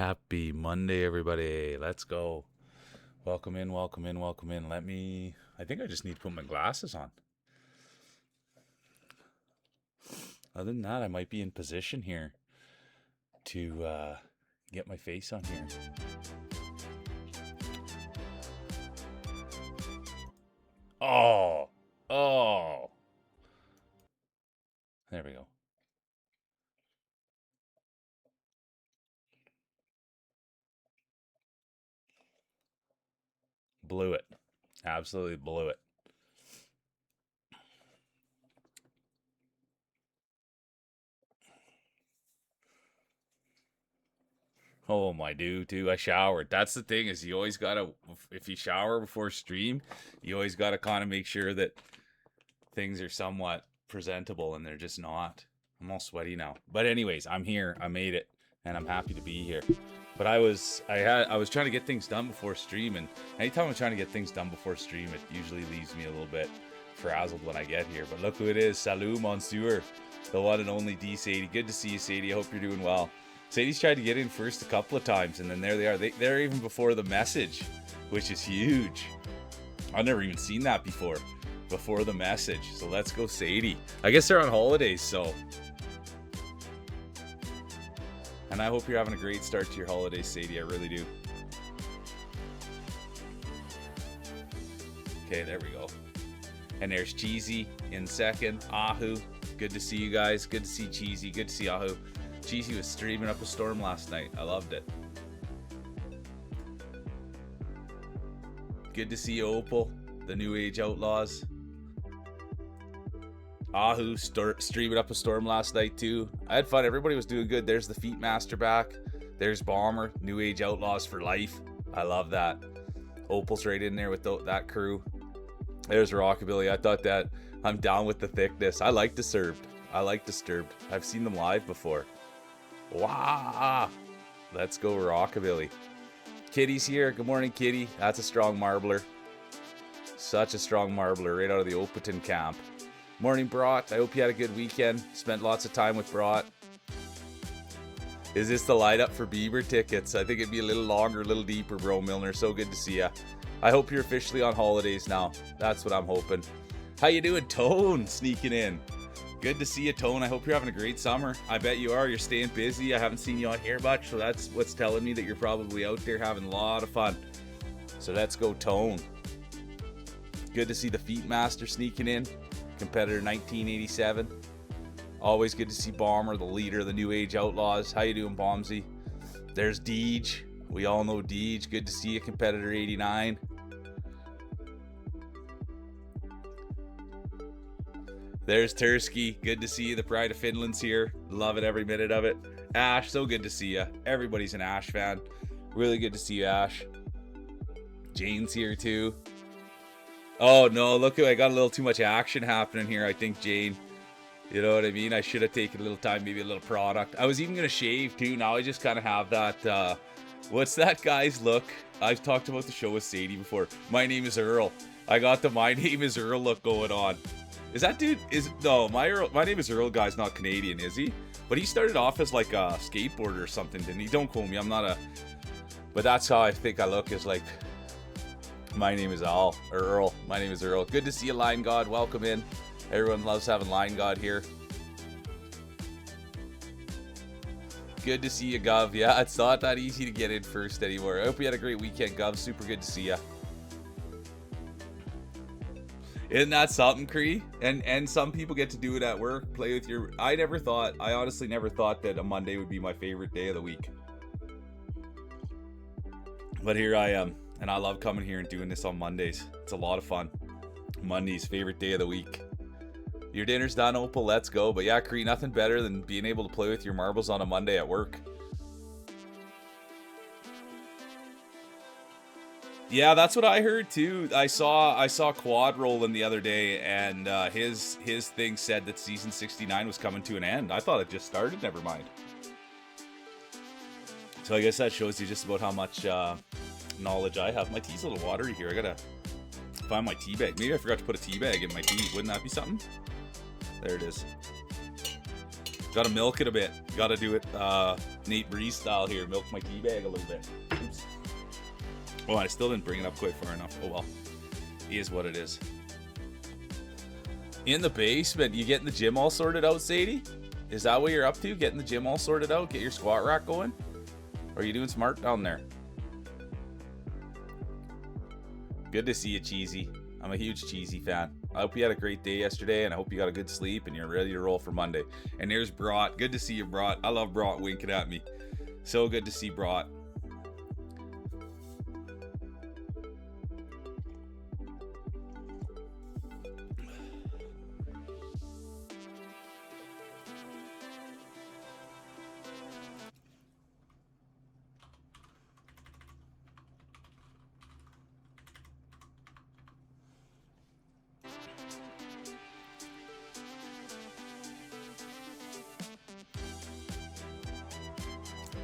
Happy Monday, everybody. Let's go. Welcome in, welcome in, welcome in. I think I just need to put my glasses on. Other than that, I might be in position here to get my face on here. Oh. There we go. Blew it. Absolutely blew it. Oh my dude, too. I showered. That's the thing is you always gotta, if you shower before stream, you always gotta kind of make sure that things are somewhat presentable, and they're just not. I'm all sweaty now. But anyways, I'm here. I made it, and I'm happy to be here. But I was trying to get things done before stream, and anytime I'm trying to get things done before stream, it usually leaves me a little bit frazzled when I get here. But look who it is. Salut, Monsieur. The one and only D Sadie. Good to see you, Sadie. I hope you're doing well. Sadie's tried to get in first a couple of times, and then there they are. They're even before the message, which is huge. I've never even seen that before the message. So let's go, Sadie. I guess they're on holidays, so. And I hope you're having a great start to your holidays, Sadie. I really do. Okay, there we go. And there's Cheesy in second. Ahu. Good to see you guys. Good to see Cheesy. Good to see Ahu. Cheesy was streaming up a storm last night. I loved it. Good to see you, Opal. The New Age Outlaws. Ahu streaming up a storm last night too. I had fun. Everybody was doing good. There's the Feet Master back. There's Bomber. New Age Outlaws for life. I love that. Opal's right in there with that crew. There's Rockabilly. I thought that I'm down with the thickness. I like Disturbed. I've seen them live before. Wow. Let's go, Rockabilly. Kitty's here. Good morning, Kitty. That's a strong marbler. Such a strong marbler right out of the Opaton camp. Morning, Brought. I hope you had a good weekend. Spent lots of time with Brought. Is this the light up for Bieber tickets? I think it'd be a little longer, a little deeper, bro, Milner. So good to see ya. I hope you're officially on holidays now. That's what I'm hoping. How you doing, Tone? Sneaking in. Good to see you, Tone. I hope you're having a great summer. I bet you are. You're staying busy. I haven't seen you on here much, so that's what's telling me that you're probably out there having a lot of fun. So let's go, Tone. Good to see the Feet Master sneaking in. Competitor 1987. Always good to see Bomber, the leader of the New Age Outlaws. How you doing, Bombsy? There's Deej. We all know Deej. Good to see you, Competitor 89. There's Tursky. Good to see you. The Pride of Finland's here. Loving every minute of it. Ash, so good to see you. Everybody's an Ash fan. Really good to see you, Ash. Jane's here too. Oh no, look, I got a little too much action happening here, I think, Jane. You know what I mean? I should have taken a little time, maybe a little product. I was even going to shave too. Now I just kind of have that, what's that guy's look? I've talked about the show with Sadie before. My name is Earl. I got the My Name is Earl look going on. Is that dude, no, my name is Earl guy's not Canadian, is he? But he started off as like a skateboarder or something, didn't he? Don't quote me, I'm not a, but that's how I think I look, is like, my name is Earl. My name is Earl. Good to see you, Line God. Welcome in. Everyone loves having Line God here. Good to see you, Gov. Yeah, it's not that easy to get in first anymore. I hope you had a great weekend, Gov. Super good to see you. Isn't that something, Cree? And some people get to do it at work. Play with your... I honestly never thought that a Monday would be my favorite day of the week. But here I am. And I love coming here and doing this on Mondays. It's a lot of fun. Monday's favorite day of the week. Your dinner's done, Opal. Let's go. But yeah, Cree, nothing better than being able to play with your marbles on a Monday at work. Yeah, that's what I heard too. I saw Quad rolling the other day, and his thing said that season 69 was coming to an end. I thought it just started. Never mind. So I guess that shows you just about how much knowledge I have. My tea's a little watery here. I gotta find my tea bag. Maybe I forgot to put a tea bag in my tea. Wouldn't that be something? There it is. Gotta milk it a bit. Gotta do it Nate Breeze style here. Milk my tea bag a little bit. Oops. Oh, I still didn't bring it up quite far enough. Oh well. It is what it is. In the basement, you getting the gym all sorted out, Sadie? Is that what you're up to? Getting the gym all sorted out? Get your squat rack going? Or are you doing smart down there? Good to see you, Cheesy. I'm a huge Cheesy fan. I hope you had a great day yesterday, and I hope you got a good sleep, and you're ready to roll for Monday. And there's Brought. Good to see you, Brought. I love Brought winking at me. So good to see Brought.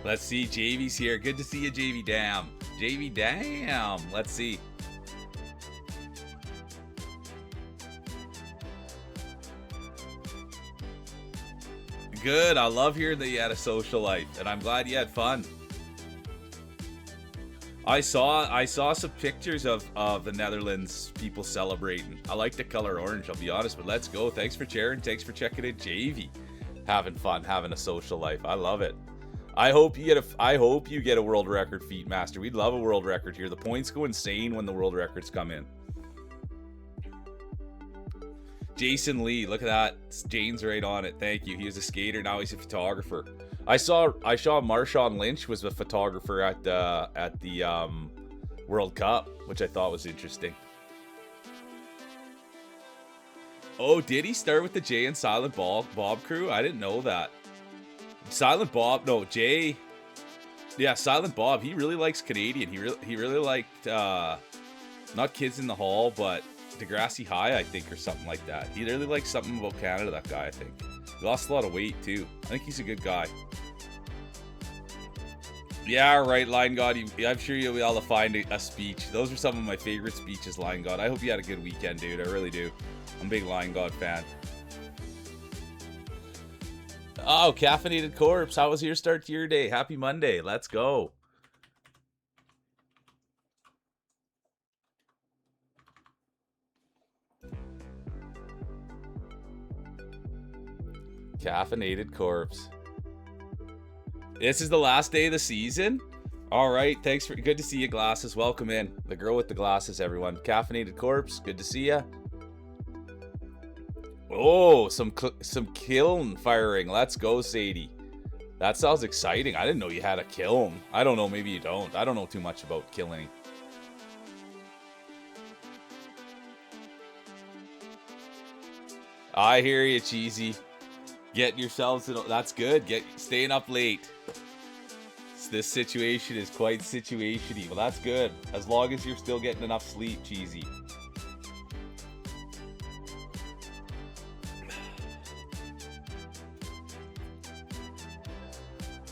Let's see, JV's here. Good to see you, JV. Damn. JV, damn. Let's see. Good. I love hearing that you had a social life, and I'm glad you had fun. I saw some pictures of the Netherlands people celebrating. I like the color orange, I'll be honest, but let's go. Thanks for sharing. Thanks for checking in, JV. Having fun, having a social life. I love it. I hope you get a world record feet master. We'd love a world record here. The points go insane when the world records come in. Jason Lee, look at that. Jane's right on it. Thank you. He was a skater, now he's a photographer. I saw Marshawn Lynch was a photographer at the World Cup, which I thought was interesting. Oh, did he start with the Jay and Silent Bob crew? I didn't know that. Silent Bob, no, Jay. Yeah, Silent Bob. He really likes Canadian. He really liked not Kids in the Hall, but Degrassi High, I think, or something like that. He really likes something about Canada. That guy, I think. He lost a lot of weight too. I think he's a good guy. Yeah, right, Line God. I'm sure you'll be able to find a speech. Those are some of my favorite speeches, Line God. I hope you had a good weekend, dude. I really do. I'm a big Line God fan. Oh, Caffeinated Corpse. How was your start to your day? Happy Monday. Let's go. Caffeinated Corpse. This is the last day of the season? All right. Thanks for good to see you, Glasses. Welcome in. The girl with the glasses, everyone. Caffeinated Corpse. Good to see you. Oh, some kiln firing. Let's go, Sadie. That sounds exciting. I didn't know you had a kiln. I don't know. Maybe you don't. I don't know too much about killing. I hear you, Cheesy. Getting yourselves in. That's good. Staying up late. This situation is quite situationy. Well, that's good. As long as you're still getting enough sleep, Cheesy.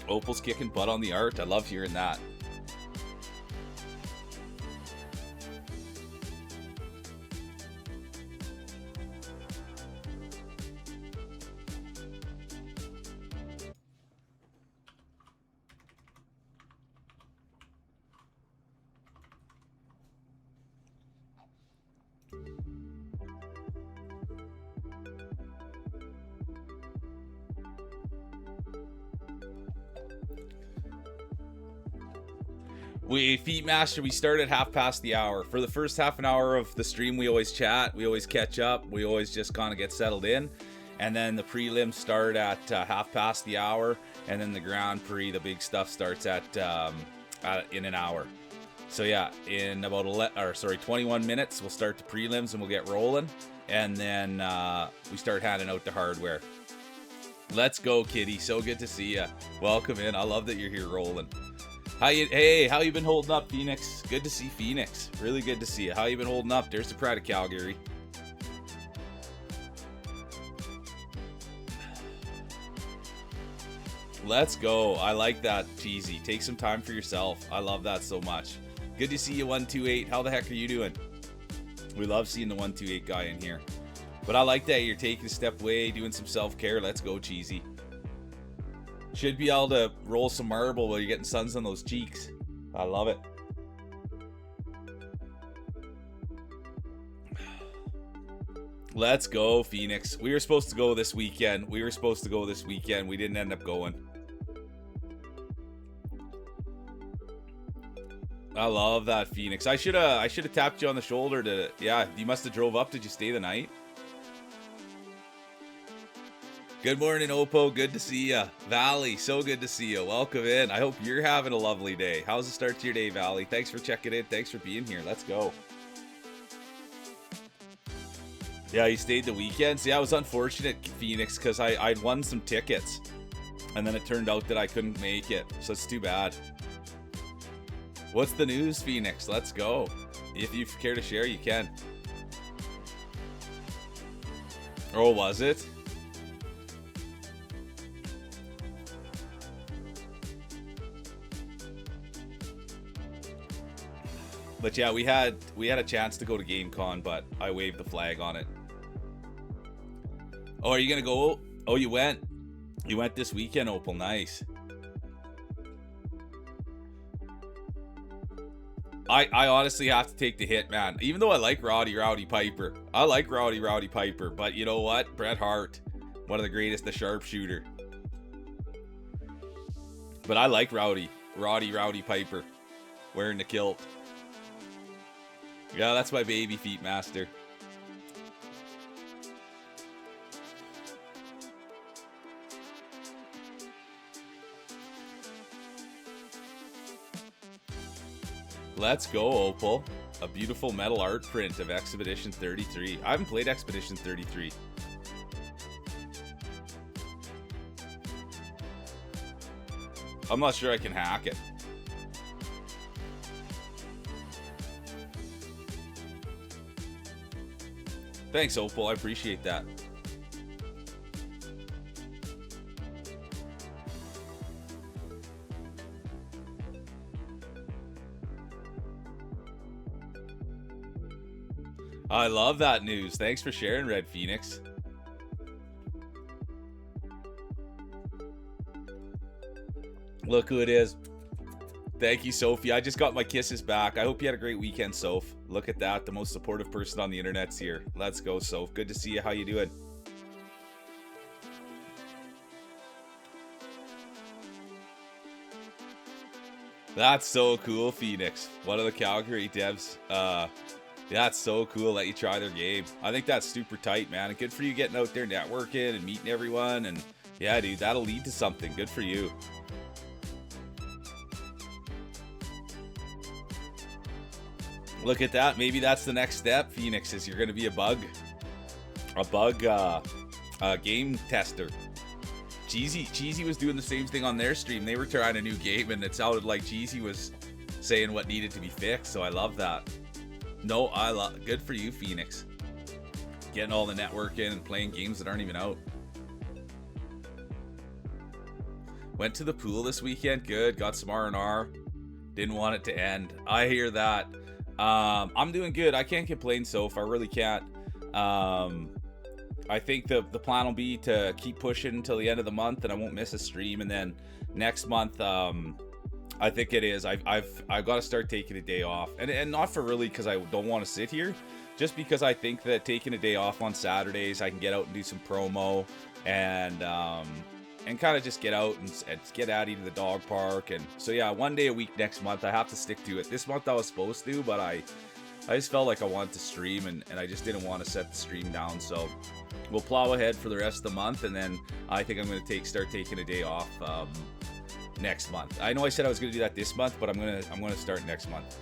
Opal's kicking butt on the art. I love hearing that. Feet Master, we start at 1:30. For the first half an hour of the stream, we always chat, we always catch up, we always just kind of get settled in. And then the prelims start at 1:30, and then the Grand Prix, the big stuff, starts in an hour. So yeah, in about 21 minutes, we'll start the prelims and we'll get rolling. And then we start handing out the hardware. Let's go, Kitty. So good to see you. Welcome in. I love that you're here rolling. How you been holding up, Phoenix? Good to see Phoenix. Really good to see you. How you been holding up? There's the pride of Calgary. Let's go. I like that, Cheesy. Take some time for yourself. I love that so much. Good to see you, 128. How the heck are you doing? We love seeing the 128 guy in here. But I like that you're taking a step away, doing some self-care. Let's go, Cheesy. Should be able to roll some marble while you're getting suns on those cheeks. I love it. Let's go, Phoenix. We were supposed to go this weekend. We didn't end up going. I love that, Phoenix. I should have tapped you on the shoulder to... Yeah, you must have drove up. Did you stay the night? Good morning, Oppo. Good to see ya. Valley, so good to see you. Welcome in. I hope you're having a lovely day. How's the start to your day, Valley? Thanks for checking in. Thanks for being here. Let's go. Yeah, you stayed the weekend. See, I was unfortunate, Phoenix, because I'd won some tickets. And then it turned out that I couldn't make it. So it's too bad. What's the news, Phoenix? Let's go. If you care to share, you can. Oh, was it? But yeah, we had a chance to go to GameCon, but I waved the flag on it. Oh, are you gonna go? Oh, you went. You went this weekend, Opal. Nice. I honestly have to take the hit, man. Even though I like Rowdy Piper. I like Rowdy Piper, but you know what? Bret Hart, one of the greatest, the sharpshooter. But I like Rowdy Piper, wearing the kilt. Yeah, that's my baby, Feet Master. Let's go, Opal. A beautiful metal art print of Expedition 33. I haven't played Expedition 33. I'm not sure I can hack it. Thanks, Opal. I appreciate that. I love that news. Thanks for sharing, Red Phoenix. Look who it is. Thank you, Sophie. I just got my kisses back. I hope you had a great weekend, Soph. Look at that. The most supportive person on the internet's here. Let's go, Soph. Good to see you. How you doing? That's so cool, Phoenix. One of the Calgary devs. That's so cool that you try their game. I think that's super tight, man. And good for you getting out there networking and meeting everyone. And yeah, dude, that'll lead to something. Good for you. Look at that. Maybe that's the next step, Phoenix, is you're going to be a bug game tester. Cheesy was doing the same thing on their stream. They were trying a new game, and it sounded like Cheesy was saying what needed to be fixed. So I love that. No, good for you, Phoenix. Getting all the networking and playing games that aren't even out. Went to the pool this weekend. Good. Got some R&R. Didn't want it to end. I hear that. I'm doing good. I can't complain, Soph. I really can't. I think the plan will be to keep pushing until the end of the month, and I won't miss a stream. And then next month, I think it is. I've got to start taking a day off, and not for really because I don't want to sit here, just because I think that taking a day off on Saturdays, I can get out and do some promo, and kind of just get out and get Addie to the dog park. And so yeah, one day a week next month. I have to stick to it. This month I was supposed to, but I just felt like I wanted to stream, and I just didn't want to set the stream down. So we'll plow ahead for the rest of the month, and then I think I'm going to start taking a day off next month. I know I said I was going to do that this month, but I'm going to start next month.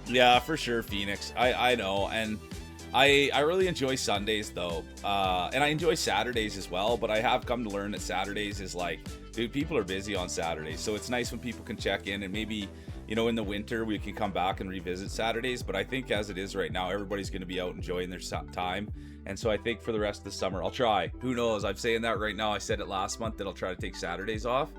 Yeah, for sure, Phoenix. I know, and I really enjoy Sundays though, and I enjoy Saturdays as well, but I have come to learn that Saturdays is like, dude, people are busy on Saturdays, so it's nice when people can check in, and maybe, you know, in the winter we can come back and revisit Saturdays. But I think as it is right now, everybody's going to be out enjoying their time, and so I think for the rest of the summer I'll try. Who knows? I'm saying that right now. I said it last month that I'll try to take Saturdays off.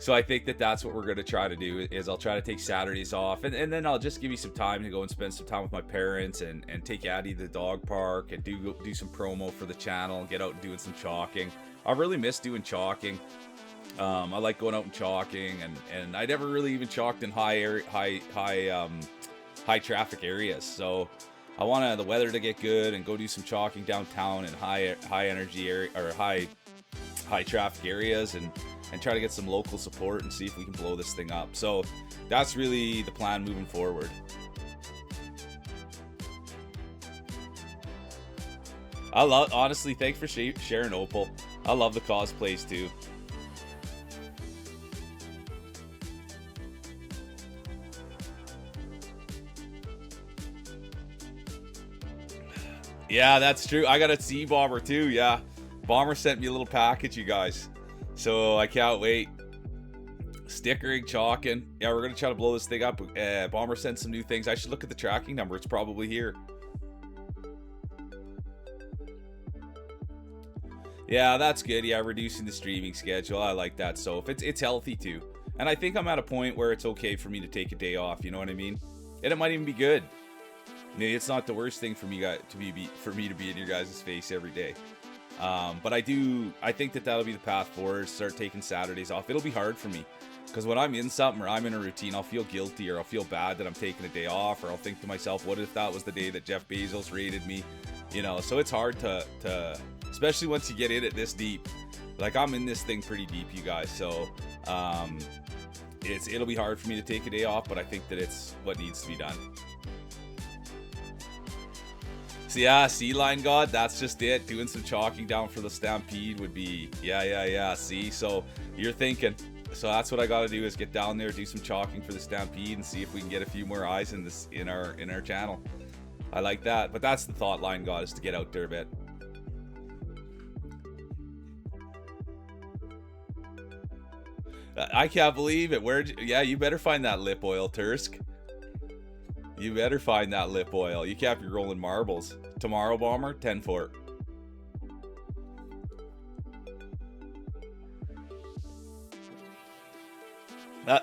So I think that that's what we're going to try to do, is I'll try to take Saturdays off, and then I'll just give you some time to go and spend some time with my parents, and take Addie to the dog park, and do some promo for the channel, and get out and doing some chalking. I really miss doing chalking. I like going out and chalking, and I never really even chalked in high traffic areas. So I want the weather to get good and go do some chalking downtown in high energy area, or high traffic areas, and try to get some local support and see if we can blow this thing up. So that's really the plan moving forward. Honestly, thanks for sharing, Opal. I love the cosplays too. Yeah, that's true. I got a sea bomber too. Yeah, Bomber sent me a little package, you guys. So I can't wait. Stickering, chalking. Yeah, we're gonna try to blow this thing up. Bomber sent some new things. I should look at the tracking number. It's probably here. Yeah, that's good. Yeah, reducing the streaming schedule. I like that. So if it's healthy too. And I think I'm at a point where it's okay for me to take a day off. You know what I mean? And it might even be good. Maybe it's not the worst thing for me to be in your guys' face every day. But I think that that'll be the path forward. Start taking Saturdays off. It'll be hard for me, because when I'm in something or I'm in a routine, I'll feel guilty, or I'll feel bad that I'm taking a day off, or I'll think to myself, what if that was the day that Jeff Bezos rated me? You know, so it's hard to especially once you get in it this deep. Like, I'm in this thing pretty deep, you guys. So it'll be hard for me to take a day off, but I think that it's what needs to be done. So yeah, Sea Line God, that's just it. Doing some chalking down for the Stampede would be, yeah. See, so you're thinking. So that's what I got to do, is get down there, do some chalking for the Stampede, and see if we can get a few more eyes in our channel. I like that, but that's the thought line, God, is to get out there a bit. I can't believe it. Yeah, you better find that lip oil, Tursk. You better find that lip oil. You can't be rolling marbles. Tomorrow, Bomber, 10-4.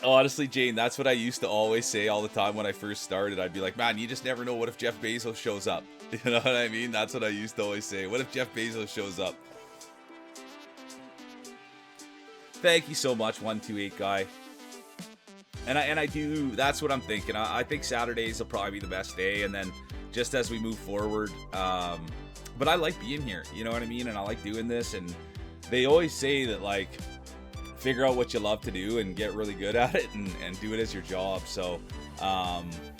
Honestly, Jane, that's what I used to always say all the time when I first started. I'd be like, man, you just never know. What if Jeff Bezos shows up? You know what I mean? That's what I used to always say. What if Jeff Bezos shows up? Thank you so much, 128 guy. And I do, that's what I'm thinking. I think Saturdays will probably be the best day, and then just as we move forward. But I like being here, you know what I mean? And I like doing this, and they always say that, like, figure out what you love to do and get really good at it, and do it as your job. So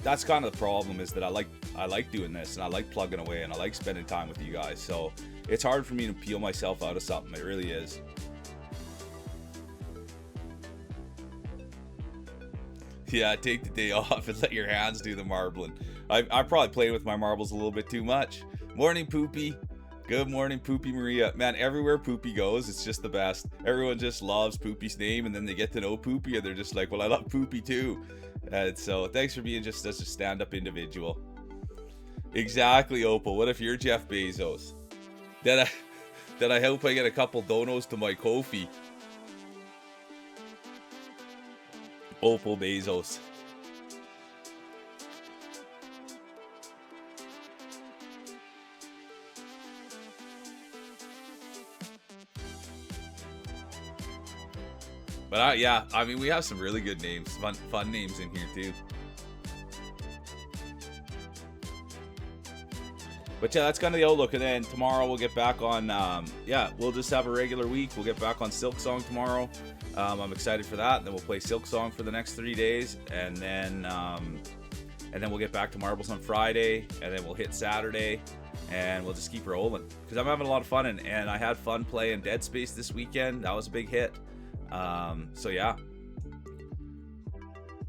that's kind of the problem, is that I like doing this, and I like plugging away, and I like spending time with you guys. So it's hard for me to peel myself out of something. It really is. Yeah, take the day off and let your hands do the marbling. I probably played with my marbles a little bit too much. Morning, Poopy. Good morning, Poopy Maria. Man, everywhere Poopy goes, it's just the best. Everyone just loves Poopy's name, and then they get to know Poopy, and they're just like, well, I love Poopy too. And so thanks for being just such a stand-up individual. Exactly, Opal. What if you're Jeff Bezos? Then I hope I get a couple donos to my Kofi. Opal Bezos. But yeah, I mean, we have some really good names, fun names in here too. But yeah, that's kind of the outlook. And then tomorrow we'll get back on, yeah, we'll just have a regular week. We'll get back on Silk Song tomorrow. I'm excited for that. Then we'll play Silk Song for the next 3 days. And then we'll get back to Marbles on Friday. And then we'll hit Saturday. And we'll just keep rolling. Because I'm having a lot of fun. And I had fun playing Dead Space this weekend. That was a big hit. So yeah.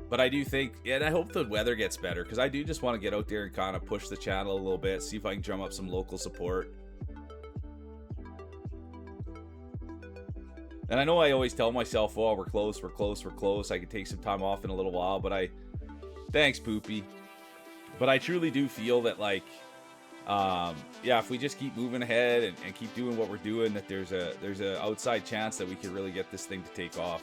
But I do think, and I hope the weather gets better, because I do just want to get out there and kind of push the channel a little bit, see if I can drum up some local support. And I know I always tell myself, oh, we're close, I can take some time off in a little while, but thanks, Poopy. But I truly do feel that, like, yeah, if we just keep moving ahead and keep doing what we're doing, that there's a outside chance that we could really get this thing to take off.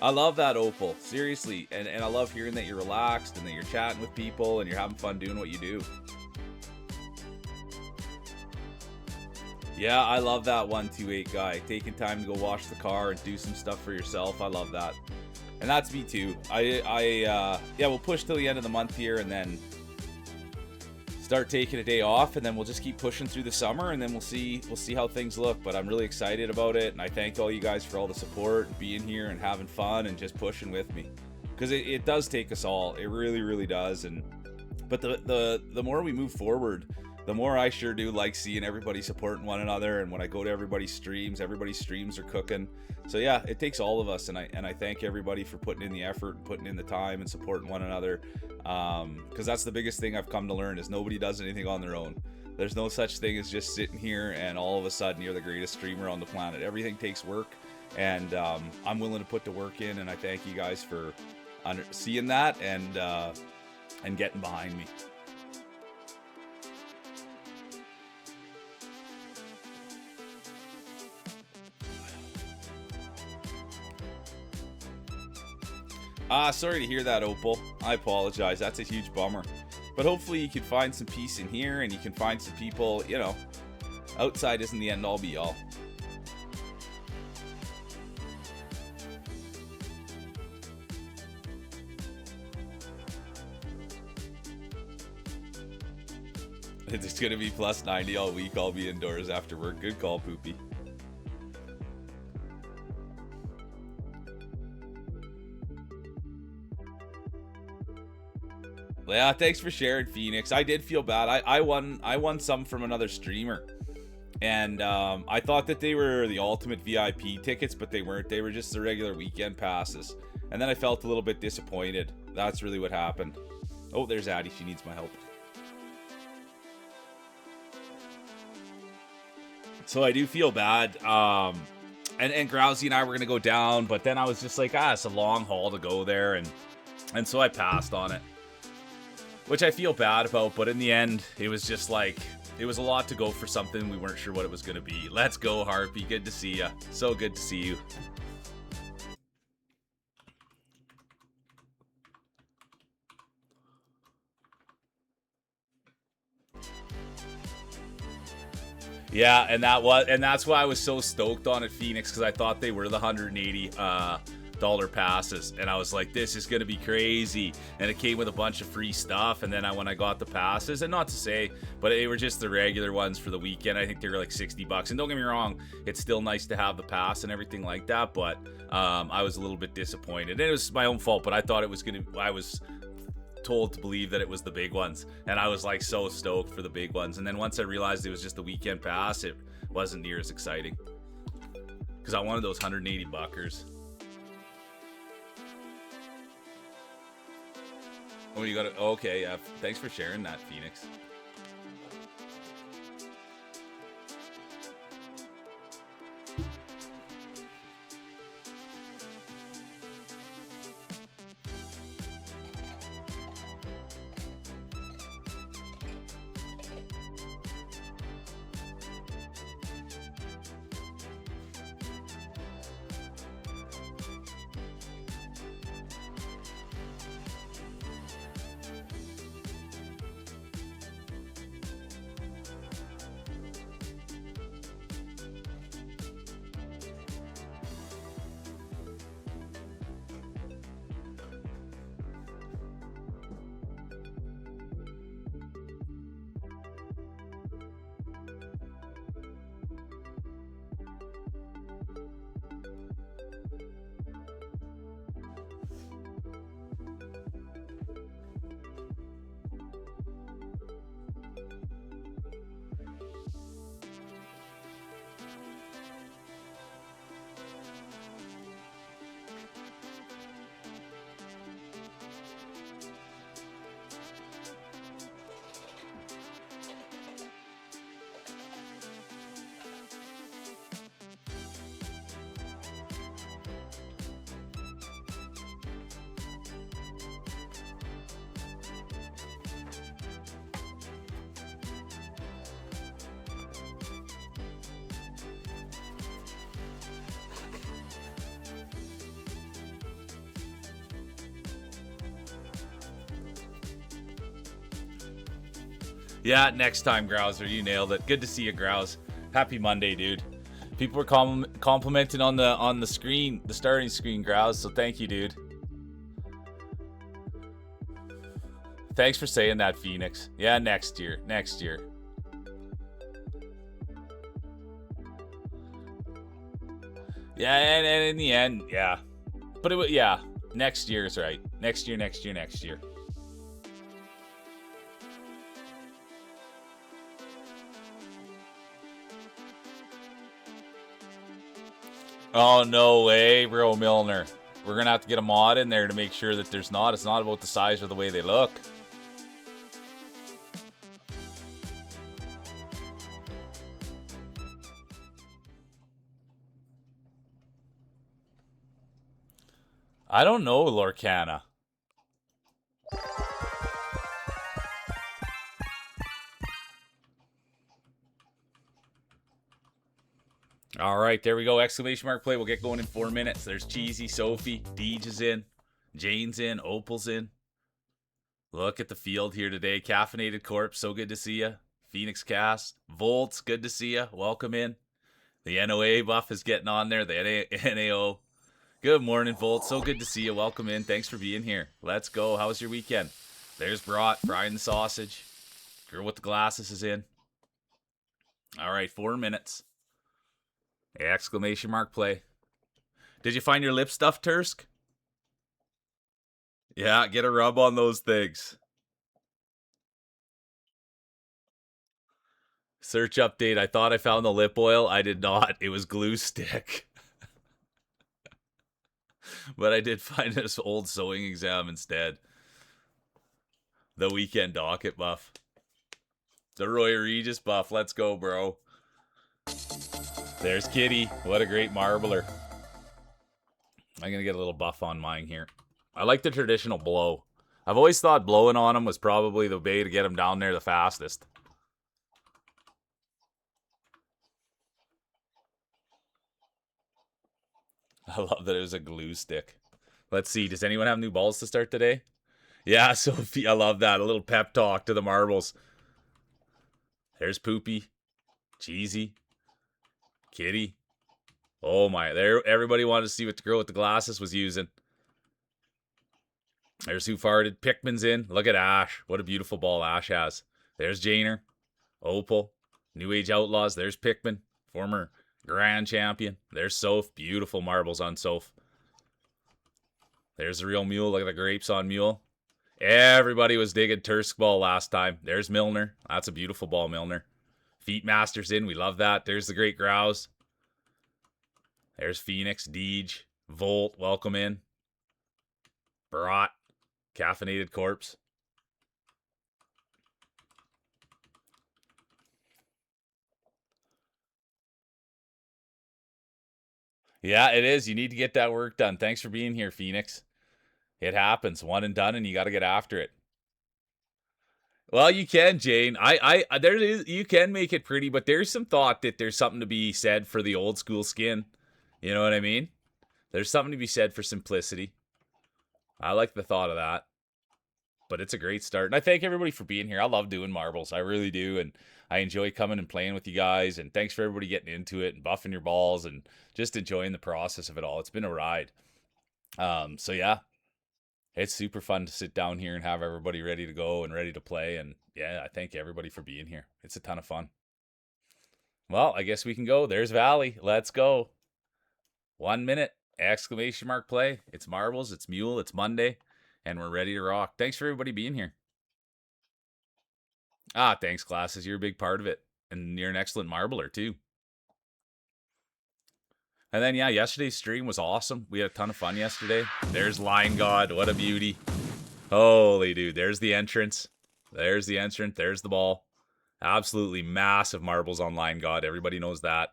I love that, Opal. Seriously. And I love hearing that you're relaxed and that you're chatting with people and you're having fun doing what you do. Yeah, I love that 128 guy. Taking time to go wash the car and do some stuff for yourself. I love that. And that's me too. Yeah, we'll push till the end of the month here and then start taking a day off, and then we'll just keep pushing through the summer, and then we'll see how things look. But I'm really excited about it, and I thank all you guys for all the support and being here and having fun and just pushing with me, because it does take us all. It really, really does. But the more we move forward, the more I sure do like seeing everybody supporting one another. And when I go to everybody's streams are cooking. So yeah, it takes all of us, and I thank everybody for putting in the effort and putting in the time and supporting one another, because that's the biggest thing I've come to learn, is nobody does anything on their own. There's no such thing as just sitting here and all of a sudden you're the greatest streamer on the planet. Everything takes work, and I'm willing to put the work in, and I thank you guys for seeing that and getting behind me. Sorry to hear that, Opal. I apologize. That's a huge bummer. But hopefully you can find some peace in here, and you can find some people, you know, outside isn't the end all be all. It's going to be plus 90 all week. I'll be indoors after work. Good call, Poopy. Yeah, thanks for sharing, Phoenix. I did feel bad. I won some from another streamer, and I thought that they were the ultimate VIP tickets, but they weren't. They were just the regular weekend passes, and then I felt a little bit disappointed. That's really what happened. Oh, there's Addie. She needs my help. So I do feel bad. And Grousey and I were gonna go down, but then I was just like, it's a long haul to go there, and so I passed on it, which I feel bad about. But in the end, it was just like, it was a lot to go for something we weren't sure what it was gonna be. Let's go, Harpy. Good to see you. So good to see you. Yeah, and that's why I was so stoked on it, Phoenix, because I thought they were the $180 passes, and I was like, this is gonna be crazy. And it came with a bunch of free stuff, and then when I got the passes, and not to say, but they were just the regular ones for the weekend. I think they were like $60, and don't get me wrong, it's still nice to have the pass and everything like that, but I was a little bit disappointed, and it was my own fault. But I thought I was told to believe that it was the big ones, and I was like so stoked for the big ones. And then once I realized it was just the weekend pass, it wasn't near as exciting, because I wanted those 180 buckers. Oh, you got it. Okay, yeah, thanks for sharing that, Phoenix. Yeah, next time, Grouser. You nailed it. Good to see you, Grouse. Happy Monday, dude. People were complimenting on the screen, the starting screen, Grouse. So thank you, dude. Thanks for saying that, Phoenix. Yeah, next year. Next year. Yeah, and in the end, yeah. But yeah, next year is right. Next year, next year, next year. Oh, no way, bro, Milner. We're going to have to get a mod in there to make sure that there's not. It's not about the size or the way they look. I don't know, Lorcana. All right, there we go. Exclamation mark play. We'll get going in 4 minutes. There's Cheesy, Sophie, Deej is in, Jane's in, Opal's in. Look at the field here today. Caffeinated Corpse, so good to see you. Phoenix Cast, Volts, good to see you. Welcome in. The NOA buff is getting on there. The NAO. Good morning, Volt. So good to see you. Welcome in. Thanks for being here. Let's go. How was your weekend? There's Brat, frying the sausage. Girl with the glasses is in. All right, 4 minutes. Exclamation mark play. Did you find your lip stuff, Tursk? Yeah, get a rub on those things. Search update. I thought I found the lip oil. I did not. It was glue stick. But I did find this old sewing exam instead. The weekend docket buff. The Roy Regis buff. Let's go, bro. There's Kitty. What a great marbler. I'm going to get a little buff on mine here. I like the traditional blow. I've always thought blowing on him was probably the way to get him down there the fastest. I love that it was a glue stick. Let's see. Does anyone have new balls to start today? Yeah, Sophie. I love that. A little pep talk to the marbles. There's Poopy. Cheesy. Kitty. Oh my. There. Everybody wanted to see what the girl with the glasses was using. There's who farted. Pickman's in. Look at Ash. What a beautiful ball Ash has. There's Janer. Opal. New Age Outlaws. There's Pickman. Former Grand Champion. There's Soph. Beautiful marbles on Soph. There's the real Mule. Look at the grapes on Mule. Everybody was digging Tursk ball last time. There's Milner. That's a beautiful ball, Milner. Feet Masters in. We love that. There's the Great Grouse. There's Phoenix. Deej. Volt. Welcome in. Brat. Caffeinated Corpse. Yeah, it is. You need to get that work done. Thanks for being here, Phoenix. It happens. One and done, and you got to get after it. Well, you can, Jane. There is. You can make it pretty, but there's some thought that there's something to be said for the old school skin. You know what I mean? There's something to be said for simplicity. I like the thought of that. But it's a great start. And I thank everybody for being here. I love doing marbles. I really do. And I enjoy coming and playing with you guys. And thanks for everybody getting into it and buffing your balls and just enjoying the process of it all. It's been a ride. So yeah, it's super fun to sit down here and have everybody ready to go and ready to play. And yeah, I thank everybody for being here. It's a ton of fun. Well, I guess we can go. There's Valley. Let's go. 1 minute. Exclamation mark play. It's marbles. It's Mule. It's Monday. And we're ready to rock. Thanks for everybody being here. Thanks, Glasses. You're a big part of it. And you're an excellent marbler, too. And then, yeah, yesterday's stream was awesome. We had a ton of fun yesterday. There's Line God. What a beauty. Holy dude. There's the entrance. There's the entrance. There's the ball. Absolutely massive marbles on Line God. Everybody knows that.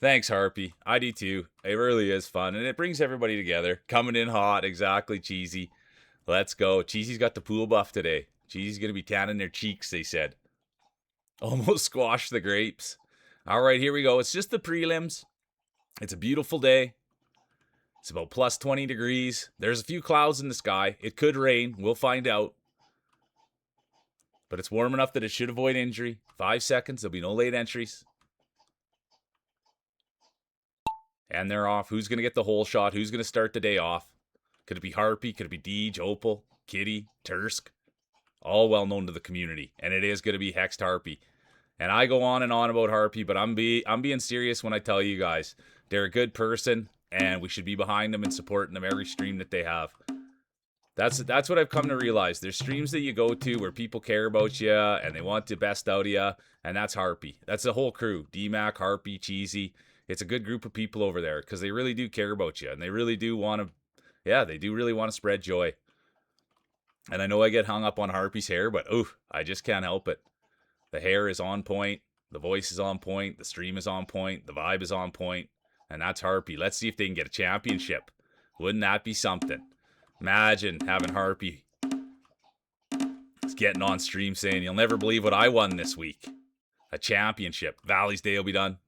Thanks, Harpy. I do too. It really is fun, and it brings everybody together. Coming in hot, exactly, Cheesy. Let's go. Cheesy's got the pool buff today. Cheesy's going to be tanning their cheeks, they said. Almost squashed the grapes. All right, here we go. It's just the prelims. It's a beautiful day. It's about plus 20 degrees. There's a few clouds in the sky. It could rain. We'll find out. But it's warm enough that it should avoid injury. 5 seconds. There'll be no late entries. And they're off. Who's going to get the hole shot? Who's going to start the day off? Could it be Harpy? Could it be Deej, Opal, Kitty, Tursk? All well known to the community. And it is going to be Hexed Harpy. And I go on and on about Harpy, but I'm being serious when I tell you guys. They're a good person, and we should be behind them and supporting them every stream that they have. That's what I've come to realize. There's streams that you go to where people care about you and they want the best out of you, and that's Harpy. That's the whole crew. D-Mac, Harpy, Cheesy. It's a good group of people over there because they really do care about you, and they really do want to, they do really want to spread joy. And I know I get hung up on Harpy's hair, but I just can't help it. The hair is on point, the voice is on point, the stream is on point, the vibe is on point, and that's Harpy. Let's see if they can get a championship. Wouldn't that be something? Imagine having Harpy getting on stream saying, "You'll never believe what I won this week. A championship. Valley's Day will be done."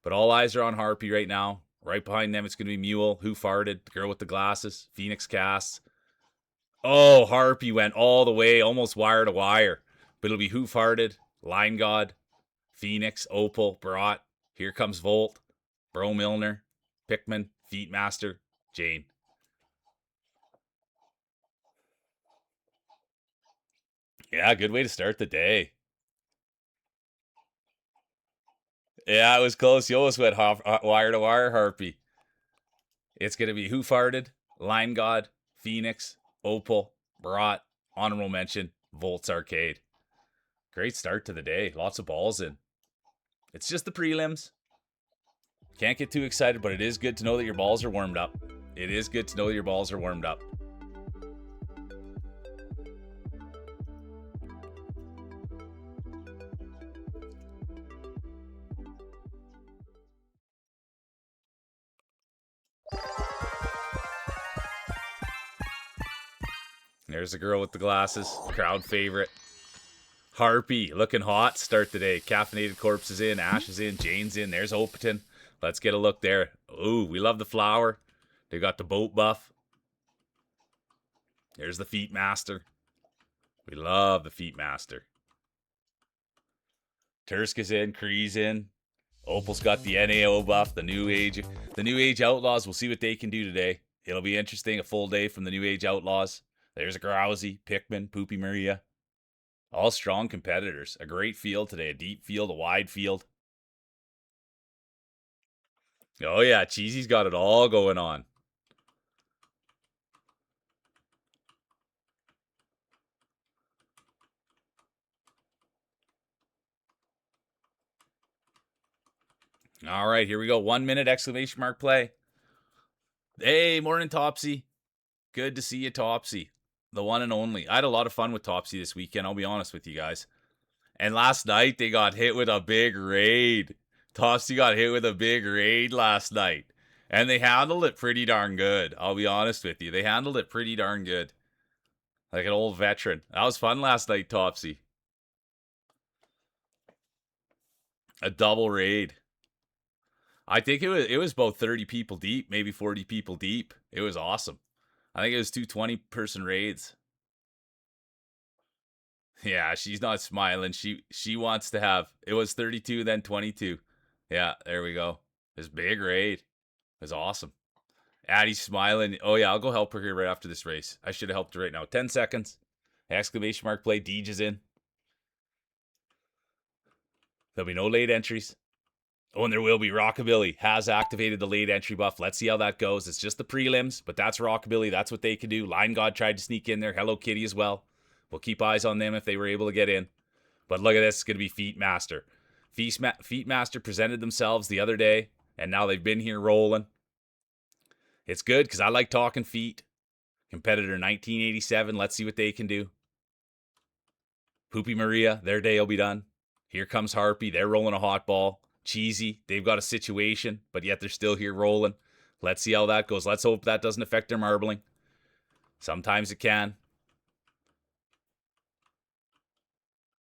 But all eyes are on Harpy right now. Right behind them, it's going to be Mule, Who Farted, the girl with the glasses, Phoenix Casts. Oh, Harpy went all the way, almost wire to wire. But it'll be Who Farted, Line God, Phoenix, Opal, Brat. Here comes Volt, Bro Milner, Pikmin, Feet Master, Jane. Yeah, good way to start the day. Yeah, it was close. You almost went wire to wire, Harpy. It's going to be Who Farted, Line God, Phoenix, Opal, Brat, honorable mention, Volts Arcade. Great start to the day. Lots of balls in. It's just the prelims. Can't get too excited, but it is good to know that your balls are warmed up. It is good to know that your balls are warmed up. There's the girl with the glasses. Crowd favorite. Harpy, looking hot. Start the day. Caffeinated Corpse is in. Ash is in. Jane's in. There's Opaton. Let's get a look there. Ooh, we love the flower. They got the boat buff. There's the Feet Master. We love the Feet Master. Tursk is in. Kree's in. Opal's got the NAO buff. The New Age Outlaws. We'll see what they can do today. It'll be interesting. A full day from the New Age Outlaws. There's a Grousey, Pikmin, Poopy Maria. All strong competitors. A great field today. A deep field, a wide field. Oh yeah, Cheesy's got it all going on. All right, here we go. 1 minute exclamation mark play. Hey, morning Topsy. Good to see you, Topsy. The one and only. I had a lot of fun with Topsy this weekend, I'll be honest with you guys. And last night, they got hit with a big raid. Topsy got hit with a big raid last night. And they handled it pretty darn good, I'll be honest with you. They handled it pretty darn good. Like an old veteran. That was fun last night, Topsy. A double raid. I think it was about 30 people deep, maybe 40 people deep. It was awesome. I think it was 2 20-person raids. Yeah, she's not smiling. She wants to have. It was 32, then 22. Yeah, there we go. This big raid. It was awesome. Addie's smiling. Oh yeah, I'll go help her here right after this race. I should have helped her right now. 10 seconds. Exclamation mark play. Deej is in. There'll be no late entries. Oh, and there will be. Rockabilly has activated the late entry buff. Let's see how that goes. It's just the prelims, but that's Rockabilly. That's what they can do. Line God tried to sneak in there. Hello Kitty as well. We'll keep eyes on them if they were able to get in. But look at this. It's going to be Feet Master. Feet Master presented themselves the other day, and now they've been here rolling. It's good because I like talking feet. Competitor 1987. Let's see what they can do. Poopy Maria, their day will be done. Here comes Harpy. They're rolling a hot ball. Cheesy, they've got a situation, but yet they're still here rolling. Let's see how that goes. Let's hope that doesn't affect their marbling. Sometimes it can.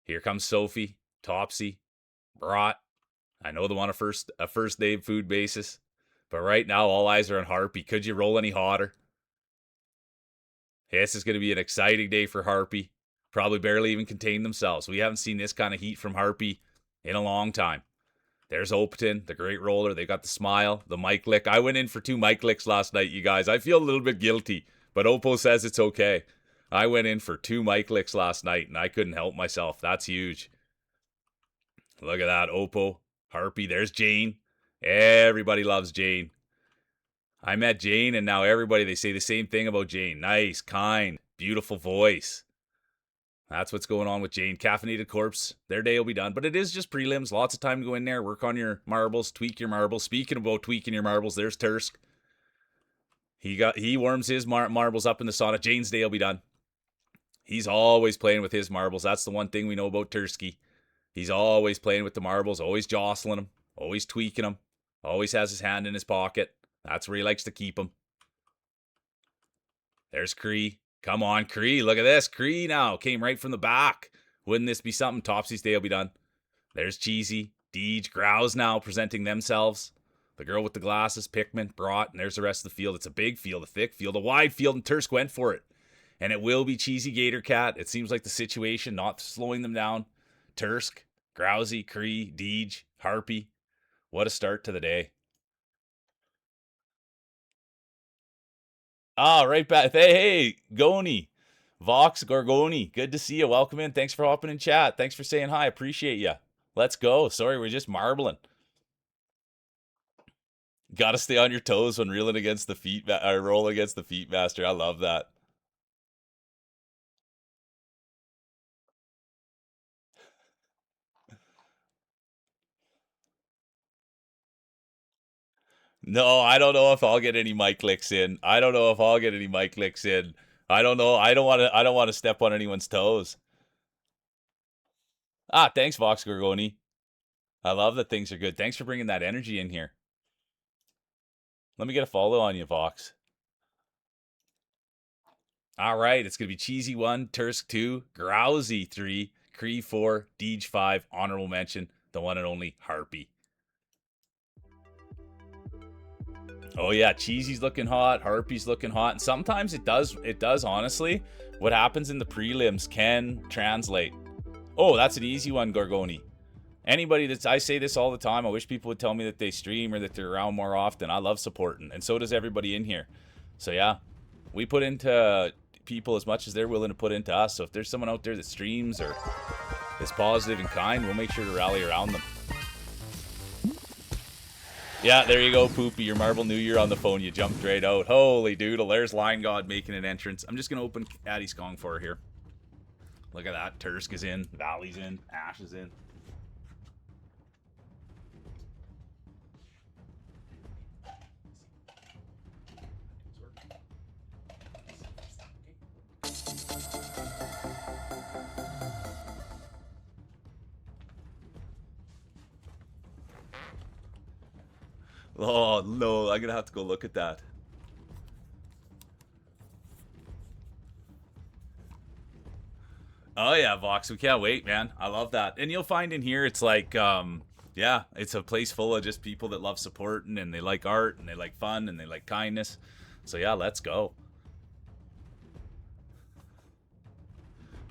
Here comes Sophie, Topsy, Brat. I know they want a first day food basis, but right now all eyes are on Harpy. Could you roll any hotter? This is going to be an exciting day for Harpy. Probably barely even contained themselves. We haven't seen this kind of heat from Harpy in a long time. There's Opaton, the great roller. They got the smile, the mic lick. I went in for 2 mic licks last night, you guys. I feel a little bit guilty, but Oppo says it's okay. I went in for 2 mic licks last night, and I couldn't help myself. That's huge. Look at that, Oppo, Harpy. There's Jane. Everybody loves Jane. I met Jane, and now everybody, they say the same thing about Jane. Nice, kind, beautiful voice. That's what's going on with Jane. Caffeinated Corpse, their day will be done. But it is just prelims. Lots of time to go in there, work on your marbles, tweak your marbles. Speaking about tweaking your marbles, there's Thicc. He warms his marbles up in the sauna. Jane's day will be done. He's always playing with his marbles. That's the one thing we know about Thicc. He's always playing with the marbles, always jostling them, always tweaking them, always has his hand in his pocket. That's where he likes to keep them. There's Cree. Come on, Cree. Look at this. Cree now came right from the back. Wouldn't this be something? Topsy's day will be done. There's Cheesy. Deej. Grouse now presenting themselves. The girl with the glasses. Pikmin. Brought. And there's the rest of the field. It's a big field, a thick field, a wide field. And Thicc went for it. And it will be Cheesy Gator Cat. It seems like the situation not slowing them down. Thicc. Grousey. Cree. Deej. Harpy. What a start to the day. Right back. Hey, Goni. Vox Gorgoni. Good to see you. Welcome in. Thanks for hopping in chat. Thanks for saying hi. Appreciate you. Let's go. Sorry, we're just marbling. Gotta stay on your toes when reeling against the feet, or roll against the feet master. I love that. No, I don't know if I'll get any mic licks in. I don't know. I don't know. I don't want to step on anyone's toes. Thanks, Vox Gorgoni. I love that things are good. Thanks for bringing that energy in here. Let me get a follow on you, Vox. All right, it's going to be Cheesy 1, Thicc 2, Grousey 3, Cree 4, Deej 5, honorable mention, the one and only Harpy. Oh yeah, Cheesy's looking hot, Harpy's looking hot, and sometimes it does honestly. What happens in the prelims can translate. Oh, that's an easy one, Gorgoni. Anybody I say this all the time, I wish people would tell me that they stream or that they're around more often. I love supporting, and so does everybody in here. So yeah, we put into people as much as they're willing to put into us. So if there's someone out there that streams or is positive and kind, we'll make sure to rally around them. Yeah, there you go, Poopy. Your Marble New Year on the phone. You jumped right out. Holy doodle. There's Line God making an entrance. I'm just going to open Addy's Kong for her here. Look at that. Thicc is in. Valley's in. Ash is in. Oh, no. I'm going to have to go look at that. Oh, yeah, Vox. We can't wait, man. I love that. And you'll find in here, it's like, yeah, it's a place full of just people that love supporting, and they like art, and they like fun, and they like kindness. So, yeah, let's go.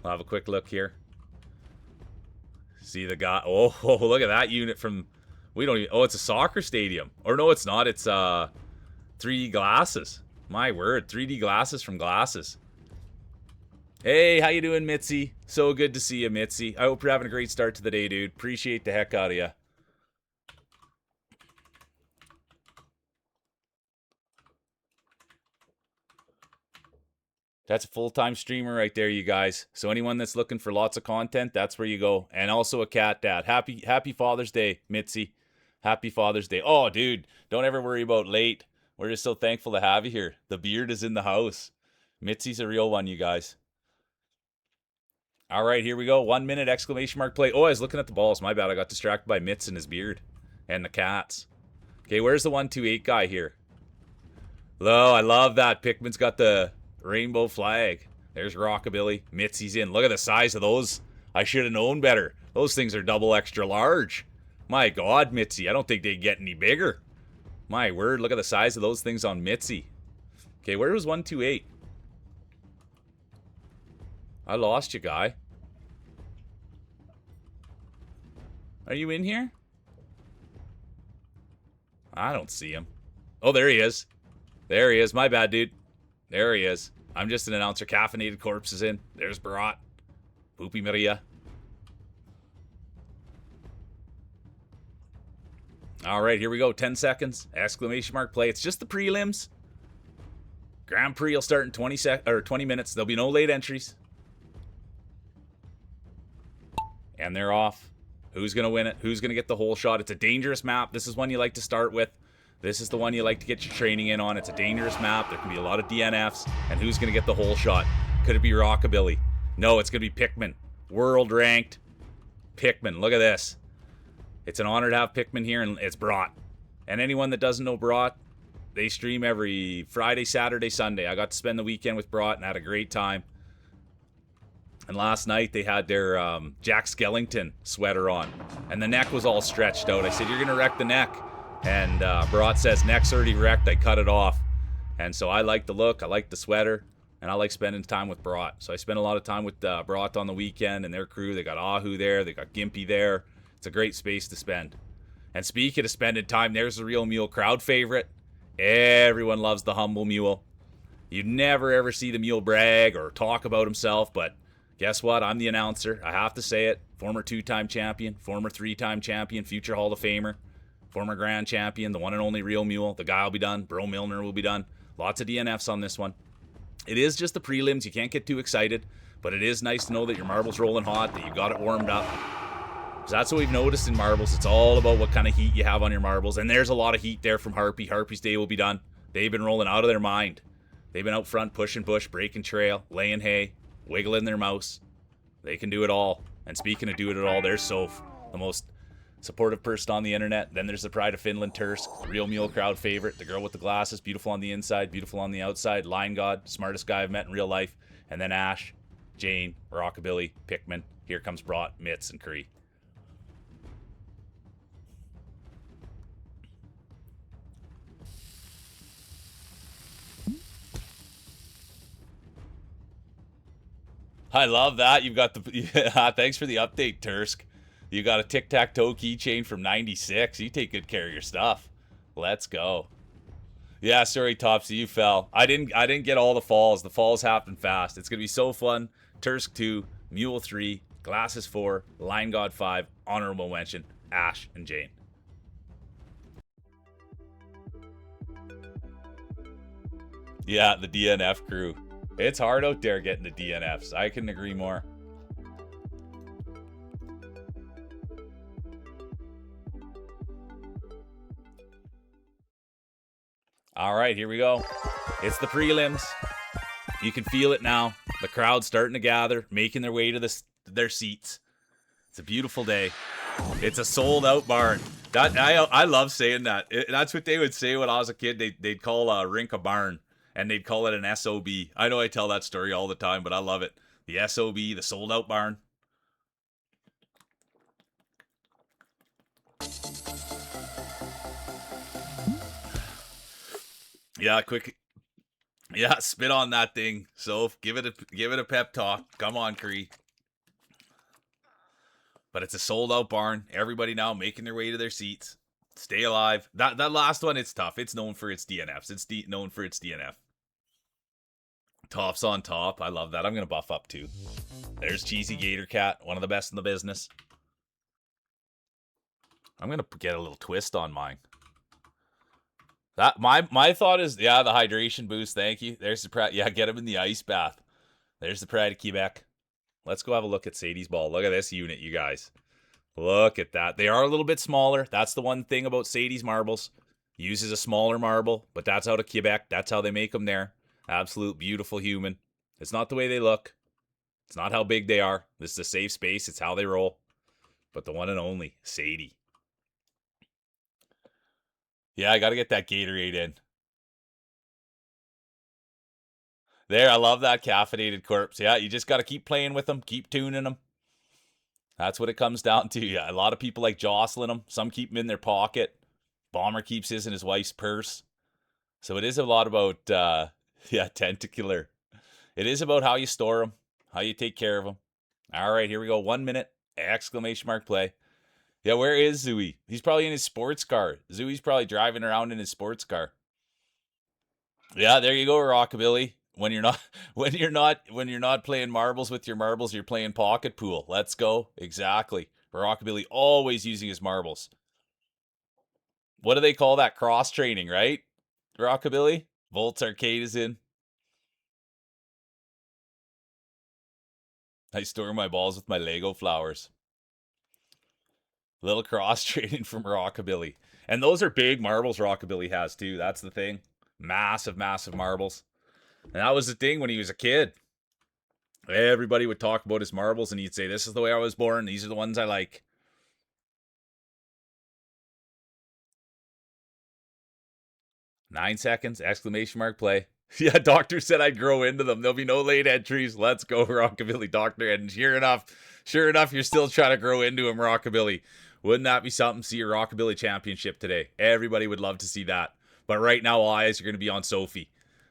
I'll have a quick look here. See the guy. Oh, look at that unit from... We don't even... Oh, it's a soccer stadium. Or no, it's not. It's 3D glasses. My word. 3D glasses from Glasses. Hey, how you doing, Mitzi? So good to see you, Mitzi. I hope you're having a great start to the day, dude. Appreciate the heck out of you. That's a full-time streamer right there, you guys. So anyone that's looking for lots of content, that's where you go. And also a cat dad. Happy Father's Day, Mitzi. Happy Father's Day. Oh, dude, don't ever worry about late. We're just so thankful to have you here. The beard is in the house. Mitzi's a real one, you guys. All right, here we go. 1 minute, exclamation mark play. Oh, I was looking at the balls. My bad. I got distracted by Mitz and his beard. And the cats. Okay, where's the 128 guy here? Oh, I love that. Pikmin's got the rainbow flag. There's Rockabilly. Mitzi's in. Look at the size of those. I should have known better. Those things are double extra large. My God, Mitzi. I don't think they get any bigger. My word, look at the size of those things on Mitzi. Okay, where was 128? I lost you, guy. Are you in here? I don't see him. Oh, there he is. There he is. My bad, dude. There he is. I'm just an announcer. Caffeinated Corpse is in. There's Barat. Poopy Maria. All right, here we go. 10 seconds. Exclamation mark play. It's just the prelims. Grand Prix will start in 20 minutes. There'll be no late entries. And they're off. Who's going to win it? Who's going to get the whole shot? It's a dangerous map. This is one you like to start with. This is the one you like to get your training in on. It's a dangerous map. There can be a lot of DNFs. And who's going to get the whole shot? Could it be Rockabilly? No, it's going to be Pikmin. World-ranked Pikmin. Look at this. It's an honor to have Pikmin here, and it's Brought. And anyone that doesn't know Brought, they stream every Friday, Saturday, Sunday. I got to spend the weekend with Brought and had a great time. And last night they had their Jack Skellington sweater on. And the neck was all stretched out. I said, you're going to wreck the neck. And Brought says, neck's already wrecked. I cut it off. And so I like the look. I like the sweater. And I like spending time with Brought. So I spent a lot of time with Brought on the weekend and their crew. They got Ahu there. They got Gimpy there. It's a great space to spend. And speaking of spending time, there's the Real Mule crowd favorite. Everyone loves the humble mule. You never ever see the mule brag or talk about himself, but guess what? I'm the announcer. I have to say it. Former 2-time champion, former 3-time champion, future Hall of Famer, former grand champion, the one and only Real Mule. The guy will be done. Bro Milner will be done. Lots of DNFs on this one. It is just the prelims. You can't get too excited, but it is nice to know that your marble's rolling hot, that you got it warmed up. So that's what we've noticed in marbles. It's all about what kind of heat you have on your marbles. And there's a lot of heat there from Harpy. Harpy's day will be done. They've been rolling out of their mind. They've been out front, pushing bush, breaking trail, laying hay, wiggling their mouse. They can do it all. And speaking of doing it all, there's Soph, the most supportive person on the internet. Then there's the Pride of Finland, Tursk, the Real Mule crowd favorite, the girl with the glasses, beautiful on the inside, beautiful on the outside, Line God, smartest guy I've met in real life. And then Ash, Jane, Rockabilly, Pikmin. Here comes Brought, Mitz, and Cree. I love that. You've got the... Yeah, thanks for the update, Tursk. You got a tic-tac-toe keychain from 96. You take good care of your stuff. Let's go. Yeah, sorry, Topsy, you fell. I didn't get all the falls. The falls happen fast. It's going to be so fun. Tursk 2, Mule 3, Glasses 4, Line God 5, honorable mention, Ash and Jane. Yeah, the DNF crew. It's hard out there getting the DNFs. I couldn't agree more. All right, here we go. It's the prelims. You can feel it now. The crowd's starting to gather, making their way to their seats. It's a beautiful day. It's a sold-out barn. I love saying that. That's what they would say when I was a kid. They'd call a rink a barn. And they'd call it an SOB. I know I tell that story all the time, but I love it. The SOB, the sold-out barn. Yeah, quick. Yeah, spit on that thing. So give it a pep talk. Come on, Cree. But it's a sold-out barn. Everybody now making their way to their seats. Stay alive. That last one, it's tough. It's known for its DNFs. It's known for its DNF. Tops on top. I love that. I'm going to buff up too. There's Cheesy Gator Cat, one of the best in the business. I'm going to get a little twist on mine. That my thought is, yeah, the hydration boost. Thank you. There's the Pride. Yeah, get him in the ice bath. There's the Pride of Quebec. Let's go have a look at Sadie's ball. Look at this unit, you guys. Look at that. They are a little bit smaller. That's the one thing about Sadie's marbles. Uses a smaller marble, but that's out of Quebec. That's how they make them there. Absolute beautiful human. It's not the way they look. It's not how big they are. This is a safe space. It's how they roll. But the one and only, Sadie. Yeah, I got to get that Gatorade in. There, I love that caffeinated corpse. Yeah, you just got to keep playing with them. Keep tuning them. That's what it comes down to. Yeah, a lot of people like jostling them. Some keep them in their pocket. Bomber keeps his in his wife's purse. So it is a lot about... yeah, tentacular. It is about how you store them, How you take care of them. All right, here we go. 1 minute. Exclamation mark play. Yeah, where is Zooey? He's probably in his sports car. Zooey's probably driving around in his sports car. Yeah, there you go, Rockabilly. When you're not when you're not playing marbles with your marbles, you're playing pocket pool. Let's go. Exactly. Rockabilly always using his marbles. What do they call that? Cross training, right? Rockabilly? Volts Arcade is in. I store my balls with my Lego flowers. Little cross training from Rockabilly. And those are big marbles Rockabilly has too. That's the thing. Massive, massive marbles. And that was the thing when he was a kid. Everybody would talk about his marbles and he'd say, this is the way I was born. These are the ones I like. 9 seconds, exclamation mark play. Yeah, doctor said I'd grow into them. There'll be no late entries. Let's go, Rockabilly Doctor. And sure enough, you're still trying to grow into him, Rockabilly. Wouldn't that be something? See your Rockabilly Championship today. Everybody would love to see that. But right now, all eyes are going to be on Sophie,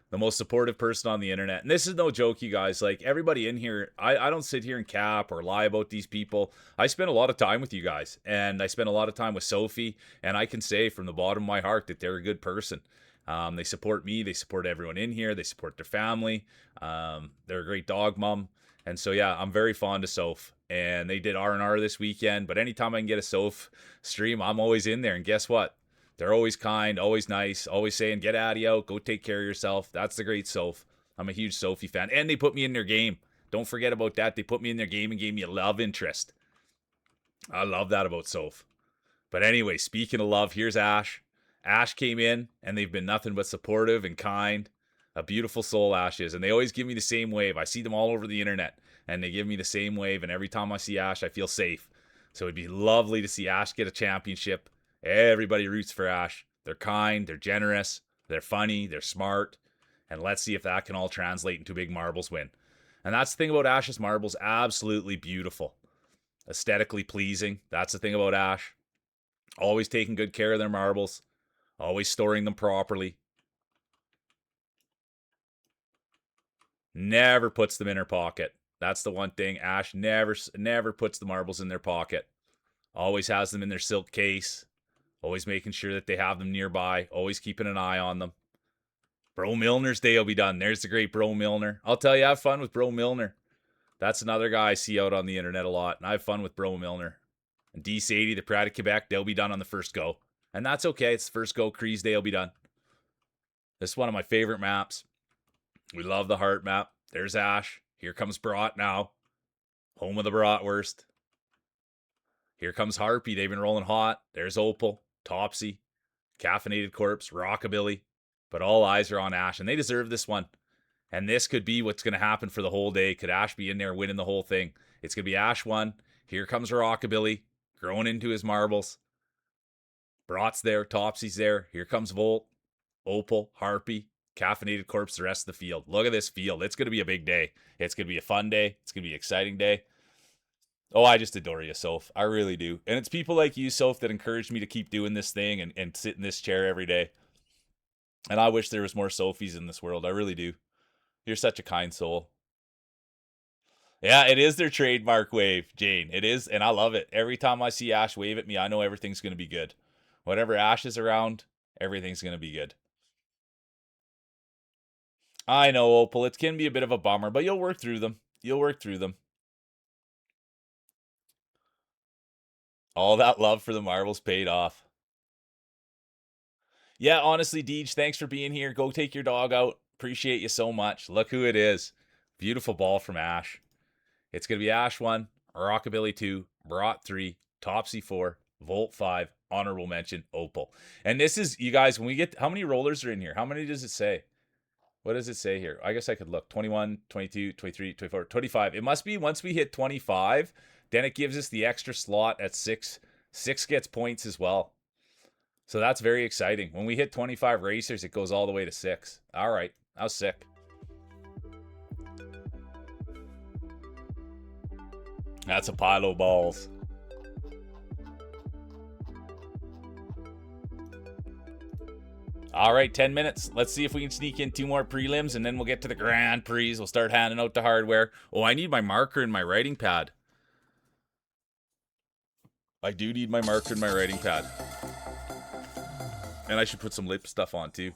the most supportive person on the internet. And this is no joke, you guys. Like, everybody in here, I don't sit here and cap or lie about these people. I spend a lot of time with you guys. And I spend a lot of time with Sophie. And I can say from the bottom of my heart that they're a good person. They support me. They support everyone in here. They support their family. They're a great dog mom. And so, yeah, I'm very fond of Soph. And they did R&R this weekend. But anytime I can get a Soph stream, I'm always in there. And guess what? They're always kind, always nice, always saying, get Addie out, go take care of yourself. That's the great Soph. I'm a huge Sophie fan. And they put me in their game. Don't forget about that. They put me in their game and gave me a love interest. I love that about Soph. But anyway, speaking of love, here's Ash. Ash came in, and they've been nothing but supportive and kind. A beautiful soul, Ash is. And they always give me the same wave. I see them all over the internet, and they give me the same wave. And every time I see Ash, I feel safe. So it'd be lovely to see Ash get a championship. Everybody roots for Ash. They're kind, they're generous, they're funny, they're smart. And let's see if that can all translate into a big marbles win. And that's the thing about Ash's marbles. Absolutely beautiful. Aesthetically pleasing. That's the thing about Ash. Always taking good care of their marbles. Always storing them properly. Never puts them in her pocket. That's the one thing. Ash never puts the marbles in their pocket. Always has them in their silk case. Always making sure that they have them nearby. Always keeping an eye on them. Bro Milner's day will be done. There's the great Bro Milner. I'll tell you, have fun with Bro Milner. That's another guy I see out on the internet a lot. And I have fun with Bro Milner. And D80, the Pride of Quebec, they'll be done on the first go. And that's okay. It's the first go. Crease Day will be done. This is one of my favorite maps. We love the heart map. There's Ash. Here comes Brat now. Home of the Bratwurst. Here comes Harpy. They've been rolling hot. There's Opal, Topsy, Caffeinated Corpse, Rockabilly. But all eyes are on Ash, and they deserve this one. And this could be what's going to happen for the whole day. Could Ash be in there winning the whole thing? It's going to be Ash 1. Here comes Rockabilly, growing into his marbles. Brat's there, Topsy's there. Here comes Volt, Opal, Harpy, Caffeinated Corpse, the rest of the field. Look at this field. It's going to be a big day. It's going to be a fun day. It's going to be an exciting day. Oh, I just adore you, Soph. I really do. And it's people like you, Soph, that encourage me to keep doing this thing and sit in this chair every day. And I wish there was more Sophies in this world. I really do. You're such a kind soul. Yeah, it is their trademark wave, Jane. It is, and I love it. Every time I see Ash wave at me, I know everything's going to be good. Whatever Ash is around, everything's going to be good. I know, Opal. It can be a bit of a bummer, but you'll work through them. You'll work through them. All that love for the marbles paid off. Yeah, honestly, Deej, thanks for being here. Go take your dog out. Appreciate you so much. Look who it is. Beautiful ball from Ash. It's going to be Ash 1, Rockabilly 2, Brat 3, Topsy 4, Volt 5, honorable mention, Opal. And this is, you guys, when we get, how many rollers are in here? How many does it say? What does it say here? I guess I could look. 21, 22, 23, 24, 25. It must be once we hit 25, then it gives us the extra slot at 6. 6 gets points as well. So that's very exciting. When we hit 25 racers, it goes all the way to 6. All right. That was sick. That's a pile of balls. All right, 10 minutes. Let's see if we can sneak in 2 more prelims, and then we'll get to the Grand Prix. We'll start handing out the hardware. Oh, I need my marker and my writing pad. I do need my marker and my writing pad. And I should put some lip stuff on, too.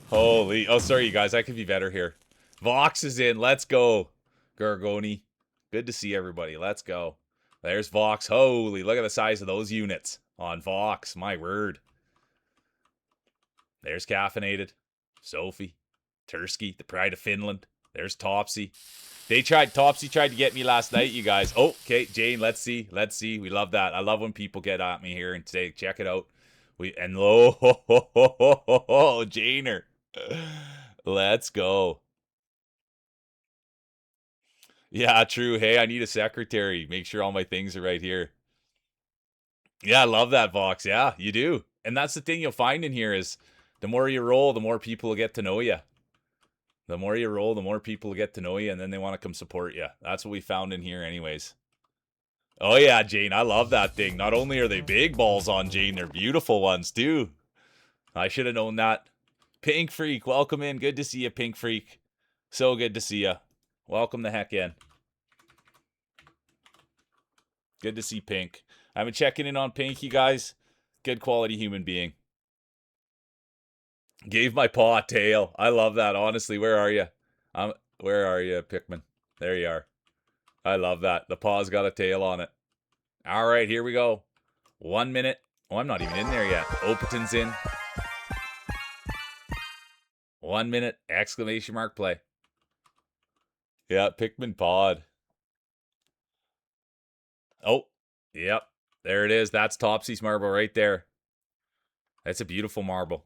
Holy. Oh, sorry, you guys. I could be better here. Vox is in. Let's go. Gargoni. Good to see everybody. Let's go. There's Vox. Holy, look at the size of those units on Vox. My word. There's Caffeinated. Sophie. Tursky, the pride of Finland. There's Topsy. Topsy tried to get me last night, you guys. Oh, okay, Jane, let's see. We love that. I love when people get at me here and say, check it out. Janer. Let's go. Yeah, true. Hey, I need a secretary. Make sure all my things are right here. Yeah, I love that, Vox. Yeah, you do. And that's the thing you'll find in here is the more you roll, the more people will get to know you. The more you roll, the more people will get to know you, and then they want to come support you. That's what we found in here anyways. Oh, yeah, Jane. I love that thing. Not only are they big balls on Jane, they're beautiful ones, too. I should have known that. Pink Freak, welcome in. Good to see you, Pink Freak. So good to see you. Welcome the heck in. Good to see Pink. I've been checking in on Pink, you guys. Good quality human being. Gave my paw a tail. I love that. Honestly, where are you? Where are you, Pikmin? There you are. I love that. The paw's got a tail on it. All right, here we go. 1 minute. Oh, I'm not even in there yet. Opaton's in. 1 minute. Exclamation mark play. Yeah, Pikmin pod. Oh, yep. There it is. That's Topsy's marble right there. That's a beautiful marble.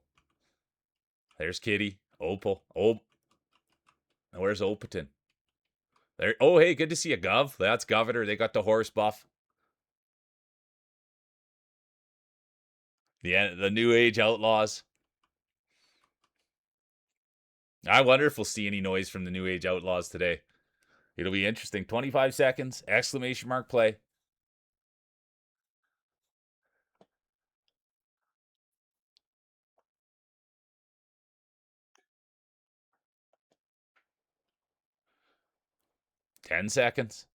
There's Kitty. Opal. Oh. Where's Opaton? There. Oh, hey, good to see you, Gov. That's Governor. They got the horse buff. The New Age Outlaws. I wonder if we'll see any noise from the New Age Outlaws today. It'll be interesting. 25 seconds. Exclamation mark play. $10 seconds.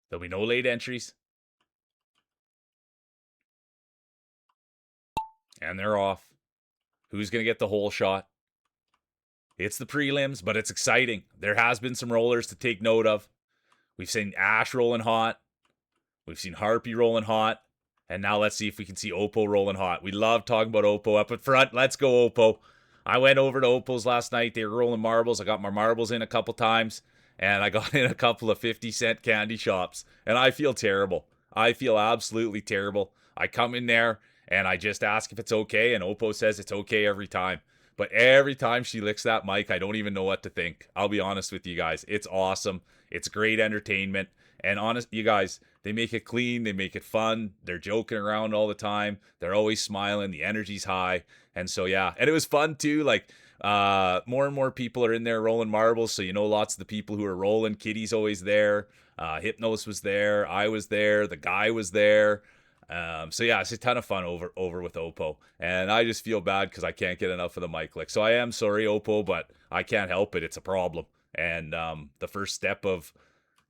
There'll be no late entries. And they're off. Who's going to get the whole shot? It's the prelims, but it's exciting. There has been some rollers to take note of. We've seen Ash rolling hot. We've seen Harpy rolling hot. And now let's see if we can see Oppo rolling hot. We love talking about Oppo up at front. Let's go, Oppo. I went over to Oppo's last night. They were rolling marbles. I got my marbles in a couple times. And I got in a couple of 50-cent candy shops. And I feel terrible. I feel absolutely terrible. I come in there and I just ask if it's okay. And Oppo says it's okay every time. But every time she licks that mic, I don't even know what to think. I'll be honest with you guys. It's awesome. It's great entertainment. And honest, you guys, they make it clean. They make it fun. They're joking around all the time. They're always smiling. The energy's high. And so, yeah. And it was fun, too. Like, more and more people are in there rolling marbles. So, you know, lots of the people who are rolling. Kitty's always there. Hypnos was there. I was there. The guy was there. So yeah, it's a ton of fun over with Oppo, and I just feel bad because I can't get enough of the mic lick. So I am sorry, Oppo, but I can't help it. It's a problem, and the first step of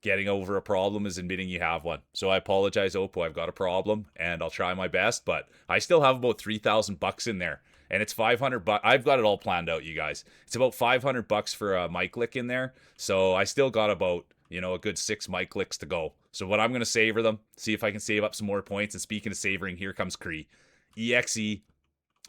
getting over a problem is admitting you have one. So I apologize, Oppo. I've got a problem, and I'll try my best, but I still have about $3,000 in there, and it's $500. I've got it all planned out, you guys. It's about $500 for a mic lick in there, so I still got about a good 6 mic licks to go. So what I'm going to savor them, see if I can save up some more points. And speaking of savoring, here comes Cree. EXE.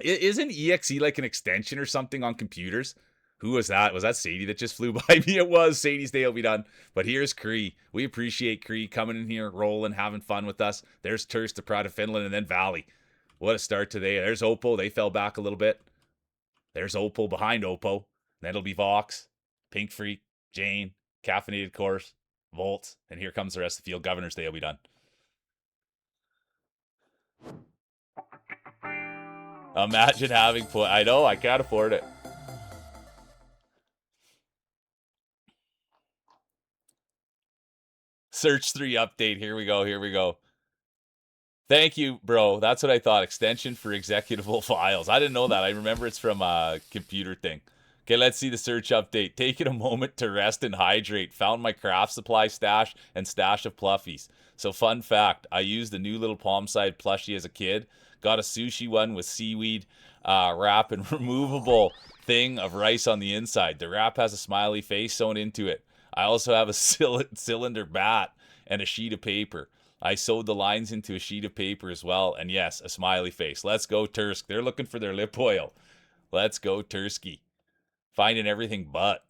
Isn't EXE like an extension or something on computers? Who was that? Was that Sadie that just flew by me? It was. Sadie's day will be done. But here's Cree. We appreciate Cree coming in here, rolling, having fun with us. There's Turst, the Pride of Finland, and then Valley. What a start today. There's Oppo. They fell back a little bit. There's Oppo behind Oppo. Then it'll be Vox, Pink Freak, Jane, Caffeinated Course, Volt, and here comes the rest of the field. Governor's Day will be done. Imagine having I know, I can't afford it. Search 3 update. Here we go. Thank you, bro. That's what I thought. Extension for executable files. I didn't know that. I remember it's from a computer thing. Okay, let's see the search update. Taking a moment to rest and hydrate. Found my craft supply stash and stash of pluffies. So, fun fact, I used the new little palm side plushie as a kid. Got a sushi one with seaweed wrap and removable thing of rice on the inside. The wrap has a smiley face sewn into it. I also have a cylinder bat and a sheet of paper. I sewed the lines into a sheet of paper as well. And yes, a smiley face. Let's go, Tursk. They're looking for their lip oil. Let's go, Tursky. Finding everything but.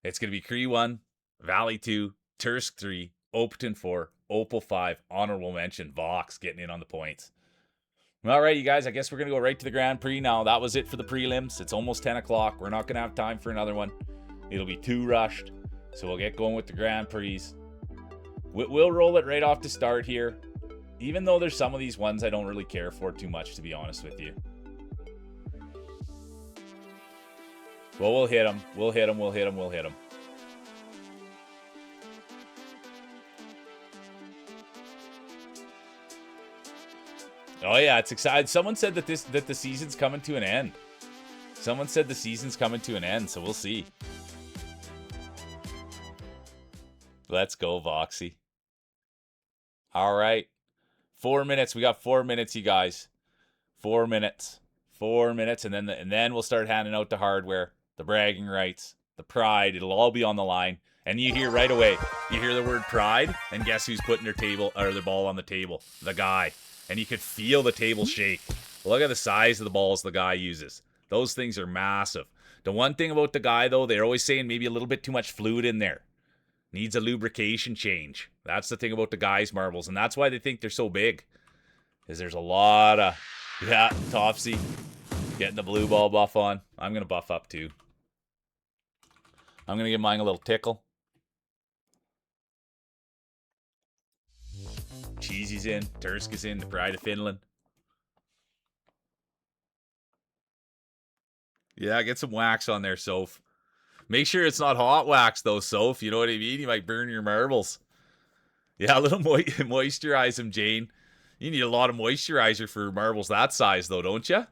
It's going to be Cree 1, Valley 2, Tursk 3, Opaton 4, Opal 5, honorable mention, Vox getting in on the points. All right, you guys, I guess we're going to go right to the Grand Prix now. That was it for the prelims. It's almost 10 o'clock. We're not going to have time for another one. It'll be too rushed. So we'll get going with the Grand Prix. We'll roll it right off the start here. Even though there's some of these ones I don't really care for too much, to be honest with you. Well, we'll hit them. We'll hit them. We'll hit them. We'll hit them. Oh yeah, it's exciting. Someone said that the season's coming to an end. Someone said the season's coming to an end, so we'll see. Let's go, Voxy. All right. 4 minutes. We got 4 minutes, you guys. 4 minutes. 4 minutes, and then we'll start handing out the hardware, the bragging rights, the pride. It'll all be on the line. And you hear right away, you hear the word pride, and guess who's putting their ball on the table? The guy. And you could feel the table shake. Look at the size of the balls the guy uses. Those things are massive. The one thing about the guy, though, they're always saying maybe a little bit too much fluid in there. Needs a lubrication change. That's the thing about the guy's marbles, and that's why they think they're so big. Because there's a lot of... Yeah, Topsy. Getting the blue ball buff on. I'm going to buff up, too. I'm going to give mine a little tickle. Cheesy's in. Tursk is in. The Pride of Finland. Yeah, get some wax on there, Soph. Make sure it's not hot wax, though, Soph. You know what I mean? You might burn your marbles. Yeah, a little moisturize them, Jane. You need a lot of moisturizer for marbles that size, though, don't you?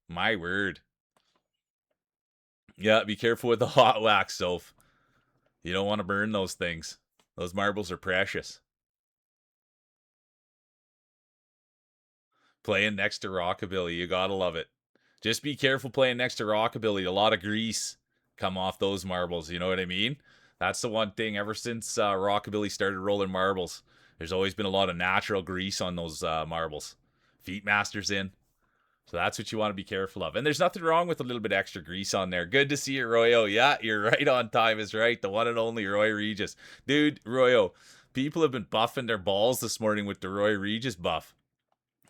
My word. Yeah, be careful with the hot wax, Soph. You don't want to burn those things. Those marbles are precious. Playing next to Rockabilly, you gotta love it. Just be careful playing next to Rockabilly. A lot of grease come off those marbles, you know what I mean? That's the one thing ever since Rockabilly started rolling marbles. There's always been a lot of natural grease on those marbles. Feet Masters in. So that's what you want to be careful of. And there's nothing wrong with a little bit extra grease on there. Good to see you, Royo. Yeah, you're right on time is right. The one and only Roy Regis. Dude, Royo, people have been buffing their balls this morning with the Roy Regis buff.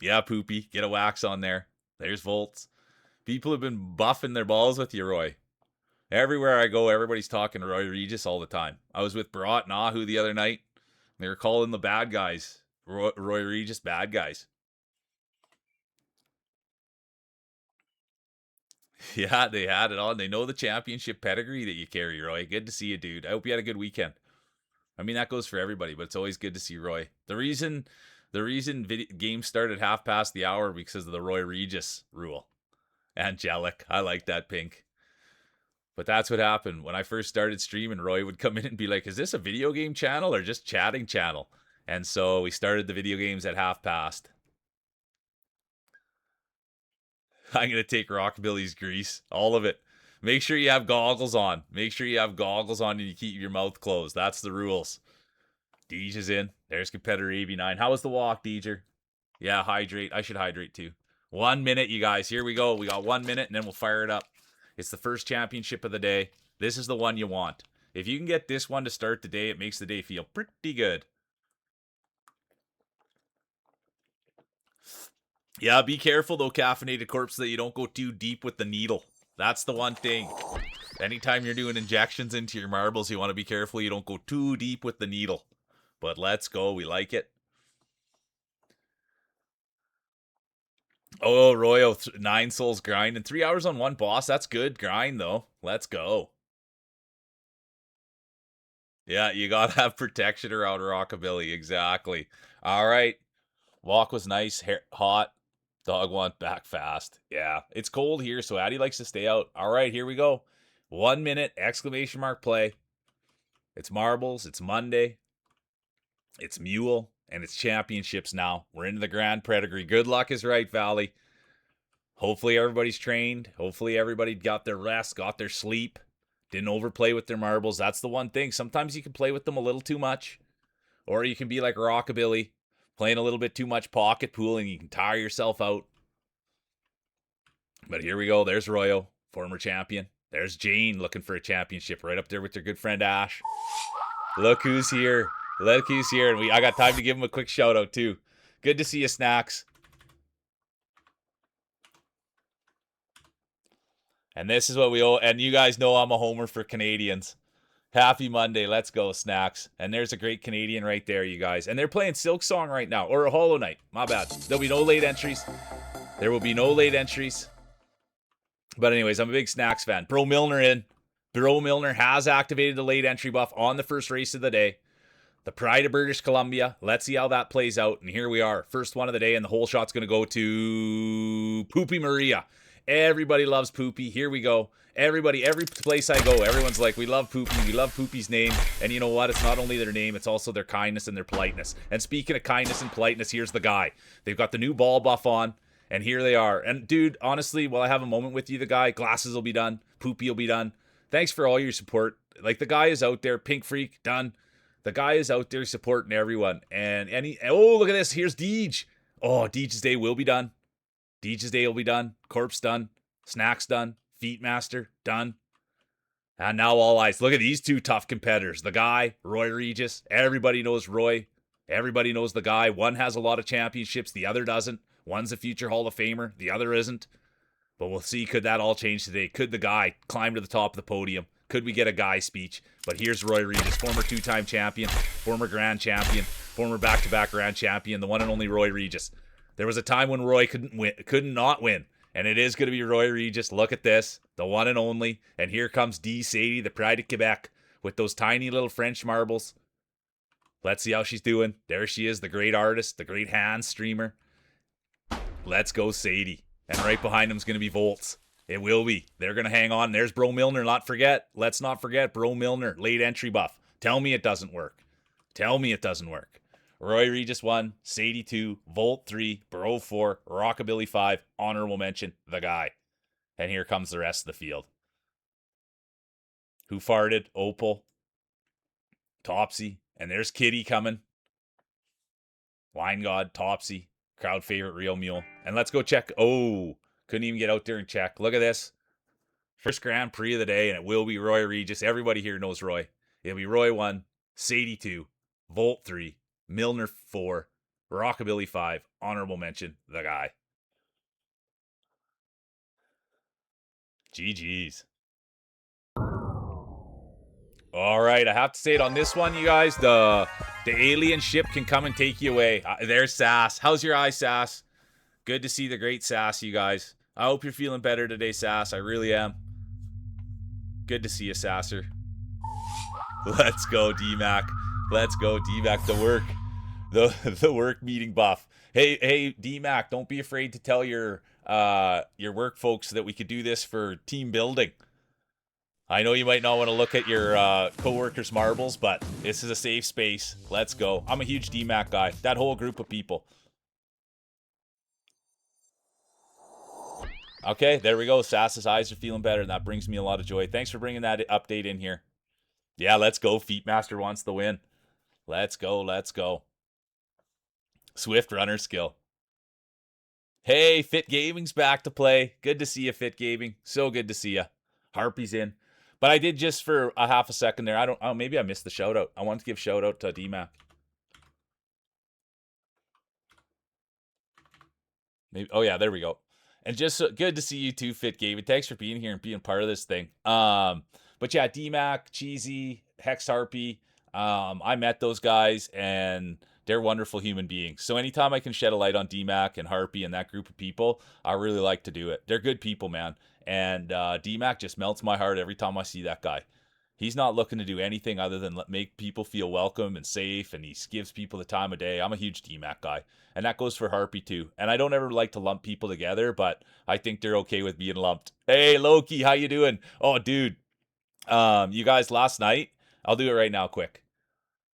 Yeah, Poopy. Get a wax on there. There's Volts. People have been buffing their balls with you, Roy. Everywhere I go, everybody's talking Roy Regis all the time. I was with Barat and Ahu the other night. They were calling the bad guys. Roy Regis bad guys. Yeah, they had it on. They know the championship pedigree that you carry, Roy. Good to see you, dude. I hope you had a good weekend. I mean, that goes for everybody, but it's always good to see Roy. The reason games started half past the hour because of the Roy Regis rule. Angelic. I like that pink. But that's what happened. When I first started streaming, Roy would come in and be like, is this a video game channel or just chatting channel? And so we started the video games at half past. I'm going to take Rockabilly's grease. All of it. Make sure you have goggles on. Make sure you have goggles on and you keep your mouth closed. That's the rules. Deej is in. There's competitor AB9. How was the walk, Deeger? Yeah, hydrate. I should hydrate too. 1 minute, you guys. Here we go. We got 1 minute and then we'll fire it up. It's the first championship of the day. This is the one you want. If you can get this one to start the day, it makes the day feel pretty good. Yeah, be careful though, Caffeinated Corpse, that you don't go too deep with the needle. That's the one thing. Anytime you're doing injections into your marbles, you want to be careful you don't go too deep with the needle. But let's go. We like it. Oh, Royo, 9 souls grind and 3 hours on one boss. That's good grind, though. Let's go. Yeah, you gotta have protection around rockabilly. Exactly. All right. Walk was nice, hot. Dog went back fast. Yeah, it's cold here, so Addie likes to stay out. All right, here we go. 1 minute exclamation mark play. It's marbles. It's Monday. It's mule, and it's championships now. We're into the grand pedigree. Good luck is right, Valley. Hopefully everybody's trained. Hopefully everybody got their rest, got their sleep, didn't overplay with their marbles. That's the one thing. Sometimes you can play with them a little too much, or you can be like Rockabilly, playing a little bit too much pocket pool, and you can tire yourself out. But here we go. There's Royo, former champion. There's Jane looking for a championship right up there with their good friend Ash. Look who's here. Look who's here. And I got time to give him a quick shout out too. Good to see you, Snacks. And this is what we owe. And you guys know I'm a homer for Canadians. Happy Monday. Let's go, Snacks. And there's a great Canadian right there, you guys. And they're playing Silksong right now. Or a Hollow Knight. My bad. There'll be no late entries. There will be no late entries. But anyways, I'm a big Snacks fan. Bro Milner in. Bro Milner has activated the late entry buff on the first race of the day. The Pride of British Columbia. Let's see how that plays out. And here we are. First one of the day, and the whole shot's going to go to Poopy Maria. Everybody loves Poopy. Here we go. Everybody, every place I go, everyone's like, we love Poopy. We love Poopy's name. And you know what? It's not only their name, it's also their kindness and their politeness. And speaking of kindness and politeness, here's the guy. They've got the new ball buff on. And here they are. And dude, honestly, while I have a moment with you, the guy, glasses will be done. Poopy will be done. Thanks for all your support. Like, the guy is out there. Pink Freak, done. The guy is out there supporting everyone. And oh, look at this. Here's Deej. Oh, Deej's day will be done. Deej's day will be done. Corpse done. Snacks done. Feet Master done. And now all eyes. Look at these two tough competitors. The guy, Roy Regis. Everybody knows Roy. Everybody knows the guy. One has a lot of championships. The other doesn't. One's a future Hall of Famer. The other isn't. But we'll see. Could that all change today? Could the guy climb to the top of the podium? Could we get a guy speech? But here's Roy Regis, former two-time champion, former grand champion, former back-to-back grand champion, the one and only Roy Regis. There was a time when Roy could not win. And it is going to be Roy Regis. Look at this. The one and only. And here comes D. Sadie, the Pride of Quebec, with those tiny little French marbles. Let's see how she's doing. There she is, the great artist, the great hand streamer. Let's go, Sadie. And right behind him is going to be Volts. It will be. They're going to hang on. There's Bro Milner. Let's not forget Bro Milner. Late entry buff. Tell me it doesn't work. Tell me it doesn't work. Roy Regis 1, Sadie 2, Volt 3, Bro 4, Rockabilly 5, honorable mention, the guy. And here comes the rest of the field. Who farted? Opal. Topsy. And there's Kitty coming. Wine God, Topsy. Crowd favorite, Real Mule. And let's go check. Oh, couldn't even get out there and check. Look at this. First Grand Prix of the day, and it will be Roy Regis. Everybody here knows Roy. It'll be Roy 1, Sadie 2, Volt 3, Milner 4, Rockabilly 5, honorable mention, the guy. GG's. All right, I have to say it on this one, you guys. The alien ship can come and take you away. There's Sass. How's your eye, Sass? Good to see the great Sass, you guys. I hope you're feeling better today, Sass. I really am. Good to see you, Sasser. Let's go, D-Mac. Let's go, D-Mac. The work meeting buff. Hey, D-Mac, don't be afraid to tell your work folks that we could do this for team building. I know you might not want to look at your co-workers' marbles, but this is a safe space. Let's go. I'm a huge D-Mac guy. That whole group of people. Okay, there we go. Sass's eyes are feeling better, and that brings me a lot of joy. Thanks for bringing that update in here. Yeah, let's go. Feet Master wants the win. Let's go. Let's go. Swift runner skill. Hey, Fit Gaming's back to play. Good to see you, Fit Gaming. So good to see you. Harpy's in. But I did just for a half a second there. Maybe I missed the shout out. I wanted to give shout out to D-Mac. Maybe. Oh yeah, there we go. And just good to see you too, Fit Gaming. Thanks for being here and being part of this thing. But yeah, D-Mac, Cheesy, Hex Harpy. I met those guys and they're wonderful human beings. So anytime I can shed a light on D-Mac and Harpy and that group of people, I really like to do it. They're good people, man. And D-Mac just melts my heart every time I see that guy. He's not looking to do anything other than make people feel welcome and safe, and he gives people the time of day. I'm a huge DMAC guy, and that goes for Harpy too. And I don't ever like to lump people together, but I think they're okay with being lumped. Hey, Loki, how you doing? Oh, dude, you guys, last night, I'll do it right now, quick.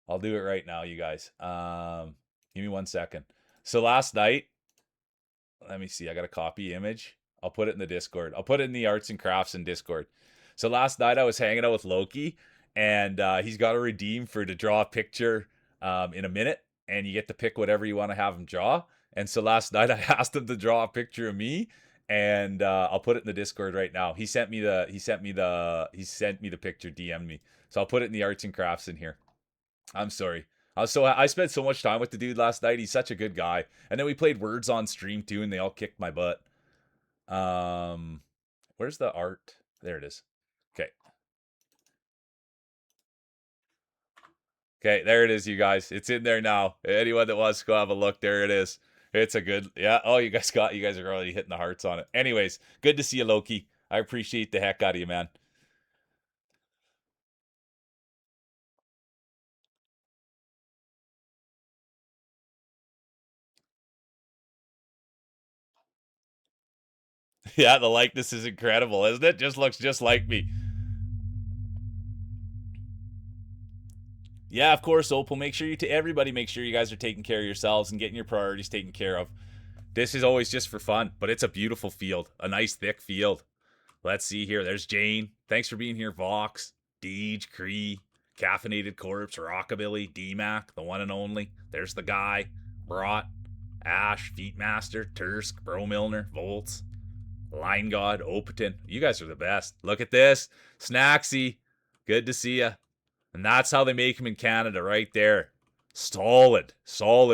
I'll do it right now, you guys. Give me 1 second. So last night, let me see. I got a copy image. I'll put it in the Discord. I'll put it in the arts and crafts in Discord. So last night I was hanging out with Loki, and he's got a redeem for to draw a picture in a minute, and you get to pick whatever you want to have him draw. And so last night I asked him to draw a picture of me, and I'll put it in the Discord right now. He sent me the picture, DM'd me. So I'll put it in the arts and crafts in here. I'm sorry. I spent so much time with the dude last night. He's such a good guy. And then we played words on stream too, and they all kicked my butt. Where's the art? There it is. Okay. Okay, there it is, you guys. It's in there now. Anyone that wants to go have a look, there it is. It's a good, yeah. Oh, you guys are already hitting the hearts on it. Anyways, good to see you, Loki. I appreciate the heck out of you, man. Yeah, the likeness is incredible, isn't it? Just looks just like me. Yeah, of course, Opal. Make sure everybody make sure you guys are taking care of yourselves and getting your priorities taken care of. This is always just for fun, but it's a beautiful field, a nice thick field. Let's see here. There's Jane. Thanks for being here, Vox, Deej, Cree, Caffeinated Corpse, Rockabilly, DMAC, the one and only. There's the guy, Brought, Ash, Feetmaster, Tursk, Bro Milner, Volts, Line God, Opaton. You guys are the best. Look at this. Snacksy. Good to see ya. And that's how they make them in Canada, right there. Solid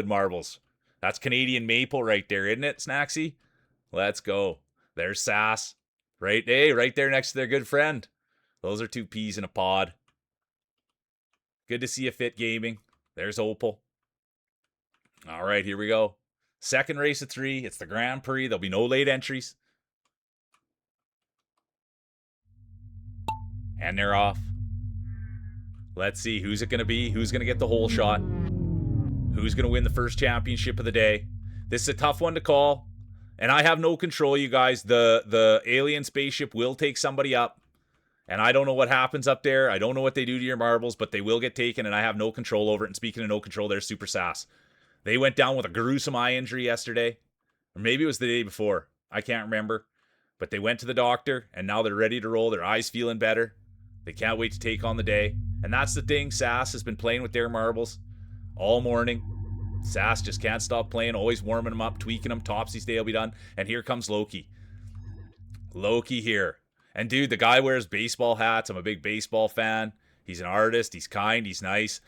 marbles. That's Canadian maple right there, isn't it, Snacksy? Let's go. There's Sass. Right there next to their good friend. Those are two peas in a pod. Good to see you, Fit Gaming. There's Opal. All right, here we go. Second race of 3. It's the Grand Prix. There'll be no late entries. And they're off. Let's see. Who's it going to be? Who's going to get the whole shot? Who's going to win the first championship of the day? This is a tough one to call. And I have no control, you guys. The alien spaceship will take somebody up. And I don't know what happens up there. I don't know what they do to your marbles, but they will get taken, and I have no control over it. And speaking of no control, there's Super Sass. They went down with a gruesome eye injury yesterday. Or maybe it was the day before. I can't remember. But they went to the doctor, and now they're ready to roll. Their eyes feeling better. They can't wait to take on the day. And that's the thing. Sass has been playing with their marbles all morning. Sass just can't stop playing, always warming them up, tweaking them. Topsy's day will be done. And here comes Loki. Loki here. And dude, the guy wears baseball hats. I'm a big baseball fan. He's an artist. He's kind. He's nice.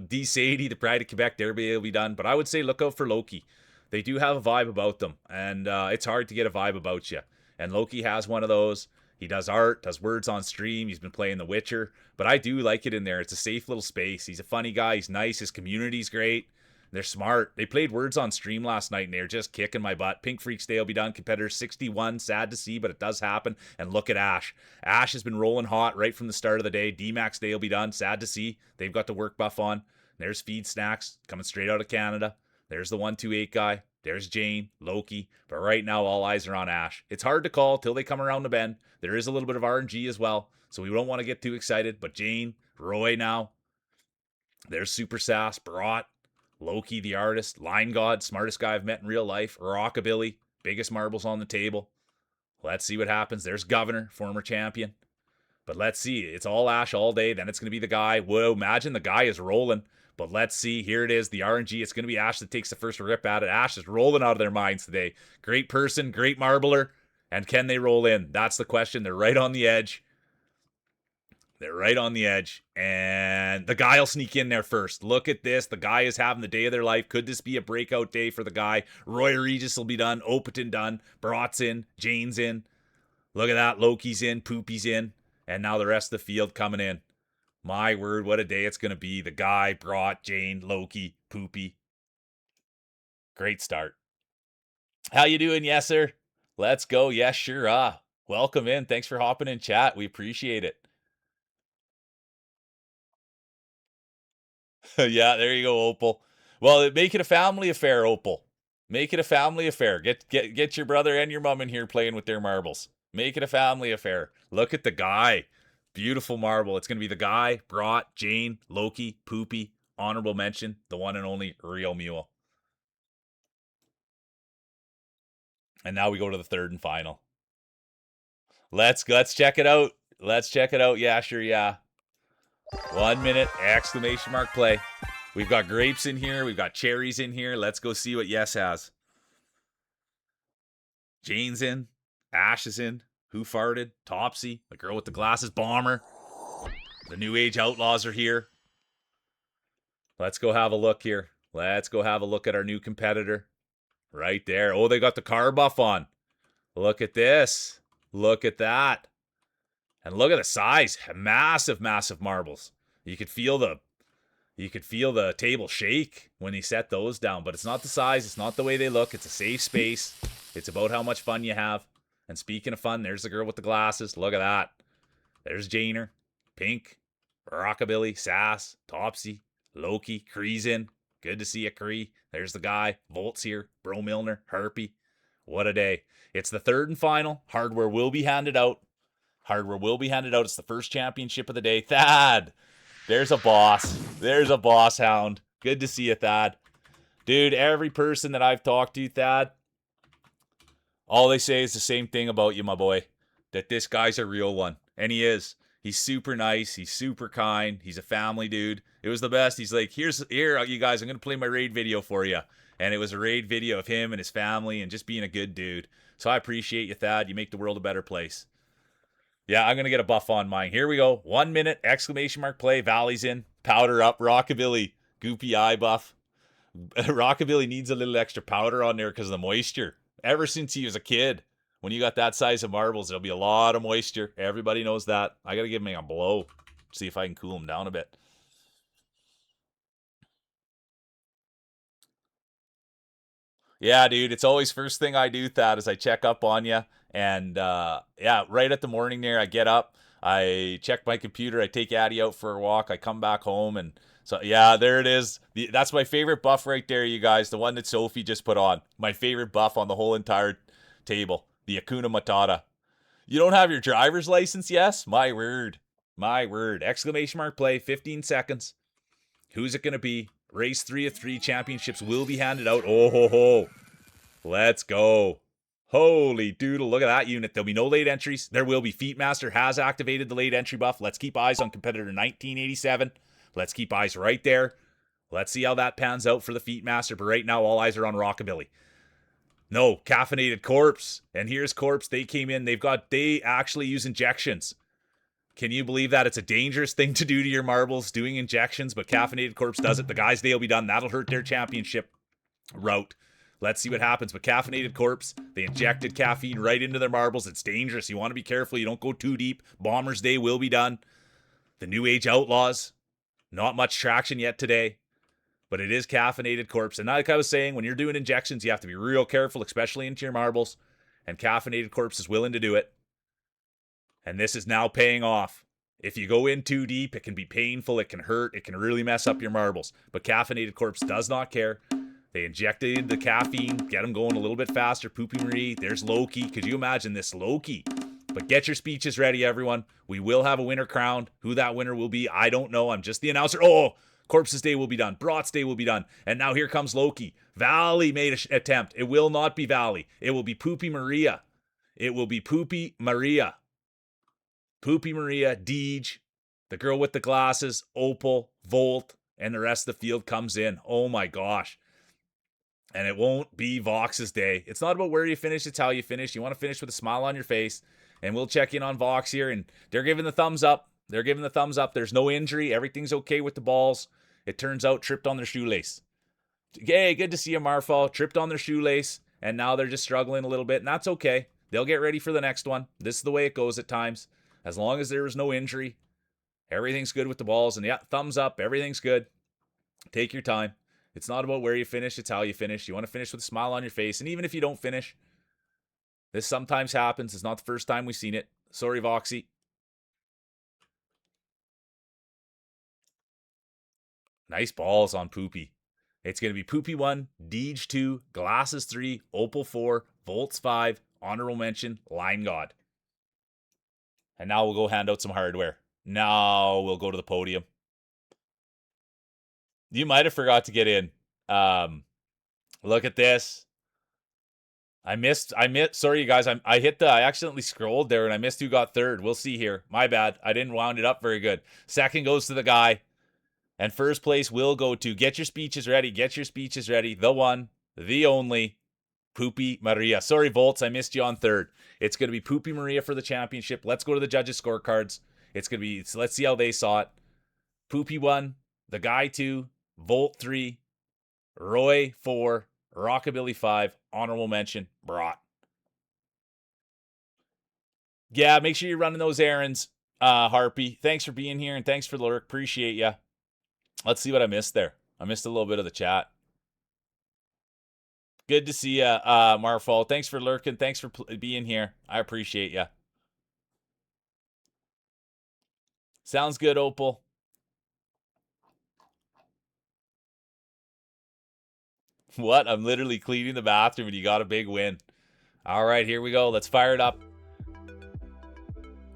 D. Sadie, the Pride of Quebec, their day will be done. But I would say look out for Loki. They do have a vibe about them. And it's hard to get a vibe about you. And Loki has one of those. He does art, does words on stream. He's been playing The Witcher. But I do like it in there. It's a safe little space. He's a funny guy. He's nice. His community's great. They're smart. They played words on stream last night, and they're just kicking my butt. Pink Freak's Day will be done. Competitor 61. Sad to see, but it does happen. And look at Ash. Ash has been rolling hot right from the start of the day. D-Max Day will be done. Sad to see. They've got the work buff on. There's Feed Snacks coming straight out of Canada. There's the 128 guy. There's Jane, Loki. But right now, all eyes are on Ash. It's hard to call till they come around the bend. There is a little bit of RNG as well, so we don't want to get too excited. But Jane, Roy now. There's Super Sass, Brought, Loki the artist, Line God, smartest guy I've met in real life, Rockabilly, biggest marbles on the table. Let's see what happens. There's Governor, former champion. But let's see. It's all Ash all day. Then it's going to be the guy. Whoa, imagine the guy is rolling. But let's see. Here it is, the RNG. It's going to be Ash that takes the first rip at it. Ash is rolling out of their minds today. Great person, great marbler. And can they roll in? That's the question. They're right on the edge. They're right on the edge. And the guy will sneak in there first. Look at this. The guy is having the day of their life. Could this be a breakout day for the guy? Roy Regis will be done. Opaton done. Brought's in. Jane's in. Look at that. Loki's in. Poopy's in. And now the rest of the field coming in. My word, what a day it's going to be. The guy, Brought, Jane, Loki, Poopy. Great start. How you doing, yes, sir? Let's go. Yes, sure. Welcome in. Thanks for hopping in chat. We appreciate it. Yeah, there you go, Opal. Well, make it a family affair, Opal. Make it a family affair. Get your brother and your mom in here playing with their marbles. Make it a family affair. Look at the guy. Beautiful marble. It's going to be the guy, Brought, Jane, Loki, Poopy, honorable mention, the one and only Real Mule. And now we go to the third and final. Let's check it out. Let's check it out. Yeah, sure, yeah. 1 minute, exclamation mark play. We've got grapes in here. We've got cherries in here. Let's go see what Yes has. Jane's in. Ash is in. Who farted? Topsy. The girl with the glasses. Bomber. The New Age Outlaws are here. Let's go have a look here. Let's go have a look at our new competitor. Right there. Oh, they got the car buff on. Look at this. Look at that. And look at the size. Massive, massive marbles. You could feel the table shake when he set those down, but it's not the size, it's not the way they look, it's a safe space. It's about how much fun you have. And speaking of fun, there's the girl with the glasses. Look at that. There's Janer, Pink, Rockabilly, Sass, Topsy, Loki, Cree's in. Good to see you, Cree. There's the guy. Volt's here. Bro Milner, Harpy. What a day. It's the third and final. Hardware will be handed out. Hardware will be handed out. It's the first championship of the day. Thad! There's a boss. There's a boss hound. Good to see you, Thad. Dude, every person that I've talked to, Thad, all they say is the same thing about you, my boy. That this guy's a real one. And he is. He's super nice. He's super kind. He's a family dude. It was the best. He's like, here, you guys, I'm going to play my raid video for you. And it was a raid video of him and his family and just being a good dude. So I appreciate you, Thad. You make the world a better place. Yeah, I'm going to get a buff on mine. Here we go. 1 minute, exclamation mark play. Valley's in. Powder up. Rockabilly. Goopy eye buff. Rockabilly needs a little extra powder on there because of the moisture. Ever since he was a kid, when you got that size of marbles, there'll be a lot of moisture. Everybody knows that. I got to give him a blow. See if I can cool him down a bit. Yeah, dude, it's always first thing I do, Thad, is I check up on you. And yeah, right at the morning there, I get up, I check my computer, I take Addie out for a walk, I come back home, and so yeah, there it is. That's my favorite buff right there, you guys. The one that Sophie just put on. My favorite buff on the whole entire table. The Akuna Matata. You don't have your driver's license, yes? My word. My word. Exclamation mark play, 15 seconds. Who's it going to be? Race 3 of 3 championships will be handed out. Oh, ho, ho. Let's go. Holy doodle. Look at that unit. There'll be no late entries. There will be. Feetmaster has activated the late entry buff. Let's keep eyes on competitor 1987. Let's keep eyes right there. Let's see how that pans out for the Feetmaster. But right now, all eyes are on Rockabilly. No, Caffeinated Corpse. And here's Corpse. They came in. They actually use injections. Can you believe that? It's a dangerous thing to do to your marbles, doing injections, but Caffeinated Corpse does it. The guys' day will be done. That'll hurt their championship route. Let's see what happens. But Caffeinated Corpse, they injected caffeine right into their marbles. It's dangerous. You want to be careful. You don't go too deep. Bomber's Day will be done. The New Age Outlaws, not much traction yet today, but it is Caffeinated Corpse. And like I was saying, when you're doing injections, you have to be real careful, especially into your marbles. And Caffeinated Corpse is willing to do it. And this is now paying off. If you go in too deep, it can be painful, it can hurt, it can really mess up your marbles. But Caffeinated Corpse does not care. They injected the caffeine, get them going a little bit faster. Poopy Marie, there's Loki. Could you imagine this Loki? But get your speeches ready, everyone. We will have a winner crowned. Who that winner will be, I don't know. I'm just the announcer. Oh, Corpse's Day will be done. Brought's Day will be done. And now here comes Loki. Valley made an attempt. It will not be Valley. It will be Poopy Maria. It will be Poopy Maria. Poopy Maria, Deej, the girl with the glasses, Opal, Volt, and the rest of the field comes in. Oh my gosh. And it won't be Vox's day. It's not about where you finish, it's how you finish. You want to finish with a smile on your face. And we'll check in on Vox here, and they're giving the thumbs up. They're giving the thumbs up. There's no injury. Everything's okay with the balls. It turns out tripped on their shoelace. Hey, good to see you, Marfall. Tripped on their shoelace, and now they're just struggling a little bit, and that's okay. They'll get ready for the next one. This is the way it goes at times. As long as there is no injury, everything's good with the balls. And yeah, thumbs up. Everything's good. Take your time. It's not about where you finish. It's how you finish. You want to finish with a smile on your face. And even if you don't finish, this sometimes happens. It's not the first time we've seen it. Sorry, Voxy. Nice balls on Poopy. It's going to be Poopy 1, Deej 2, Glasses 3, Opal 4, Volts 5, Honorable Mention, Line God. And now we'll go hand out some hardware. Now we'll go to the podium. You might have forgot to get in. Look at this. I missed. Sorry, you guys. I accidentally scrolled there and I missed who got third. We'll see here. My bad. I didn't wound it up very good. Second goes to the guy. And first place will go to, get your speeches ready. Get your speeches ready. The one, the only, Poopy Maria. Sorry, Volts. I missed you on third. It's going to be Poopy Maria for the championship. Let's go to the judges' scorecards. It's going to be, let's see how they saw it. Poopy 1, the guy 2, Volt 3, Roy 4, Rockabilly 5, honorable mention, Brought. Yeah, make sure you're running those errands, Harpy. Thanks for being here and thanks for the lurk. Appreciate ya. Let's see what I missed there. I missed a little bit of the chat. Good to see you, Marfall. Thanks for lurking. Thanks for being here. I appreciate you. Sounds good, Opal. What? I'm literally cleaning the bathroom and you got a big win. All right, here we go. Let's fire it up.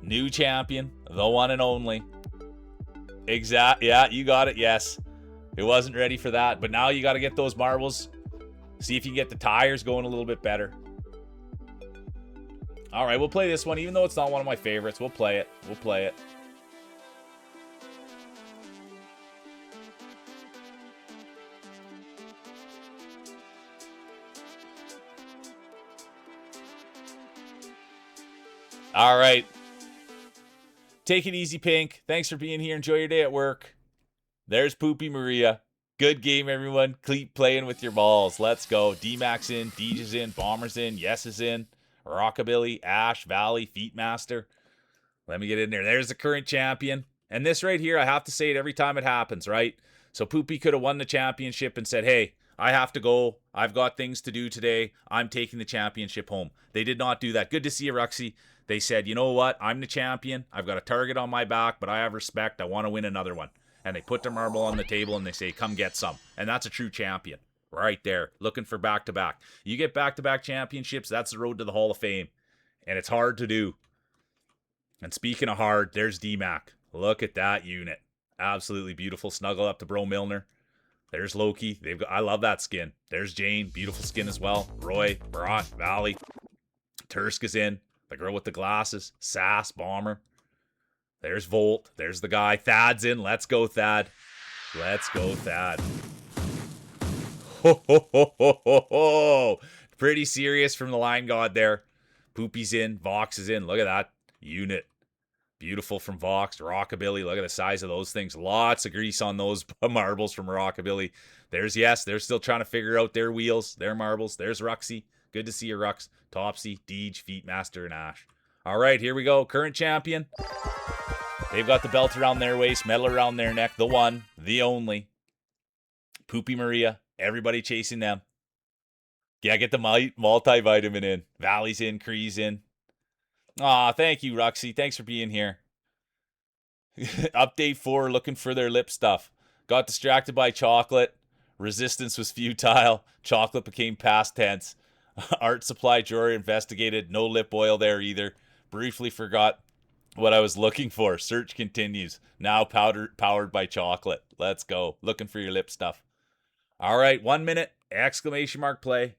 New champion, the one and only. Yeah, you got it. Yes. It wasn't ready for that, but now you got to get those marbles. See if you can get the tires going a little bit better. All right, we'll play this one. Even though it's not one of my favorites, we'll play it. We'll play it. All right. Take it easy, Pink. Thanks for being here. Enjoy your day at work. There's Poopy Maria. Good game, everyone. Keep playing with your balls. Let's go. D-Max in, Deej is in, Bomber's in, Yes is in, Rockabilly, Ash, Valley, Feetmaster. Let me get in there. There's the current champion. And this right here, I have to say it every time it happens, right? So Poopy could have won the championship and said, hey, I have to go. I've got things to do today. I'm taking the championship home. They did not do that. Good to see you, Ruxy. They said, you know what? I'm the champion. I've got a target on my back, but I have respect. I want to win another one. And they put their marble on the table and they say, come get some. And that's a true champion. Right there. Looking for back-to-back. You get back-to-back championships, that's the road to the Hall of Fame. And it's hard to do. And speaking of hard, there's D-Mac. Look at that unit. Absolutely beautiful. Snuggle up to Bro Milner. There's Loki. I love that skin. There's Jane. Beautiful skin as well. Roy, Brought, Valley. Tursk is in. The girl with the glasses. Sass, Bomber. There's Volt. There's the guy. Thad's in. Let's go, Thad. Let's go, Thad. Ho, ho, ho, ho, ho, ho. Pretty serious from the line god there. Poopy's in. Vox is in. Look at that unit. Beautiful from Vox. Rockabilly. Look at the size of those things. Lots of grease on those marbles from Rockabilly. There's Yes. They're still trying to figure out their wheels, their marbles. There's Ruxy. Good to see you, Rux. Topsy, Deej, Feetmaster, and Ash. All right, here we go. Current champion. They've got the belt around their waist, medal around their neck. The one, the only. Poopy Maria. Everybody chasing them. Yeah, get the multivitamin in. Valley's in. Cree's in. Aw, thank you, Ruxy. Thanks for being here. Update 4, looking for their lip stuff. Got distracted by chocolate. Resistance was futile. Chocolate became past tense. Art supply drawer investigated. No lip oil there either. Briefly forgot what I was looking for. Search continues. Now powered by chocolate. Let's go. Looking for your lip stuff. All right, 1 minute. Exclamation mark play.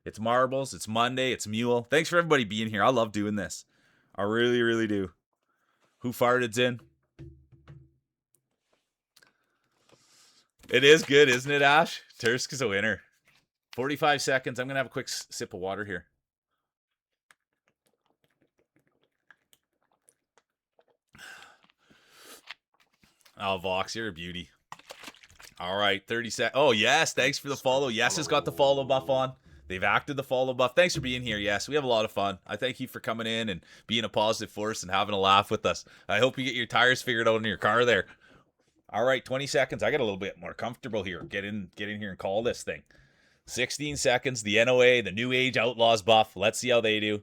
It's marbles. It's Monday. It's Mule. Thanks for everybody being here. I love doing this. I really, really do. Who farted's in? It is good, isn't it, Ash? Tursk is a winner. 45 seconds. I'm going to have a quick sip of water here. Oh, Vox, you're a beauty. All right, 30 seconds. Oh, yes, thanks for the follow. Yes has got the follow buff on. They've acted the follow buff. Thanks for being here. Yes, we have a lot of fun. I thank you for coming in and being a positive force and having a laugh with us. I hope you get your tires figured out in your car there. All right, 20 seconds. I get a little bit more comfortable here. Get in here and call this thing. 16 seconds. The NOA, the New Age Outlaws buff. Let's see how they do.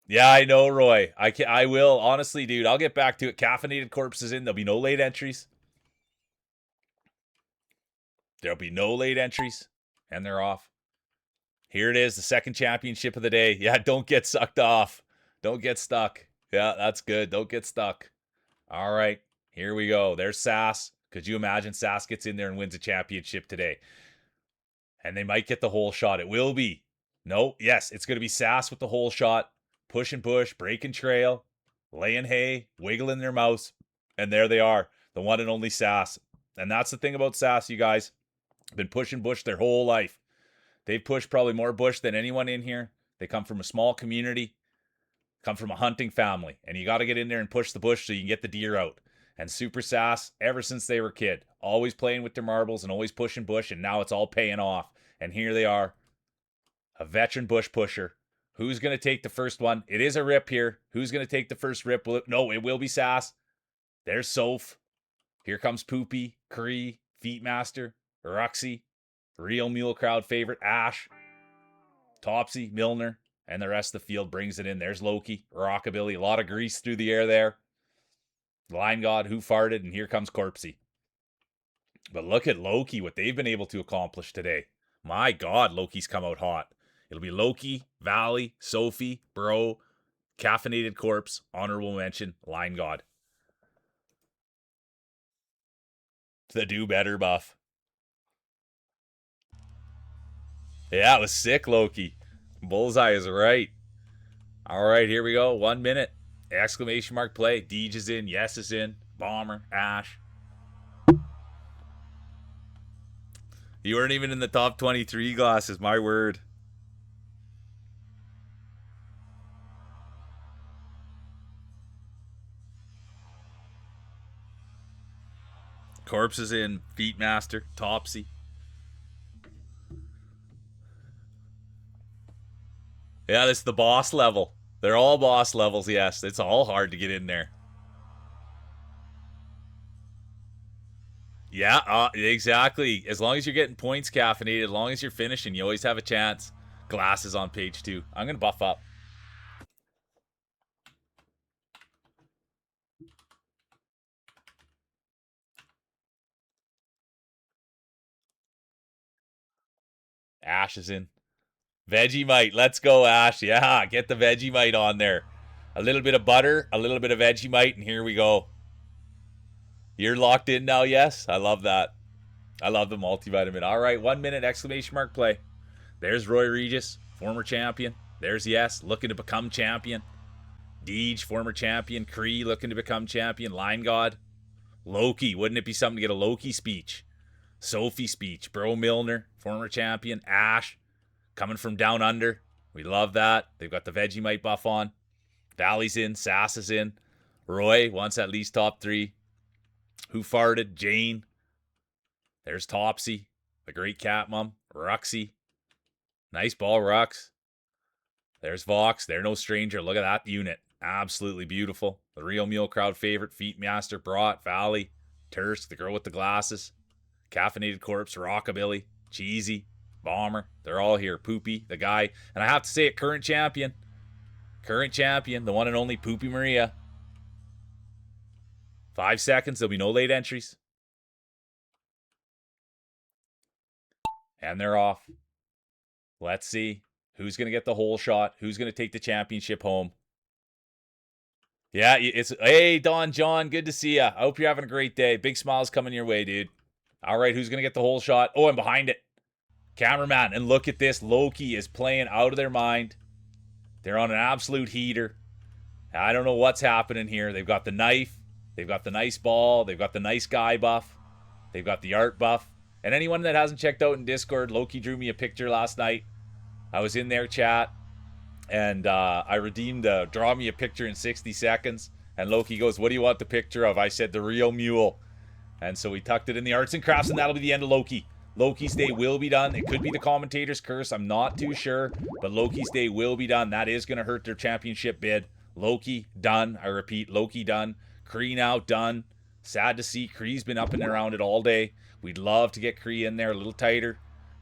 Yeah, I know, Roy. I will. Honestly, dude, I'll get back to it. Caffeinated Corpse is in. There'll be no late entries. There'll be no late entries, and they're off. Here it is, the second championship of the day. Yeah, don't get sucked off. Don't get stuck. Yeah, that's good. Don't get stuck. All right, here we go. There's Sass. Could you imagine Sass gets in there and wins a championship today? And they might get the whole shot. It will be. No, yes, it's going to be Sass with the whole shot. Push and push, breaking trail, laying hay, wiggling their mouse. And there they are, the one and only Sass. And that's the thing about Sass, you guys. Been pushing bush their whole life. They've pushed probably more bush than anyone in here. They come from a small community, come from a hunting family. And you got to get in there and push the bush so you can get the deer out. And Super Sass, ever since they were a kid, always playing with their marbles and always pushing bush, and now it's all paying off. And here they are, a veteran bush pusher. Who's going to take the first one? It is a rip here. Who's going to take the first rip? No, it will be Sass. There's Soph. Here comes Poopy, Cree, Feetmaster, Ruxy, Real Mule crowd favorite, Ash, Topsy, Milner, and the rest of the field brings it in. There's Loki, Rockabilly, a lot of grease through the air there. Line God, Who Farted, and here comes Corpsey. But look at Loki, what they've been able to accomplish today. My God, Loki's come out hot. It'll be Loki, Valley, Sophie, Bro, Caffeinated Corpse, honorable mention, Line God. The Do Better buff. Yeah, it was sick, Loki. Bullseye is right. All right, here we go. 1 minute. Exclamation mark play. Deej is in. Yes is in. Bomber. Ash. You weren't even in the top 23 glasses, my word. Corpse is in. Feetmaster. Topsy. Yeah, this is the boss level. They're all boss levels, yes. It's all hard to get in there. Yeah, exactly. As long as you're getting points caffeinated, as long as you're finishing, you always have a chance. Glasses on page 2. I'm going to buff up. Ash is in. Vegemite. Let's go, Ash. Yeah, get the Vegemite on there. A little bit of butter, a little bit of Vegemite, and here we go. You're locked in now, yes? I love that. I love the multivitamin. All right, 1 minute exclamation mark play. There's Roy Regis, former champion. There's Yes, looking to become champion. Deej, former champion. Cree, looking to become champion. Line God. Loki, wouldn't it be something to get a Loki speech? Sophie speech. Bro Milner, former champion. Ash, coming from down under. We love that. They've got the Vegemite buff on. Valley's in. Sass is in. Roy wants at least top 3. Who Farted? Jane. There's Topsy. The Great Cat Mom. Ruxy. Nice ball, Rux. There's Vox. They're no stranger. Look at that unit. Absolutely beautiful. The Real Mule crowd favorite. Feetmaster. Brought. Valley. Tursk. The girl with the glasses. Caffeinated Corpse. Rockabilly. Cheesy. Bomber. They're all here. Poopy. The guy. And I have to say it, current champion. Current champion. The one and only Poopy Maria. 5 seconds. There'll be no late entries. And they're off. Let's see. Who's going to get the whole shot? Who's going to take the championship home? Yeah, it's... Hey, Don John. Good to see you. I hope you're having a great day. Big smiles coming your way, dude. All right, who's going to get the whole shot? Oh, I'm behind it. Cameraman. And look at this. Loki is playing out of their mind. They're on an absolute heater. I don't know what's happening here. They've got the knife. They've got the nice ball. They've got the nice guy buff. They've got the art buff. And anyone that hasn't checked out in Discord, Loki drew me a picture last night. I was in their chat, and I redeemed draw me a picture in 60 seconds. And Loki goes, what do you want the picture of? I said, the real mule. And so we tucked it in the arts and crafts, and that'll be the end of Loki. Loki's day will be done. It could be the commentator's curse. I'm not too sure. But Loki's day will be done. That is going to hurt their championship bid. Loki, done. I repeat, Loki, done. Cree now, done. Sad to see. Cree's been up and around it all day. We'd love to get Cree in there a little tighter.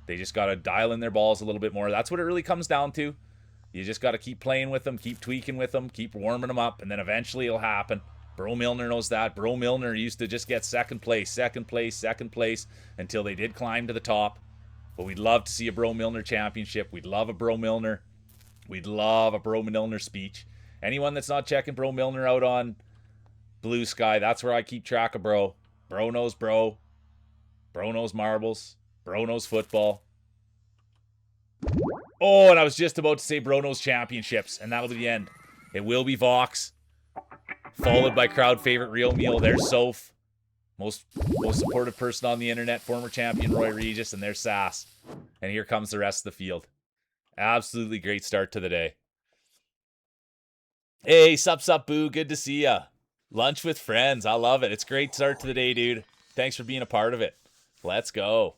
They just got to dial in their balls a little bit more. That's what it really comes down to. You just got to keep playing with them, keep tweaking with them, keep warming them up, and then eventually it'll happen. Bro Milner knows that. Bro Milner used to just get second place, second place, second place until they did climb to the top. But we'd love to see a Bro Milner championship. We'd love a Bro Milner. We'd love a Bro Milner speech. Anyone that's not checking Bro Milner out on Blue Sky, that's where I keep track of Bro. Bro knows Bro. Bro knows marbles. Bro knows football. Oh, and I was just about to say Bro knows championships, and that'll be the end. It will be Vox, followed by crowd favorite Real Meal. There's Soph, most supportive person on the internet, former champion Roy Regis, and there's Sass. And here comes the rest of the field. Absolutely great start to the day. Hey, sup, boo. Good to see ya. Lunch with friends. I love it. It's a great start to the day, dude. Thanks for being a part of it. Let's go.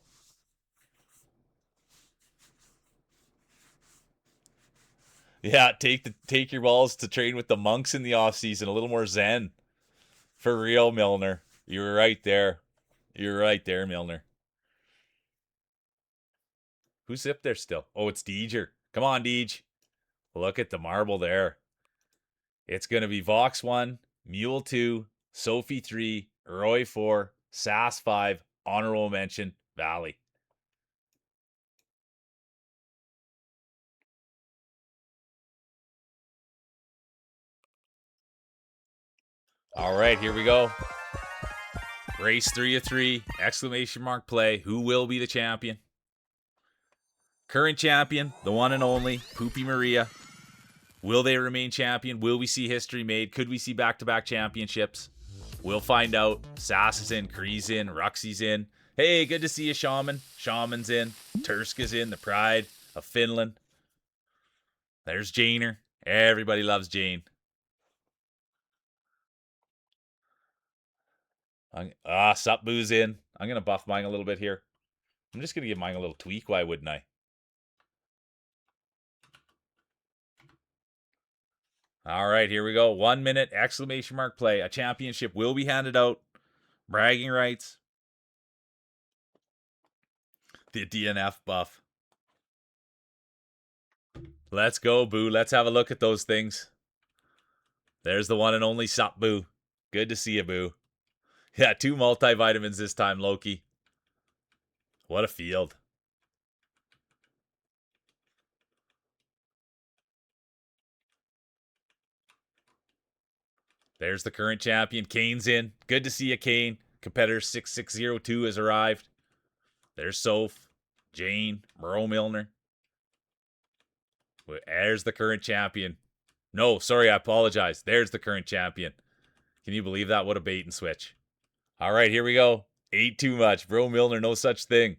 Yeah, take your balls to train with the monks in the off season. A little more zen. For real, Milner. You were right there. You're right there, Milner. Who's up there still? Oh, it's Deeger. Come on, Deej. Look at the marble there. It's going to be Vox 1, Mule 2, Sophie 3, Roy 4, Sass 5, honorable mention, Valley. All right, here we go. Race 3 of 3, exclamation mark play. Who will be the champion? Current champion, the one and only, Poopy Maria. Will they remain champion? Will we see history made? Could we see back-to-back championships? We'll find out. Sass is in, Kree's in, Ruxy's in. Hey, good to see you, Shaman. Shaman's in. Tursk is in, the pride of Finland. There's Janer. Everybody loves Jane. Supboo's in. I'm going to buff mine a little bit here. I'm just going to give mine a little tweak. Why wouldn't I? All right, here we go. 1 minute, exclamation mark play. A championship will be handed out. Bragging rights. The DNF buff. Let's go, Boo. Let's have a look at those things. There's the one and only Sup, Boo. Good to see you, Boo. Yeah, 2 multivitamins this time, Loki. What a field. There's the current champion. Kane's in. Good to see you, Kane. Competitor 6602 has arrived. There's Soph, Jane, Bro Milner. There's the current champion. No, sorry, I apologize. There's the current champion. Can you believe that? What a bait and switch. All right, here we go. Ate too much. Bro Milner, no such thing.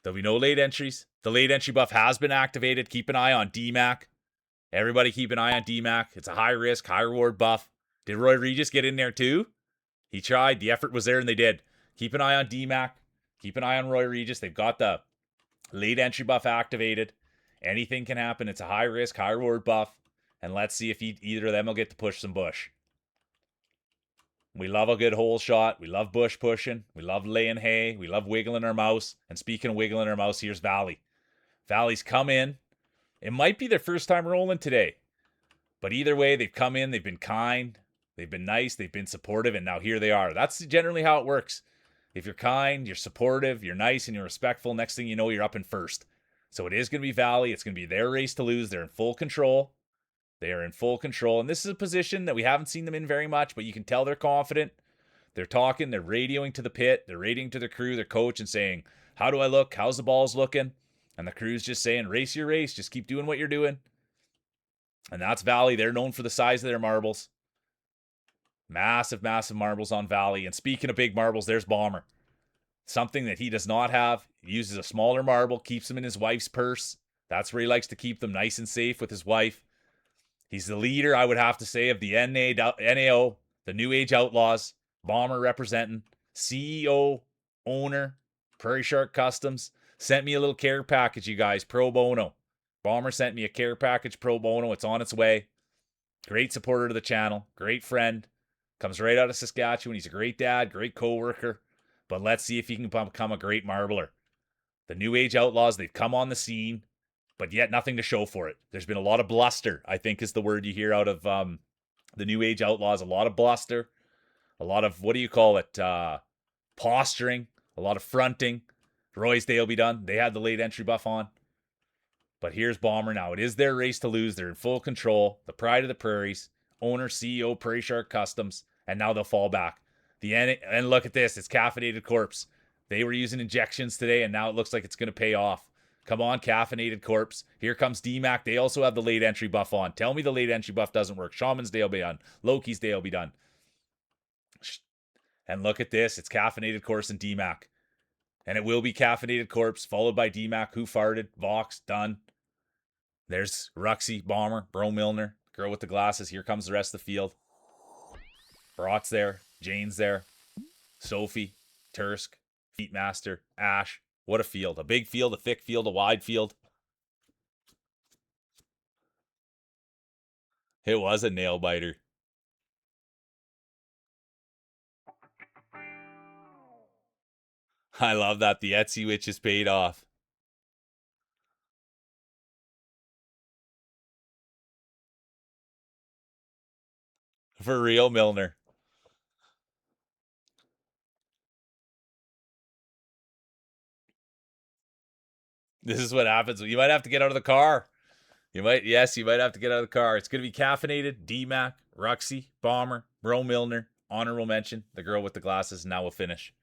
There'll be no late entries. The late entry buff has been activated. Keep an eye on DMAC. Everybody keep an eye on DMAC. It's a high risk, high reward buff. Did Roy Regis get in there too? He tried. The effort was there and they did. Keep an eye on DMAC. Keep an eye on Roy Regis. They've got the late entry buff activated. Anything can happen. It's a high risk, high reward buff. And let's see if either of them will get to push some bush. We love a good hole shot. We love bush pushing. We love laying hay. We love wiggling our mouse. And speaking of wiggling our mouse, here's Valley. Valley's come in. It might be their first time rolling today. But either way, they've come in. They've been kind. They've been nice. They've been supportive. And now here they are. That's generally how it works. If you're kind, you're supportive, you're nice, and you're respectful, next thing you know, you're up in first. So it is going to be Valley. It's going to be their race to lose. They're in full control. They are in full control. And this is a position that we haven't seen them in very much, but you can tell they're confident. They're talking. They're radioing to the pit. They're radioing to the crew, their coach, and saying, how do I look? How's the balls looking? And the crew's just saying, race your race. Just keep doing what you're doing. And that's Valley. They're known for the size of their marbles. Massive, massive marbles on Valley. And speaking of big marbles, there's Bomber. Something that he does not have. He uses a smaller marble, keeps them in his wife's purse. That's where he likes to keep them nice and safe with his wife. He's the leader, I would have to say, of the NAO, the New Age Outlaws. Bomber representing. CEO, owner, Prairie Shark Customs. Sent me a little care package, you guys, pro bono. Bomber sent me a care package pro bono. It's on its way. Great supporter to the channel. Great friend. Comes right out of Saskatchewan. He's a great dad, great co-worker. But let's see if he can become a great marbler. The New Age Outlaws, they've come on the scene. but yet nothing to show for it. There's been a lot of bluster, I think is the word you hear out of the New Age Outlaws. A lot of bluster, a lot of, what do you call it, posturing, a lot of fronting. Roy's Day will be done. They had the late entry buff on. But here's Bomber now. It is their race to lose. They're in full control. The pride of the prairies. Owner, CEO, Prairie Shark Customs. And now they'll fall back. And look at this. It's Caffeinated Corpse. They were using injections today, and now it looks like it's going to pay off. Come on, Caffeinated Corpse. Here comes DMAC. They also have the late entry buff on. Tell me the late entry buff doesn't work. Shaman's Day will be done. Loki's Day will be done. And look at this. It's Caffeinated Corpse and DMAC. And it will be Caffeinated Corpse, followed by DMAC, Who Farted, Vox, done. There's Ruxy, Bomber, Bro Milner, girl with the glasses. Here comes the rest of the field. Brock's there. Jane's there. Sophie, Tursk, Feetmaster, Ash. What a field. A big field, a thick field, a wide field. It was a nail biter. I love that. The Etsy witches paid off. For real, Milner. This is what happens. You might have to get out of the car. You might have to get out of the car. It's going to be Caffeinated, DMAC, Ruxy, Bomber, Bro Milner, honorable mention, the girl with the glasses. Now we'll finish.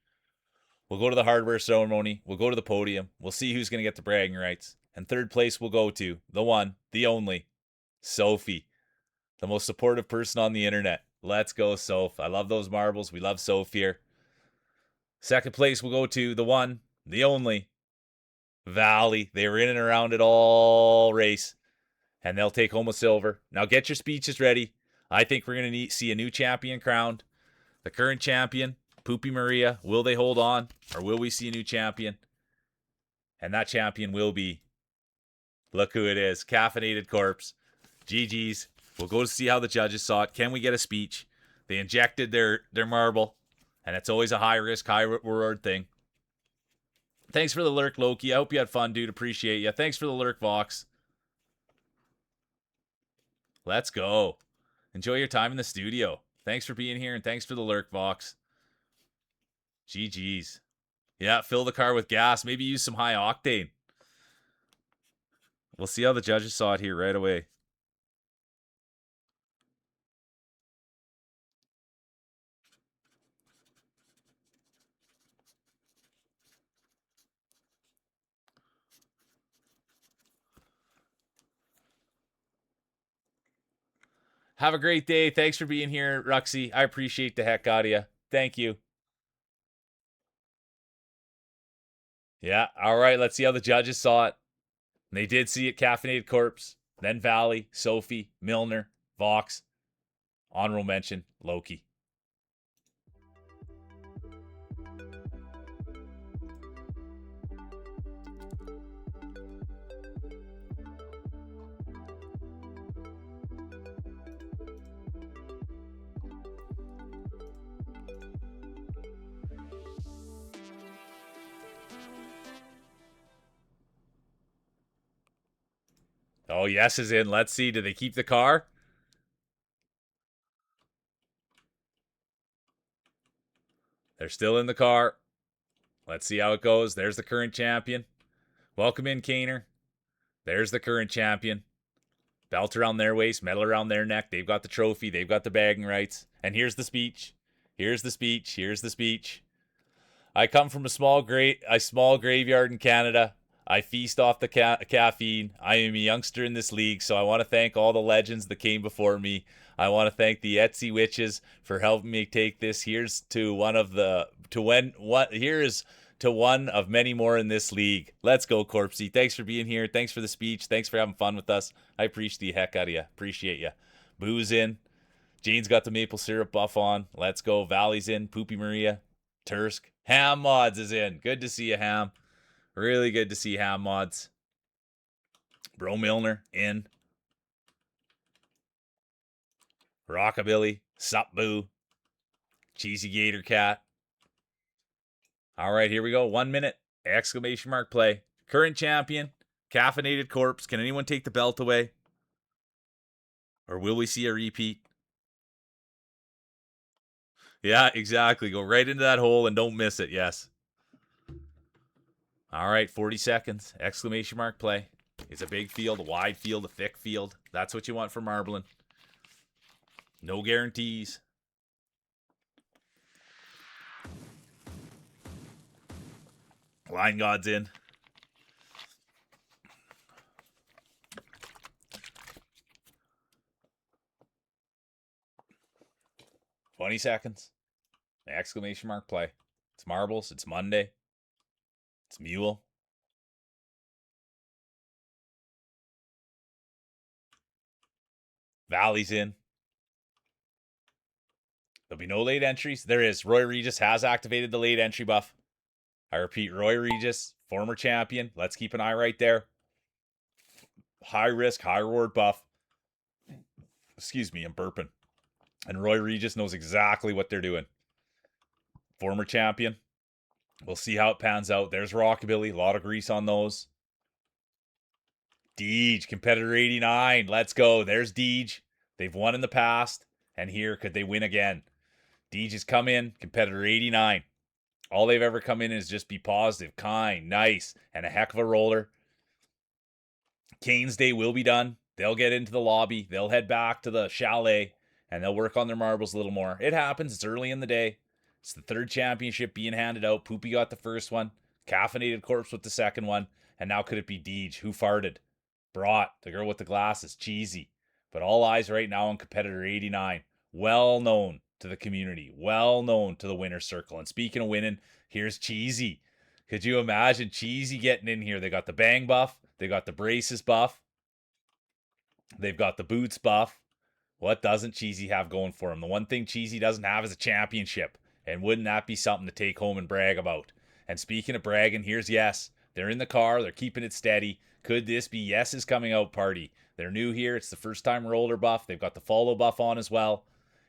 We'll go to the hardware ceremony. We'll go to the podium. We'll see who's going to get the bragging rights. And third place we'll go to the one, the only, Sophie, the most supportive person on the internet. Let's go, Soph. I love those marbles. We love Soph here. Second place we'll go to the one, the only, Valley. They were in and around it all race. And they'll take home a silver. Now get your speeches ready. I think we're going to see a new champion crowned. The current champion, Poopy Maria. Will they hold on? Or will we see a new champion? And that champion will be, look who it is, Caffeinated Corpse. GG's. We'll go to see how the judges saw it. Can we get a speech? They injected their marble. And it's always a high risk, high reward thing. Thanks for the lurk, Loki. I hope you had fun, dude. Appreciate you. Thanks for the lurk, Vox. Let's go. Enjoy your time in the studio. Thanks for being here, and thanks for the lurk, Vox. GG's. Yeah, fill the car with gas. Maybe use some high octane. We'll see how the judges saw it here right away. Have a great day. Thanks for being here, Ruxy. I appreciate the heck out of you. Thank you. Yeah, all right. Let's see how the judges saw it. They did see it. Caffeinated Corpse, then Valley, Sophie, Milner, Vox. Honorable mention, Loki. Oh, yes is in. Let's see. Do they keep the car? They're still in the car. Let's see how it goes. There's the current champion. Welcome in, Kaner. There's the current champion. Belt around their waist, medal around their neck. They've got the trophy. They've got the bagging rights. And here's the speech. Here's the speech. Here's the speech. I come from a small graveyard in Canada. I feast off the caffeine. I am a youngster in this league, so I want to thank all the legends that came before me. I want to thank the Etsy witches for helping me take this. Here's to one of many more in this league. Let's go, Corpsey. Thanks for being here. Thanks for the speech. Thanks for having fun with us. I appreciate the heck out of you. Appreciate you. Boo's in. Jane's got the maple syrup buff on. Let's go. Valley's in. Poopy Maria. Tursk. Ham Mods is in. Good to see you, Ham. Really good to see Ham Mods. Bro Milner in. Rockabilly. Sup Boo. Cheesy Gator Cat. All right, here we go. 1 minute. Exclamation mark play. Current champion. Caffeinated corpse. Can anyone take the belt away? Or will we see a repeat? Yeah, exactly. Go right into that hole and don't miss it. Yes. All right, 40 seconds. Exclamation mark play. It's a big field, a wide field, a thick field. That's what you want for marbling. No guarantees. Line God's in. $20 seconds. Exclamation mark play. It's marbles. It's Monday. It's Mule. Valley's in. There'll be no late entries. There is. Roy Regis has activated the late entry buff. I repeat, Roy Regis, former champion. Let's keep an eye right there. High risk, high reward buff. Excuse me, I'm burping. And Roy Regis knows exactly what they're doing. Former champion. We'll see how it pans out. There's Rockabilly. A lot of grease on those. Deej, competitor 89. Let's go. There's Deej. They've won in the past. And here, could they win again? Deej has come in, competitor 89. All they've ever come in is just be positive, kind, nice, and a heck of a roller. Kane's day will be done. They'll get into the lobby. They'll head back to the chalet, and they'll work on their marbles a little more. It happens. It's early in the day. It's the third championship being handed out. Poopy got the first one. Caffeinated Corpse with the second one. And now could it be Deej? Who farted? Brought. The girl with the glasses. Cheesy. But all eyes right now on competitor 89. Well known to the community. Well known to the winner's circle. And speaking of winning, here's Cheesy. Could you imagine Cheesy getting in here? They got the bang buff. They got the braces buff. They've got the boots buff. What doesn't Cheesy have going for him? The one thing Cheesy doesn't have is a championship. And wouldn't that be something to take home and brag about? And speaking of bragging, here's Yes. They're in the car. They're keeping it steady. Could this be Yes's coming out party? They're new here. It's the first time roller buff. They've got the follow buff on as well.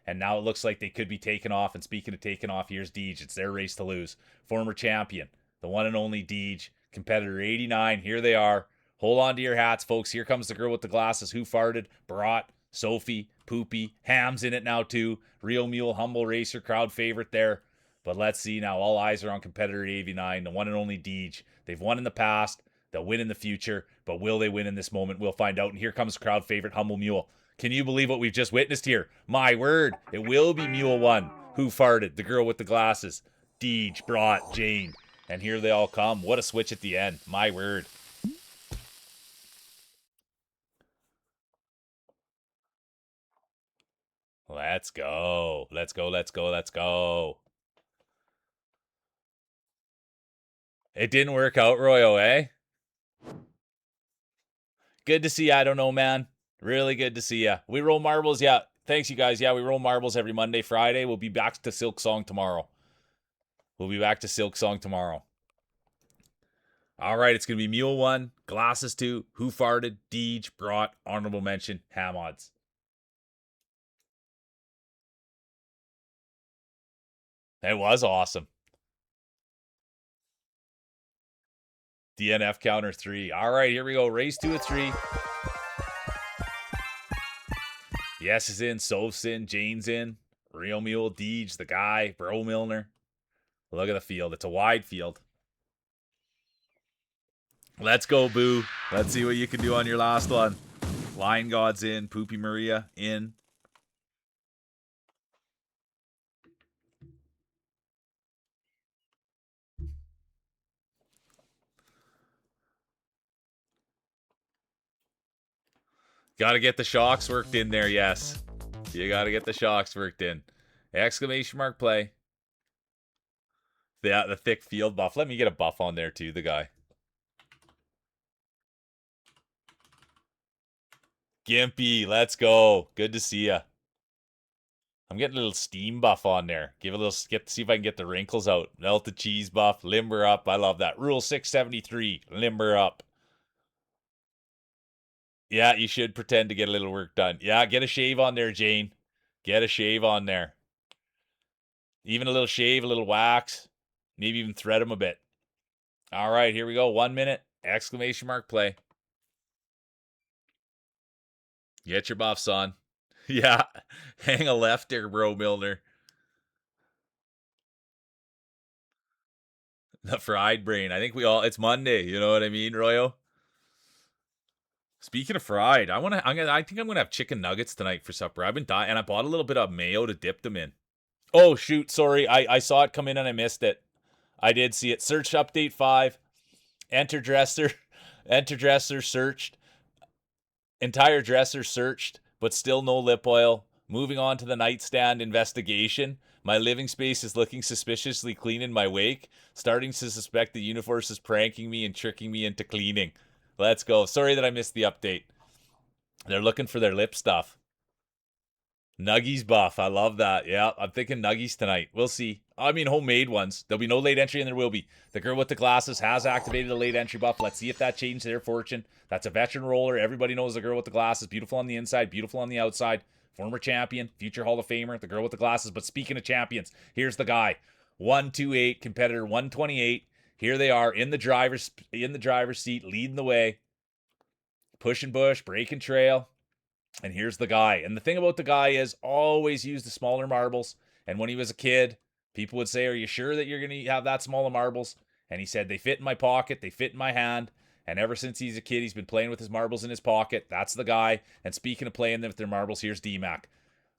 And now it looks like they could be taken off. And speaking of taking off, here's Deej. It's their race to lose. Former champion. The one and only Deej. Competitor 89. Here they are. Hold on to your hats, folks. Here comes the girl with the glasses. Who farted? Barat, Sophie, Poopy. Ham's in it now, too. Real Mule, humble racer, crowd favorite there. But let's see now. All eyes are on competitor 89, the one and only Deej. They've won in the past. They'll win in the future. But will they win in this moment? We'll find out. And here comes crowd favorite, Humble Mule. Can you believe what we've just witnessed here? My word. It will be Mule 1. Who farted? The girl with the glasses. Deej, Brought, Jane. And here they all come. What a switch at the end. My word. Let's go. Let's go, let's go, let's go. It didn't work out, Royo, eh? Good to see you. I don't know, man. Really good to see you. We roll marbles, yeah. Thanks, you guys. Yeah, we roll marbles every Monday, Friday. We'll be back to Silk Song tomorrow. All right, it's going to be Mule 1, Glasses 2, Who Farted, Deej, Brought, Honorable Mention, Ham Odds. It was awesome. DNF counter 3. All right, here we go. Race 2 of 3. Yes is in. Soph's in. Jane's in. Real Mule, Deej, the guy, Bro Milner. Look at the field. It's a wide field. Let's go, Boo. Let's see what you can do on your last one. Lion God's in. Poopy Maria in. Got to get the shocks worked in there, yes. You got to get the shocks worked in. Exclamation mark play. The thick field buff. Let me get a buff on there too, the guy. Gimpy, let's go. Good to see ya. I'm getting a little steam buff on there. Give a little, see if I can get the wrinkles out. Melted cheese buff, limber up. I love that. Rule 673, limber up. Yeah, you should pretend to get a little work done. Yeah, get a shave on there, Jane. Get a shave on there. Even a little shave, a little wax. Maybe even thread them a bit. All right, here we go. 1 minute. Exclamation mark play. Get your buffs on. Yeah. Hang a left there, bro, Milner. The fried brain. I think it's Monday. You know what I mean, Royo? Speaking of fried, I think I'm gonna have chicken nuggets tonight for supper. I've been dying, and I bought a little bit of mayo to dip them in. Oh shoot, sorry, I saw it come in and I missed it. I did see it. Search update 5. Enter dresser. Enter dresser searched. Entire dresser searched, but still no lip oil. Moving on to the nightstand investigation. My living space is looking suspiciously clean in my wake. Starting to suspect the universe is pranking me and tricking me into cleaning. Let's go. Sorry that I missed the update. They're looking for their lip stuff. Nuggies buff. I love that. Yeah, I'm thinking nuggies tonight. We'll see. I mean, homemade ones. There'll be no late entry, and there will be. The girl with the glasses has activated a late entry buff. Let's see if that changed their fortune. That's a veteran roller. Everybody knows the girl with the glasses. Beautiful on the inside, beautiful on the outside. Former champion, future Hall of Famer, the girl with the glasses. But speaking of champions, here's the guy. 128, competitor 128. Here they are in the driver's seat, leading the way. Pushing bush, breaking trail. And here's the guy. And the thing about the guy is always use the smaller marbles. And when he was a kid, people would say, are you sure that you're going to have that small of marbles? And he said, they fit in my pocket. They fit in my hand. And ever since he's a kid, he's been playing with his marbles in his pocket. That's the guy. And speaking of playing them with their marbles, here's D-Mac.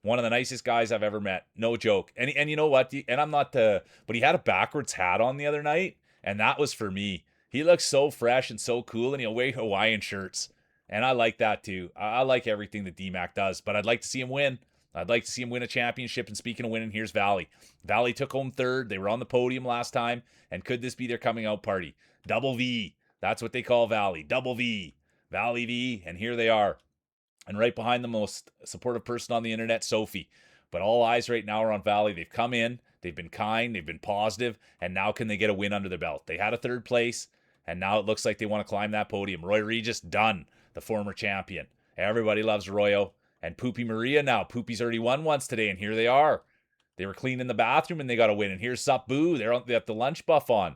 One of the nicest guys I've ever met. No joke. And you know what? And I'm not but he had a backwards hat on the other night. And that was for me. He looks so fresh and so cool. And he'll wear Hawaiian shirts. And I like that too. I like everything that D-Mac does, but I'd like to see him win. I'd like to see him win a championship. And speaking of winning, here's Valley. Valley took home third. They were on the podium last time. And could this be their coming out party? Double V. That's what they call Valley. Double V. Valley V. And here they are. And right behind the most supportive person on the internet, Sophie. But all eyes right now are on Valley. They've come in. They've been kind. They've been positive. And now can they get a win under their belt? They had a third place. And now it looks like they want to climb that podium. Roy Regis done. The former champion. Everybody loves Royo. And Poopy Maria now. Poopy's already won once today, and here they are. They were cleaning the bathroom, and they got a win. And here's Sup Boo. They have the lunch buff on.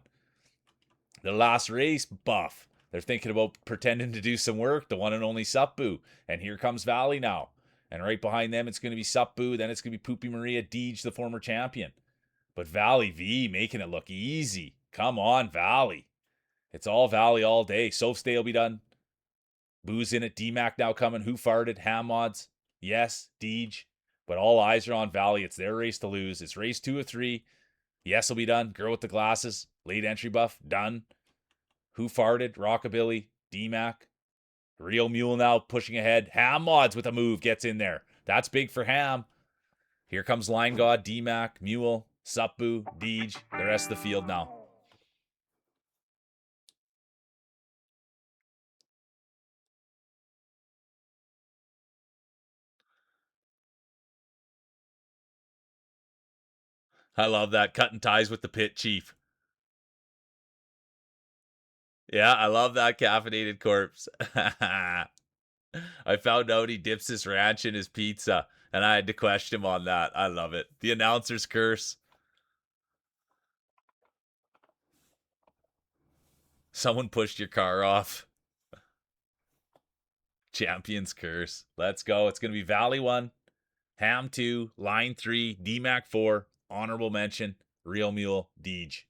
The last race buff. They're thinking about pretending to do some work. The one and only Sup Boo. And here comes Valley now. And right behind them, it's going to be Sup Boo. Then it's going to be Poopy Maria, Deej, the former champion. But Valley V making it look easy. Come on, Valley. It's all Valley all day. Soph's Day will be done. Boo's in it. D-Mac now coming. Who farted? Ham mods. Yes. Deej. But all eyes are on Valley. It's their race to lose. It's race 2 of 3. Yes will be done. Girl with the glasses. Late entry buff. Done. Who farted? Rockabilly. D-Mac. Real Mule now pushing ahead. Ham mods with a move. Gets in there. That's big for Ham. Here comes Line God. D-Mac. Mule. Sup Boo. Deej. The rest of the field now. I love that. Cutting ties with the pit chief. Yeah, I love that caffeinated corpse. I found out he dips his ranch in his pizza, and I had to question him on that. I love it. The announcer's curse. Someone pushed your car off. Champion's curse. Let's go. It's going to be Valley 1, Ham 2, Line 3, D-Mac 4, honorable mention, Real Mule, Deej.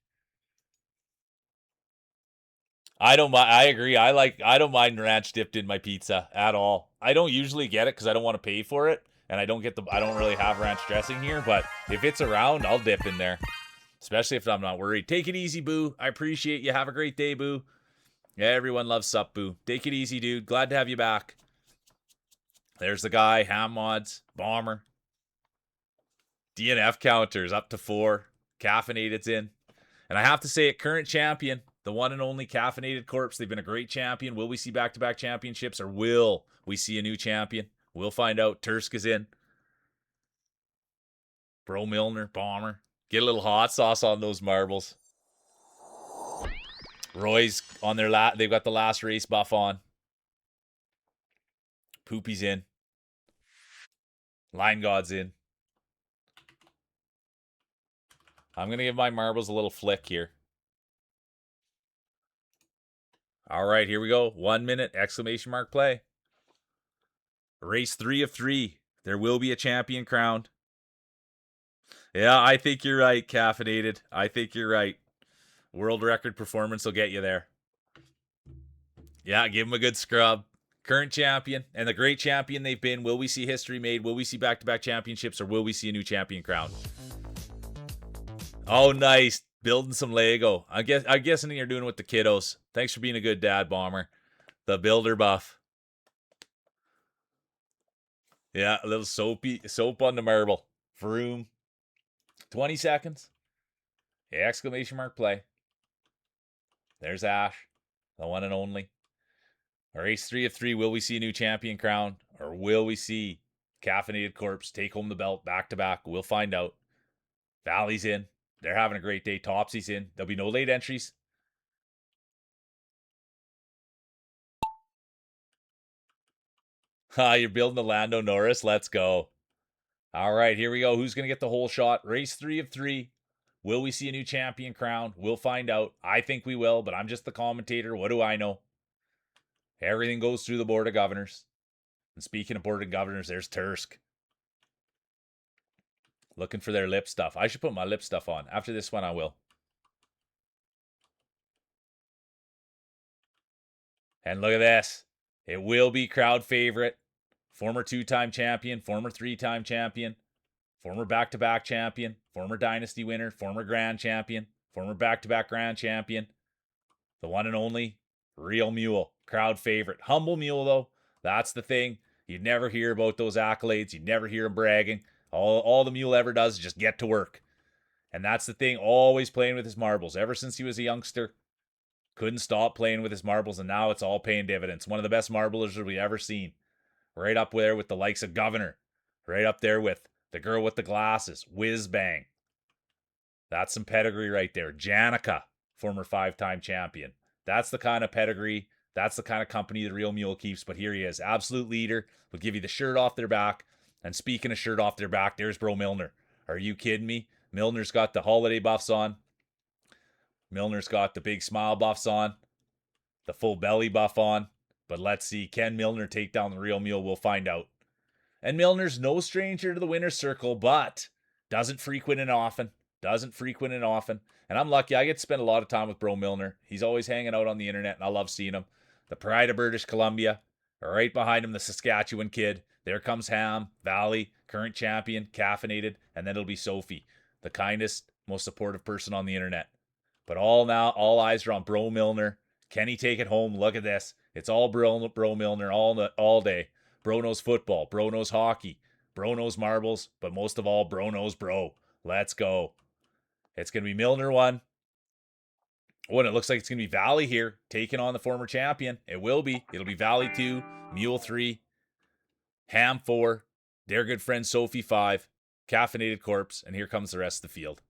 I don't mind. I agree. I don't mind ranch dipped in my pizza at all. I don't usually get it because I don't want to pay for it, and I don't really have ranch dressing here. But if it's around, I'll dip in there, especially if I'm not worried. Take it easy, Boo. I appreciate you. Have a great day, Boo. Yeah, everyone loves Sup, Boo. Take it easy, dude. Glad to have you back. There's the guy. Ham mods, Bomber, DNF counters up to 4. Caffeinated's in, and I have to say it. Current champion. The one and only Caffeinated Corpse. They've been a great champion. Will we see back-to-back championships, or will we see a new champion? We'll find out. Tursk is in. Bro Milner, Bomber. Get a little hot sauce on those marbles. Roy's on their they've got the last race buff on. Poopy's in. Line God's in. I'm going to give my marbles a little flick here. All right, here we go. 1 minute, exclamation mark play. Race 3 of 3. There will be a champion crowned. Yeah, I think you're right, Caffeinated. I think you're right. World record performance will get you there. Yeah, give him a good scrub. Current champion and the great champion they've been. Will we see history made? Will we see back-to-back championships, or will we see a new champion crowned? Oh, nice. Building some Lego. I'm guessing you're doing it with the kiddos. Thanks for being a good dad, Bomber. The builder buff. Yeah, a little soap on the marble. Vroom. 20 seconds. Exclamation mark play. There's Ash, the one and only. Race 3 of 3. Will we see a new champion crown, or will we see Caffeinated Corpse take home the belt back to back? We'll find out. Valley's in. They're having a great day. Topsy's in. There'll be no late entries. You're building the Lando Norris. Let's go. All right, here we go. Who's going to get the whole shot? Race 3 of 3. Will we see a new champion crown? We'll find out. I think we will, but I'm just the commentator. What do I know? Everything goes through the Board of Governors. And speaking of Board of Governors, there's Thicc. Looking for their lip stuff. I should put my lip stuff on. After this one, I will. And look at this. It will be crowd favorite. Former 2-time champion, former 3-time champion, former back-to-back champion, former dynasty winner, former grand champion, former back-to-back grand champion. The one and only Real Mule. Crowd favorite. Humble Mule, though. That's the thing. You'd never hear about those accolades. You'd never hear him bragging. All the Mule ever does is just get to work. And that's the thing. Always playing with his marbles. Ever since he was a youngster. Couldn't stop playing with his marbles, and now it's all paying dividends. One of the best marblers we've ever seen. Right up there with the likes of Governor. Right up there with the girl with the glasses. Whiz Bang. That's some pedigree right there. Janica, former 5-time champion. That's the kind of pedigree. That's the kind of company the Real Mule keeps. But here he is. Absolute leader. Will give you the shirt off their back. And speaking of shirt off their back, there's Bro Milner. Are you kidding me? Milner's got the holiday buffs on. Milner's got the big smile buffs on. The full belly buff on. But let's see. Can Milner take down the Real Mule? We'll find out. And Milner's no stranger to the winner's circle, but doesn't frequent it often. And I'm lucky. I get to spend a lot of time with Bro Milner. He's always hanging out on the internet, and I love seeing him. The pride of British Columbia. Right behind him, the Saskatchewan kid. There comes Ham, Valley, current champion, Caffeinated, and then it'll be Sophie, the kindest, most supportive person on the internet. But all eyes are on Bro Milner. Can he take it home? Look at this. It's all Bro Milner all day. Bro knows football. Bro knows hockey. Bro knows marbles. But most of all, Bro knows bro. Let's go. It's going to be Milner 1. Oh, and it looks like it's going to be Valley here, taking on the former champion. It will be. It'll be Valley 2, Mule 3, Ham 4, their good friend Sophie 5, Caffeinated Corpse, and here comes the rest of the field.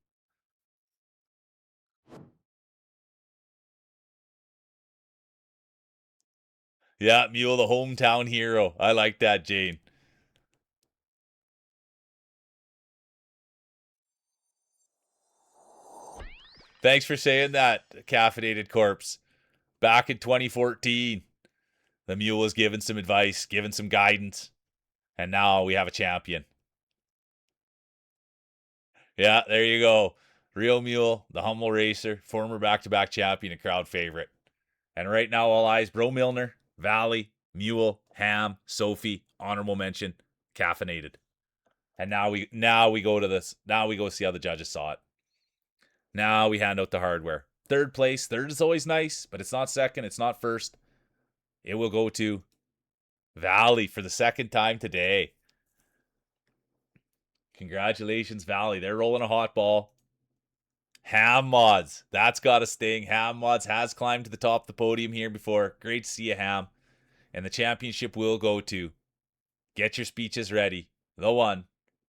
Yeah, Mule, the hometown hero. I like that, Jane. Thanks for saying that, Caffeinated Corpse. Back in 2014, the Mule was given some advice, given some guidance, and now we have a champion. Yeah, there you go. Real Mule, the humble racer, former back-to-back champion and crowd favorite. And right now, all eyes, Bro Milner, Valley, Mule, Ham, Sophie, honorable mention, Caffeinated. And now we go to this. Now we go see how the judges saw it. Now we hand out the hardware. Third place. Third is always nice, but it's not second. It's not first. It will go to Valley for the second time today. Congratulations, Valley. They're rolling a hot ball. Ham Mods. That's got a sting. Ham Mods has climbed to the top of the podium here before. Great to see you, Ham. And the championship will go to, get your speeches ready, the one,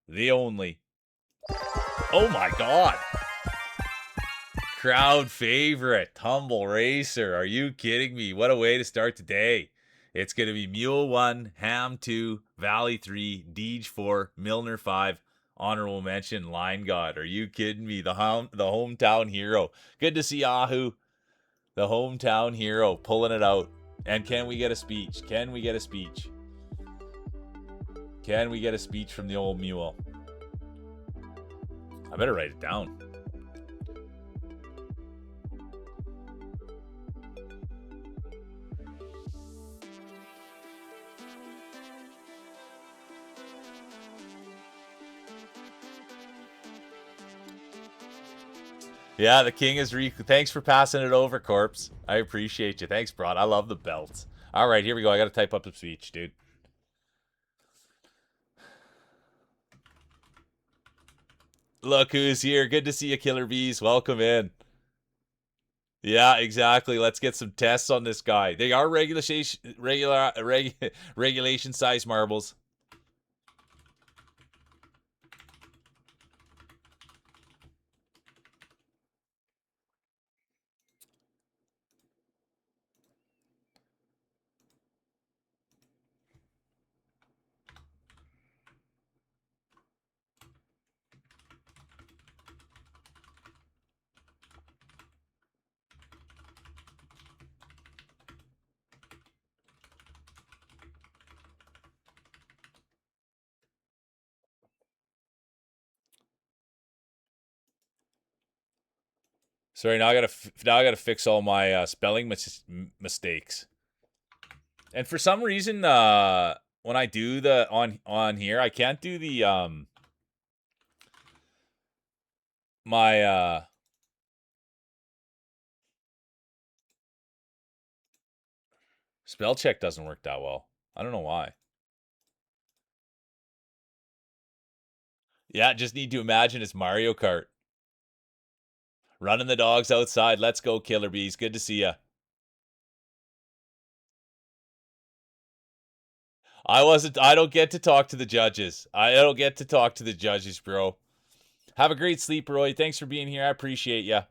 the only. Oh my God. Crowd favorite, humble racer. Are you kidding me? What a way to start the day. It's going to be Mule 1, Ham 2, Valley 3, Deej 4, Milner 5, honorable mention, Line God. Are you kidding me? The hometown hero. Good to see Ahu, the hometown hero, pulling it out. And can we get a speech? Can we get a speech? Can we get a speech from the old mule? I better write it down. Yeah, the king is thanks for passing it over, Corpse. I appreciate you. Thanks, Broad. I love the belts. All right, here we go. I got to type up the speech, dude. Look who's here. Good to see you, Killer Bees. Welcome in. Yeah, exactly. Let's get some tests on this guy. They are regulation size marbles. Sorry, now I gotta fix all my spelling mistakes. And for some reason, when I do the on here, I can't do the my spell check doesn't work that well. I don't know why. Yeah, just need to imagine it's Mario Kart. Running the dogs outside. Let's go, Killer Bees. Good to see ya. I don't get to talk to the judges. I don't get to talk to the judges, bro. Have a great sleep, Roy. Thanks for being here. I appreciate ya.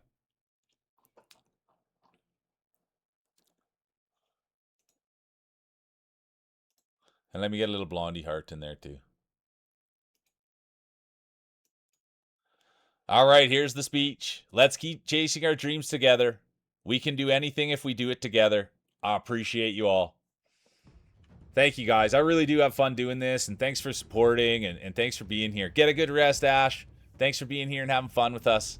And let me get a little blondie heart in there, too. All right, here's the speech. Let's keep chasing our dreams together. We can do anything if we do it together. I appreciate you all. Thank you, guys. I really do have fun doing this, and thanks for supporting, and thanks for being here. Get a good rest, Ash. Thanks for being here and having fun with us.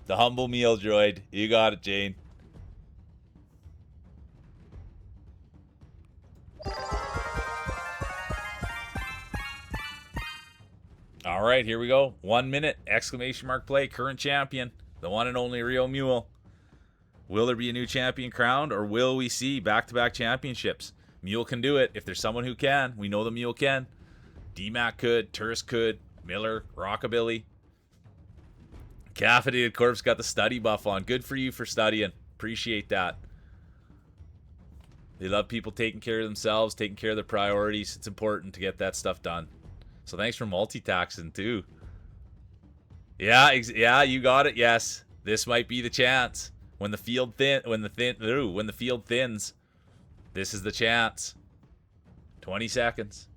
The humble meal droid. You got it, Jane. All right, here we go. 1 minute, exclamation mark play, current champion, the one and only Rio Mule. Will there be a new champion crowned, or will we see back-to-back championships? Mule can do it. If there's someone who can, we know the Mule can. D-Mac could, Turris could, Miller, Rockabilly. Caffeinated Corpse got the study buff on. Good for you for studying. Appreciate that. They love people taking care of themselves, taking care of their priorities. It's important to get that stuff done. So thanks for multitasking too. Yeah, you got it. Yes, this might be the chance when the field thins. This is the chance. 20 seconds.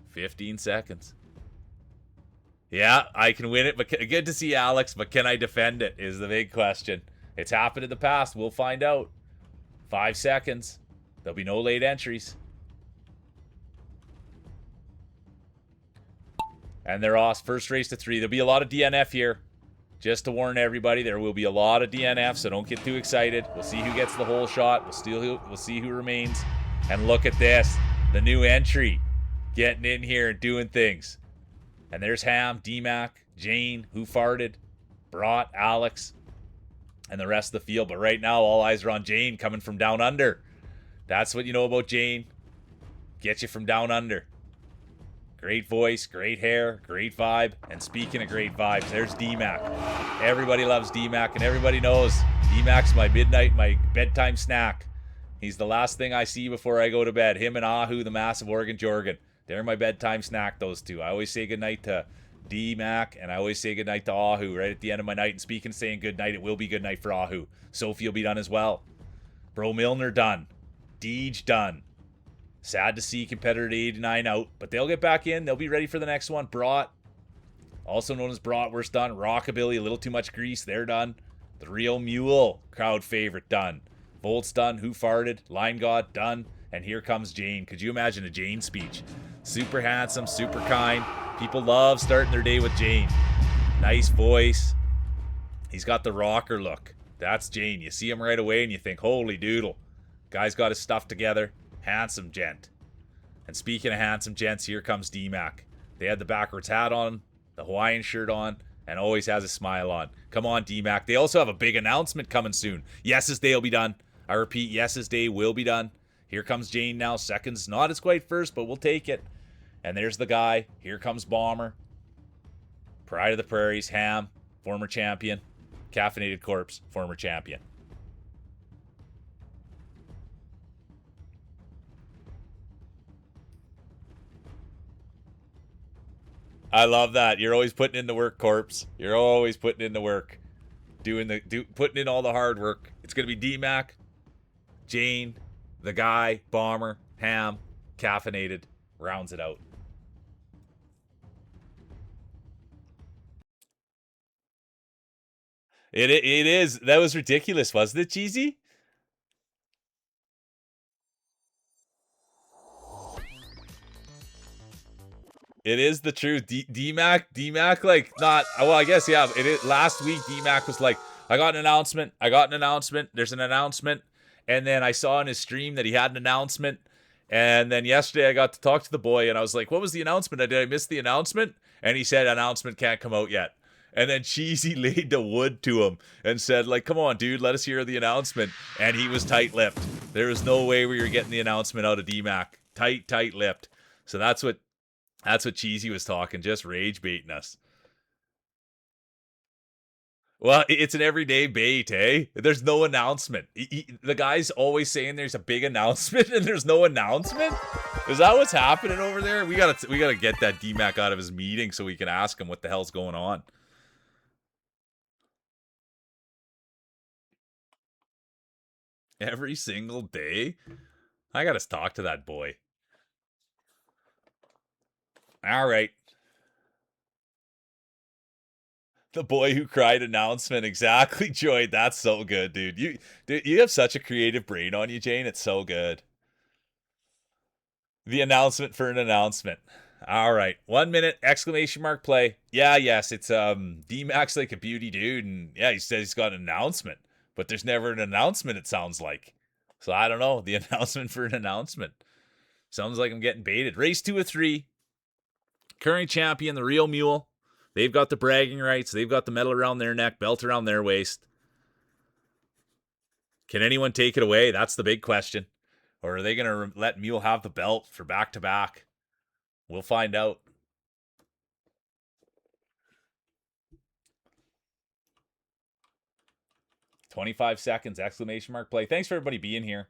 15 seconds. Yeah, I can win it, but good to see Alex, but can I defend it is the big question. It's happened in the past. We'll find out. 5 seconds. There'll be no late entries. And they're off. First race to 3. There'll be a lot of DNF here. Just to warn everybody, there will be a lot of DNF, so don't get too excited. We'll see who gets the whole shot. We'll see who remains. And look at this. The new entry. Getting in here and doing things. And there's Ham, D-Mac, Jane, Who Farted, Brought, Alex, and the rest of the field. But right now, all eyes are on Jane coming from down under. That's what you know about Jane. Get you from down under. Great voice, great hair, great vibe. And speaking of great vibes, there's D-Mac. Everybody loves D-Mac, and everybody knows D-Mac's my bedtime snack. He's the last thing I see before I go to bed. Him and Ahu, the massive Oregon Jorgen. They're my bedtime snack, those two. I always say goodnight to D-Mac, and I always say goodnight to Ahu right at the end of my night. And speaking of saying goodnight, it will be goodnight for Ahu. Sophie will be done as well. Bro Milner done. Deej done. Sad to see competitor 89 out, but they'll get back in. They'll be ready for the next one. Brought, also known as Bratwurst, done. Rockabilly, a little too much grease. They're done. The Real Mule, crowd favorite, done. Volt's done. Who Farted? Line God, done. And here comes Jane. Could you imagine a Jane speech? Super handsome, super kind. People love starting their day with Jane. Nice voice. He's got the rocker look. That's Jane. You see him right away and you think, holy doodle. Guy's got his stuff together. Handsome gent. And speaking of handsome gents, here comes D-Mac. They had the backwards hat on, the Hawaiian shirt on, and always has a smile on. Come on, D-Mac. They also have a big announcement coming soon. Yes's day will be done. I repeat, Yes's day will be done. Here comes Jane now. Seconds, not as quite first, but we'll take it. And there's the guy. Here comes Bomber. Pride of the Prairies, Ham, former champion. Caffeinated Corpse, former champion. I love that. You're always putting in the work, Corpse. You're always putting in the work. Putting in all the hard work. It's going to be D-Mac, Jane, the guy, Bomber, Ham, Caffeinated. Rounds it out. It is. That was ridiculous, wasn't it, Cheesy? It is the truth. D-Mac, like, not, well, I guess, yeah. Last week, D-Mac was like, I got an announcement. There's an announcement. And then I saw in his stream that he had an announcement. And then yesterday I got to talk to the boy and I was like, what was the announcement? Did I miss the announcement? And he said, announcement can't come out yet. And then Cheesy laid the wood to him and said, like, come on, dude, let us hear the announcement. And he was tight-lipped. There was no way we were getting the announcement out of D-Mac. Tight-lipped. So that's what Cheesy was talking, just rage baiting us. Well, it's an everyday bait, eh? There's no announcement. The guy's always saying there's a big announcement, and there's no announcement. Is that what's happening over there? We gotta get that D-Mac out of his meeting so we can ask him what the hell's going on. Every single day? I gotta talk to that boy. All right. The boy who cried announcement. Exactly, Joy. That's so good, dude. You have such a creative brain on you, Jane. It's so good. The announcement for an announcement. All right. 1 minute, exclamation mark play. Yeah, yes, it's D-Mac's like a beauty dude, and yeah, he says he's got an announcement, but there's never an announcement, it sounds like. So I don't know. The announcement for an announcement. Sounds like I'm getting baited. Race 2 of 3. Current champion, the Real Mule. They've got the bragging rights. They've got the medal around their neck, belt around their waist. Can anyone take it away? That's the big question. Or are they going to let Mule have the belt for back-to-back? We'll find out. "25 seconds, exclamation mark play." Thanks for everybody being here.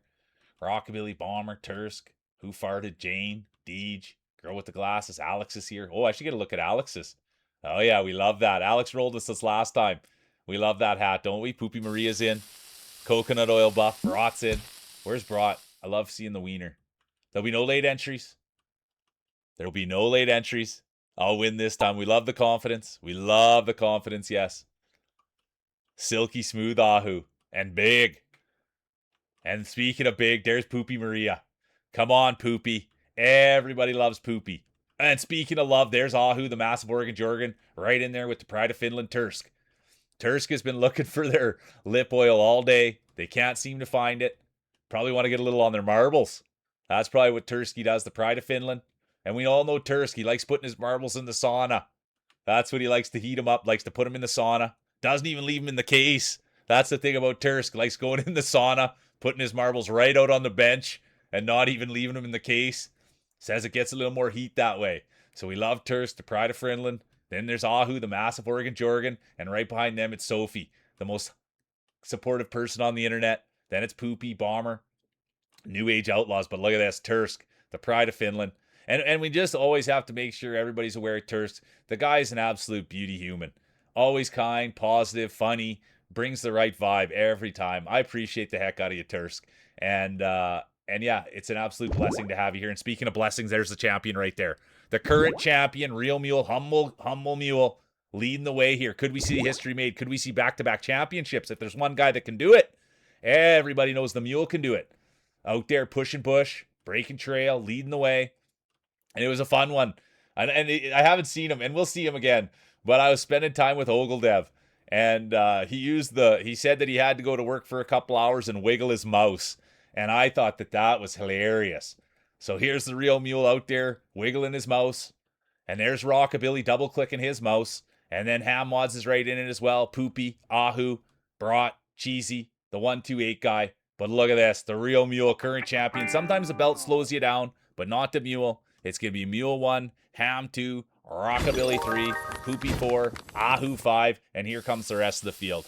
Rockabilly, Bomber, Tursk, Who Farted, Jane, Deej, Girl with the Glasses, Alex is here. Oh, I should get a look at Alex's. Oh, yeah, we love that. Alex rolled us this last time. We love that hat, don't we? Poopy Maria's in. Coconut Oil Buff. Brat's in. Where's Brat? I love seeing the wiener. There'll be no late entries. There'll be no late entries. I'll win this time. We love the confidence. We love the confidence, yes. Silky smooth Ahu. And big. And speaking of big, there's Poopy Maria. Come on, Poopy. Everybody loves Poopy. And speaking of love, there's Ahu, the massive Oregon Jorgen, right in there with the Pride of Finland, Tursk. Tursk has been looking for their lip oil all day. They can't seem to find it. Probably want to get a little on their marbles. That's probably what Tursky does, the Pride of Finland. And we all know Tursk. He likes putting his marbles in the sauna. That's what he likes to heat them up, likes to put them in the sauna. Doesn't even leave them in the case. That's the thing about Tursk. Likes going in the sauna, putting his marbles right out on the bench, and not even leaving them in the case. Says it gets a little more heat that way. So we love Tursk, the Pride of Finland. Then there's Ahu, the massive Oregon Jorgen. And right behind them, it's Sophie, the most supportive person on the internet. Then it's Poopy, Bomber, New Age Outlaws. But look at this, Tursk, the Pride of Finland. And we just always have to make sure everybody's aware of Tursk. The guy is an absolute beauty human. Always kind, positive, funny, brings the right vibe every time. I appreciate the heck out of you, Tursk. And yeah, it's an absolute blessing to have you here. And speaking of blessings, there's the champion right there. The current champion, Real Mule, humble Mule, leading the way here. Could we see history made? Could we see back-to-back championships? If there's one guy that can do it, everybody knows the Mule can do it. Out there pushing Bush, breaking trail, leading the way. And it was a fun one. I haven't seen him, and we'll see him again. But I was spending time with Ogildev, and he said that he had to go to work for a couple hours and wiggle his mouse. And I thought that was hilarious. So here's the real mule out there wiggling his mouse. And there's Rockabilly double clicking his mouse. And then Ham Mods is right in it as well. Poopy, Ahu, Brat, Cheesy, the 128 guy. But look at this, the real mule, current champion. Sometimes the belt slows you down, but not the mule. It's going to be Mule 1, Ham 2, Rockabilly 3, Poopy 4, Ahu 5, and here comes the rest of the field.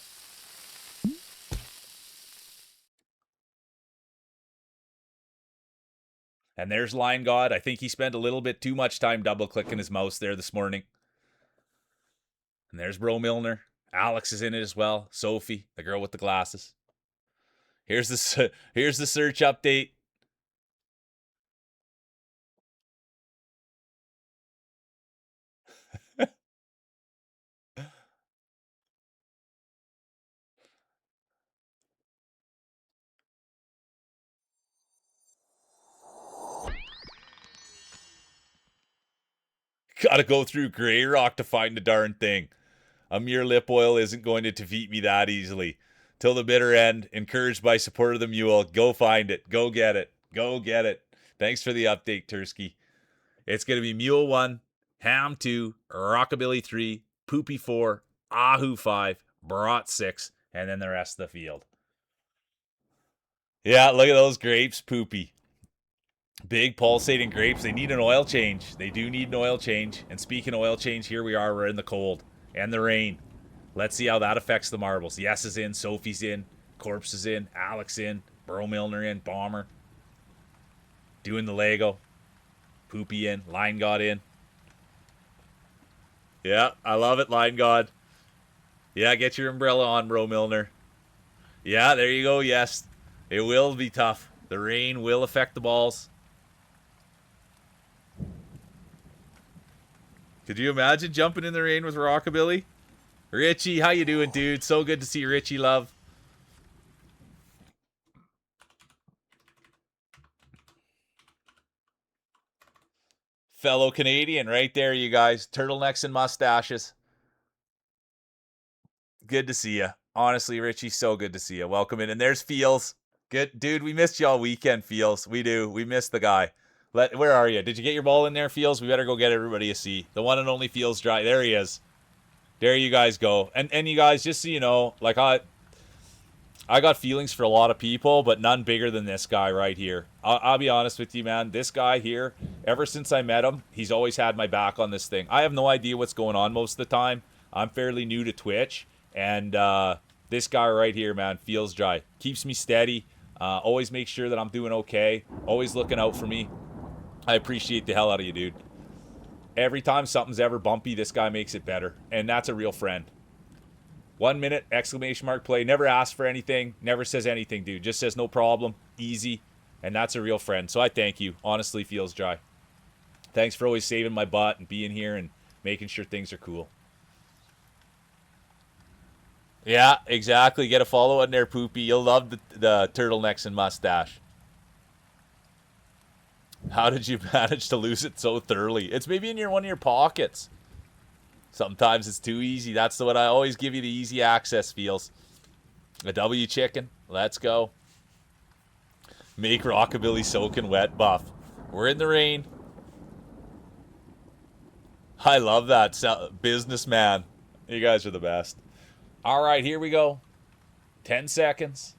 And there's Line God. I think he spent a little bit too much time double-clicking his mouse there this morning. And there's Bro Milner. Alex is in it as well. Sophie, the girl with the glasses. Here's the search update. Gotta go through Grey Rock to find the darn thing. A mere lip oil isn't going to defeat me that easily. Till the bitter end, encouraged by support of the mule. Go find it. Go get it. Go get it. Thanks for the update, Tursky. It's going to be Mule 1, Ham 2, Rockabilly 3, Poopy 4, Ahu 5, Brat 6, and then the rest of the field. Yeah, look at those grapes, Poopy. Big pulsating grapes. They need an oil change. They do need an oil change. And speaking of oil change, here we are. We're in the cold and the rain. Let's see how that affects the marbles. Yes is in. Sophie's in. Corpse is in. Alex in. Bro Milner in. Bomber. Doing the Lego. Poopy in. Line God in. Yeah, I love it, Line God. Yeah, get your umbrella on, Bro Milner. Yeah, there you go. Yes. It will be tough. The rain will affect the balls. Could you imagine jumping in the rain with Rockabilly? Richie, how you doing, dude? So good to see you, Richie, love. Fellow Canadian, right there, you guys. Turtlenecks and mustaches. Good to see you. Honestly, Richie, so good to see you. Welcome in. And there's Feels. Good. Dude, we missed you all weekend, Feels. We do. We missed the guy. Where are you? Did you get your ball in there, Feels? We better go get everybody a seat. The one and only Feels Dry. There he is. There you guys go. And you guys, just so you know, like I got feelings for a lot of people, but none bigger than this guy right here. I'll be honest with you, man. This guy here, ever since I met him, he's always had my back on this thing. I have no idea what's going on most of the time. I'm fairly new to Twitch. And this guy right here, man, Feels Dry. Keeps me steady. Always makes sure that I'm doing okay. Always looking out for me. I appreciate the hell out of you, dude. Every time something's ever bumpy, this guy makes it better. And that's a real friend. 1 minute, exclamation mark play. Never asks for anything. Never says anything, dude. Just says no problem. Easy. And that's a real friend. So I thank you. Honestly, Feels Dry. Thanks for always saving my butt and being here and making sure things are cool. Yeah, exactly. Get a follow on there, Poopy. You'll love the turtlenecks and mustache. How did you manage to lose it so thoroughly? It's maybe in one of your pockets. Sometimes it's too easy. That's what I always give you, the easy access, Feels. A W chicken. Let's go. Make Rockabilly soaking wet buff. We're in the rain. I love that. Businessman. You guys are the best. All right, here we go. 10 seconds.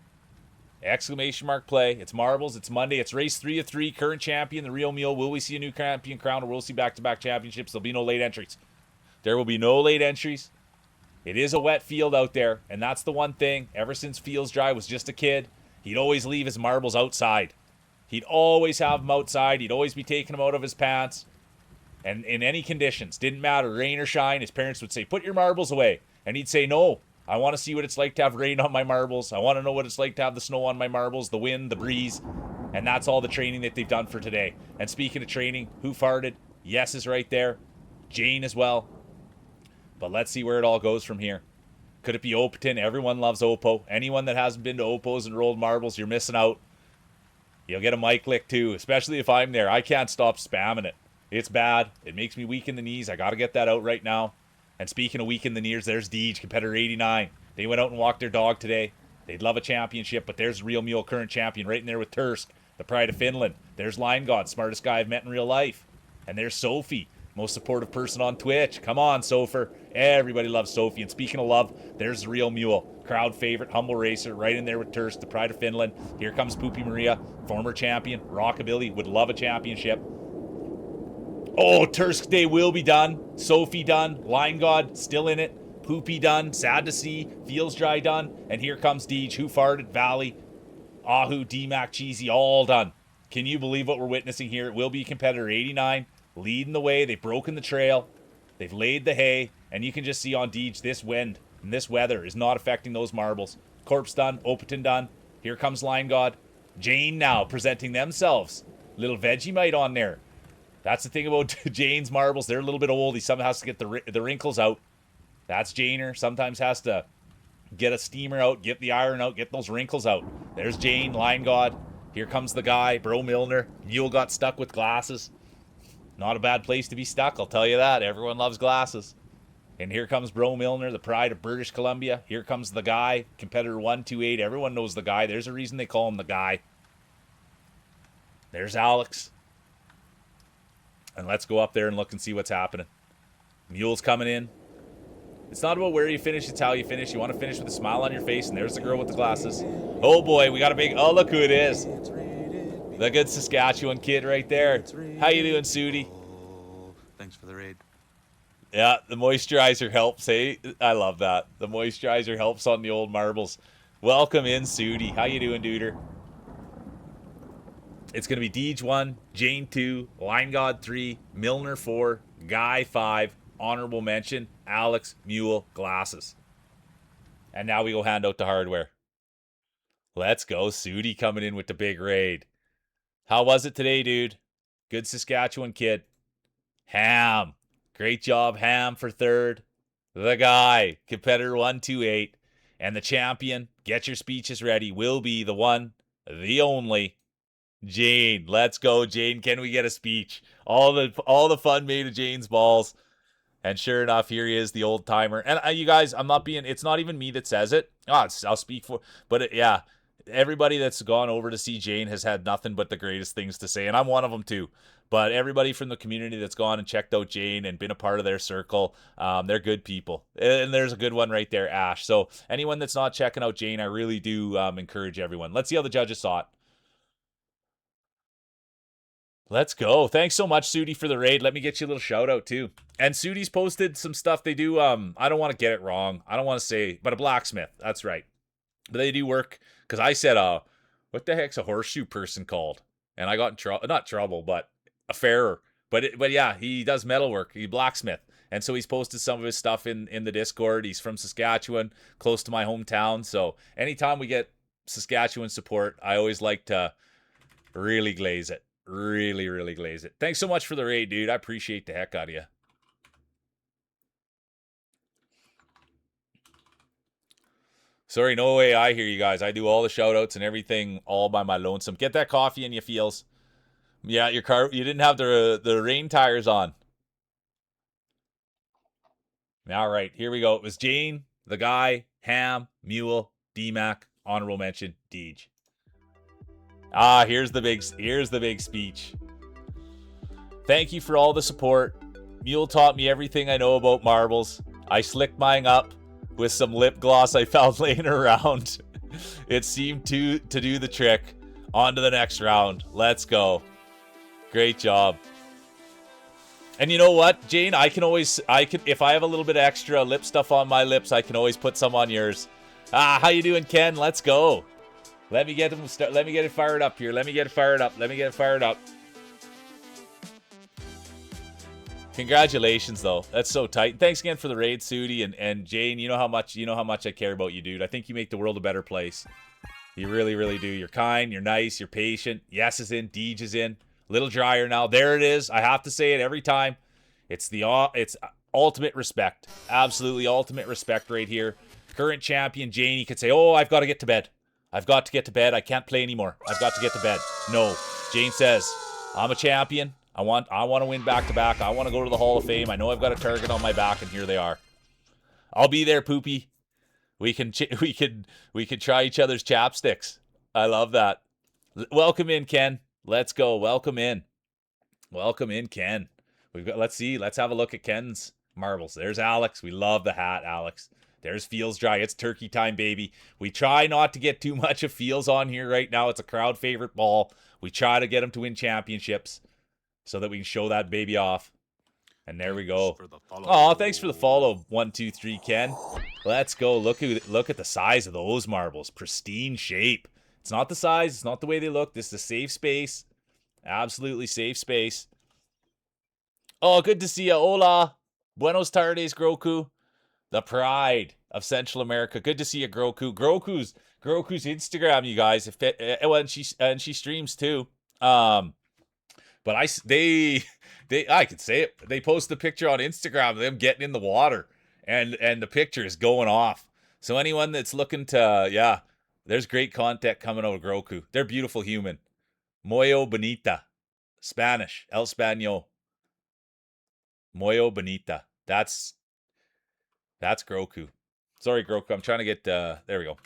Exclamation mark play. It's marbles. It's Monday. It's race 3 of 3. Current champion, the real mule. Will we see a new champion crown, or will we see back-to-back championships? There'll be no late entries. There will be no late entries. It is a wet field out there, and that's the one thing. Ever since Feels Dry was just a kid, he'd always leave his marbles outside. He'd always have them outside. He'd always be taking them out of his pants. And in any conditions, didn't matter, rain or shine, his parents would say, put your marbles away. And he'd say, no, I want to see what it's like to have rain on my marbles. I want to know what it's like to have the snow on my marbles, the wind, the breeze. And that's all the training that they've done for today. And speaking of training, who farted? Yes is right there. Jane as well. But let's see where it all goes from here. Could it be Opaton? Everyone loves Oppo. Anyone that hasn't been to Oppo's and rolled marbles, you're missing out. You'll get a mic lick too, especially if I'm there. I can't stop spamming it. It's bad. It makes me weak in the knees. I got to get that out right now. And speaking of weak in the knees, there's Deej, competitor 89. They went out and walked their dog today. They'd love a championship, but there's Real Mule, current champion, right in there with Thicc, the pride of Finland. There's Lion God, smartest guy I've met in real life. And there's Sophie, most supportive person on Twitch. Come on, Sopher. Everybody loves Sophie. And speaking of love, there's the Real Mule, crowd favorite, humble racer, right in there with Thicc, the pride of Finland. Here comes Poopy Maria, former champion, rockabilly, would love a championship. Oh, Thicc Day will be done. Sophie done. Lion God still in it. Poopy done. Sad to see. Feels Dry done. And here comes Deej, Who Farted, Valley, Ahu, D-Mac, Cheesy, all done. Can you believe what we're witnessing here? It will be competitor 89 leading the way. They've broken the trail. They've laid the hay. And you can just see on Deej, this wind and this weather is not affecting those marbles. Corpse done. Opaton done. Here comes Lion God. Jane now presenting themselves. Little Vegemite on there. That's the thing about Jane's marbles. They're a little bit old. He sometimes has to get the wrinkles out. That's Janer. Sometimes has to get a steamer out, get the iron out, get those wrinkles out. There's Jane, Lion God. Here comes the guy, Bro Milner. Mule got stuck with glasses. Not a bad place to be stuck, I'll tell you that. Everyone loves glasses. And here comes Bro Milner, the pride of British Columbia. Here comes the guy, competitor 128. Everyone knows the guy. There's a reason they call him the guy. There's Alex. And let's go up there and look and see what's happening. Mule's coming in. It's not about where you finish, it's how you finish. You want to finish with a smile on your face, and there's the girl with the glasses. Oh boy, we got a big... Oh, look who it is. The good Saskatchewan kid right there. How you doing, Sudi? Thanks for the raid. Yeah, the moisturizer helps, hey? I love that. The moisturizer helps on the old marbles. Welcome in, Sudi. How you doing, duder? It's going to be Deej 1, Jane 2, Lion God 3, Milner 4, Guy 5, honorable mention, Alex, Mule, glasses. And now we go hand out the hardware. Let's go. Sudi coming in with the big raid. How was it today, dude? Good Saskatchewan kid. Ham. Great job, Ham, for third. The guy, competitor 128. And the champion, get your speeches ready, will be the one, the only, Jane. Let's go, Jane. Can we get a speech? All the fun made of Jane's balls. And sure enough, here he is, the old timer. And you guys, I'm not being, it's not even me that says it. I'll speak for, but yeah, everybody that's gone over to see Jane has had nothing but the greatest things to say. And I'm one of them too. But everybody from the community that's gone and checked out Jane and been a part of their circle, they're good people. And there's a good one right there, Ash. So anyone that's not checking out Jane, I really do encourage everyone. Let's see how the judges saw it. Let's go. Thanks so much, Sudi, for the raid. Let me get you a little shout out too. And Sudi's posted some stuff. They do, I don't want to get it wrong. I don't want to say, but a blacksmith. That's right. But they do work, because I said, what the heck's a horseshoe person called? And I got in trouble, not trouble, but a fairer. But yeah, he does metalwork. He's blacksmith. And so he's posted some of his stuff in the Discord. He's from Saskatchewan, close to my hometown. So anytime we get Saskatchewan support, I always like to really glaze it. Really glaze it. Thanks so much for the raid, dude. I appreciate the heck out of you. Sorry, no way I hear you guys. I do all the shout outs and everything all by my lonesome. Get that coffee in you, feels. Yeah, your car, you didn't have the rain tires on. All right, here we go. It was Jane, the guy, Ham, Mule, D-Mac, honorable mention, Deej. Here's the big speech. Thank you for all the support. Mule taught me everything I know about marbles. I slicked mine up with some lip gloss I found laying around. It seemed to do the trick. On to the next round. Let's go. Great job. And you know what, Jane? I can if I have a little bit of extra lip stuff on my lips, I can always put some on yours. How you doing, Ken? Let's go. Let me get it fired up here. Let me get it fired up. Congratulations, though. That's so tight. Thanks again for the raid, Sudi and Jane. You know how much I care about you, dude. I think you make the world a better place. You really do. You're kind. You're nice. You're patient. Yes is in. Deej is in. Little drier now. There it is. I have to say it every time. It's ultimate respect. Absolutely ultimate respect right here. Current champion Jane. You could say, "Oh, I've got to get to bed. I've got to get to bed. I can't play anymore. I've got to get to bed. No. Jane says, I'm a champion. I want to win back-to-back. I want to go to the Hall of Fame. I know I've got a target on my back, and here they are. I'll be there, Poopy. We can try each other's chapsticks. I love that. Welcome in, Ken. Let's go. Welcome in. Welcome in, Ken. Let's see. Let's have a look at Ken's marbles. There's Alex. We love the hat, Alex. There's Feels Dry. It's turkey time, baby. We try not to get too much of Feels on here right now. It's a crowd favorite ball. We try to get him to win championships so that we can show that baby off. And there we go. Oh, thanks for the follow. 1, 2, 3, Ken. Let's go. Look at the size of those marbles. Pristine shape. It's not the size. It's not the way they look. This is a safe space. Absolutely safe space. Oh, good to see you. Hola. Buenos tardes, Groku. The pride of Central America. Good to see you, Groku. Groku's Instagram, you guys. And she streams too. But I could say it. They post the picture on Instagram of them getting in the water, and the picture is going off. So anyone that's looking to, there's great content coming out of Groku. They're beautiful human. Moyo bonita, Spanish, el español. Moyo bonita. That's Groku. Sorry, Groku. I'm trying to get, there we go.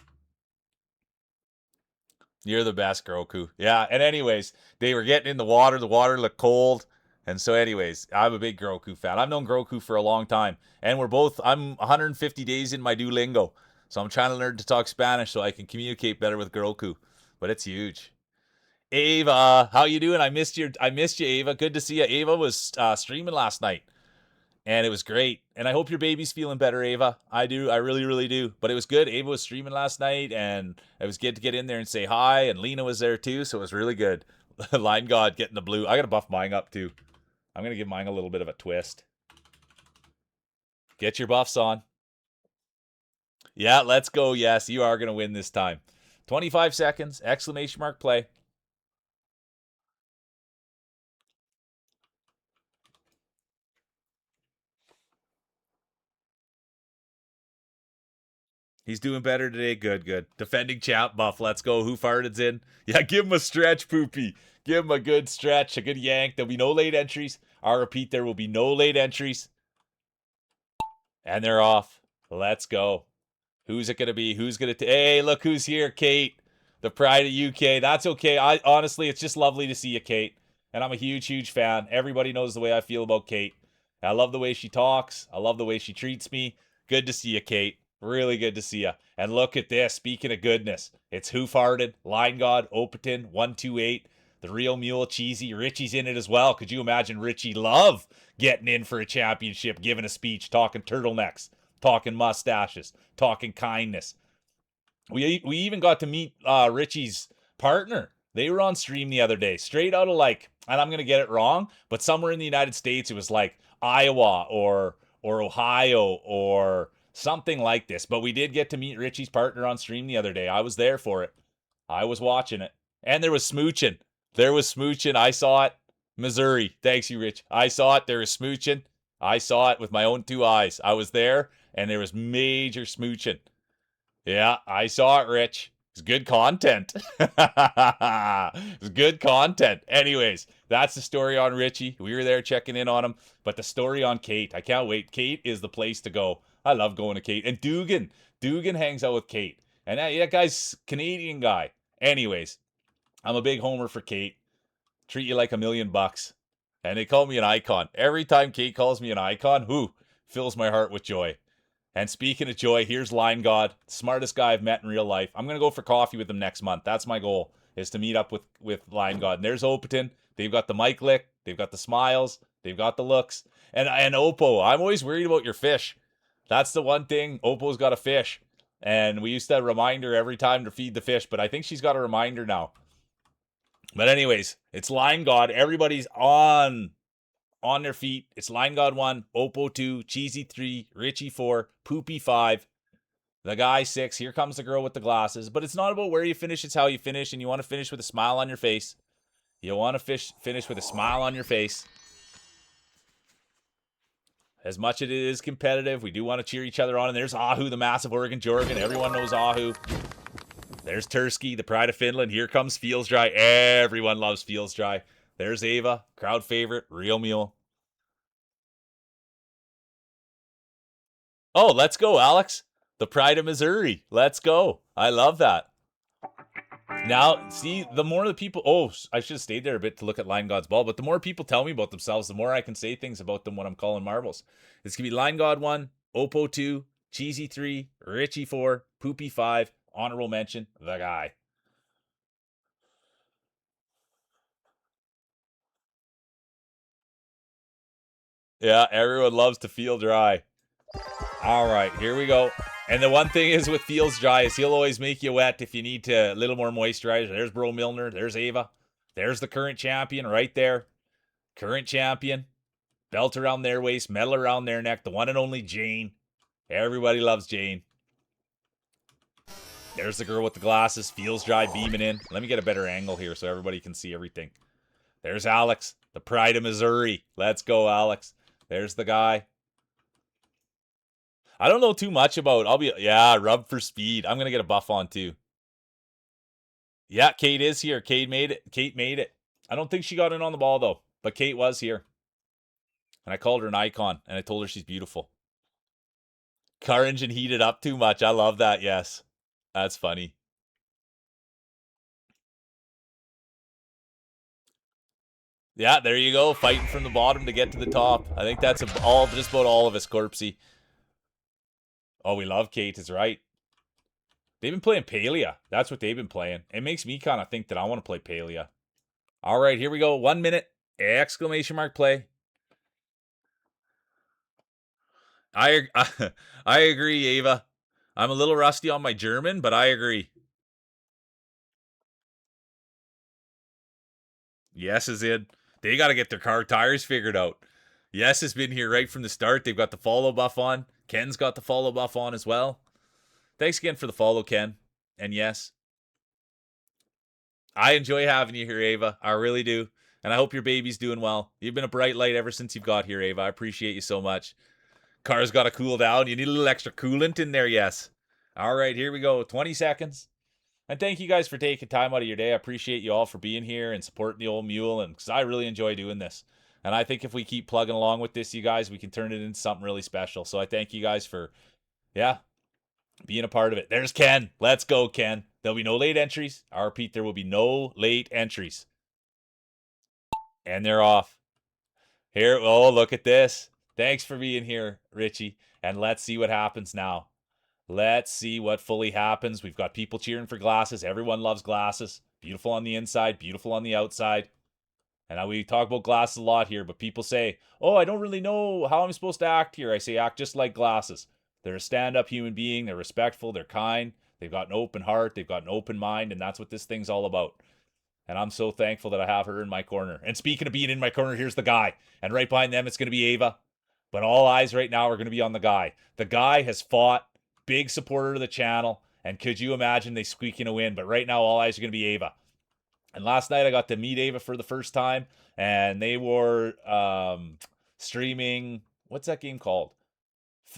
You're the best, Groku. Yeah, and anyways, they were getting in the water. The water looked cold. And so anyways, I'm a big Groku fan. I've known Groku for a long time. And I'm 150 days in my Duolingo. So I'm trying to learn to talk Spanish so I can communicate better with Groku. But it's huge. Ava, how you doing? I missed you, Ava. Good to see you. Ava was streaming last night. And it was great. And I hope your baby's feeling better, Ava. I do. I really, really do. But it was good. Ava was streaming last night, and it was good to get in there and say hi. And Lena was there, too, so it was really good. Line God getting the blue. I got to buff mine up, too. I'm going to give mine a little bit of a twist. Get your buffs on. Yeah, let's go. Yes, you are going to win this time. 25 seconds. Exclamation mark play. He's doing better today. Good, good. Defending champ buff. Let's go. Who farted's in? Yeah, give him a stretch, Poopy. Give him a good stretch, a good yank. There'll be no late entries. I'll repeat, there will be no late entries. And they're off. Let's go. Who's it going to be? Who's going to... Hey, look who's here, Kate. The pride of UK. That's okay. Honestly, it's just lovely to see you, Kate. And I'm a huge, huge fan. Everybody knows the way I feel about Kate. I love the way she talks. I love the way she treats me. Good to see you, Kate. Really good to see you. And look at this. Speaking of goodness, it's Who Farted, Line God, Opaton, 128, the Real Mule, Cheesy. Richie's in it as well. Could you imagine Richie Love getting in for a championship, giving a speech, talking turtlenecks, talking mustaches, talking kindness? We even got to meet Richie's partner. They were on stream the other day, straight out of and I'm going to get it wrong, but somewhere in the United States, it was like Iowa or Ohio or something like this. But we did get to meet Richie's partner on stream the other day. I was there for it. I was watching it. And there was smooching. I saw it. Missouri. Thanks you, Rich. I saw it. There was smooching. I saw it with my own 2 eyes. I was there, and there was major smooching. Yeah, I saw it, Rich. It's good content. It's good content. Anyways, that's the story on Richie. We were there checking in on him. But the story on Kate, I can't wait. Kate is the place to go. I love going to Kate. And Dugan hangs out with Kate. And that guy's Canadian guy. Anyways, I'm a big homer for Kate. Treat you like $1 million. And they call me an icon. Every time Kate calls me an icon, fills my heart with joy. And speaking of joy, here's Line God, smartest guy I've met in real life. I'm going to go for coffee with him next month. That's my goal, is to meet up with Line God. And there's Opaton. They've got the mic lick. They've got the smiles. They've got the looks. And Oppo, I'm always worried about your fish. That's the one thing. Oppo's got a fish. And we used to remind her every time to feed the fish, but I think she's got a reminder now. But anyways, it's Line God. Everybody's on their feet. It's Line God 1, Oppo 2, Cheesy 3, Richie 4, Poopy 5, the guy 6. Here comes the girl with the glasses. But it's not about where you finish, it's how you finish. And you want to finish with a smile on your face. You want to finish with a smile on your face. As much as it is competitive, we do want to cheer each other on. And there's Ahu, the massive Oregon Jorgen. Everyone knows Ahu. There's Tursky, the pride of Finland. Here comes Feels Dry. Everyone loves Feels Dry. There's Ava, crowd favorite, real mule. Oh, let's go, Alex. The pride of Missouri. Let's go. I love that. Now, see, the more the people... Oh, I should have stayed there a bit to look at Line God's ball, but the more people tell me about themselves, the more I can say things about them when I'm calling marbles. This could be Line God 1, Oppo 2, Cheesy 3, Richie 4, Poopy 5, honorable mention, the guy. Yeah, everyone loves to feel dry. All right, here we go. And the one thing is with Feels Dry is he'll always make you wet if you need to a little more moisturizer. There's Bro Milner. There's Ava. There's the current champion right there. Current champion. Belt around their waist, medal around their neck. The one and only Jane. Everybody loves Jane. There's the girl with the glasses. Feels Dry beaming in. Let me get a better angle here so everybody can see everything. There's Alex, the pride of Missouri. Let's go, Alex. There's the guy. I don't know too much about... Yeah, rub for speed. I'm going to get a buff on, too. Yeah, Kate is here. Kate made it. Kate made it. I don't think she got in on the ball, though. But Kate was here. And I called her an icon. And I told her she's beautiful. Car engine heated up too much. I love that, yes. That's funny. Yeah, there you go. Fighting from the bottom to get to the top. I think that's just about all of us, Corpsey. Oh, we love Kate, is right. They've been playing Palea. That's what they've been playing. It makes me kind of think that I want to play Palea. All right, here we go. 1 minute. Exclamation mark play. I agree, Ava. I'm a little rusty on my German, but I agree. Yes is in. They got to get their car tires figured out. Yes has been here right from the start. They've got the follow buff on. Ken's got the follow buff on as well. Thanks again for the follow, Ken. And yes, I enjoy having you here, Ava. I really do. And I hope your baby's doing well. You've been a bright light ever since you've got here, Ava. I appreciate you so much. Car's got to cool down. You need a little extra coolant in there, yes. All right, here we go. 20 seconds. And thank you guys for taking time out of your day. I appreciate you all for being here and supporting the old mule, and because I really enjoy doing this. And I think if we keep plugging along with this, you guys, we can turn it into something really special. So I thank you guys for, being a part of it. There's Ken. Let's go, Ken. There'll be no late entries. I repeat, there will be no late entries. And they're off. Here, oh, look at this. Thanks for being here, Richie. And let's see what happens now. Let's see what fully happens. We've got people cheering for glasses. Everyone loves glasses. Beautiful on the inside, beautiful on the outside. And we talk about glasses a lot here, but people say, oh, I don't really know how I'm supposed to act here. I say, act just like glasses. They're a stand-up human being. They're respectful. They're kind. They've got an open heart. They've got an open mind, and that's what this thing's all about. And I'm so thankful that I have her in my corner. And speaking of being in my corner, here's the guy. And right behind them, it's going to be Ava. But all eyes right now are going to be on the guy. The guy has fought. Big supporter of the channel. And could you imagine they squeaking a win? But right now, all eyes are going to be Ava. And last night, I got to meet Ava for the first time. And they were streaming... What's that game called?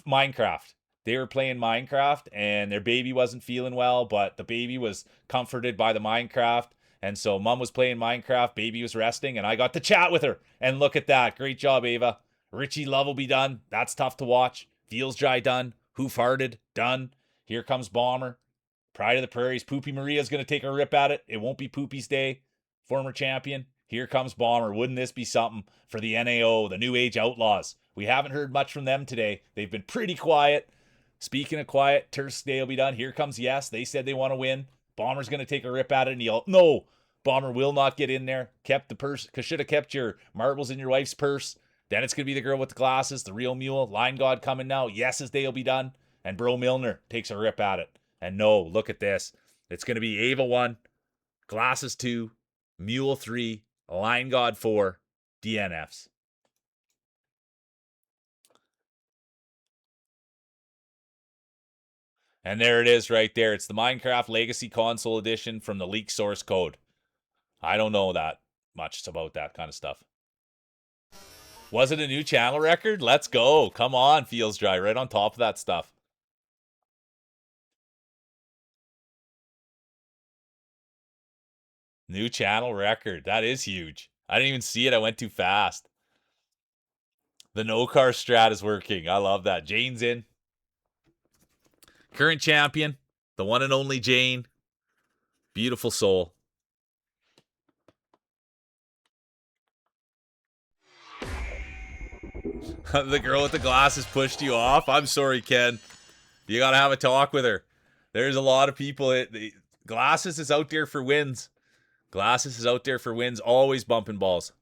Minecraft. They were playing Minecraft. And their baby wasn't feeling well. But the baby was comforted by the Minecraft. And so mom was playing Minecraft. Baby was resting. And I got to chat with her. And look at that. Great job, Ava. Richie Love will be done. That's tough to watch. Feels Dry done. Who farted? Done. Here comes Bomber. Pride of the Prairies. Poopy Maria's going to take a rip at it. It won't be Poopy's day. Former champion. Here comes Bomber. Wouldn't this be something for the NAO, the New Age Outlaws? We haven't heard much from them today. They've been pretty quiet. Speaking of quiet, Turf's Day will be done. Here comes Yes. They said they want to win. Bomber's going to take a rip at it and yell, no. Bomber will not get in there. Kept the purse. Should have kept your marbles in your wife's purse. Then it's going to be the girl with the glasses, the real mule. Line God coming now. Yes's day will be done. And Bro Milner takes a rip at it. And no, look at this. It's going to be Ava 1, Glasses 2, Mule 3, Line God 4, DNFs. And there it is right there. It's the Minecraft Legacy Console Edition from the leaked source code. I don't know that much about that kind of stuff. Was it a new channel record? Let's go. Come on, Feels Dry. Right on top of that stuff. New channel record. That is huge. I didn't even see it. I went too fast. The no car strat is working. I love that. Jane's in. Current champion. The one and only Jane. Beautiful soul. The girl with the glasses pushed you off. I'm sorry, Ken. You got to have a talk with her. There's a lot of people. Glasses is out there for wins. Glasses is out there for wins. Always bumping balls.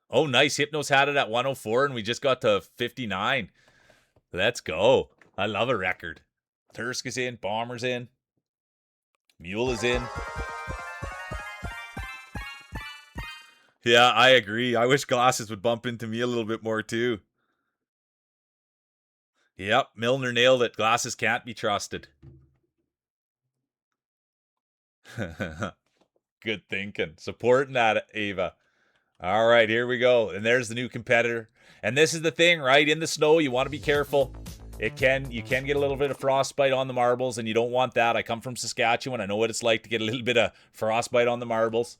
Oh, nice. Hypnos had it at 104, and we just got to 59. Let's go. I love a record. Thicc is in. Bomber's in. Mule is in. Yeah, I agree. I wish Glasses would bump into me a little bit more, too. Yep, Milner nailed it. Glasses can't be trusted. Good thinking. Supporting that, Ava. All right, here we go. And there's the new competitor. And this is the thing, right? In the snow, you want to be careful. You can get a little bit of frostbite on the marbles, and you don't want that. I come from Saskatchewan. I know what it's like to get a little bit of frostbite on the marbles.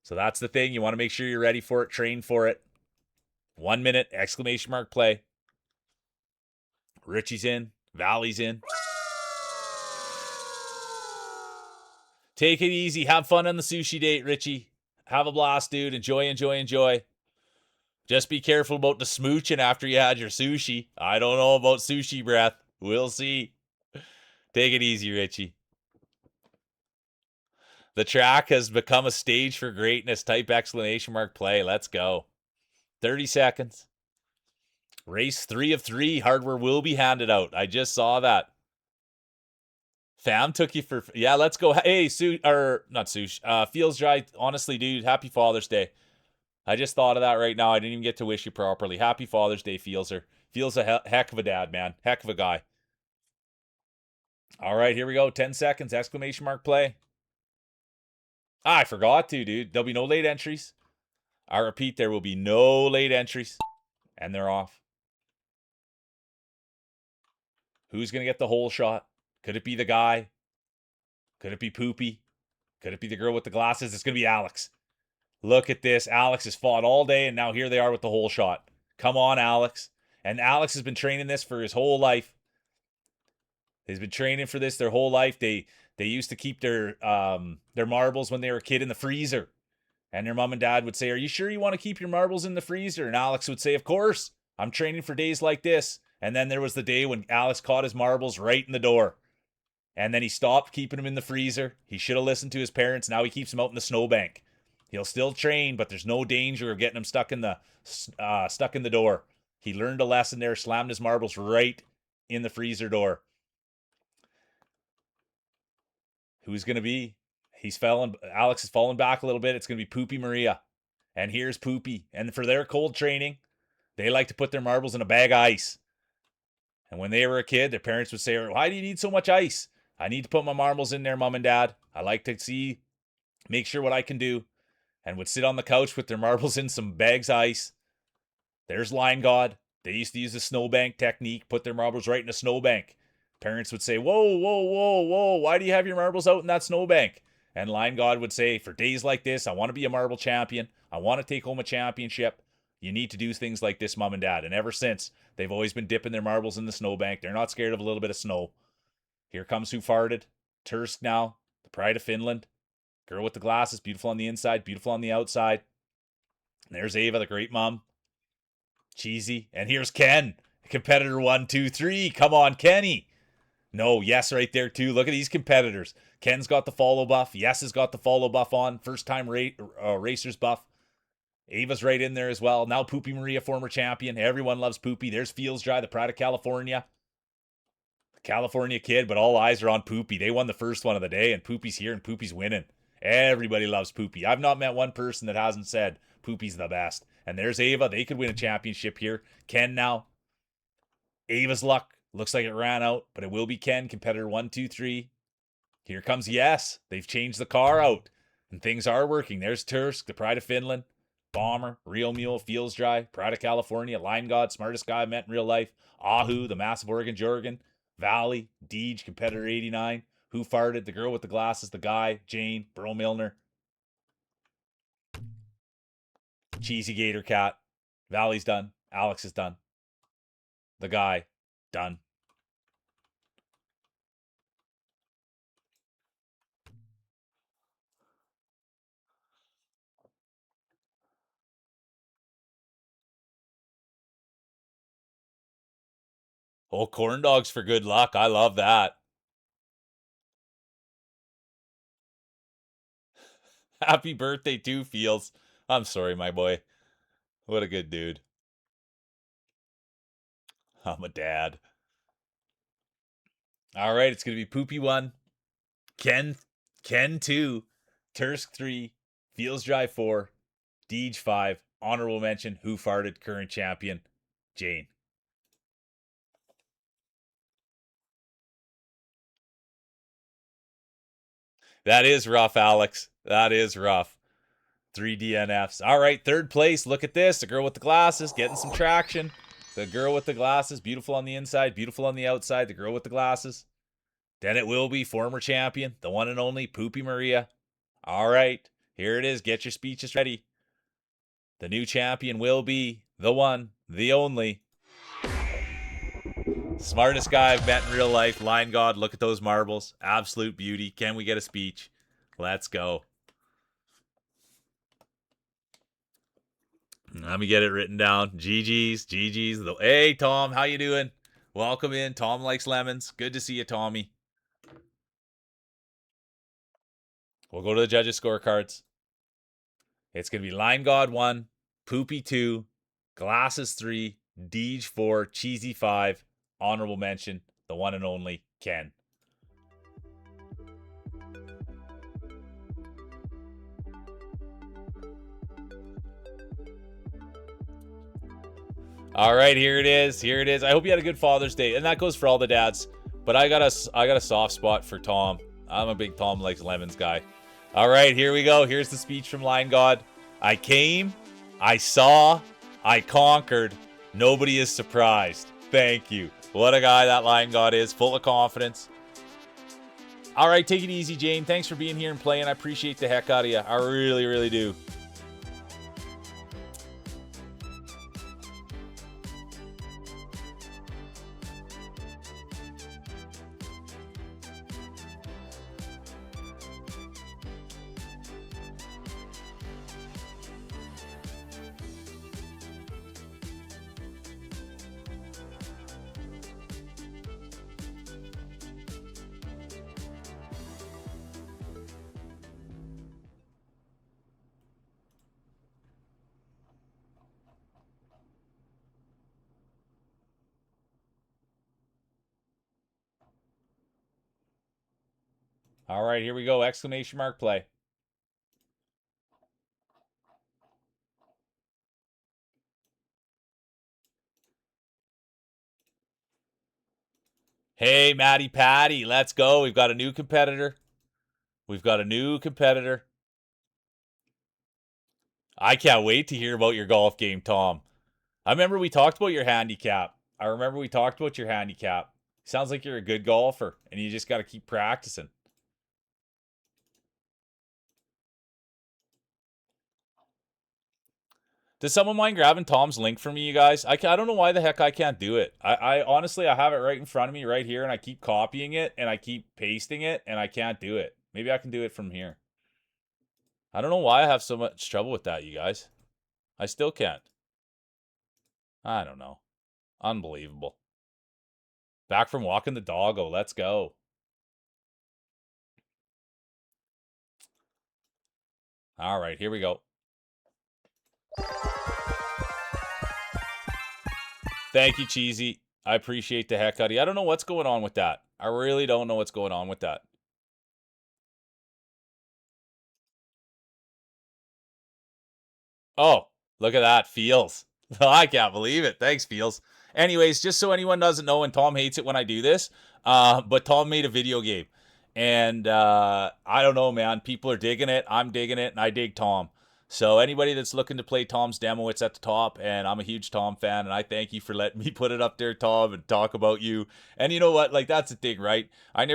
So that's the thing. You want to make sure you're ready for it. Train for it. 1 minute, exclamation mark play. Richie's in. Valley's in. Take it easy. Have fun on the sushi date, Richie. Have a blast, dude. Enjoy, enjoy, enjoy. Just be careful about the smooching after you had your sushi. I don't know about sushi breath. We'll see. Take it easy, Richie. The track has become a stage for greatness. Type exclamation mark play. Let's go. 30 seconds. Race 3 of 3. Hardware will be handed out. I just saw that. Fam took you for... Yeah, let's go. Hey, not Sush. Feels Dry. Honestly, dude, happy Father's Day. I just thought of that right now. I didn't even get to wish you properly. Happy Father's Day, Feelser. Feels a heck of a dad, man. Heck of a guy. All right, here we go. 10 seconds. Exclamation mark play. I forgot to, dude. There'll be no late entries. I repeat, there will be no late entries. And they're off. Who's going to get the hole shot? Could it be the guy? Could it be Poopy? Could it be the girl with the glasses? It's going to be Alex. Look at this. Alex has fought all day, and now here they are with the hole shot. Come on, Alex. And Alex has been training this for his whole life. He's been training for this their whole life. They used to keep their marbles when they were a kid in the freezer. And their mom and dad would say, "Are you sure you want to keep your marbles in the freezer?" And Alex would say, "Of course. I'm training for days like this." And then there was the day when Alex caught his marbles right in the door. And then he stopped keeping them in the freezer. He should have listened to his parents. Now he keeps them out in the snowbank. He'll still train, but there's no danger of getting him stuck in the door. He learned a lesson there, slammed his marbles right in the freezer door. Who's going to be? Alex is falling back a little bit. It's going to be Poopy Maria. And here's Poopy. And for their cold training, they like to put their marbles in a bag of ice. And when they were a kid, their parents would say, "Why do you need so much ice?" "I need to put my marbles in there, Mom and Dad. I like to make sure what I can do." And would sit on the couch with their marbles in some bags of ice. There's Line God. They used to use the snowbank technique, put their marbles right in a snowbank. Parents would say, "Whoa, whoa, whoa, whoa, why do you have your marbles out in that snowbank?" And Line God would say, "For days like this, I want to be a marble champion. I want to take home a championship. You need to do things like this, Mom and Dad." And ever since, they've always been dipping their marbles in the snowbank. They're not scared of a little bit of snow. Here comes Who Farted. Thicc now, the pride of Finland. Girl with the glasses, beautiful on the inside, beautiful on the outside. And there's Ava, the great mom. Cheesy. And here's Ken, competitor 1, 2, 3. Come on, Kenny. No, yes, right there too. Look at these competitors. Ken's got the follow buff. Yes has got the follow buff on. First time racers buff. Ava's right in there as well. Now Poopy Maria, former champion. Everyone loves Poopy. There's Feels Dry, the pride of California. California kid, but all eyes are on Poopy. They won the first one of the day, and Poopy's here, and Poopy's winning. Everybody loves Poopy. I've not met one person that hasn't said Poopy's the best. And there's Ava. They could win a championship here. Ken now. Ava's luck. Looks like it ran out, but it will be Ken, competitor 1, 2, 3. Here comes Yes. They've changed the car out, and things are working. There's Thicc, the pride of Finland. Bomber, Real Mule, Feels Dry, pride of California. Line God, smartest guy I met in real life. Ahu, the massive Oregon Jorgen. Valley, Deej, competitor 89. Who farted? The girl with the glasses, the guy, Jane, Bro Milner. Cheesy Gator Cat. Valley's done. Alex is done. The guy, done. Oh, corn dogs for good luck. I love that. Happy birthday too, Feels. I'm sorry, my boy. What a good dude. I'm a dad. All right, it's going to be Poopy 1, Ken 2, Tursk 3, Feels Dry 4, Deej 5, honorable mention, Who Farted, current champion, Jane. That is rough, Alex. That is rough. 3 DNFs. All right, third place. Look at this. The girl with the glasses getting some traction. The girl with the glasses, beautiful on the inside, beautiful on the outside. The girl with the glasses. Then it will be former champion, the one and only Poopy Maria. All right, here it is. Get your speeches ready. The new champion will be the one, the only. Smartest guy I've met in real life. Lion God, look at those marbles. Absolute beauty. Can we get a speech? Let's go. Let me get it written down. GG's. Hey, Tom, how you doing? Welcome in. Tom likes lemons. Good to see you, Tommy. We'll go to the judges' scorecards. It's going to be Lion God 1, Poopy 2, Glasses 3, Deej 4, Cheesy 5, honorable mention, the one and only Ken. All right, here it is. I hope you had a good Father's Day, and that goes for all the dads. But I got a soft spot for Tom. I'm a big Tom likes lemons guy. All right, here we go. Here's the speech from Lion God. I came, I saw, I conquered. Nobody is surprised. Thank you. What a guy that Lion God is, full of confidence. All right, take it easy, Jane. Thanks for being here and playing. I appreciate the heck out of you. I really, really do. All right, here we go. Exclamation mark play. Hey, Matty Patty, let's go. We've got a new competitor. I can't wait to hear about your golf game, Tom. I remember we talked about your handicap. Sounds like you're a good golfer, and you just got to keep practicing. Does someone mind grabbing Tom's link for me, you guys? I don't know why the heck I can't do it. I honestly, I have it right in front of me right here, and I keep copying it, and I keep pasting it, and I can't do it. Maybe I can do it from here. I don't know why I have so much trouble with that, you guys. I still can't. I don't know. Unbelievable. Back from walking the doggo. Let's go. All right, here we go. Thank you, Cheesy. I appreciate the heck out of you. I don't know what's going on with that. I really don't know what's going on with that. Oh, look at that. Feels. I can't believe it. Thanks, Feels. Anyways, just so anyone doesn't know, and Tom hates it when I do this, but Tom made a video game. And I don't know, man. People are digging it. I'm digging it, and I dig Tom. So anybody that's looking to play Tom's demo, it's at the top, and I'm a huge Tom fan, and I thank you for letting me put it up there, Tom, and talk about you. And you know what? Like, that's the thing, right? I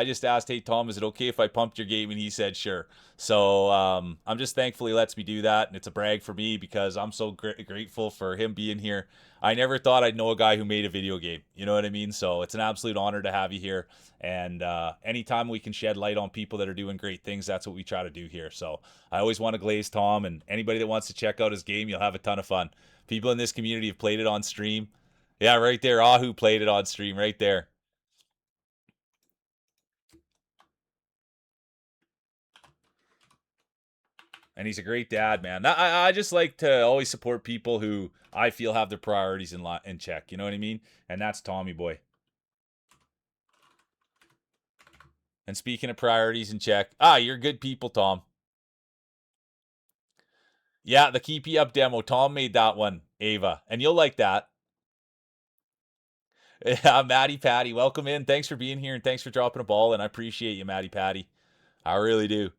just asked, hey, Tom, is it okay if I pumped your game? And he said, sure. So I'm just thankful he lets me do that, and it's a brag for me because I'm so grateful for him being here. I never thought I'd know a guy who made a video game. You know what I mean? So it's an absolute honor to have you here. And anytime we can shed light on people that are doing great things, that's what we try to do here. So I always want to glaze Tom, and anybody that wants to check out his game, you'll have a ton of fun. People in this community have played it on stream. Yeah, right there. Ahu played it on stream right there. And he's a great dad, man. I just like to always support people who I feel have their priorities in check. You know what I mean? And that's Tommy boy. And speaking of priorities in check, you're good people, Tom. Yeah, the Keep You Up demo. Tom made that one, Ava. And you'll like that. Yeah, Maddie Patty, welcome in. Thanks for being here and thanks for dropping a ball. And I appreciate you, Maddie Patty. I really do.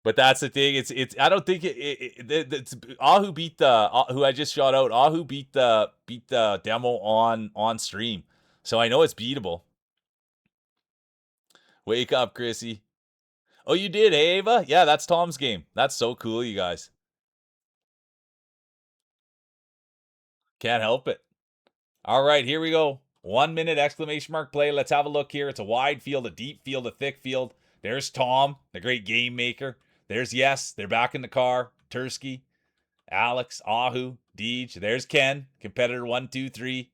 But that's the thing. It's. I don't think it's Ahu beat the who I just shot out. Ahu beat the demo on stream, so I know it's beatable. Wake up, Chrissy. Oh, you did, Ava? Yeah, that's Tom's game. That's so cool, you guys. Can't help it. All right, here we go. 1 minute exclamation mark play. Let's have a look here. It's a wide field, a deep field, a thick field. There's Tom, the great game maker. There's Yes. They're back in the car. Tursky, Alex, Ahu, Deej. There's Ken, competitor 1, 2, 3.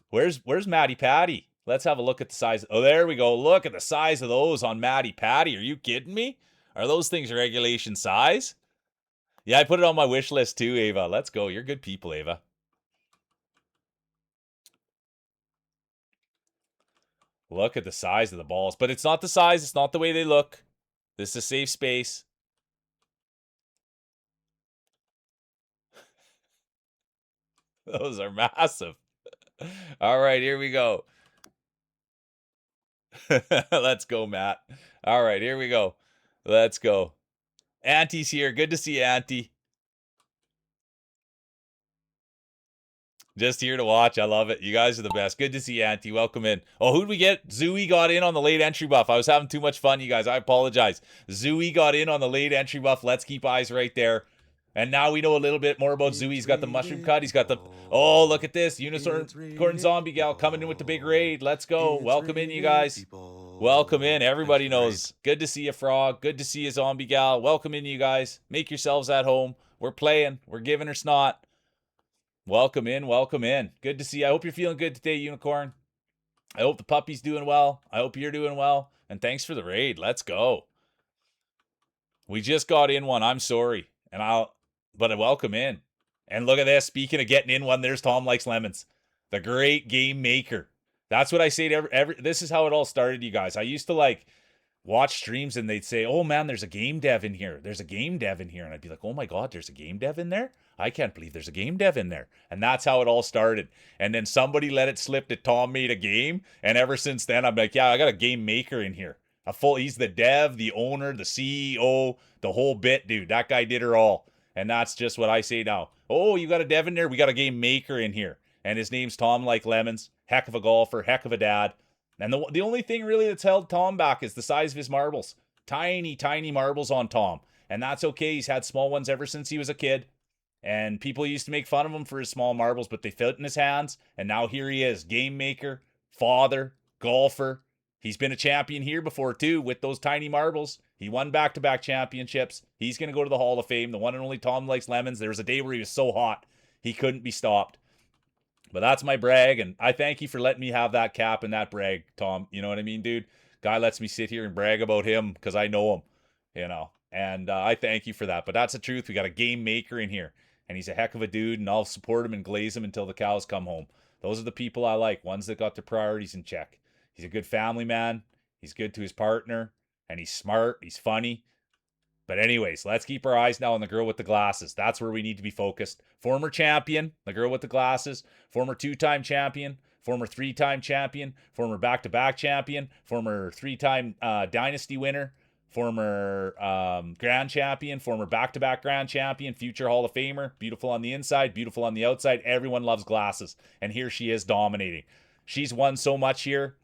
Where's Matty Patty? Let's have a look at the size. Oh, there we go. Look at the size of those on Matty Patty. Are you kidding me? Are those things regulation size? Yeah, I put it on my wish list too, Ava. Let's go. You're good people, Ava. Look at the size of the balls. But it's not the size. It's not the way they look. This is a safe space. Those are massive. All right, here we go. Let's go, Matt. All right, here we go. Let's go. Auntie's here. Good to see you, Auntie. Just here to watch. I love it. You guys are the best. Good to see you, Auntie. Welcome in. Oh, who'd we get? Zooey got in on the late entry buff. I was having too much fun, you guys. I apologize. Zooey got in on the late entry buff. Let's keep eyes right there. And now we know a little bit more about Zooey. He's got the mushroom cut. He's got the... Oh, look at this. Unicorn Zombie Gal coming in with the big raid. Let's go. Welcome in, you guys. Welcome in. Everybody knows. Good to see you, Frog. Good to see you, Zombie Gal. Welcome in, you guys. Make yourselves at home. We're playing. We're giving her snot. Welcome in, welcome in. Good to see you. I hope you're feeling good today, Unicorn. I hope the puppy's doing well. I hope you're doing well. And thanks for the raid. Let's go. We just got in one. I'm sorry. But I welcome in. And look at this. Speaking of getting in one, there's Tom Likes Lemons. The great game maker. That's what I say to every this is how it all started, you guys. I used to watch streams and they'd say, oh man, there's a game dev in here. There's a game dev in here. And I'd be like, oh my God, there's a game dev in there? I can't believe there's a game dev in there. And that's how it all started. And then somebody let it slip that Tom made a game. And ever since then, I'm like, yeah, I got a game maker in here. He's the dev, the owner, the CEO, the whole bit, dude. That guy did her all. And that's just what I say now. Oh, you got a dev in there? We got a game maker in here. And his name's Tom Like Lemons. Heck of a golfer, heck of a dad. And the only thing really that's held Tom back is the size of his marbles. Tiny, tiny marbles on Tom. And that's okay. He's had small ones ever since he was a kid. And people used to make fun of him for his small marbles, but they fit in his hands. And now here he is, game maker, father, golfer. He's been a champion here before too with those tiny marbles. He won back-to-back championships. He's going to go to the Hall of Fame. The one and only Tom Likes Lemons. There was a day where he was so hot, he couldn't be stopped. But that's my brag, and I thank you for letting me have that cap and that brag, Tom. You know what I mean, dude? Guy lets me sit here and brag about him because I know him, And I thank you for that. But that's the truth. We got a game maker in here, and he's a heck of a dude, and I'll support him and glaze him until the cows come home. Those are the people I like, ones that got their priorities in check. He's a good family man. He's good to his partner, and he's smart. He's funny. But anyways, let's keep our eyes now on the girl with the glasses. That's where we need to be focused. Former champion, the girl with the glasses. Former 2-time champion. Former 3-time champion. Former back-to-back champion. Former 3-time dynasty winner. former grand champion, former back-to-back grand champion, future Hall of Famer. Beautiful on the inside, beautiful on the outside. Everyone loves glasses. And here she is dominating. She's won so much here.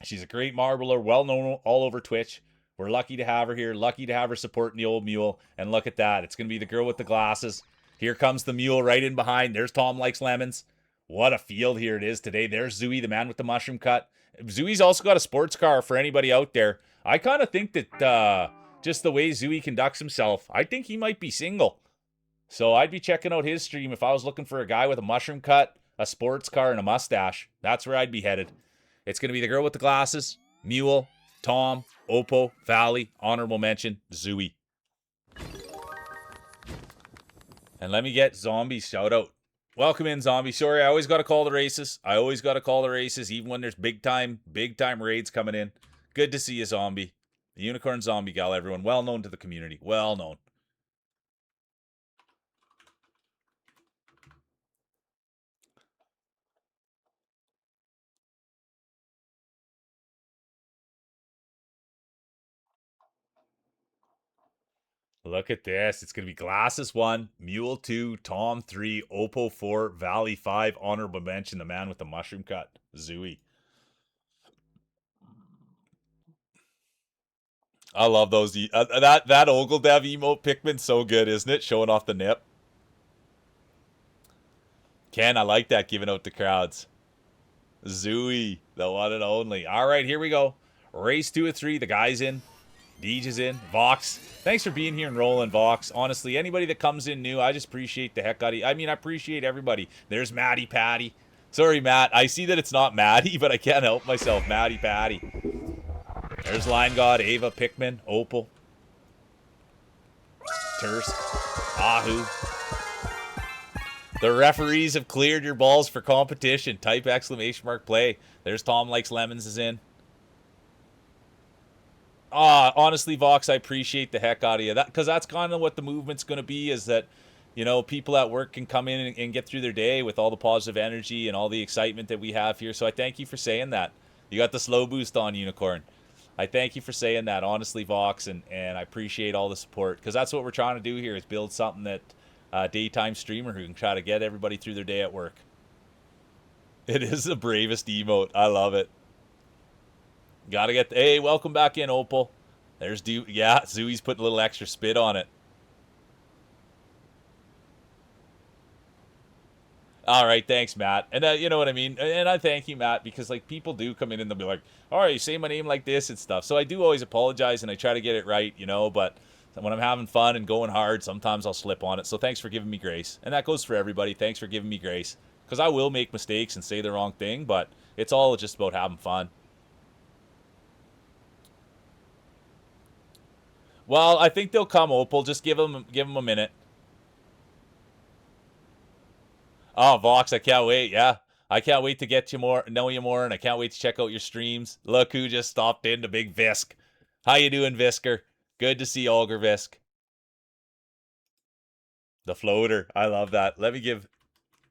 She's a great marbler, well-known all over Twitch. We're lucky to have her here, lucky to have her supporting the old mule. And look at that. It's going to be the girl with the glasses. Here comes the mule right in behind. There's Tom Likes Lemons. What a field here it is today. There's Zooey, the man with the mushroom cut. Zooey's also got a sports car for anybody out there. I kind of think that just the way Zooey conducts himself, I think he might be single. So I'd be checking out his stream if I was looking for a guy with a mushroom cut, a sports car, and a mustache. That's where I'd be headed. It's going to be the girl with the glasses, Mule, Tom, Oppo, Valley, honorable mention, Zooey. And let me get Zombie shout out. Welcome in, Zombie. Sorry, I always got to call the races. Even when there's big time raids coming in. Good to see you, Zombie. The Unicorn Zombie gal, everyone. Well known to the community. Well known. Look at this. It's going to be Glasses 1, Mule 2, Tom 3, Oppo 4, Valley 5, honorable mention, the man with the mushroom cut, Zooey. I love those. That Ogledev emote Pikmin's so good, isn't it? Showing off the nip. Ken, I like that, giving out the crowds. Zooey, the one and only. All right, here we go. Race 2 of 3. The guy's in. Deej is in. Vox, thanks for being here and rolling, Vox. Honestly, anybody that comes in new, I just appreciate the heck out of you. I mean, I appreciate everybody. There's Maddie Patty. Sorry, Matt. I see that it's not Maddie, but I can't help myself. Maddie Patty. There's Line God, Ava, Pikmin, Opal, Tursk, Ahu. The referees have cleared your balls for competition. Type exclamation mark play. There's Tom Likes Lemons is in. Honestly, Vox, I appreciate the heck out of you. Because that's kind of what the movement's going to be, is that, you know, people at work can come in and get through their day with all the positive energy and all the excitement that we have here. So I thank you for saying that. You got the slow boost on, Unicorn. I thank you for saying that, honestly, Vox, and I appreciate all the support. Because that's what we're trying to do here, is build something that daytime streamer who can try to get everybody through their day at work. It is the bravest emote. I love it. Gotta get... Hey, welcome back in, Opal. There's... Yeah, Zooey's putting a little extra spit on it. All right, thanks, Matt. And you know what I mean? And I thank you, Matt, because, like, people do come in and they'll be like, all right, you say my name like this and stuff. So I do always apologize, and I try to get it right, you know, but when I'm having fun and going hard, sometimes I'll slip on it. So thanks for giving me grace. And that goes for everybody. Thanks for giving me grace. Because I will make mistakes and say the wrong thing, but it's all just about having fun. Well, I think they'll come, Opal. Just give them a minute. Oh, Vox, I can't wait. Yeah, I can't wait to get you more, know you more, and I can't wait to check out your streams. Look who just stopped in, the big Visk. How you doing, Visker? Good to see Olger Visk. The floater. I love that. Let me give...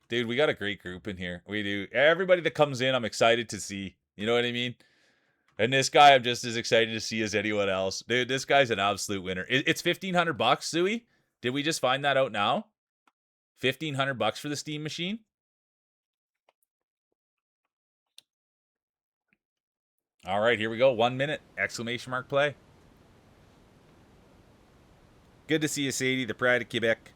Dude, we got a great group in here. We do. Everybody that comes in, I'm excited to see. You know what I mean? And this guy, I'm just as excited to see as anyone else. Dude, this guy's an absolute winner. It's $1,500, Zooey? Did we just find that out now? $1,500 for the Steam machine? All right, here we go. 1 minute. Exclamation mark play. Good to see you, Sadie, the pride of Quebec.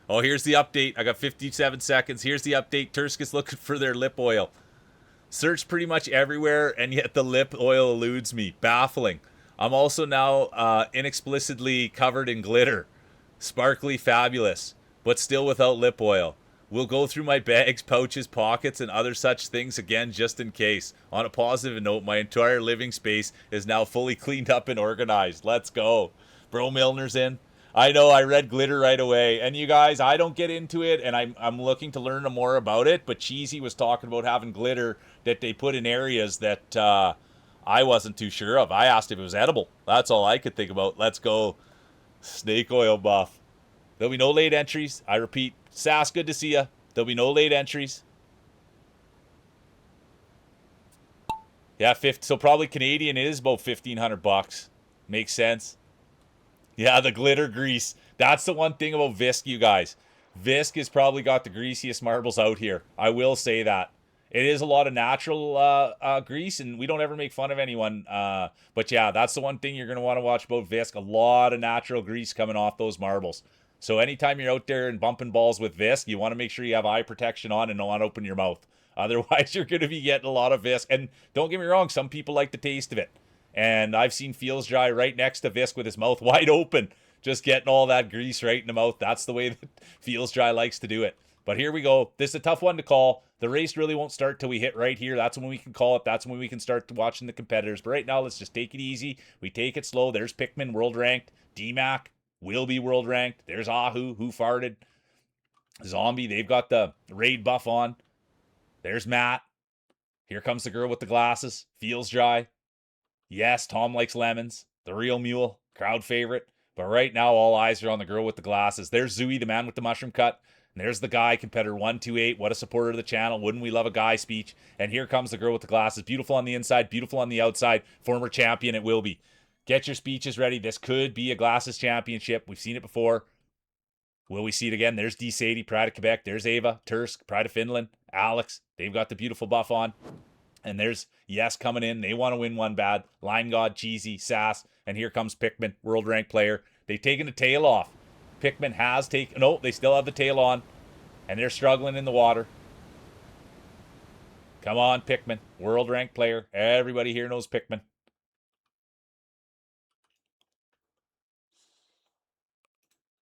Oh, here's the update. I got 57 seconds. Here's the update. Tursk is looking for their lip oil. Search pretty much everywhere, and yet the lip oil eludes me. Baffling. I'm also now inexplicably covered in glitter. Sparkly fabulous, but still without lip oil. We'll go through my bags, pouches, pockets, and other such things again just in case. On a positive note, my entire living space is now fully cleaned up and organized. Let's go. Bro Milner's in. I know, I read glitter right away. And you guys, I don't get into it, and I'm looking to learn more about it, but Cheesy was talking about having glitter that they put in areas that I wasn't too sure of. I asked if it was edible. That's all I could think about. Let's go. Snake oil buff. There'll be no late entries. I repeat, Sass, good to see ya. There'll be no late entries. Yeah, 50. So probably Canadian is about $1,500. Makes sense. Yeah, the glitter grease. That's the one thing about Thicc, you guys. Thicc has probably got the greasiest marbles out here. I will say that. It is a lot of natural grease, and we don't ever make fun of anyone. But yeah, that's the one thing you're going to want to watch about Thicc. A lot of natural grease coming off those marbles. So anytime you're out there and bumping balls with Thicc, you want to make sure you have eye protection on and don't open your mouth. Otherwise, you're going to be getting a lot of Thicc. And don't get me wrong, some people like the taste of it. And I've seen Feels Dry right next to Thicc with his mouth wide open, just getting all that grease right in the mouth. That's the way that Feels Dry likes to do it. But here we go. This is a tough one to call. The race really won't start till we hit right here. That's when we can call it. That's when we can start watching the competitors. But right now, let's just take it easy. We take it slow. There's Pickman, world ranked. DMAC will be world ranked. There's Ahu, who farted. Zombie, they've got the raid buff on. There's Matt. Here comes the girl with the glasses. Feels Dry. Yes, Tom likes lemons. The real mule, crowd favorite. But right now, all eyes are on the girl with the glasses. There's Zooey, the man with the mushroom cut. And there's the guy, competitor 128. What a supporter of the channel. Wouldn't we love a guy speech? And here comes the girl with the glasses. Beautiful on the inside, beautiful on the outside. Former champion, it will be. Get your speeches ready. This could be a glasses championship. We've seen it before. Will we see it again? There's D. Sadie, Pride of Quebec. There's Ava, Tursk, Pride of Finland. Alex, they've got the beautiful buff on. And there's Yes coming in. They want to win one bad. Line God, Cheesy, Sass. And here comes Pickman, world ranked player. They've taken the tail off. Pickman has taken... No, they still have the tail on. And they're struggling in the water. Come on, Pickman. World ranked player. Everybody here knows Pickman.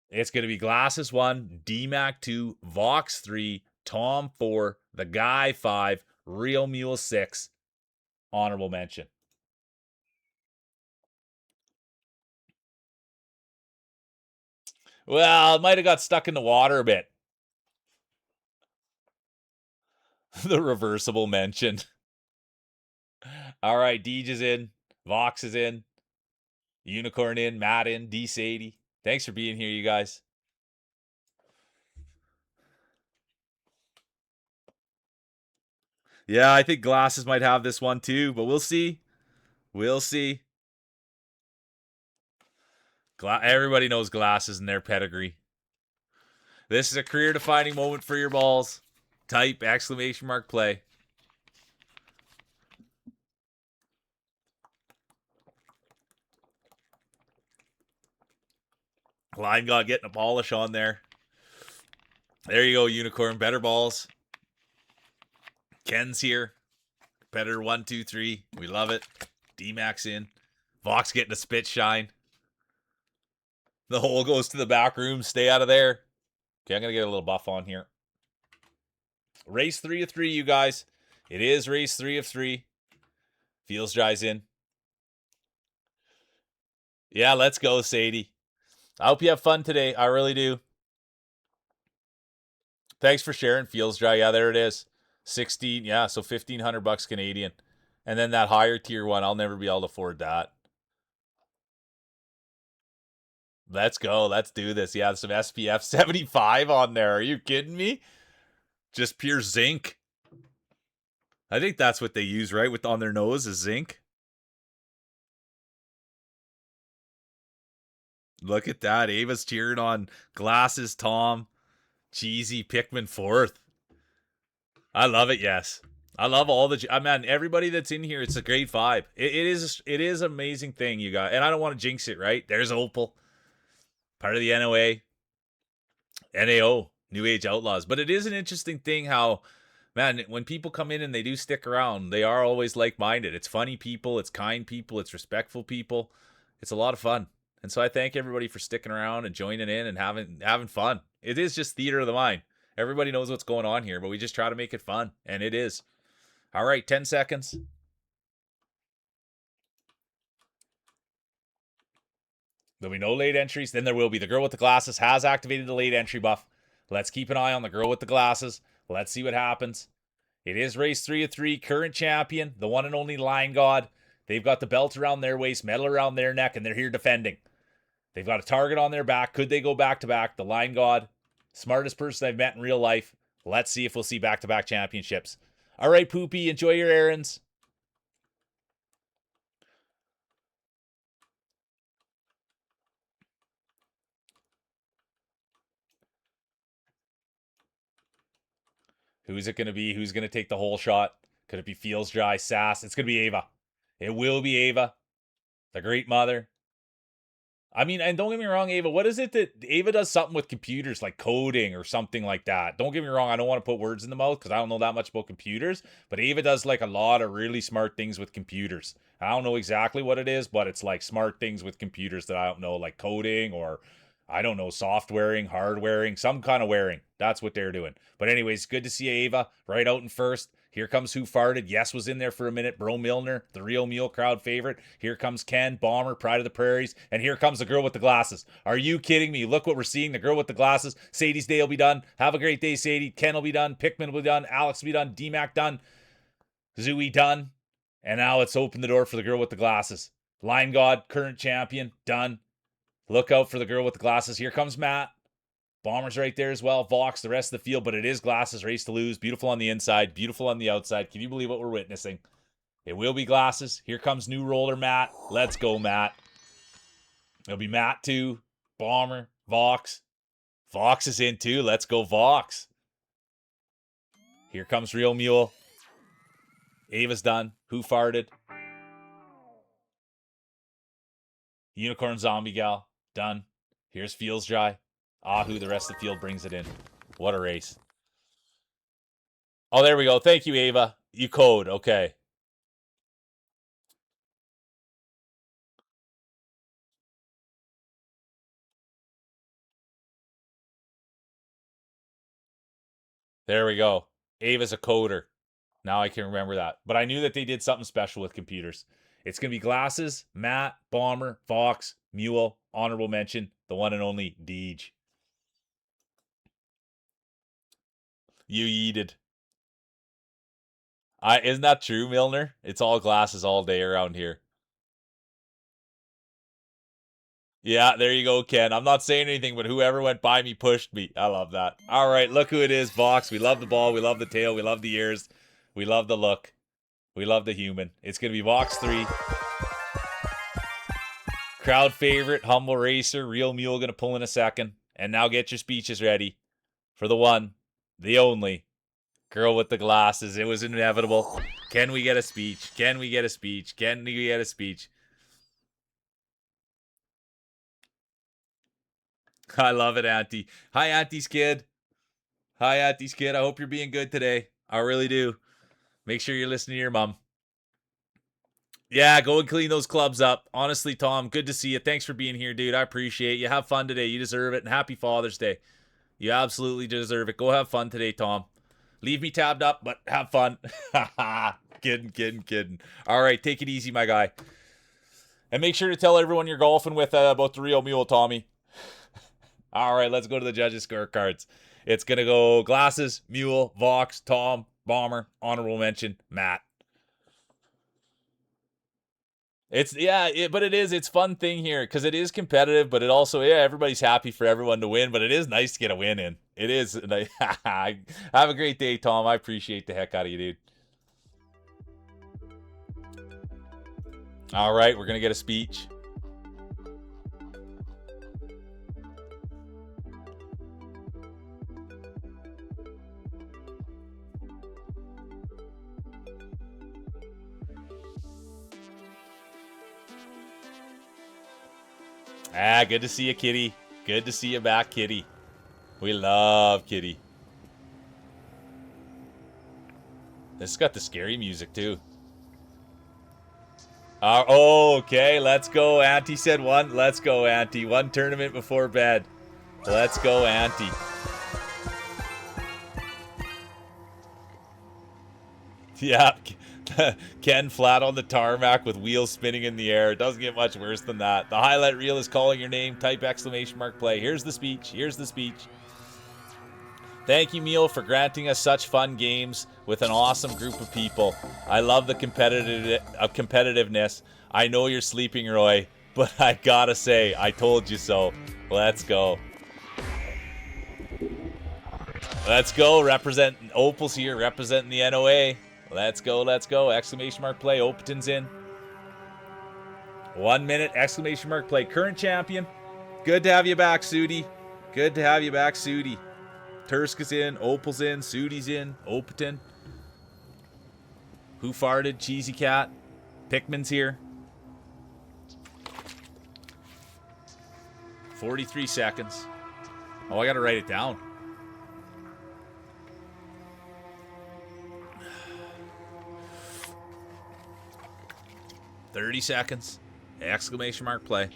It's going to be Glasses 1, DMAC 2, Vox 3, Tom 4, The Guy 5, Real Mule 6. Honorable mention. Well, it might have got stuck in the water a bit. The reversible mention. All right, Deej is in. Vox is in. Unicorn in. Matt in. D80. Thanks for being here, you guys. Yeah, I think Glasses might have this one too, but we'll see. We'll see. Everybody knows Glasses and their pedigree. This is a career-defining moment for your balls. Type exclamation mark play. Line God getting a polish on there. There you go, Unicorn. Better balls. Ken's here. Competitor 1, 2, 3. We love it. D-Max in. Vox getting a spit shine. The hole goes to the back room. Stay out of there. Okay, I'm going to get a little buff on here. Race 3 of 3, you guys. It is race 3 of 3. Feels Dry's in. Yeah, let's go, Sadie. I hope you have fun today. I really do. Thanks for sharing, Feels Dry. Yeah, there it is. 16, yeah, so $1,500 Canadian. And then that higher tier one, I'll never be able to afford that. Let's go. Let's do this. Yeah, some SPF 75 on there. Are you kidding me? Just pure zinc. I think that's what they use, right? With on their nose is zinc. Look at that. Ava's cheering on Glasses, Tom, Cheesy, Pickman 4th. I love it, yes. I love all the... man, everybody that's in here, it's a great vibe. It is an amazing thing, you guys. And I don't want to jinx it, right? There's Opal. Part of the NOA. NAO. New Age Outlaws. But it is an interesting thing how... man, when people come in and they do stick around, they are always like-minded. It's funny people. It's kind people. It's respectful people. It's a lot of fun. And so I thank everybody for sticking around and joining in and having fun. It is just theater of the mind. Everybody knows what's going on here, but we just try to make it fun, and it is. All right, 10 seconds. There'll be no late entries. Then there will be. The girl with the glasses has activated the late entry buff. Let's keep an eye on the girl with the glasses. Let's see what happens. It is race 3 of 3. Current champion, the one and only Line God. They've got the belt around their waist, medal around their neck, and they're here defending. They've got a target on their back. Could they go back-to-back? The Line God, smartest person I've met in real life. Let's see if we'll see back-to-back championships. All right, Poopy, enjoy your errands. Who's it going to be? Who's going to take the whole shot? Could it be Feels Dry, Sass? It's going to be Ava. It will be Ava, the great mother. I mean, and don't get me wrong, Ava, what is it that Ava does something with computers, like coding or something like that? Don't get me wrong, I don't want to put words in the mouth because I don't know that much about computers, but Ava does like a lot of really smart things with computers. I don't know exactly what it is, but it's like smart things with computers that I don't know, like coding or I don't know, softwaring, hardwaring, some kind of wearing. That's what they're doing. But anyways, good to see Ava right out in first. Here comes Who Farted. Yes was in there for a minute. Bro Milner, the real Mule crowd favorite. Here comes Ken, Bomber, Pride of the Prairies. And here comes the girl with the glasses. Are you kidding me? Look what we're seeing. The girl with the glasses. Sadie's day will be done. Have a great day, Sadie. Ken will be done. Pikmin will be done. Alex will be done. D-Mac done. Zooey done. And now let's open the door for the girl with the glasses. Line God, current champion, done. Look out for the girl with the glasses. Here comes Matt. Bomber's right there as well. Vox, the rest of the field, but it is Glasses, race to lose. Beautiful on the inside, beautiful on the outside. Can you believe what we're witnessing? It will be Glasses. Here comes new roller Matt. Let's go, Matt. It'll be Matt too. Bomber, Vox. Vox is in too. Let's go, Vox. Here comes Real Mule. Ava's done. Who Farted? Unicorn Zombie Gal. Done. Here's Feels Dry. Ahu, the rest of the field brings it in. What a race. Oh, there we go. Thank you, Ava. You code. Okay. There we go. Ava's a coder. Now I can remember that. But I knew that they did something special with computers. It's going to be Glasses, Matt, Bomber, Vox, Mule, honorable mention, the one and only Deej. You yeeted. Isn't that true, Milner? It's all Glasses all day around here. Yeah, there you go, Ken. I'm not saying anything, but whoever went by me pushed me. I love that. All right, look who it is, Vox. We love the ball. We love the tail. We love the ears. We love the look. We love the human. It's going to be Vox 3. Crowd favorite, humble racer, real mule going to pull in a second. And now get your speeches ready for the one, the only, girl with the glasses. It was inevitable. Can we get a speech? Can we get a speech? Can we get a speech? I love it, Auntie. Hi, Auntie's kid. Hi, Auntie's kid. I hope you're being good today. I really do. Make sure you're listening to your mom. Yeah, go and clean those clubs up. Honestly, Tom, good to see you. Thanks for being here, dude. I appreciate you. Have fun today. You deserve it. And happy Father's Day. You absolutely deserve it. Go have fun today, Tom. Leave me tabbed up, but have fun. Kidding. All right, take it easy, my guy. And make sure to tell everyone you're golfing with about the real mule, Tommy. All right, let's go to the judges' scorecards. It's going to go Glasses, Mule, Vox, Tom, Bomber, honorable mention, Matt. It's fun thing here because it is competitive, but it also, everybody's happy for everyone to win, but it is nice to get a win in. It is. Have a great day, Tom. I appreciate the heck out of you, dude. All right, we're going to get a speech. Good to see you, Kitty. Good to see you back, Kitty. We love Kitty. This has got the scary music, too. Okay, let's go. Auntie said one. Let's go, Auntie. One tournament before bed. Let's go, Auntie. Yeah. Ken flat on the tarmac with wheels spinning in the air. It doesn't get much worse than that. The highlight reel is calling your name. Type exclamation mark play. Here's the speech. Thank you, Meal, for granting us such fun games with an awesome group of people. I love the competitiveness. I know you're sleeping, Roy, but I gotta say, I told you so. Let's go. Let's go. Representing Opal's here, representing the NOA. Let's go. Exclamation mark play. Opaton's in. 1 minute. Exclamation mark play. Current champion. Good to have you back, Sudi. Tursk is in. Opal's in. Sudi's in. Opaton. Who farted? Cheesy Cat. Pikmin's here. 43 seconds. Oh, I gotta write it down. $30 seconds. Exclamation mark play.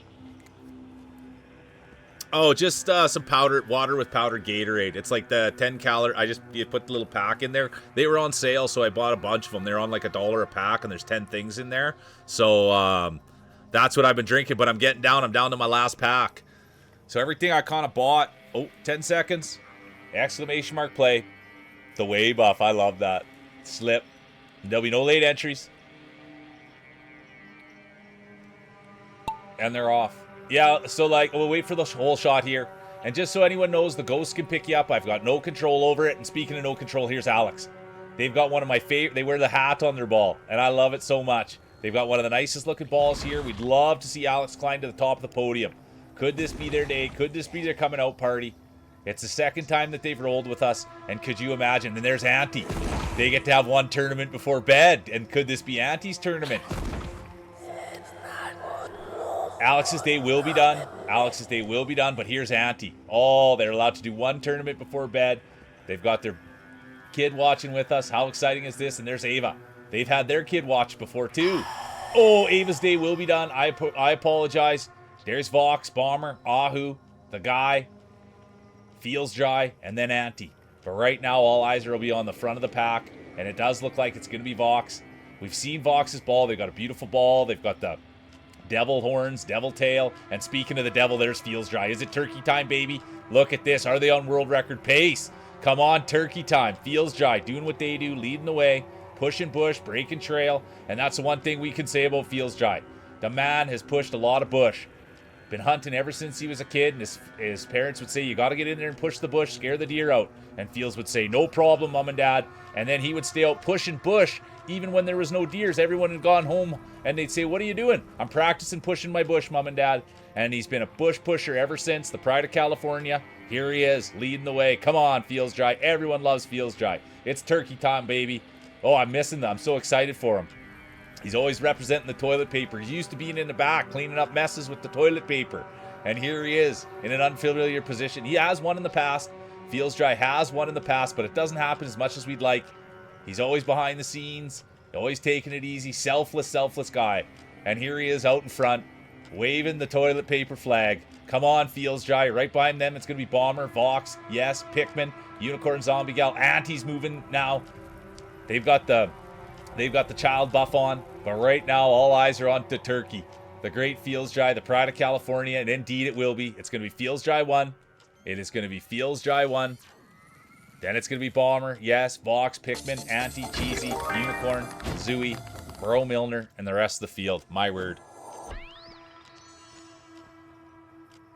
Oh, just some powdered water with powdered Gatorade. It's like the 10 calorie. You put the little pack in there. They were on sale, so I bought a bunch of them. They're on like $1 a pack, and there's 10 things in there. So that's what I've been drinking. But I'm getting down. I'm down to my last pack. So everything I kind of bought. Oh, 10 seconds. Exclamation mark play. The way buff. I love that. Slip. There'll be no late entries. And they're off. Yeah, so like, we'll wait for the whole shot here. And just so anyone knows, the ghost can pick you up. I've got no control over it. And speaking of no control, here's Alex. They've got one of my favorite. They wear the hat on their ball, and I love it so much. They've got one of the nicest looking balls here. We'd love to see Alex climb to the top of the podium. Could this be their day? Could this be their coming out party? It's the second time that they've rolled with us. And could you imagine? And there's Auntie. They get to have one tournament before bed. And could this be Auntie's tournament? Alex's day will be done. Alex's day will be done, but here's Auntie. Oh, they're allowed to do one tournament before bed. They've got their kid watching with us. How exciting is this? And there's Ava. They've had their kid watch before, too. Oh, Ava's day will be done. I apologize. There's Vox, Bomber, Ahu, the guy, Feels Dry, and then Auntie. But right now, all eyes will be on the front of the pack, and it does look like it's going to be Vox. We've seen Vox's ball. They've got a beautiful ball. They've got the devil horns, devil tail, and speaking of the devil, there's Feels Dry. Is it turkey time, baby? Look at this. Are they on world record pace? Come on, turkey time. Feels Dry, doing what they do, leading the way, pushing bush, breaking trail, and that's the one thing we can say about Feels Dry. The man has pushed a lot of bush. Been hunting ever since he was a kid, and his parents would say, you got to get in there and push the bush, scare the deer out. And Feels would say, no problem, Mom and Dad. And then he would stay out pushing bush, even when there was no deers. Everyone had gone home, and they'd say, what are you doing? I'm practicing pushing my bush, Mom and Dad. And he's been a bush pusher ever since, the pride of California. Here he is, leading the way. Come on, Feels Dry. Everyone loves Feels Dry. It's turkey time, baby. Oh, I'm missing them. I'm so excited for him. He's always representing the toilet paper. He's used to being in the back, cleaning up messes with the toilet paper. And here he is, in an unfamiliar position. He has won in the past. Feels Dry has won in the past, but it doesn't happen as much as we'd like. He's always behind the scenes, always taking it easy, selfless guy. And here he is out in front, waving the toilet paper flag. Come on, Feels Dry. Right behind them, it's going to be Bomber, Vox, yes, Pikmin, Unicorn Zombie Gal. Auntie's moving now. They've got the child buff on, but right now all eyes are on the turkey. The great Feels Dry, the pride of California, and indeed it will be. It's going to be Feels Dry 1. It is going to be Feels Dry 1. Then it's going to be Bomber, yes, Vox, Pikmin, Auntie, Cheesy, Unicorn, Zooey, Bro Milner, and the rest of the field. My word.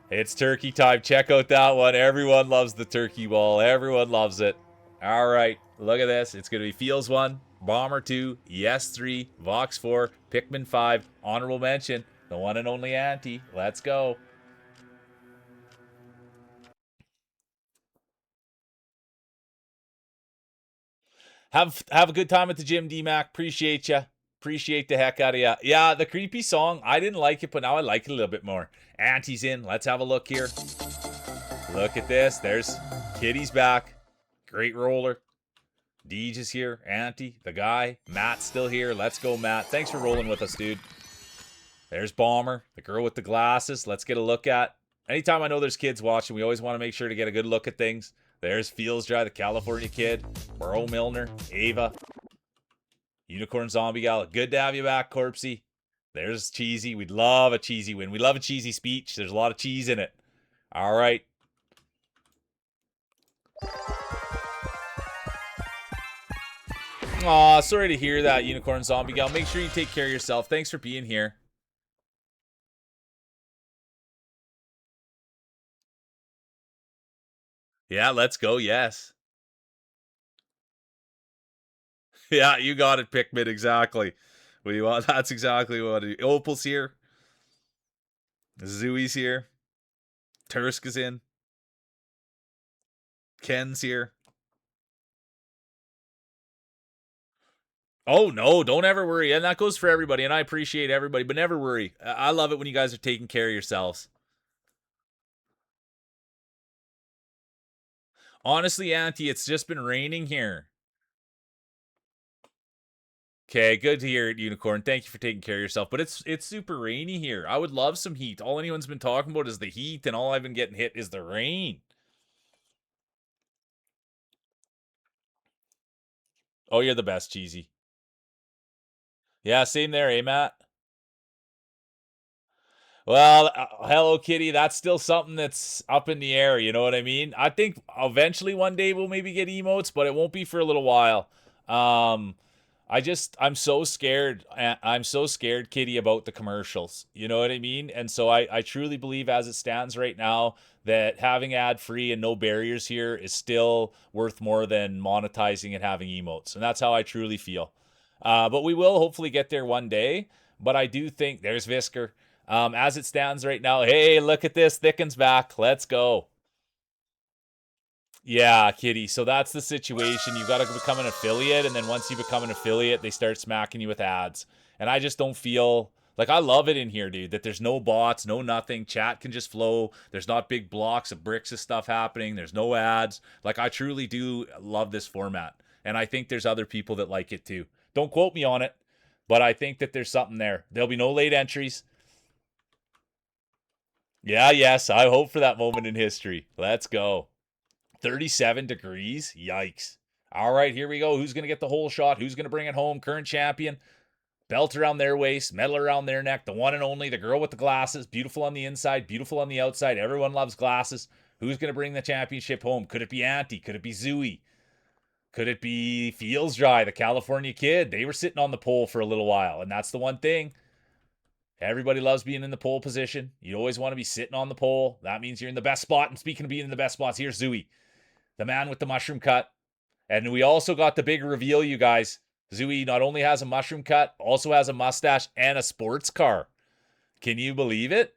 It's turkey time. Check out that one. Everyone loves the turkey ball. Everyone loves it. All right, look at this. It's going to be Feels 1, Bomber 2, Yes 3, Vox 4, Pikmin 5, honorable mention, the one and only Auntie. Let's go. Have a good time at the gym, D-Mac. Appreciate you. Appreciate the heck out of you. Yeah, the creepy song, I didn't like it, but now I like it a little bit more. Auntie's in. Let's have a look here. Look at this. There's Kitty's back. Great roller. Deej is here. Auntie, the guy. Matt's still here. Let's go, Matt. Thanks for rolling with us, dude. There's Bomber, the girl with the glasses. Let's get a look at. Anytime I know there's kids watching, we always want to make sure to get a good look at things. There's Feels Dry, the California kid. Bro Milner, Ava. Unicorn Zombie Gal. Good to have you back, Corpsey. There's Cheesy. We'd love a cheesy win. We love a cheesy speech. There's a lot of cheese in it. All right. Aw, sorry to hear that, Unicorn Zombie Gal. Make sure you take care of yourself. Thanks for being here. Yeah, let's go. Yes. Yeah, you got it, Pikmin. Exactly. What do you want? That's exactly what I do. Opal's here. Zooey's here. Tursk is in. Ken's here. Oh, no, don't ever worry. And that goes for everybody. And I appreciate everybody, but never worry. I love it when you guys are taking care of yourselves. Honestly, Auntie, it's just been raining here. Okay, good to hear it, Unicorn. Thank you for taking care of yourself. But it's super rainy here. I would love some heat. All anyone's been talking about is the heat, and all I've been getting hit is the rain. Oh, you're the best, Cheesy. Yeah, same there, eh, Matt? Well, Hello Kitty, that's still something that's up in the air, you know what I mean? I think eventually one day we'll maybe get emotes, but it won't be for a little while. Um I'm so scared. I'm so scared, Kitty, about the commercials. You know what I mean? And so I truly believe as it stands right now that having ad free and no barriers here is still worth more than monetizing and having emotes. And that's how I truly feel. But we will hopefully get there one day. But I do think there's Visker. As it stands right now, hey, look at this. Thicken's back. Let's go. Yeah, Kitty. So that's the situation. You've got to become an affiliate, and then once you become an affiliate, they start smacking you with ads. And I just don't feel like I love it in here, dude. That there's no bots, no nothing. Chat can just flow. There's not big blocks of bricks of stuff happening. There's no ads. Like I truly do love this format, and I think there's other people that like it too. Don't quote me on it, but I think that there's something there. There'll be no late entries. Yeah, yes, I hope for that moment in history. Let's go. 37 degrees? Yikes. All right, here we go. Who's going to get the whole shot? Who's going to bring it home? Current champion. Belt around their waist, medal around their neck. The one and only, the girl with the glasses. Beautiful on the inside, beautiful on the outside. Everyone loves glasses. Who's going to bring the championship home? Could it be Auntie? Could it be Zooey? Could it be Feels Dry, the California kid? They were sitting on the pole for a little while, and that's the one thing. Everybody loves being in the pole position. You always want to be sitting on the pole. That means you're in the best spot. And speaking of being in the best spots, here's Zooey, the man with the mushroom cut. And we also got the big reveal, you guys. Zooey not only has a mushroom cut, also has a mustache and a sports car. Can you believe it?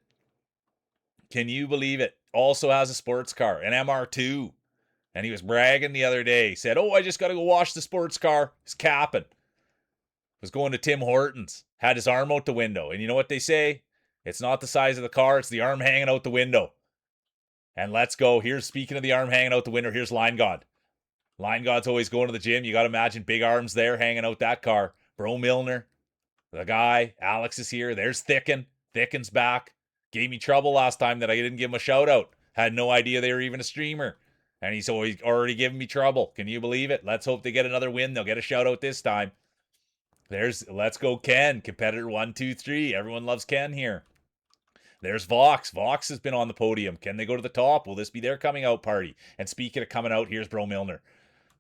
Can you believe it? Also has a sports car, an MR2. And he was bragging the other day. He said, "Oh, I just got to go wash the sports car." He's capping. Was going to Tim Hortons. Had his arm out the window. And you know what they say? It's not the size of the car, it's the arm hanging out the window. And let's go. Here's, speaking of the arm hanging out the window, here's Line God. Line God's always going to the gym. You got to imagine big arms there hanging out that car. Bro Milner, the guy. Alex is here. There's Thicken. Thicken's back. Gave me trouble last time that I didn't give him a shout out. Had no idea they were even a streamer. And he's always already giving me trouble. Can you believe it? Let's hope they get another win. They'll get a shout out this time. There's Let's Go Ken. Competitor 123. Everyone loves Ken here. There's Vox. Vox has been on the podium. Can they go to the top? Will this be their coming out party? And speaking of coming out, here's Bro Milner.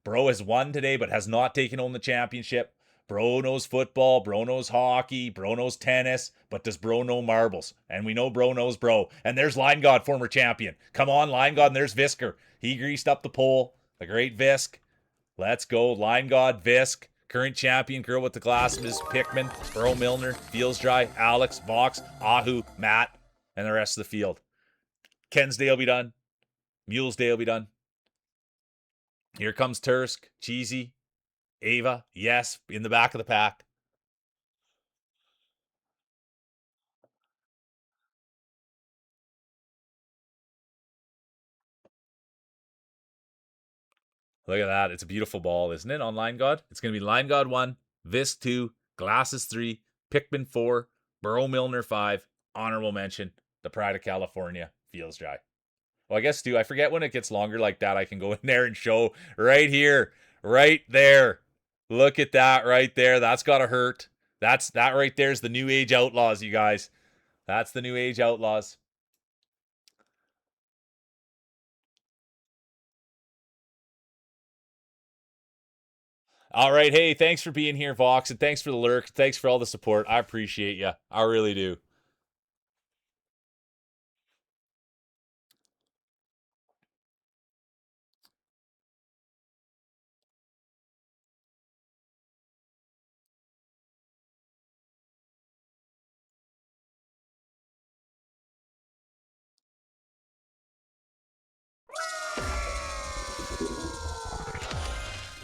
Bro has won today, but has not taken home the championship. Bro knows football. Bro knows hockey. Bro knows tennis. But does Bro know marbles? And we know Bro knows Bro. And there's Line God, former champion. Come on, Line God. And there's Visker. He greased up the pole. The great Visk. Let's go. Line God, Visk. Current champion, girl with the glasses, Pickman, Bro Milner, Feels Dry, Alex, Vox, Ahu, Matt, and the rest of the field. Ken's Day will be done. Mule's Day will be done. Here comes Tursk, Cheesy, Ava, yes, in the back of the pack. Look at that. It's a beautiful ball, isn't it, on Line God? It's going to be Line God 1, Vis 2, Glasses 3, Pickman 4, Burrow Milner 5, honorable mention, the Pride of California, Feels Dry. Well, I guess, too, I forget when it gets longer like that, I can go in there and show right here, right there. Look at that right there. That's got to hurt. That right there is the New Age Outlaws, you guys. That's the New Age Outlaws. All right. Hey, thanks for being here, Vox, and thanks for the lurk. Thanks for all the support. I appreciate you. I really do.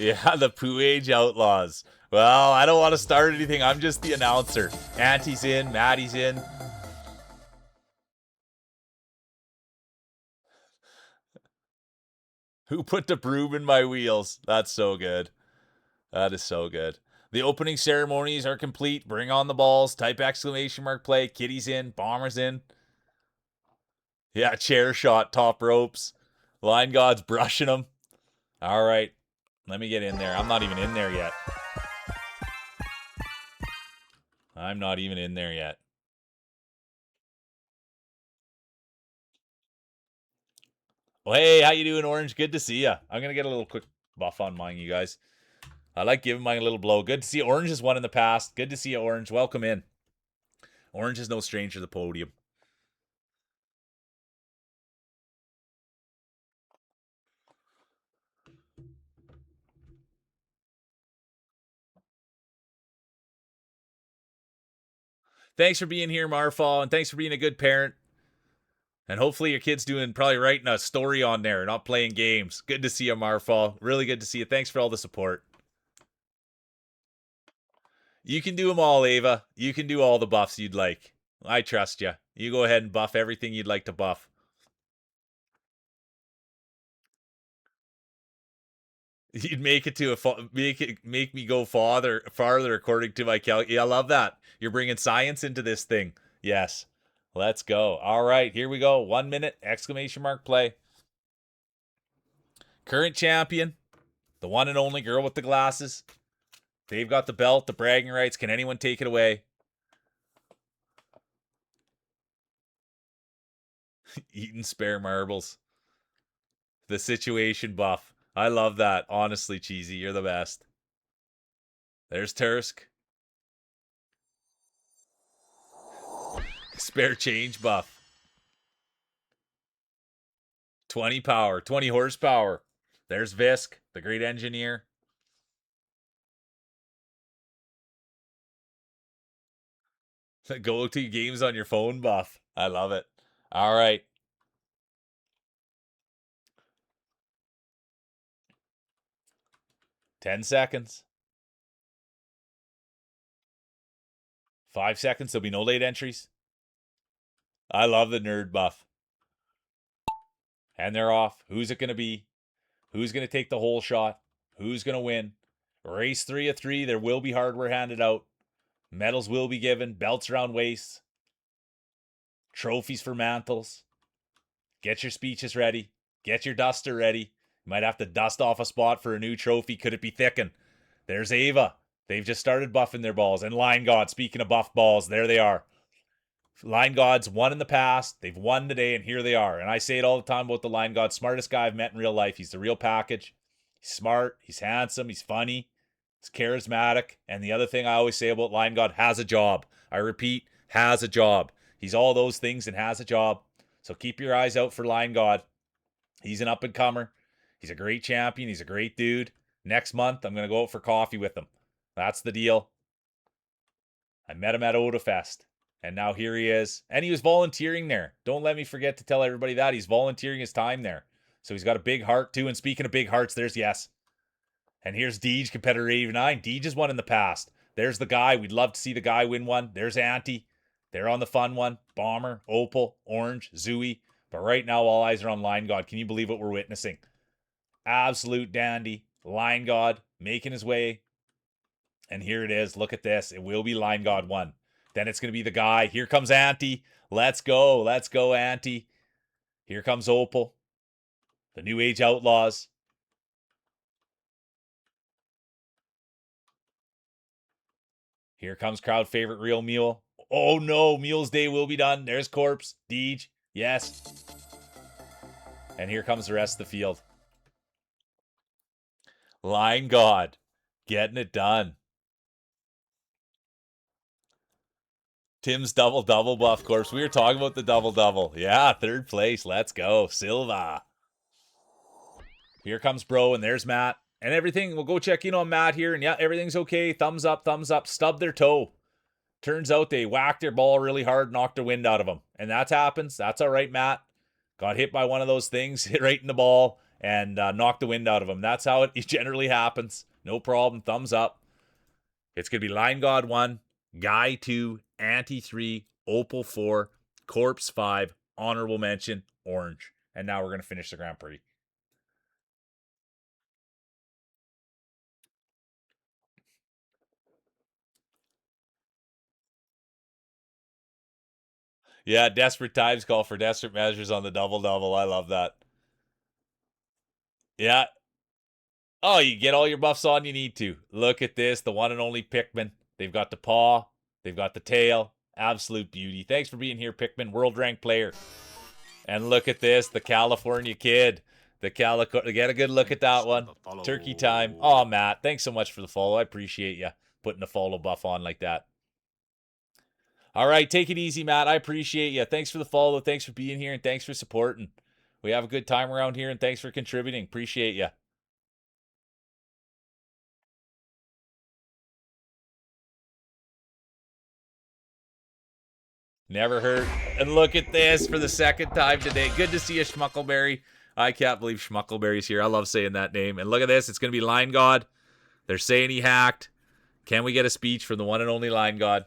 Yeah, the Poo Age Outlaws. Well, I don't want to start anything. I'm just the announcer. Auntie's in, Maddie's in. Who put the broom in my wheels? That's so good. That is so good. The opening ceremonies are complete. Bring on the balls. Type exclamation mark play. Kitty's in. Bomber's in. Yeah, chair shot. Top ropes. Line God's brushing them. All right. Let me get in there. I'm not even in there yet. I'm not even in there yet. Well, hey, how you doing, Orange? Good to see ya. I'm going to get a little quick buff on mine, you guys. I like giving mine a little blow. Good to see you. Orange has won in the past. Good to see you, Orange. Welcome in. Orange is no stranger to the podium. Thanks for being here, Marfall, and thanks for being a good parent. And hopefully your kid's doing probably writing a story on there, not playing games. Good to see you, Marfall. Really good to see you. Thanks for all the support. You can do them all, Ava. You can do all the buffs you'd like. I trust you. You go ahead and buff everything you'd like to buff. You'd make it to make me go farther according to my calc. Yeah, I love that. You're bringing science into this thing. Yes. Let's go. All right, here we go. 1 minute, exclamation mark play. Current champion, the one and only girl with the glasses. They've got the belt, the bragging rights. Can anyone take it away? Eating spare marbles. The situation buff. I love that. Honestly, Cheesy, you're the best. There's Tursk. Spare change buff. 20 power, 20 horsepower. There's Visk, the great engineer. Go to games on your phone buff. I love it. All right. Ten seconds. 5 seconds. There'll be no late entries. I love the nerd buff. And they're off. Who's it going to be? Who's going to take the whole shot? Who's going to win? Race 3 of 3. There will be hardware handed out. Medals will be given. Belts around waists. Trophies for mantles. Get your speeches ready. Get your duster ready. You might have to dust off a spot for a new trophy. Could it be Thiccan? There's Ava. They've just started buffing their balls. And Line God, speaking of buff balls, there they are. Line Gods won in the past. They've won today, and here they are. And I say it all the time about the Line God. Smartest guy I've met in real life. He's the real package. He's smart. He's handsome. He's funny. He's charismatic. And the other thing I always say about Line God, has a job. I repeat, has a job. He's all those things and has a job. So keep your eyes out for Line God. He's an up-and-comer. He's a great champion. He's a great dude. Next month, I'm going to go out for coffee with him. That's the deal. I met him at Odafest. And now here he is. And he was volunteering there. Don't let me forget to tell everybody that. He's volunteering his time there. So he's got a big heart too. And speaking of big hearts, there's Yes. And here's Deej, competitor 89. Deej has won in the past. There's the guy. We'd love to see the guy win one. There's Auntie. They're on the fun one. Bomber, Opal, Orange, Zooey. But right now, all eyes are on Line God. Can you believe what we're witnessing? Absolute dandy. Line God making his way. And here it is. Look at this. It will be Line God 1. Then it's going to be the guy. Here comes Auntie. Let's go. Let's go, Auntie. Here comes Opal. The New Age Outlaws. Here comes crowd favorite Real Mule. Oh no, Mule's day will be done. There's Corpse. Deej. Yes. And here comes the rest of the field. Line God. Getting it done. Tim's double buff, Corpse. We were talking about the double. Yeah, third place. Let's go. Silva. Here comes Bro, and there's Matt. And everything, we'll go check in on Matt here. And yeah, everything's okay. Thumbs up. Stub their toe. Turns out they whacked their ball really hard, knocked the wind out of them. And that happens. That's all right, Matt. Got hit by one of those things, hit right in the ball. and knock the wind out of him. That's how it generally happens. No problem. Thumbs up. It's going to be Line God 1, Guy 2, Anti 3, Opal 4, Corpse 5, Honorable Mention, Orange. And now we're going to finish the Grand Prix. Yeah, desperate times call for desperate measures on the double-double. I love that. Yeah. Oh, you get all your buffs on you need to. Look at this, the one and only Pikmin. They've got the paw. They've got the tail. Absolute beauty. Thanks for being here, Pikmin. World rank player. And look at this, the California kid. Get a good look at that one. Turkey time. Oh, Matt, thanks so much for the follow. I appreciate you putting a follow buff on like that. All right, take it easy, Matt. I appreciate you. Thanks for the follow. Thanks for being here, and thanks for supporting. We have a good time around here, and thanks for contributing. Appreciate you. Never hurt. And look at this for the second time today. Good to see you, Schmuckleberry. I can't believe Schmuckleberry's here. I love saying that name. And look at this. It's going to be Line God. They're saying he hacked. Can we get a speech from the one and only Line God?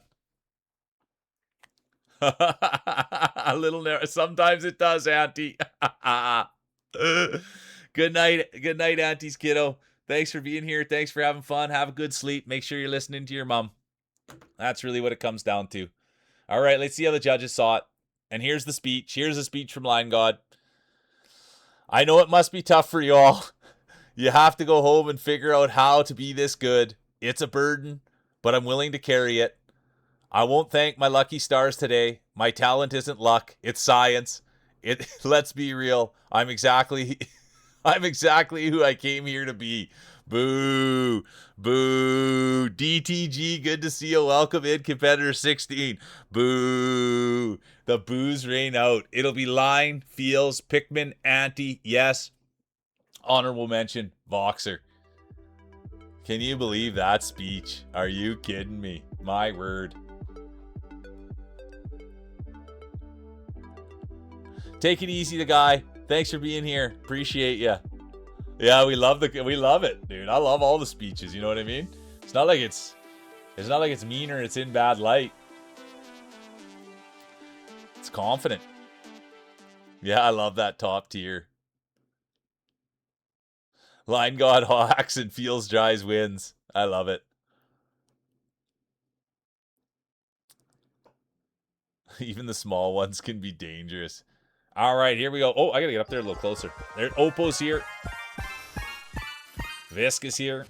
A little nervous. Sometimes it does, Auntie. Good night. Good night, Auntie's kiddo. Thanks for being here. Thanks for having fun. Have a good sleep. Make sure you're listening to your mom. That's really what it comes down to. All right, let's see how the judges saw it. And here's the speech. Here's a speech from Line God. I know it must be tough for you all. You have to go home and figure out how to be this good. It's a burden, but I'm willing to carry it. I won't thank my lucky stars today. My talent isn't luck, it's science. Let's be real. I'm exactly who I came here to be. Boo. Boo. DTG, good to see you. Welcome in, competitor 16. Boo. The boos rain out. It'll be Line, Feels, Pikmin, Anti, yes. Honorable mention, Voxer. Can you believe that speech? Are you kidding me? My word. Take it easy, the guy. Thanks for being here. Appreciate you. Yeah, we love it, dude. I love all the speeches. You know what I mean? It's not like it's mean or it's in bad light. It's confident. Yeah, I love that top tier. Line God hawks and Feels dries wins. I love it. Even the small ones can be dangerous. All right, here we go. Oh, I gotta get up there a little closer. There, Oppo's here. Visk is here.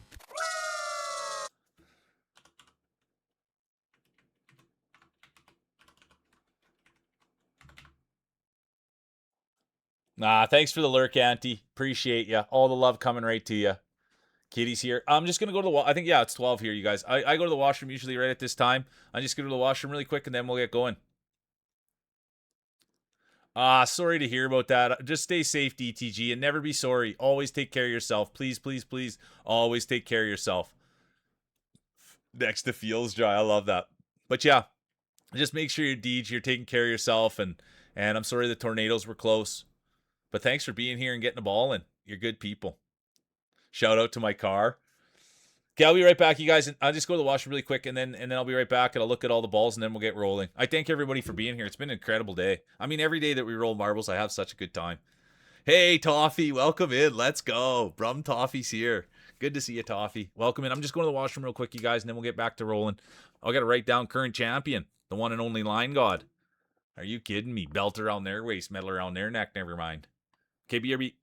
Thanks for the lurk, Auntie. Appreciate you. All the love coming right to you. Kitty's here. I'm just going to go to the I think, yeah, it's 12 here, you guys. I go to the washroom usually right at this time. I'm just going to go to the washroom really quick, and then we'll get going. Sorry to hear about that. Just stay safe, DTG, and never be sorry. Always take care of yourself. Please, please, please. Always take care of yourself. Next to Feels dry. I love that. But yeah, just make sure you're taking care of yourself, and I'm sorry the tornadoes were close. But thanks for being here and getting a ball in. You're good people. Shout out to my car. Okay, I'll be right back, you guys. I'll just go to the washroom really quick, and then I'll be right back, and I'll look at all the balls, and then we'll get rolling. I thank everybody for being here. It's been an incredible day. I mean, every day that we roll marbles, I have such a good time. Hey, Toffee, welcome in. Let's go. Brum Toffee's here. Good to see you, Toffee. Welcome in. I'm just going to the washroom real quick, you guys, and then we'll get back to rolling. I got to write down current champion, the one and only Line God. Are you kidding me? Belt around their waist, medal around their neck, never mind. KBRB.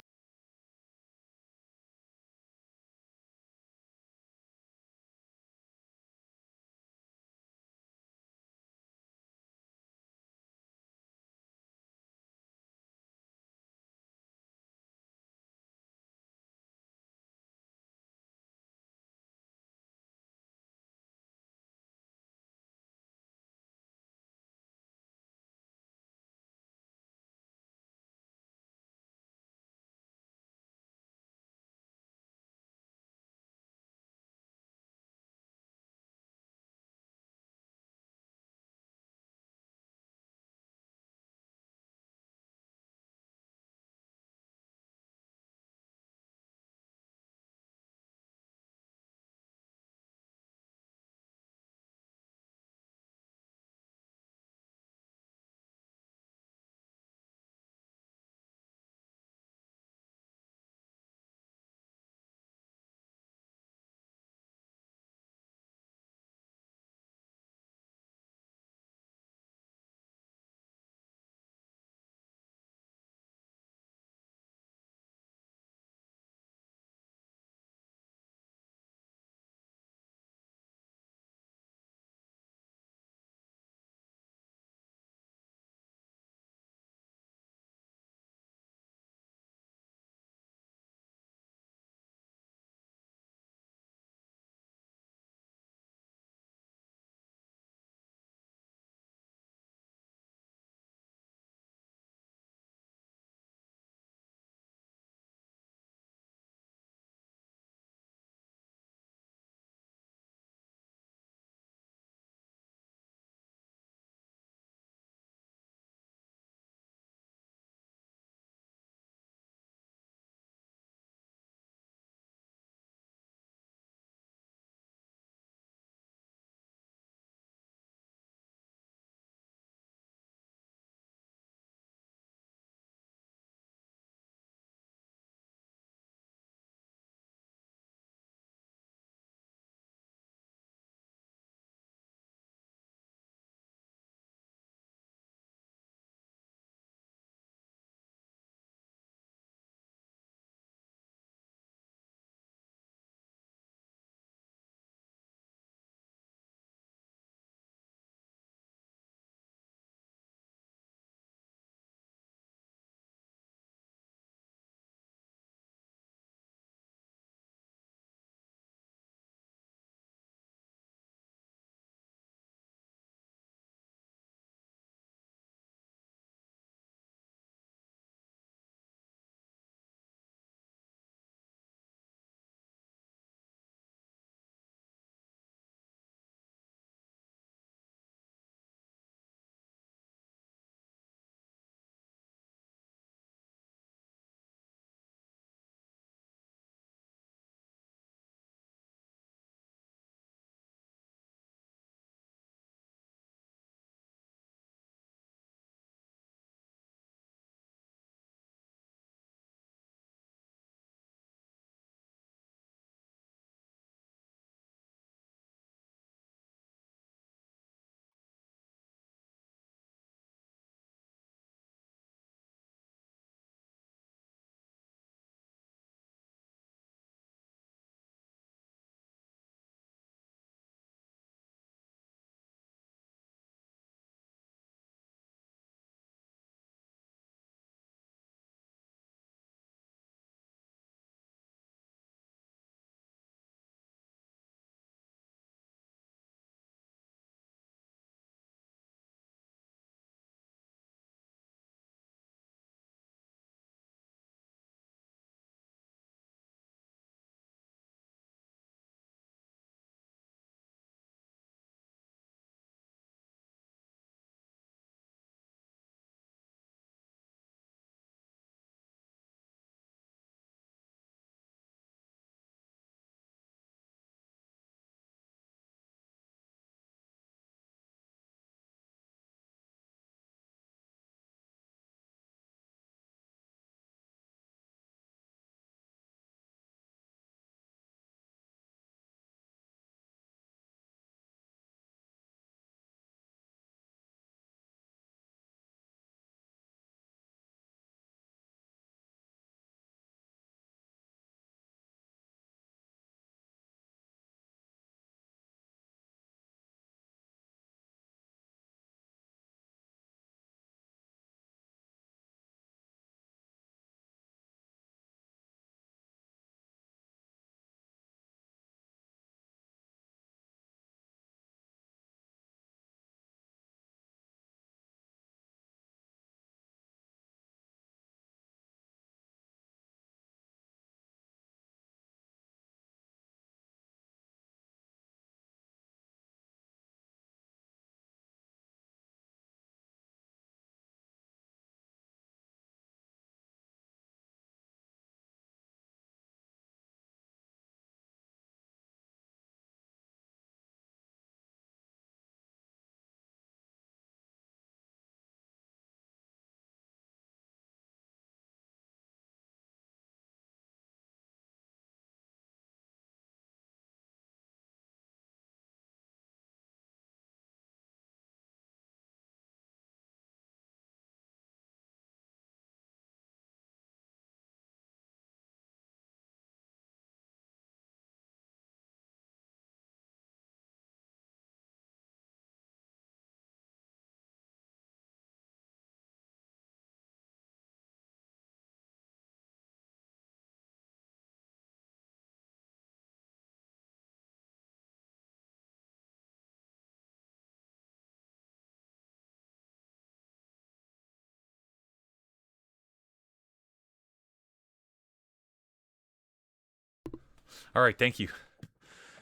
All right, thank you.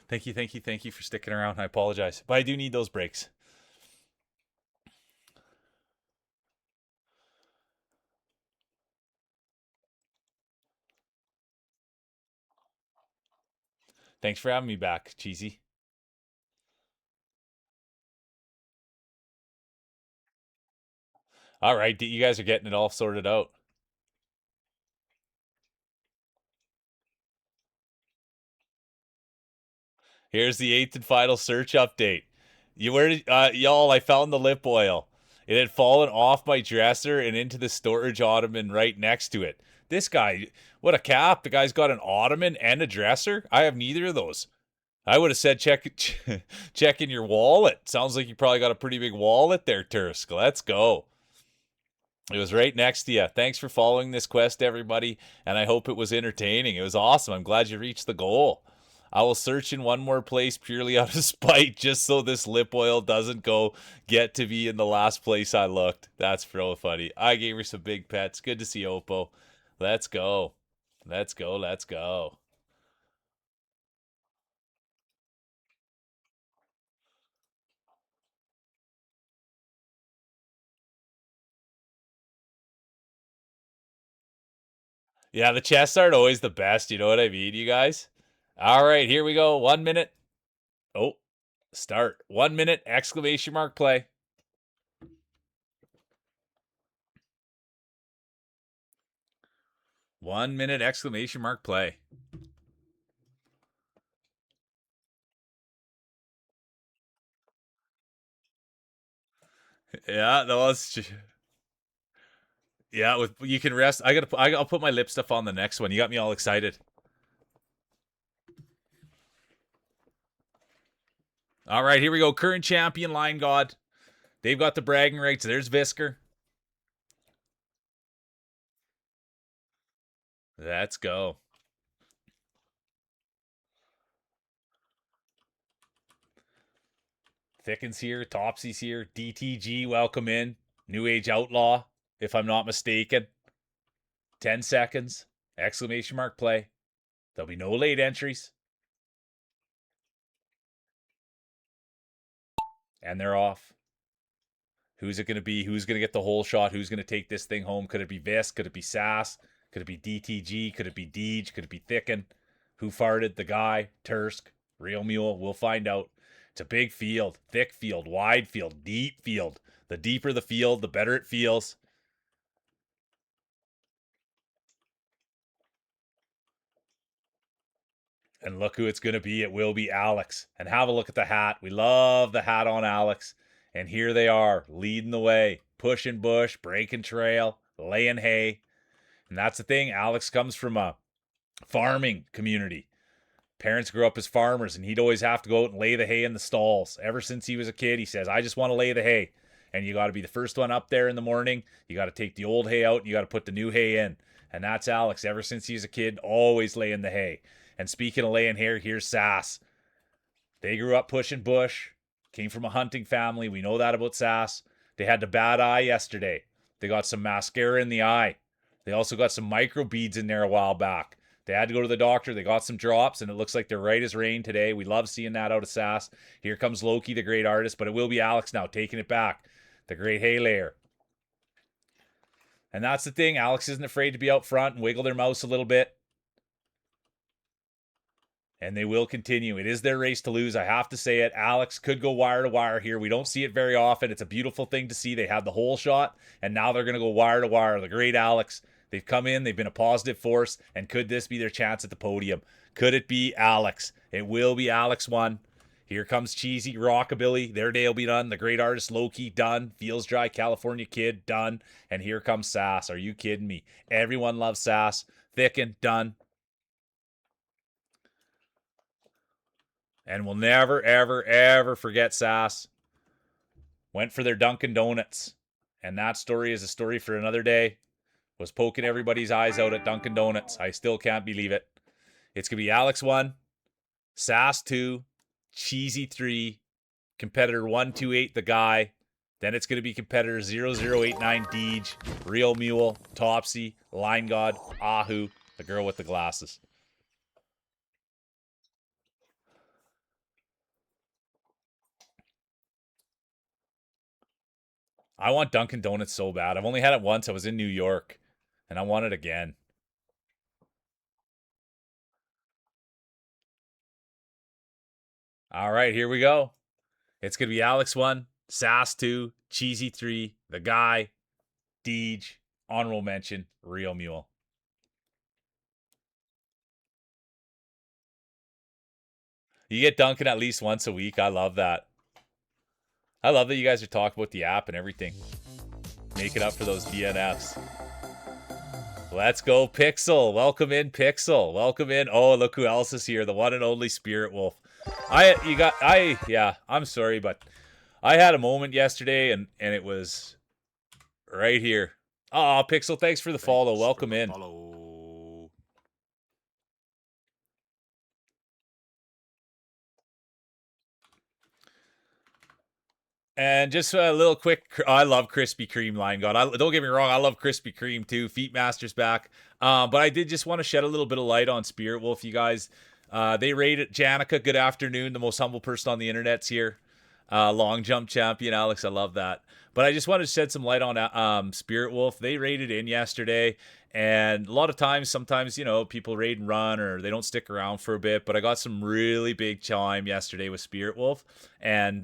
Thank you for sticking around. I apologize, but I do need those breaks. Thanks for having me back, Cheesy. All right, you guys are getting it all sorted out. Here's the 8th and final search update. Y'all? I found the lip oil. It had fallen off my dresser and into the storage ottoman right next to it. This guy, what a cap! The guy's got an ottoman and a dresser. I have neither of those. I would have said check in your wallet. Sounds like you probably got a pretty big wallet there, Tursk. Let's go. It was right next to you. Thanks for following this quest, everybody, and I hope it was entertaining. It was awesome. I'm glad you reached the goal. I will search in one more place purely out of spite, just so this lip oil doesn't get to be in the last place I looked. That's real funny. I gave her some big pets. Good to see Oppo. Let's go. Let's go. Let's go. Yeah, the chests aren't always the best. You know what I mean, you guys? All right, here we go. 1 minute. Oh, start. 1 minute, exclamation mark, play. One minute, exclamation mark, play. Yeah, no, yeah. With you can rest. I'll put my lip stuff on the next one. You got me all excited. All right, here we go. Current champion, Line God. They've got the bragging rights. There's Visker. Let's go. Thicken's here. Topsy's here. DTG, welcome in. New Age Outlaw, if I'm not mistaken. 10 seconds. Exclamation mark, play. There'll be no late entries. And they're off. Who's it going to be? Who's going to get the whole shot? Who's going to take this thing home? Could it be Vis? Could it be Sass? Could it be DTG? Could it be Deej? Could it be Thicken? Who farted? The guy? Tursk? Real Mule? We'll find out. It's a big field, thick field, wide field, deep field. The deeper the field, the better it feels. And look who it's going to be. It will be Alex. And have a look at the hat. We love the hat on Alex. And here they are, leading the way, pushing bush, breaking trail, laying hay. And that's the thing. Alex comes from a farming community. Parents grew up as farmers, and he'd always have to go out and lay the hay in the stalls. Ever since he was a kid, he says, I just want to lay the hay. And you got to be the first one up there in the morning. You got to take the old hay out, and you got to put the new hay in. And that's Alex. Ever since he was a kid, always laying the hay. And speaking of laying hay, here's Sass. They grew up pushing bush, came from a hunting family. We know that about Sass. They had the bad eye yesterday. They got some mascara in the eye. They also got some micro beads in there a while back. They had to go to the doctor. They got some drops, and it looks like they're right as rain today. We love seeing that out of Sass. Here comes Loki, the great artist, but it will be Alex now, taking it back. The great hay layer. And that's the thing. Alex isn't afraid to be out front and wiggle their mouse a little bit. And they will continue. It is their race to lose. I have to say it. Alex could go wire to wire here. We don't see it very often. It's a beautiful thing to see. They had the whole shot, and now they're going to go wire to wire. The great Alex. They've come in. They've been a positive force. And could this be their chance at the podium? Could it be Alex? It will be Alex 1. Here comes Cheesy, Rockabilly. Their day will be done. The great artist Loki, done. Feels Dry, California Kid, done. And here comes Sass. Are you kidding me? Everyone loves Sass. Thicken, done. And we'll never, ever, ever forget Sass. Went for their Dunkin' Donuts. And that story is a story for another day. Was poking everybody's eyes out at Dunkin' Donuts. I still can't believe it. It's going to be Alex 1, Sass 2, Cheesy 3, competitor 128, the guy. Then it's going to be competitor 0089, Deej, Real Mule, Topsy, Line God, Ahu, the girl with the glasses. I want Dunkin' Donuts so bad. I've only had it once. I was in New York, and I want it again. All right, here we go. It's going to be Alex 1, Sass 2, Cheesy 3, The Guy, Deej, honorable mention, Real Mule. You get Dunkin' at least once a week. I love that. I love that you guys are talking about the app and everything. Make it up for those DNFs. Let's go, Pixel. Welcome in, Pixel. Welcome in. Oh, look who else is here. The one and only Spirit Wolf. I'm sorry, but I had a moment yesterday and it was right here. Oh, Pixel, thanks for the follow. Welcome in. Follow. And just a little quick, I love Krispy Kreme, Line God. Don't get me wrong, I love Krispy Kreme too. Feet Masters back. But I did just want to shed a little bit of light on Spirit Wolf, you guys. They rated Janica, good afternoon. The most humble person on the internet's here. Long jump champion, Alex. I love that. But I just wanted to shed some light on Spirit Wolf. They raided in yesterday. And a lot of times, sometimes, people raid and run or they don't stick around for a bit. But I got some really big chime yesterday with Spirit Wolf. And,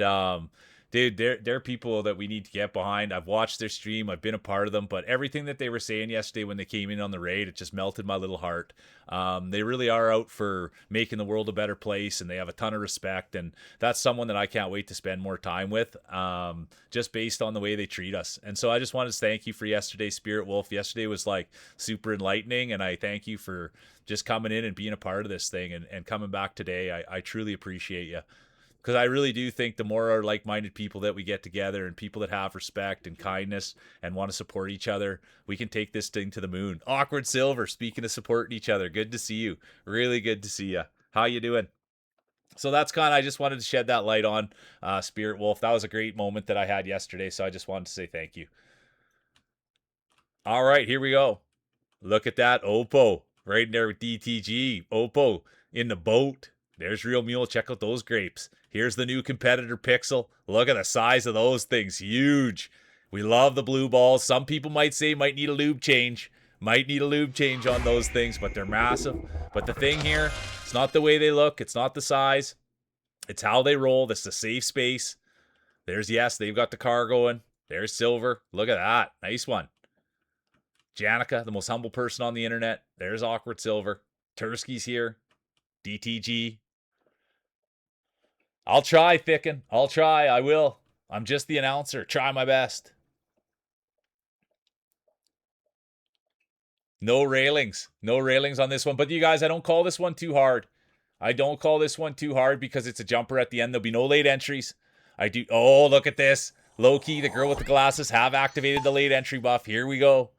dude, they're people that we need to get behind. I've watched their stream. I've been a part of them. But everything that they were saying yesterday when they came in on the raid, it just melted my little heart. They really are out for making the world a better place, and they have a ton of respect. And that's someone that I can't wait to spend more time with, just based on the way they treat us. And so I just wanted to thank you for yesterday, Spirit Wolf. Yesterday was like super enlightening, and I thank you for just coming in and being a part of this thing and coming back today. I truly appreciate you. Because I really do think the more like-minded people that we get together and people that have respect and kindness and want to support each other, we can take this thing to the moon. Awkward Silver, speaking of supporting each other, good to see you. Really good to see you. How you doing? So that's kind of, I just wanted to shed that light on Spirit Wolf. That was a great moment that I had yesterday, so I just wanted to say thank you. All right, here we go. Look at that, Oppo, right in there with DTG. Oppo in the boat. There's Real Mule. Check out those grapes. Here's the new competitor, Pixel. Look at the size of those things. Huge. We love the blue balls. Some people might say might need a lube change. Might need a lube change on those things, but they're massive. But the thing here, it's not the way they look. It's not the size. It's how they roll. This is a safe space. There's Yes. They've got the car going. There's Silver. Look at that. Nice one. Janica, the most humble person on the internet. There's Awkward Silver. Tursky's here. DTG. I'll try, Thicken. I'll try. I will. I'm just the announcer. Try my best. No railings. No railings on this one. But you guys, I don't call this one too hard. I don't call this one too hard because it's a jumper at the end. There'll be no late entries. I do. Oh, look at this. Low-key, the girl with the glasses have activated the late entry buff. Here we go.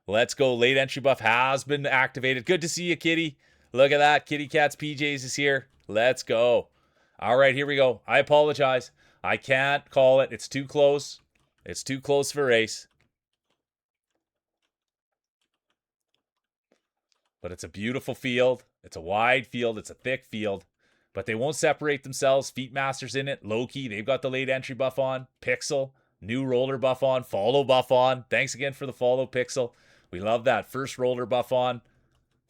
Let's go. Late entry buff has been activated. Good to see you, Kitty. Look at that. Kitty Cat's PJs is here. Let's go. All right, here we go. I apologize. I can't call it. It's too close. It's too close for a race. But it's a beautiful field. It's a wide field. It's a thick field. But they won't separate themselves. Feet Masters in it. Loki, they've got the late entry buff on. Pixel, new roller buff on. Follow buff on. Thanks again for the follow, Pixel. We love that. First roller buff on.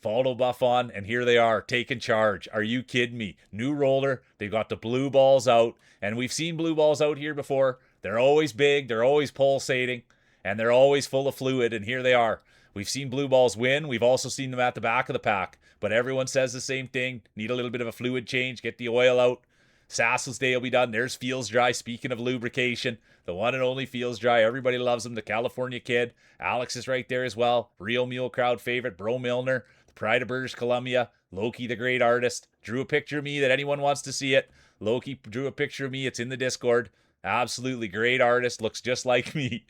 Follow buff on, and here they are, taking charge. Are you kidding me? New roller. They've got the blue balls out, and we've seen blue balls out here before. They're always big, they're always pulsating, and they're always full of fluid, and here they are. We've seen blue balls win. We've also seen them at the back of the pack, but everyone says the same thing. Need a little bit of a fluid change, get the oil out. Sassel's Day will be done. There's Feels Dry. Speaking of lubrication, the one and only Feels Dry. Everybody loves him. The California Kid. Alex is right there as well. Real Mule crowd favorite. Bro Milner. Pride of British Columbia, Loki the great artist, drew a picture of me that anyone wants to see it. Loki drew a picture of me. It's in the Discord. Absolutely great artist. Looks just like me.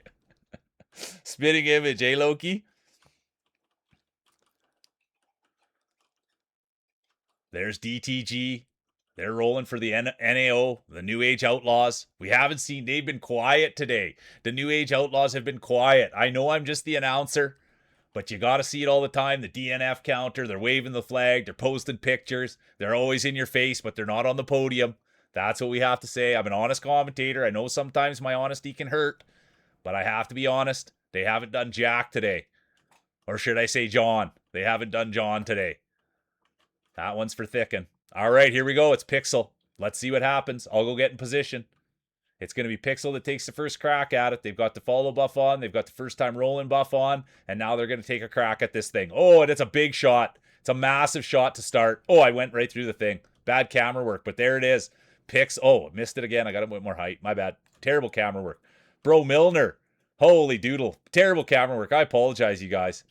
Spitting image, eh, Loki? There's DTG. They're rolling for the NAO, the New Age Outlaws. We haven't seen, they've been quiet today. The New Age Outlaws have been quiet. I know I'm just the announcer, but you got to see it all the time. The DNF counter, they're waving the flag, they're posting pictures, they're always in your face, but they're not on the podium. That's what we have to say. I'm an honest commentator. I know sometimes my honesty can hurt, But I have to be honest, they haven't done Jack today. Or should I say John? They haven't done John today. That one's for Thiccan. All right, here we go. It's Pixel. Let's see what happens. I'll go get in position. It's going to be Pixel that takes the first crack at it. They've got the follow buff on. They've got the first time rolling buff on. And now they're going to take a crack at this thing. Oh, and it's a big shot. It's a massive shot to start. Oh, I went right through the thing. Bad camera work, but there it is. Oh, missed it again. I got a bit more height. My bad. Terrible camera work. Bro Milner. Holy doodle. Terrible camera work. I apologize, you guys.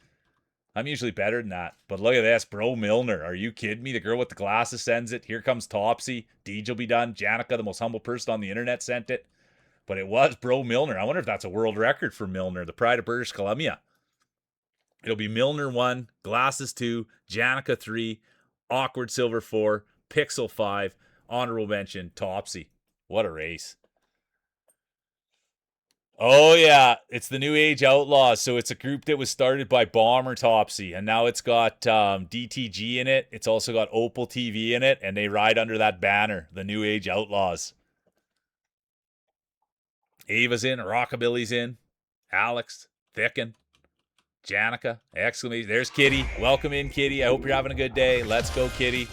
I'm usually better than that. But look at this. Bro Milner. Are you kidding me? The girl with the glasses sends it. Here comes Topsy. Deej will be done. Janica, the most humble person on the internet, sent it. But it was Bro Milner. I wonder if that's a world record for Milner. The pride of British Columbia. It'll be Milner 1, Glasses 2, Janica 3, Awkward Silver 4, Pixel 5, honorable mention, Topsy. What a race. Oh, yeah. It's the New Age Outlaws. So it's a group that was started by Bomber Topsy. And now it's got DTG in it. It's also got Opal TV in it. And they ride under that banner, the New Age Outlaws. Ava's in. Rockabilly's in. Alex. Thiccan. Janica. Exclamation. There's Kitty. Welcome in, Kitty. I hope you're having a good day. Let's go, Kitty.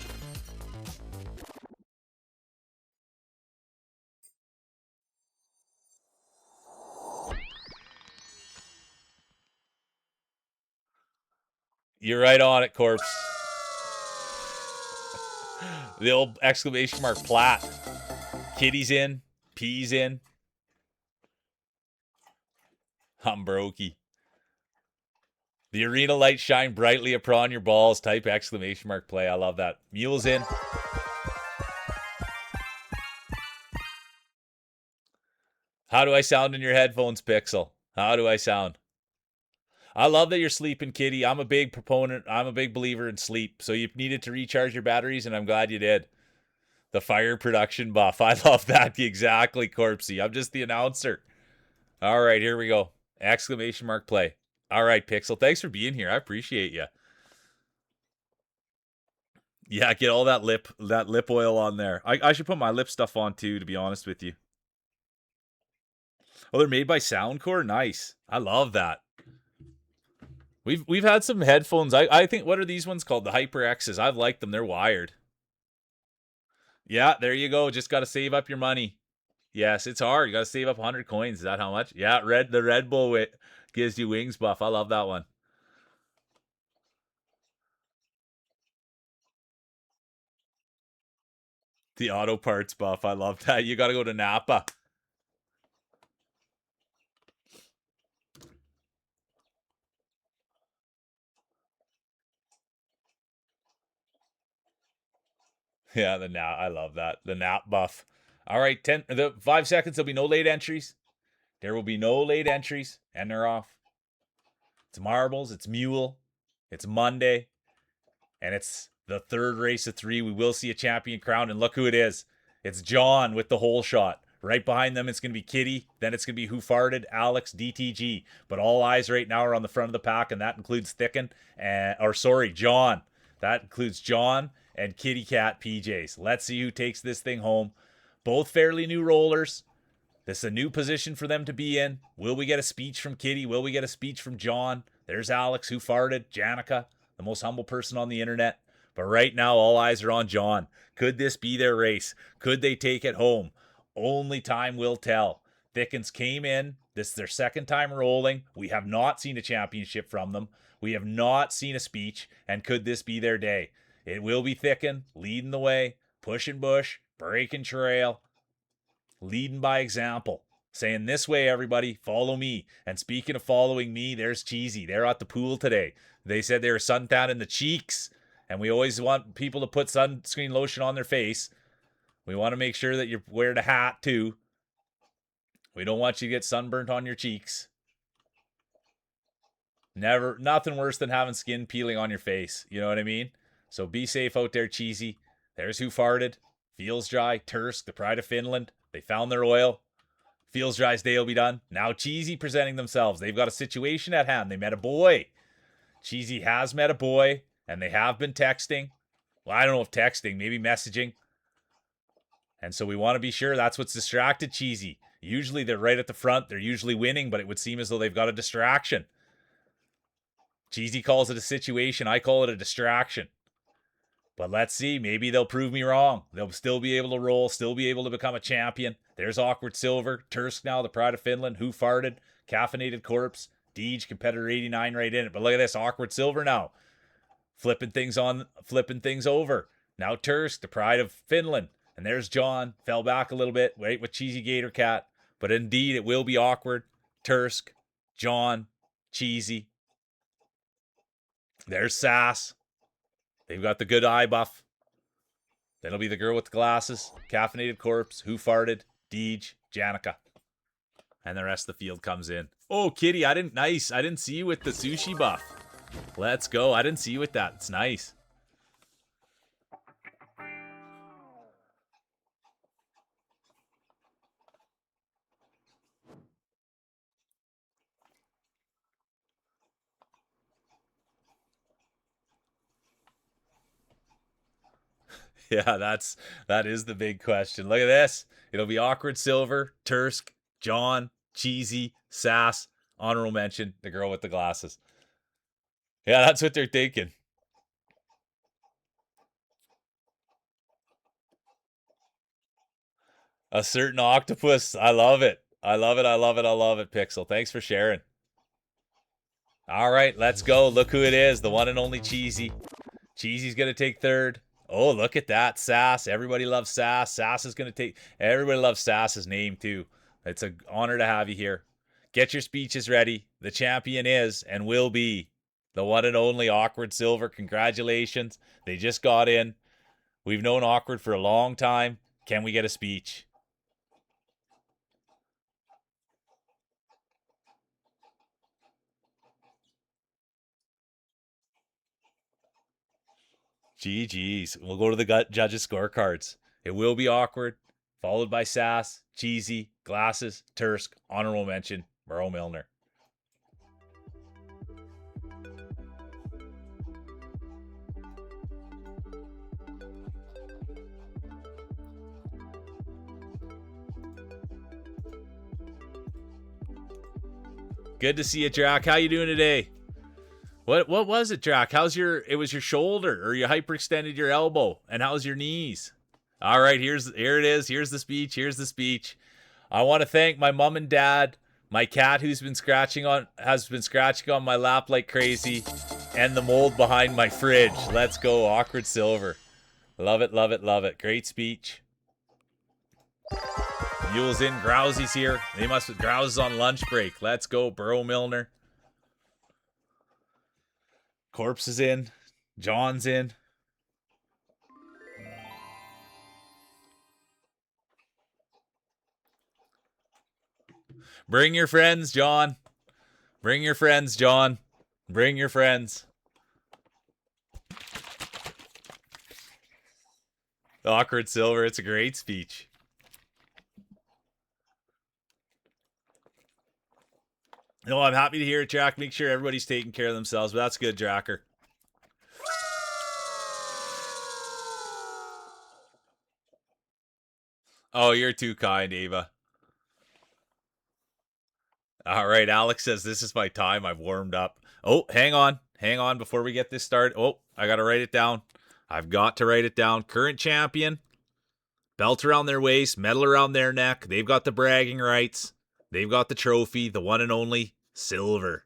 You're right on it, Corpse. The old exclamation mark plat. Kitty's in. P's in. I'm brokey. The arena lights shine brightly upon your balls. Type exclamation mark play. I love that. Mule's in. How do I sound in your headphones, Pixel? How do I sound? I love that you're sleeping, Kitty. I'm a big proponent. I'm a big believer in sleep. So you needed to recharge your batteries, and I'm glad you did. The fire production buff. I love that. Exactly, Corpsey. I'm just the announcer. All right, here we go. Exclamation mark play. All right, Pixel. Thanks for being here. I appreciate you. Yeah, get all that lip oil on there. I should put my lip stuff on too, to be honest with you. Oh, they're made by Soundcore? Nice. I love that. We've had some headphones. I think, what are these ones called? The HyperXs. I've liked them. They're wired. Yeah, there you go. Just got to save up your money. Yes, it's hard. You got to save up 100 coins. Is that how much? Yeah, the Red Bull gives you wings buff. I love that one. The auto parts buff. I love that. You got to go to Napa. Yeah, I love that. The nap buff. All right, 5 seconds. There'll be no late entries. There will be no late entries, and they're off. It's marbles. It's mule. It's Monday, and it's the third race of 3. We will see a champion crowned, and look who it is. It's John with the hole shot. Right behind them, it's going to be Kitty. Then it's going to be Who Farted, Alex, DTG. But all eyes right now are on the front of the pack, and that includes Thiccan, John. That includes John and Kitty Cat PJs. Let's see who takes this thing home. Both fairly new rollers. This is a new position for them to be in. Will we get a speech from Kitty? Will we get a speech from John? There's Alex, Who Farted, Janica, the most humble person on the internet. But right now, all eyes are on John. Could this be their race? Could they take it home? Only time will tell. Thickens came in. This is their second time rolling. We have not seen a championship from them. We have not seen a speech. And could this be their day? It will be Thicken, leading the way, pushing bush, breaking trail, leading by example. Saying, this way, everybody, follow me. And speaking of following me, there's Cheesy. They're at the pool today. They said they were suntan in the cheeks. And we always want people to put sunscreen lotion on their face. We want to make sure that you wear the hat too. We don't want you to get sunburnt on your cheeks. Nothing worse than having skin peeling on your face. You know what I mean? So be safe out there, Cheesy. There's Who Farted. Feels Dry, Tursk, the pride of Finland. They found their oil. Feels Dry's day will be done. Now Cheesy presenting themselves. They've got a situation at hand. They met a boy. Cheesy has met a boy. And they have been texting. Well, I don't know if texting, maybe messaging. And so we want to be sure that's what's distracted Cheesy. Usually they're right at the front. They're usually winning, but it would seem as though they've got a distraction. Cheesy calls it a situation. I call it a distraction. But let's see. Maybe they'll prove me wrong. They'll still be able to roll, still be able to become a champion. There's Awkward Silver. Thicc now, the pride of Finland. Who farted? Caffeinated Corpse. Deej, competitor 89 right in it. But look at this. Awkward Silver now. Flipping things over. Now Thicc, the pride of Finland. And there's John. Fell back a little bit. Wait with Cheesy Gator Cat. But indeed, it will be Awkward. Thicc, John, Cheesy. There's Sass. They've got the good eye buff. Then it'll be the girl with the glasses. Caffeinated Corpse. Who farted? Deej, Janica. And the rest of the field comes in. Oh, Kitty, I didn't see you with the sushi buff. Let's go. I didn't see you with that. It's nice. Yeah, that is the big question. Look at this. It'll be Awkward Silver, Thicc, John, Cheesy, Sass, honorable mention, the girl with the glasses. Yeah, that's what they're thinking. A certain octopus. I love it. I love it. I love it. I love it, Pixel. Thanks for sharing. All right, let's go. Look who it is. The one and only Cheesy. Cheesy's going to take third. Oh, look at that. Sass. Everybody loves Sass. Sass is going to take... Everybody loves Sass's name, too. It's an honor to have you here. Get your speeches ready. The champion is and will be the one and only Awkward Silver. Congratulations. They just got in. We've known Awkward for a long time. Can we get a speech? GG's. We'll go to the judges' scorecards. It will be Awkward, followed by Sass, Cheesy, Glasses, Thicc, honorable mention, Bro Milner. Good to see you, Drac. How you doing today? What was it, Drac? It was your shoulder, or you hyperextended your elbow, and how's your knees? All right, here it is. Here's the speech. I want to thank my mom and dad, my cat has been scratching on my lap like crazy, and the mold behind my fridge. Let's go, Awkward Silver. Love it, love it, love it. Great speech. Mule's in, Grousy's here. Grouse is on lunch break. Let's go, Bro Milner. Corpse is in. John's in. Bring your friends, John. Bring your friends, John. Bring your friends. Awkward Silver, it's a great speech. No, I'm happy to hear it, Jack. Make sure everybody's taking care of themselves, but that's good, Jacker. Oh, you're too kind, Ava. All right, Alex says, this is my time. I've warmed up. Oh, hang on. Hang on before we get this started. Oh, I got to write it down. I've got to write it down. Current champion. Belt around their waist, medal around their neck. They've got the bragging rights. They've got the trophy, the one and only Silver.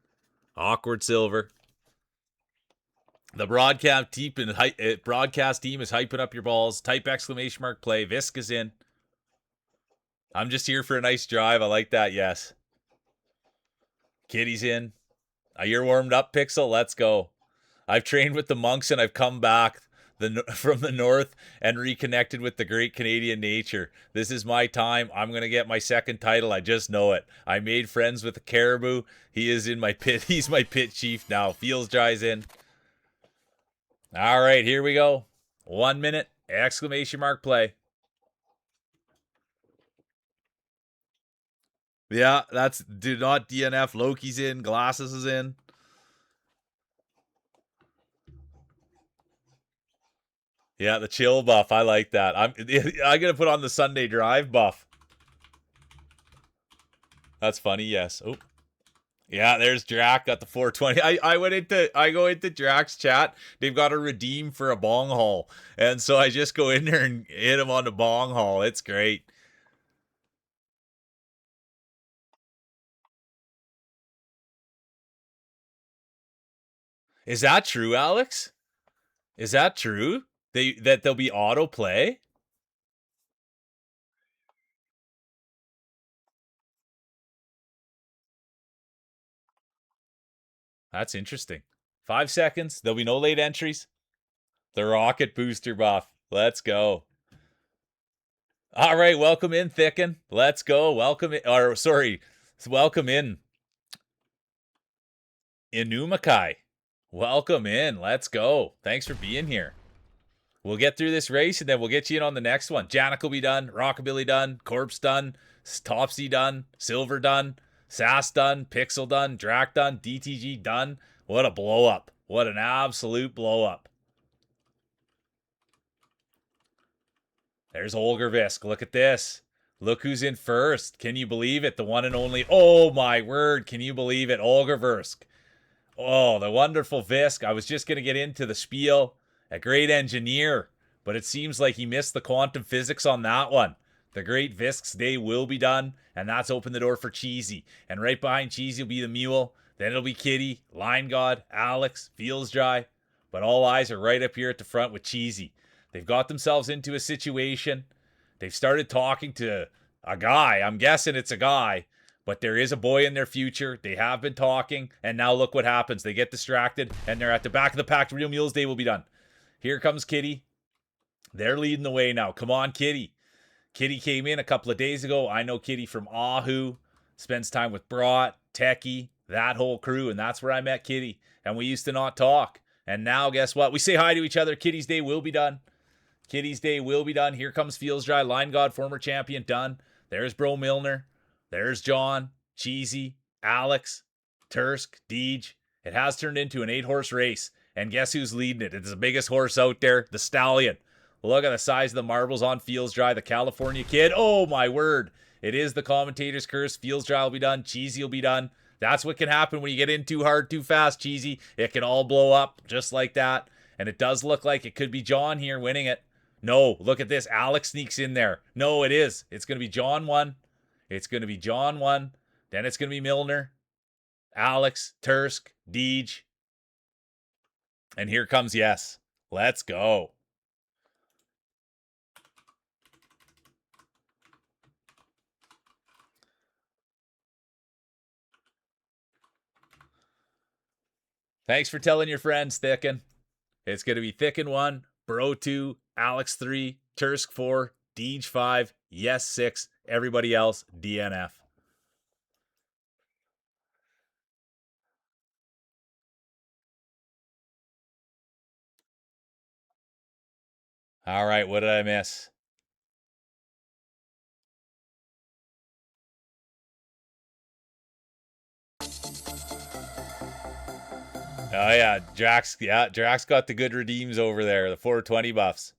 Awkward Silver. The broadcast team is hyping up your balls. Type exclamation mark play. Visca's in. I'm just here for a nice drive. I like that, yes. Kitty's in. You're warmed up, Pixel? Let's go. I've trained with the monks and I've come back from the north and reconnected with the great Canadian nature. This is my time. I'm going to get my second title. I just know it. I made friends with the caribou. He is in my pit. He's my pit chief now. Feels dries in. All right, here we go. 1 minute. Exclamation mark play. Yeah, that's do not DNF. Loki's in. Glasses is in. Yeah, the chill buff. I like that. I'm gonna put on the Sunday drive buff. That's funny. Yes. Oh, yeah. There's Drac got the 420. I go into Drac's chat. They've got a redeem for a bong haul, and so I just go in there and hit him on the bong haul. It's great. Is that true, Alex? Is that true? They'll be autoplay? That's interesting. 5 seconds. There'll be no late entries. The rocket booster buff. Let's go. All right, welcome in, Thicken. Let's go. Welcome in, or sorry, welcome in, Inumakai. Welcome in. Let's go. Thanks for being here. We'll get through this race and then we'll get you in on the next one. Janik will be done. Rockabilly done. Corpse done. Topsy done. Silver done. Sass done. Pixel done. Drac done. DTG done. What a blow up. What an absolute blow up. There's Olger Visk. Look at this. Look who's in first. Can you believe it? The one and only. Oh my word. Can you believe it? Olger Visk. Oh, the wonderful Visk. I was just going to get into the spiel. A great engineer. But it seems like he missed the quantum physics on that one. The great Visk's day will be done. And that's opened the door for Cheesy. And right behind Cheesy will be the Mule. Then it'll be Kitty, Line God, Alex, Feels Dry. But all eyes are right up here at the front with Cheesy. They've got themselves into a situation. They've started talking to a guy. I'm guessing it's a guy, but there is a boy in their future. They have been talking, and now look what happens. They get distracted, and they're at the back of the pack. Real Mule's day will be done. Here comes Kitty. They're leading the way now. Come on, Kitty. Kitty came in a couple of days ago. I know Kitty from Ahu. Spends time with Brought, Techie, that whole crew, and that's where I met Kitty. And we used to not talk. And now, guess what? We say hi to each other. Kitty's day will be done. Kitty's day will be done. Here comes Feels Dry. Line God, former champion, done. There's Bro Milner. There's John, Cheesy, Alex, Tursk, Deej. It has turned into an 8-horse race. And guess who's leading it? It's the biggest horse out there, the Stallion. Look at the size of the marbles on Feels Dry, the California Kid. Oh, my word. It is the commentator's curse. Feels Dry will be done. Cheesy will be done. That's what can happen when you get in too hard, too fast, Cheesy. It can all blow up just like that. And it does look like it could be John here winning it. No, look at this. Alex sneaks in there. No, it is. It's going to be John 1. It's going to be John 1. Then it's going to be Milner, Alex, Tursk, Deej. And here comes Yes. Let's go. Thanks for telling your friends, Thicken. It's going to be Thicken 1, Bro 2, Alex 3, Tursk 4, Deej 5, Yes 6, everybody else, DNF. All right, what did I miss? Oh yeah, Drax got the good redeems over there, the 420 buffs.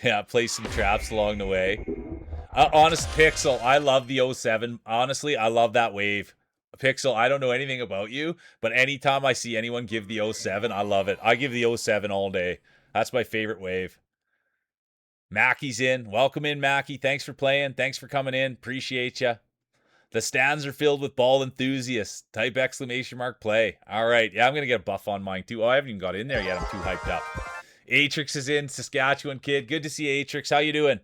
Yeah, play some traps along the way. Honest Pixel, I love the 07. Honestly, I love that wave. Pixel, I don't know anything about you, but anytime I see anyone give the 07, I love it. I give the 07 all day. That's my favorite wave. Mackie's in. Welcome in, Mackie. Thanks for playing. Thanks for coming in. Appreciate you. The stands are filled with ball enthusiasts. Type exclamation mark play. All right. Yeah, I'm going to get a buff on mine too. Oh, I haven't even got in there yet. I'm too hyped up. Atrix is in. Saskatchewan kid. Good to see Atrix. How you doing?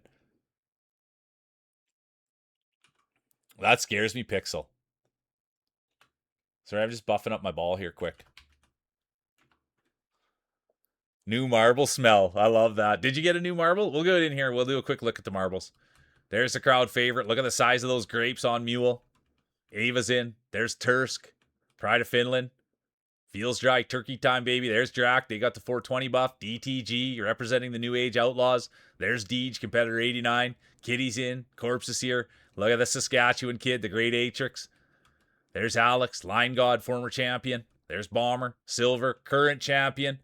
That scares me, Pixel. Sorry, I'm just buffing up my ball here quick. New marble smell. I love that. Did you get a new marble? We'll go in here. We'll do a quick look at the marbles. There's the crowd favorite. Look at the size of those grapes on Mule. Ava's in. There's Tursk. Pride of Finland. Feels Dry. Turkey time, baby. There's Drac. They got the 420 buff. DTG representing the New Age Outlaws. There's Deej, competitor 89. Kitty's in. Corpse is here. Look at the Saskatchewan kid, the great Atrix. There's Alex, Line God, former champion. There's Bomber, Silver, current champion.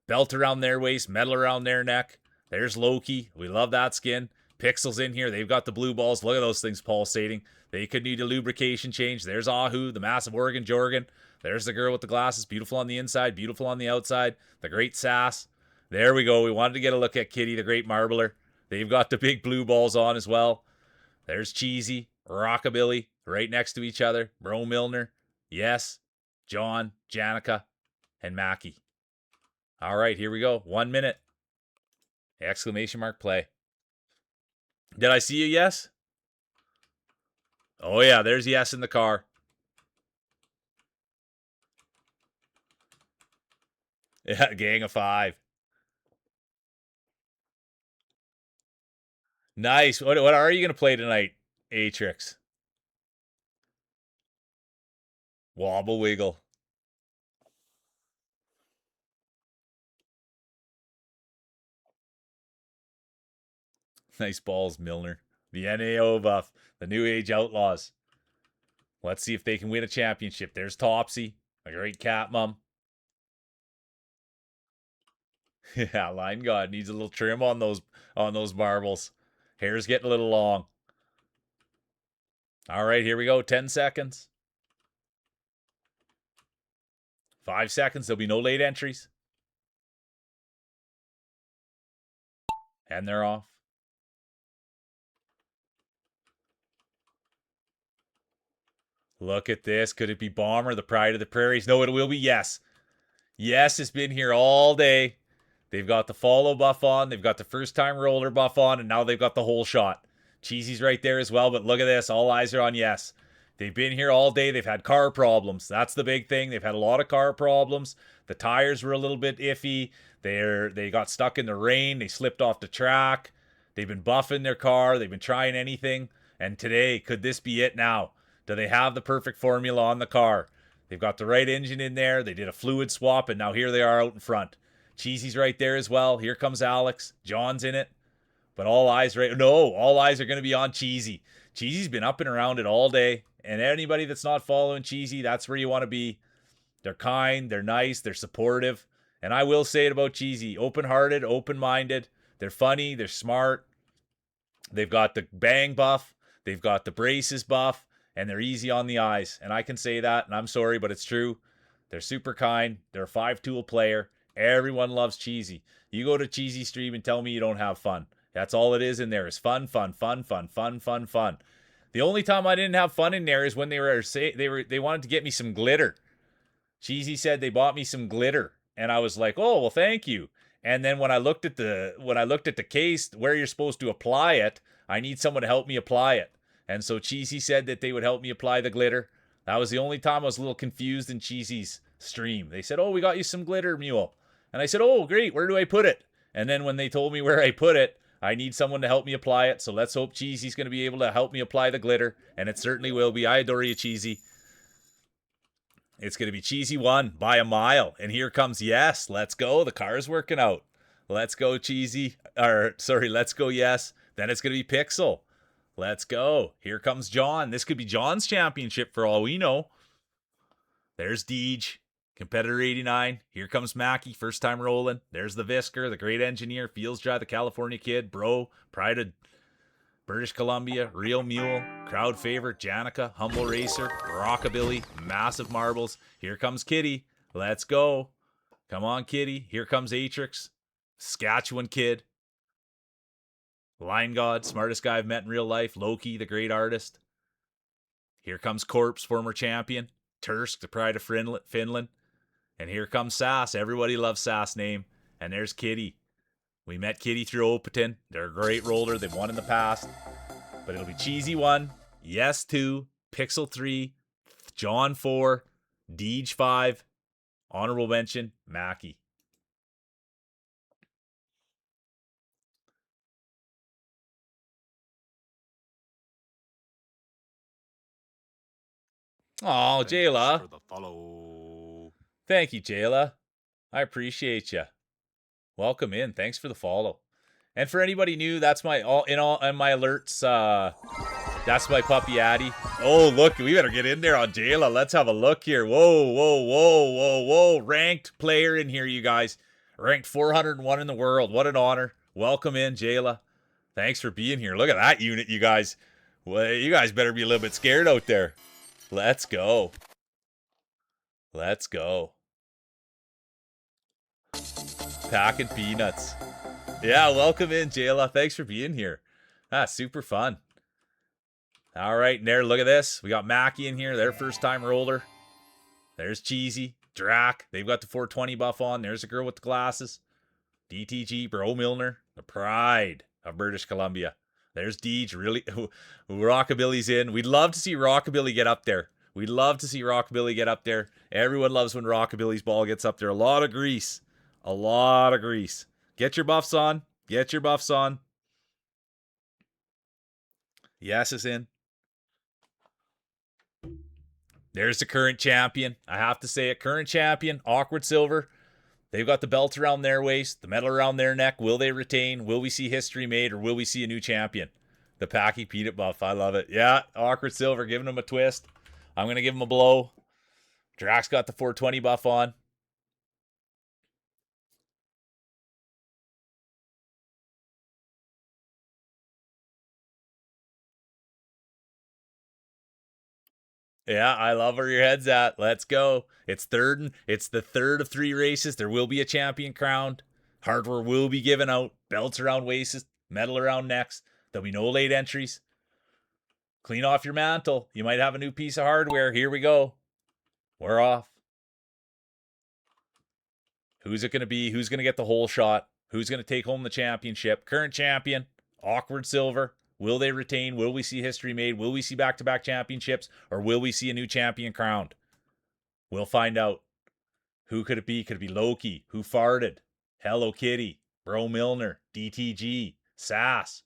Belt around their waist, medal around their neck. There's Loki. We love that skin. Pixel's in here. They've got the blue balls. Look at those things pulsating. They could need a lubrication change. There's Ahu, the massive Oregon Jorgen. There's the girl with the glasses. Beautiful on the inside, beautiful on the outside. The great Sass. There we go. We wanted to get a look at Kitty, the great marbler. They've got the big blue balls on as well. There's Cheesy, Rockabilly, right next to each other. Bro Milner. Yes. John, Janica, and Mackie. All right, here we go. 1 minute. Exclamation mark play. Did I see a yes? Oh, yeah, there's yes in the car. Yeah, gang of 5. Nice. What are you going to play tonight, Atrix? Wobble Wiggle. Nice balls, Milner. The NAO buff. The New Age Outlaws. Let's see if they can win a championship. There's Topsy. A great cat mom. Yeah, Line God needs a little trim on those marbles. Hair's getting a little long. All right, here we go. 10 seconds. 5 seconds. There'll be no late entries. And they're off. Look at this. Could it be Bomber, the pride of the prairies? No, it will be yes. Yes, it's been here all day. They've got the follow buff on. They've got the first time roller buff on. And now they've got the whole shot. Cheesy's right there as well. But look at this. All eyes are on yes. They've been here all day. They've had car problems. That's the big thing. They've had a lot of car problems. The tires were a little bit iffy. They got stuck in the rain. They slipped off the track. They've been buffing their car. They've been trying anything. And today, could this be it now? Do they have the perfect formula on the car? They've got the right engine in there. They did a fluid swap, and now here they are out in front. Cheesy's right there as well. Here comes Alex. John's in it. But all eyes are going to be on Cheesy. Cheesy's been up and around it all day. And anybody that's not following Cheesy, that's where you want to be. They're kind, they're nice, they're supportive. And I will say it about Cheesy. Open-hearted, open-minded. They're funny, they're smart. They've got the bang buff. They've got the braces buff. And they're easy on the eyes. And I can say that, and I'm sorry, but it's true. They're super kind. They're a 5-tool player. Everyone loves Cheesy. You go to Cheesy stream and tell me you don't have fun. That's all it is in there is fun, fun, fun, fun, fun, fun, fun. The only time I didn't have fun in there is when they wanted to get me some glitter. Cheesy said they bought me some glitter, and I was like, "Oh, well, thank you." And then when I looked at the case where you're supposed to apply it, I need someone to help me apply it. And so Cheesy said that they would help me apply the glitter. That was the only time I was a little confused in Cheesy's stream. They said, "Oh, we got you some glitter, Mule." And I said, "Oh, great. Where do I put it?" And then when they told me where I put it, I need someone to help me apply it. So let's hope Cheesy's going to be able to help me apply the glitter. And it certainly will be. I adore you, Cheesy. It's going to be Cheesy 1 by a mile. And here comes yes. Let's go. The car's working out. Let's go, Cheesy. Let's go, yes. Then it's going to be Pixel. Let's go. Here comes John. This could be John's championship for all we know. There's Deej, competitor 89. Here comes Mackie, first time rolling. There's the Visker, the great engineer, Fields Drive, the California kid, Bro, Pride of British Columbia, Real Mule, crowd favorite, Janica, Humble Racer, Rockabilly, Massive Marbles. Here comes Kitty. Let's go. Come on, Kitty. Here comes Atrix, Saskatchewan kid. Line God, smartest guy I've met in real life. Loki, the great artist. Here comes Corpse, former champion. Tursk, the pride of Finland. And here comes Sass. Everybody loves Sass' name. And there's Kitty. We met Kitty through Opaton. They're a great roller. They've won in the past. But it'll be Cheesy 1, Yes 2, Pixel 3, John 4, Deej 5, honorable mention, Mackie. Oh, Jayla. For the follow. Thank you, Jayla. I appreciate you. Welcome in. Thanks for the follow. And for anybody new, that's my alerts That's my puppy Addie. Oh, look, we better get in there on Jayla. Let's have a look here. Whoa, whoa, whoa, whoa, whoa. Ranked player in here, you guys. Ranked 401 in the world. What an honor. Welcome in, Jayla. Thanks for being here. Look at that unit, you guys. Well, you guys better be a little bit scared out there. Let's go. Let's go. Packing peanuts. Yeah, welcome in, Jayla. Thanks for being here. That's super fun. All right, and there, look at this. We got Mackie in here, their first time roller. There's Cheesy, Drac. They've got the 420 buff on. There's a girl with the glasses. DTG, Bro Milner, the pride of British Columbia. There's Deej, really. Rockabilly's in. We'd love to see Rockabilly get up there. We'd love to see Rockabilly get up there. Everyone loves when Rockabilly's ball gets up there. A lot of grease. A lot of grease. Get your buffs on. Get your buffs on. Yes is in. There's the current champion. I have to say it. Current champion, Awkward Silver. They've got the belt around their waist, the medal around their neck. Will they retain? Will we see history made, or will we see a new champion? The Packy Peanut buff. I love it. Yeah, Awkward Silver giving him a twist. I'm going to give him a blow. Drax got the 420 buff on. Yeah, I love where your head's at. Let's go. It's the third of 3 races. There will be a champion crowned. Hardware will be given out. Belts around waists, medal around necks. There'll be no late entries. Clean off your mantle. You might have a new piece of hardware. Here we go. We're off. Who's it going to be? Who's going to get the whole shot? Who's going to take home the championship? Current champion, Awkward Silver. Will they retain? Will we see history made? Will we see back-to-back championships? Or will we see a new champion crowned? We'll find out. Who could it be? Could it be Loki? Who farted? Hello Kitty. Bro Milner. DTG. Sass.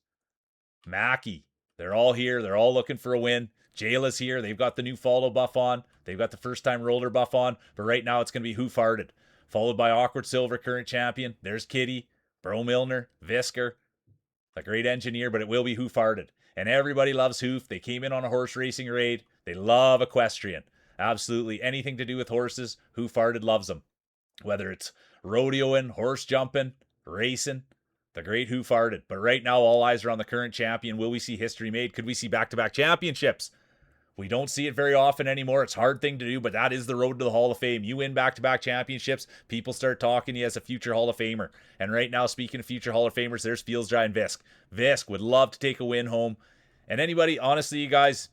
Mackie. They're all here. They're all looking for a win. Jayla's here. They've got the new follow buff on. They've got the first-time roller buff on. But right now it's going to be Who Farted. Followed by Awkward Silver, current champion. There's Kitty. Bro Milner. Visker. A great engineer, but it will be Who Farted. And everybody loves Hoof. They came in on a horse racing raid. They love equestrian. Absolutely anything to do with horses, Who Farted loves them. Whether it's rodeoing, horse jumping, racing, the great Who Farted. But right now, all eyes are on the current champion. Will we see history made? Could we see back-to-back championships? We don't see it very often anymore. It's a hard thing to do, but that is the road to the Hall of Fame. You win back-to-back championships, people start talking to you as a future Hall of Famer. And right now, speaking of future Hall of Famers, there's Fields Dry and Visk. Visk would love to take a win home. And anybody, honestly, you guys,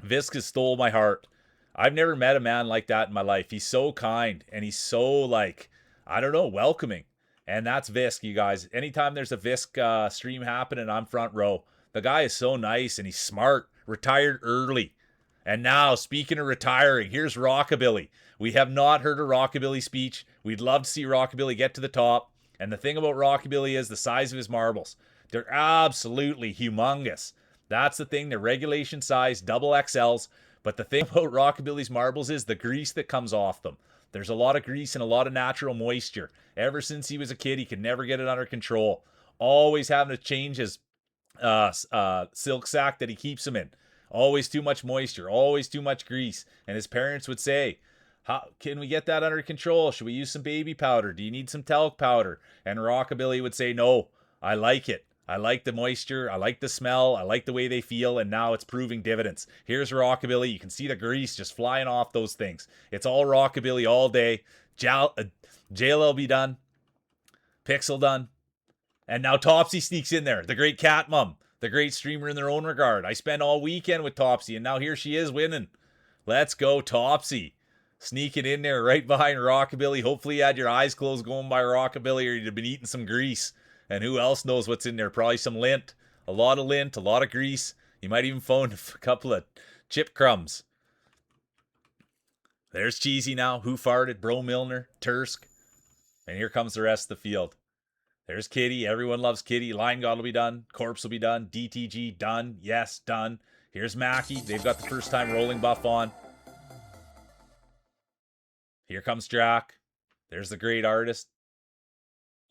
Visk has stole my heart. I've never met a man like that in my life. He's so kind, and he's so, I don't know, welcoming. And that's Visk, you guys. Anytime there's a Visk stream happening, I'm front row. The guy is so nice, and he's smart. Retired early. And now, speaking of retiring, here's Rockabilly. We have not heard a Rockabilly speech. We'd love to see Rockabilly get to the top. And the thing about Rockabilly is the size of his marbles. They're absolutely humongous. That's the thing. They're regulation size, double XLs. But the thing about Rockabilly's marbles is the grease that comes off them. There's a lot of grease and a lot of natural moisture. Ever since he was a kid, he could never get it under control. Always having to change his silk sack that he keeps him in. Always too much moisture, always too much grease. And his parents would say, how can we get that under control? Should we use some baby powder? Do you need some talc powder? And Rockabilly would say, no, I like it. I like the moisture. I like the smell. I like the way they feel. And now it's proving dividends. Here's Rockabilly. You can see the grease just flying off those things. It's all Rockabilly all day. JLL be done. Pixel done. And now Topsy sneaks in there. The great cat mom. The great streamer in their own regard. I spent all weekend with Topsy, and now here she is winning. Let's go, Topsy. Sneaking in there right behind Rockabilly. Hopefully you had your eyes closed going by Rockabilly, or you'd have been eating some grease. And who else knows what's in there? Probably some lint. A lot of lint, a lot of grease. You might even find a couple of chip crumbs. There's Cheesy now. Who Farted? Bro Milner. Tursk. And here comes the rest of the field. There's Kitty. Everyone loves Kitty. Line God will be done. Corpse will be done. DTG done. Yes, done. Here's Mackie. They've got the first time rolling buff on. Here comes Drac. There's the great artist.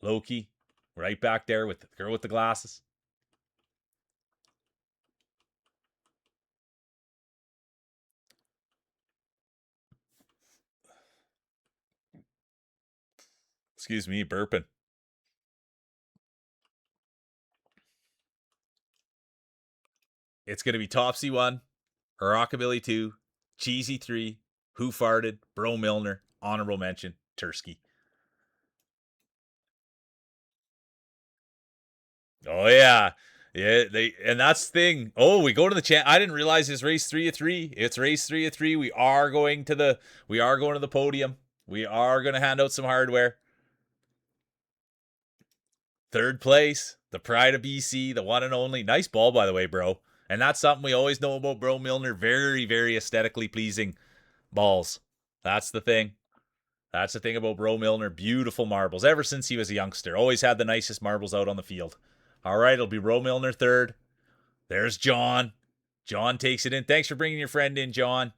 Loki. Right back there with the girl with the glasses. Excuse me, burping. It's going to be Topsy 1, Rockabilly 2, Cheesy 3, Who Farted, Bro Milner, Honorable Mention, Tursky. Oh yeah. Yeah, and that's the thing. Oh, we go to the champ. I didn't realize it's race 3 of 3. It's race 3 of 3. We are going to the podium. We are going to hand out some hardware. Third place, the pride of BC, the one and only. Nice ball, by the way, bro. And that's something we always know about Bro Milner. Very, very aesthetically pleasing balls. That's the thing. That's the thing about Bro Milner. Beautiful marbles. Ever since he was a youngster. Always had the nicest marbles out on the field. All right, it'll be Bro Milner third. There's John. John takes it in. Thanks for bringing your friend in, John.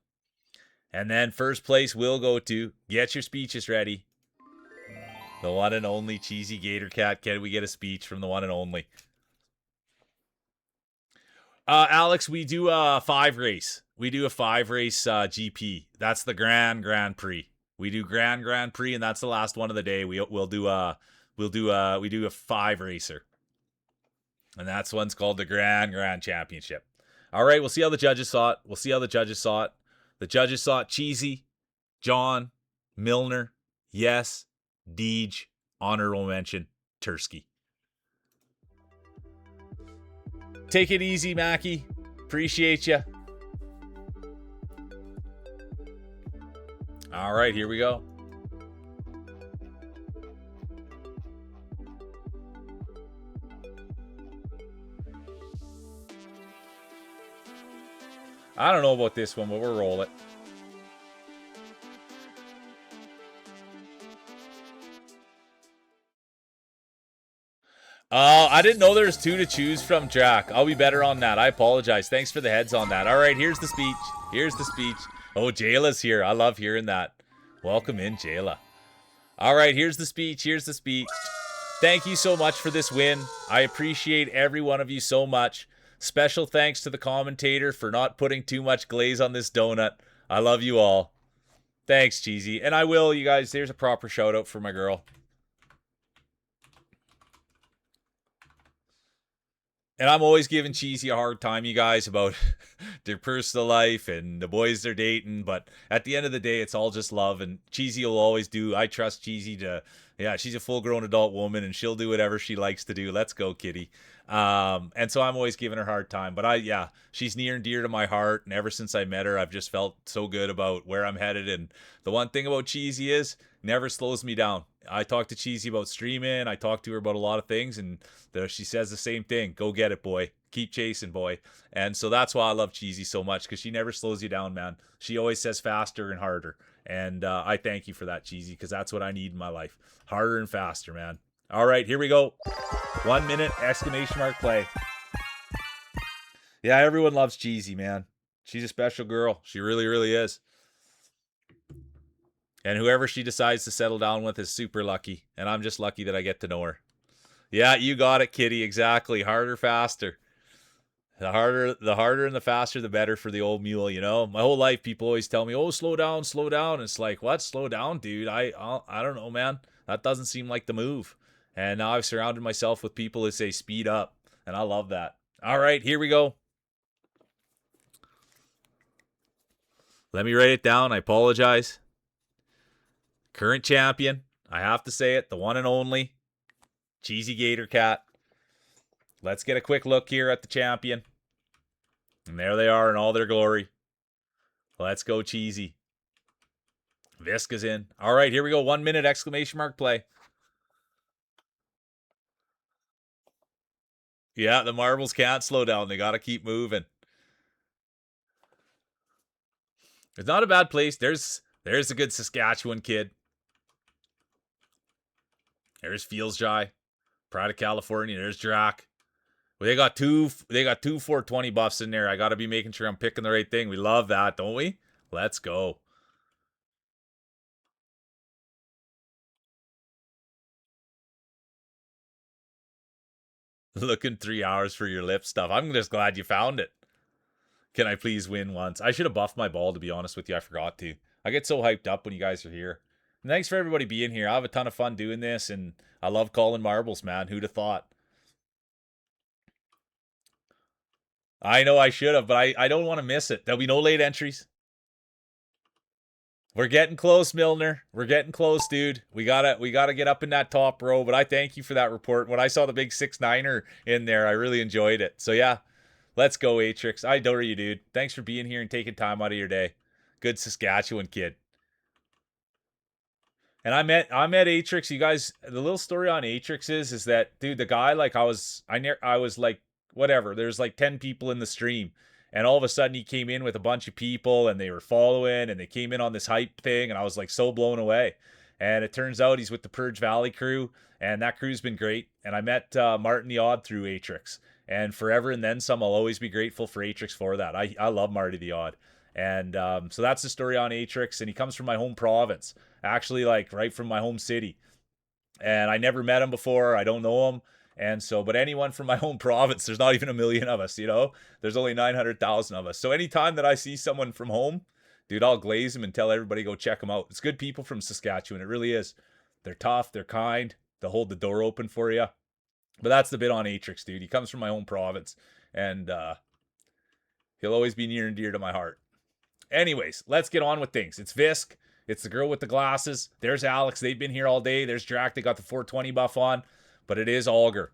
And then first place will go to, get your speeches ready, the one and only Cheesy Gator Cat. Can we get a speech from the one and only? Alex, we do a 5 race. We do a 5 race GP. That's the Grand Prix. We do Grand Prix, and that's the last one of the day. We do a 5 racer. And that's one's called the Grand Championship. All right, we'll see how the judges saw it. The judges saw it Cheesy, John, Milner, Yes, Deej, honorable mention, Tursky. Take it easy, Mackie. Appreciate you. All right, here we go. I don't know about this one, but we'll roll it. I didn't know there was 2 to choose from, Jack. I'll be better on that. I apologize. Thanks for the heads on that. All right, here's the speech. Oh, Jayla's here. I love hearing that. Welcome in, Jayla. All right, here's the speech. Thank you so much for this win. I appreciate every one of you so much. Special thanks to the commentator for not putting too much glaze on this donut. I love you all. Thanks, Cheesy. And I will, you guys. There's a proper shout out for my girl. And I'm always giving Cheesy a hard time, you guys, about their personal life and the boys they're dating. But at the end of the day, it's all just love. And Cheesy will always do. I trust Cheesy to, yeah, she's a full-grown adult woman, and she'll do whatever she likes to do. Let's go, kitty. And so I'm always giving her a hard time. But she's near and dear to my heart. And ever since I met her, I've just felt so good about where I'm headed. And the one thing about Cheesy is never slows me down. I talk to Cheesy about streaming. I talk to her about a lot of things, and she says the same thing. Go get it, boy. Keep chasing, boy. And so that's why I love Cheesy so much, because she never slows you down, man. She always says faster and harder. And I thank you for that, Cheesy, because that's what I need in my life. Harder and faster, man. All right, here we go. 1 minute, exclamation mark, play. Yeah, everyone loves Cheesy, man. She's a special girl. She really, really is. And whoever she decides to settle down with is super lucky. And I'm just lucky that I get to know her. Yeah, you got it, kitty. Exactly. Harder, faster. The harder and the faster, the better for the old mule, you know? My whole life, people always tell me, oh, slow down, slow down. It's like, what? Slow down, dude? I don't know, man. That doesn't seem like the move. And now I've surrounded myself with people who say speed up. And I love that. All right, here we go. Let me write it down. I apologize. Current champion, I have to say it, the one and only, Cheesy Gator Cat. Let's get a quick look here at the champion. And there they are in all their glory. Let's go, Cheesy. Visca's in. All right, here we go. 1 minute, exclamation mark, play. Yeah, the marbles can't slow down. They got to keep moving. It's not a bad place. There's a good Saskatchewan kid. There's Feels Jai, Pride of California. There's Drac. Well, they got two 420 buffs in there. I got to be making sure I'm picking the right thing. We love that, don't we? Let's go. Looking 3 hours for your lip stuff. I'm just glad you found it. Can I please win once? I should have buffed my ball, to be honest with you. I forgot to. I get so hyped up when you guys are here. And thanks for everybody being here. I have a ton of fun doing this, and I love calling marbles, man. Who'd have thought? I know I should have, but I don't want to miss it. There'll be no late entries. We're getting close, Milner. We're getting close, dude. We gotta get up in that top row. But I thank you for that report. When I saw the big 6-9er in there, I really enjoyed it. So yeah, let's go, Atrix. I adore you, dude. Thanks for being here and taking time out of your day. Good Saskatchewan kid. And I met Atrix. You guys, the little story on Atrix is that, dude, the guy, like, I was like, whatever. There's like 10 people in the stream, and all of a sudden he came in with a bunch of people, and they were following, and they came in on this hype thing, and I was like so blown away. And it turns out he's with the Purge Valley crew, and that crew's been great. And I met Martin the Odd through Atrix, and forever and then some. I'll always be grateful for Atrix for that. I love Marty the Odd. And so that's the story on Atrix, and he comes from my home province, actually, like right from my home city. And I never met him before. I don't know him. And so, but anyone from my home province, there's not even a million of us, There's only 900,000 of us. So anytime that I see someone from home, dude, I'll glaze them and tell everybody go check them out. It's good people from Saskatchewan. It really is. They're tough. They're kind. They'll hold the door open for you. But that's the bit on Atrix, dude. He comes from my home province, and he'll always be near and dear to my heart. Anyways, let's get on with things. It's Visk. It's the girl with the glasses. There's Alex. They've been here all day. There's Drac. They got the 420 buff on. But it is Augur.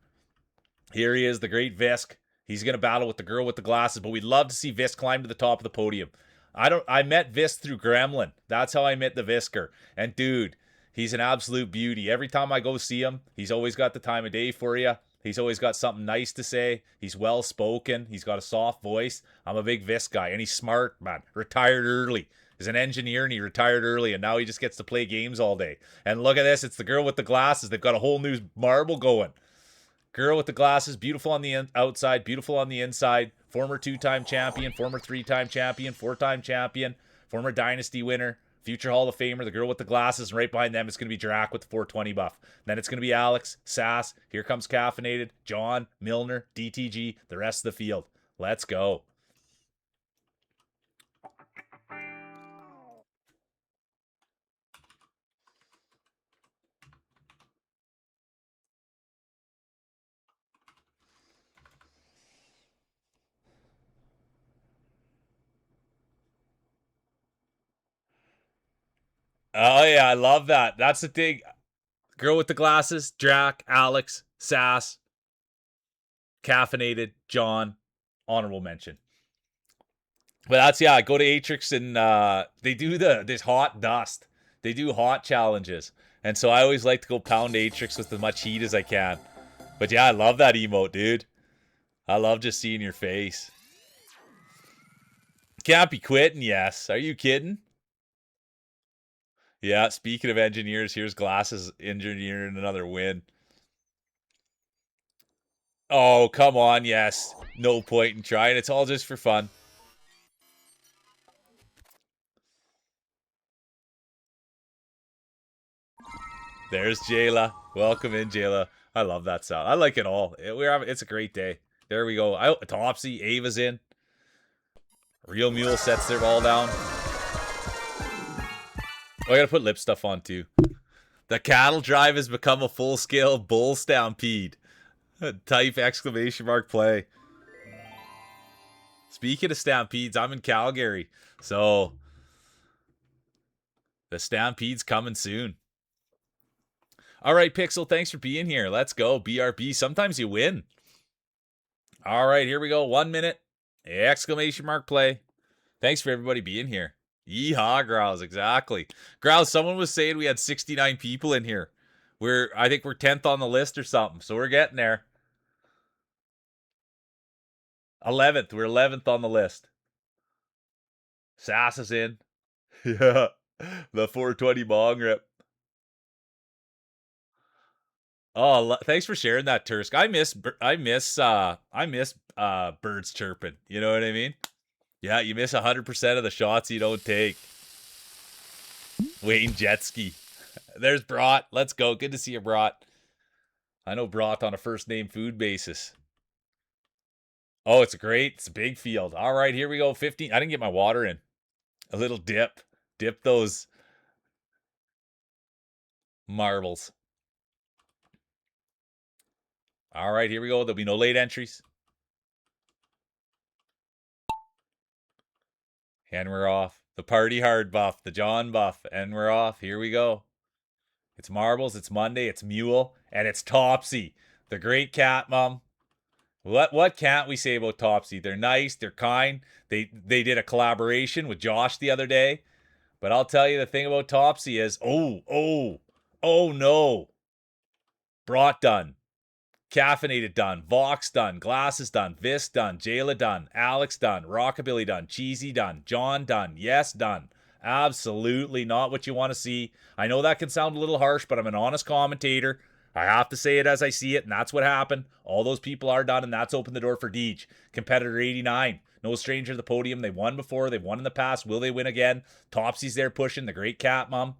Here he is, the great Visk. He's going to battle with the girl with the glasses. But we'd love to see Visk climb to the top of the podium. I met Visk through Gremlin. That's how I met the Visker. And dude, he's an absolute beauty. Every time I go see him, he's always got the time of day for you. He's always got something nice to say. He's well spoken. He's got a soft voice. I'm a big Visk guy, and he's smart, man. Retired early. He's an engineer, and he retired early, and now he just gets to play games all day. And look at this. It's the girl with the glasses. They've got a whole new marble going. Girl with the glasses, beautiful on the outside, beautiful on the inside. Former 2-time champion, former 3-time champion, 4-time champion, former Dynasty winner, future Hall of Famer, the girl with the glasses, and right behind them it's going to be Drac with the 420 buff. Then it's going to be Alex, Sass, here comes Caffeinated, John, Milner, DTG, the rest of the field. Let's go. Oh yeah, I love that. That's the thing. Girl with the glasses, Drac, Alex, Sass, Caffeinated, John, honorable mention. But that's, yeah, go to Atrix, and they do this hot dust. They do hot challenges. And so I always like to go pound Atrix with as much heat as I can. But yeah, I love that emote, dude. I love just seeing your face. Can't be quitting, yes. Are you kidding? Yeah, speaking of engineers, here's Glasses engineering another win. Oh, come on, yes. No point in trying. It's all just for fun. There's Jayla. Welcome in, Jayla. I love that sound. I like it all. It's a great day. There we go. Topsy, Ava's in. Real Mule sets their ball down. Oh, I gotta put lip stuff on too. The cattle drive has become a full-scale bull stampede. Type exclamation mark play. Speaking of stampedes, I'm in Calgary. So the stampede's coming soon. All right, Pixel, thanks for being here. Let's go. BRB. Sometimes you win. All right, here we go. 1 minute. Exclamation mark play. Thanks for everybody being here. Yeehaw, Growls. Exactly. Growls, someone was saying we had 69 people in here. I think we're 10th on the list or something. So we're getting there. 11th. We're 11th on the list. Sass is in. Yeah. The 420 bong rip. Oh, thanks for sharing that, Tursk. I miss birds chirping. You know what I mean? Yeah, you miss 100% of the shots you don't take. Wayne Jetski. There's Brat. Let's go. Good to see you, Brat. I know Brat on a first name food basis. Oh, it's a big field. All right, here we go. 15. I didn't get my water in. A little dip. Dip those Marbles. All right, here we go. There'll be no late entries. And we're off. The party hard buff, the John buff, and we're off. Here we go. It's Marbles, it's Monday, it's Mule, and it's Topsy, the great cat mom. What can't we say about Topsy? They're nice, they're kind. They did a collaboration with Josh the other day. But I'll tell you the thing about Topsy is, oh no. Brought done. Caffeinated done, Vox done, Glasses done, Vis done, Jayla done, Alex done, Rockabilly done, Cheesy done, John done, Yes done. Absolutely not what you want to see. I know that can sound a little harsh, but I'm an honest commentator. I have to say it as I see it, and that's what happened. All those people are done, and that's opened the door for Deej. Competitor 89. No stranger to the podium. They won before. They've won in the past. Will they win again? Topsy's there pushing. The great cat mom.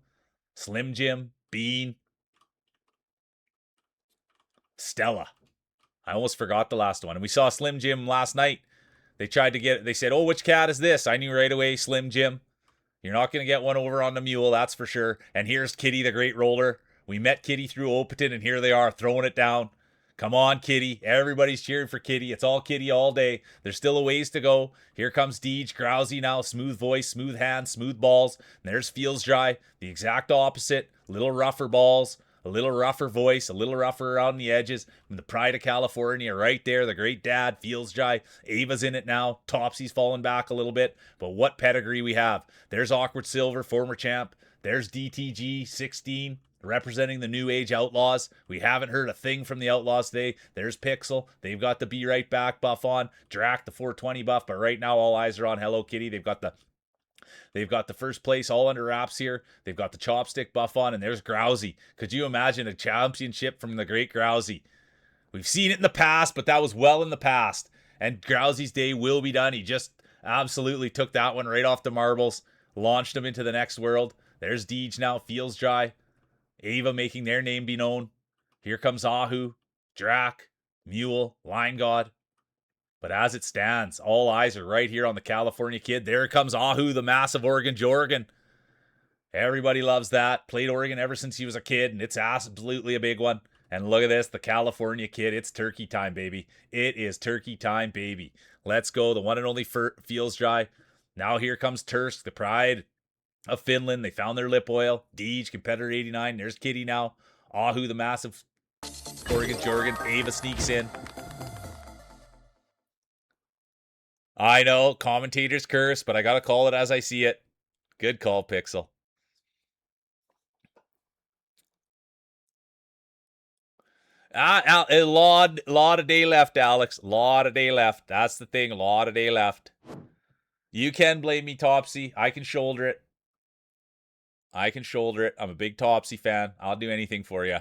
Slim Jim. Bean. Stella. I almost forgot the last one. And we saw Slim Jim last night. They said, oh, which cat is this? I knew right away, Slim Jim. You're not going to get one over on the Mule, that's for sure. And here's Kitty, the great roller. We met Kitty through Opaton, and here they are throwing it down. Come on, Kitty. Everybody's cheering for Kitty. It's all Kitty all day. There's still a ways to go. Here comes Deej, Grousy now. Smooth voice, smooth hands, smooth balls. And there's Feels Dry, the exact opposite. Little rougher balls. A little rougher voice, a little rougher around the edges. And the pride of California right there. The great dad, Feels Dry. Ava's in it now. Topsy's falling back a little bit. But what pedigree we have. There's Awkward Silver, former champ. There's DTG 16, representing the New Age Outlaws. We haven't heard a thing from the Outlaws today. There's Pixel. They've got the Be Right Back buff on. Drac, the 420 buff. But right now, all eyes are on Hello Kitty. They've got the first place all under wraps here. They've got the chopstick buff on, and there's Grousy. Could you imagine a championship from the great Grousy? We've seen it in the past, but that was well in the past. And Grousy's day will be done. He just absolutely took that one right off the marbles, launched him into the next world. There's Deej now, Feels Dry. Ava making their name be known. Here comes Ahu, Drac, Mule, Line God. But as it stands, all eyes are right here on the California Kid. There comes Ahu, the massive Oregon Jorgen. Everybody loves that. Played Oregon ever since he was a kid, and it's absolutely a big one. And look at this, the California Kid. It's turkey time, baby. It is turkey time, baby. Let's go. The one and only Feels Dry. Now here comes Tursk, the pride of Finland. They found their lip oil. Deej, competitor 89. There's Kitty now. Ahu, the massive Oregon Jorgen. Ava sneaks in. I know, commentators curse, but I gotta call it as I see it. Good call, Pixel. A lot of day left, Alex. Lot of day left. That's the thing. A lot of day left. You can blame me, Topsy. I can shoulder it. I'm a big Topsy fan. I'll do anything for you.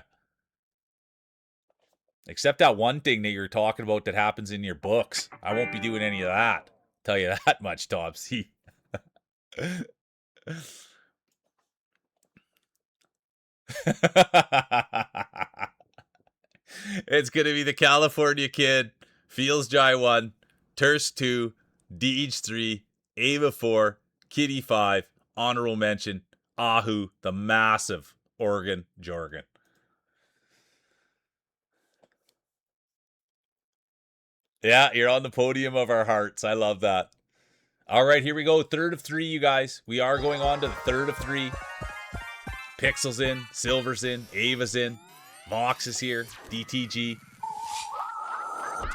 Except that one thing that you're talking about that happens in your books. I won't be doing any of that. Tell you that much, Topsy. It's going to be the California Kid, Feels Dry 1, Tursk 2, Deej 3, Ava 4, Kitty 5, honorable mention, Ahu, the massive Oregon Jorgen. Yeah, you're on the podium of our hearts. I love that. All right, here we go. Third of 3, you guys. We are going on to the third of 3. Pixel's in, Silver's in, Ava's in, Vox is here, DTG.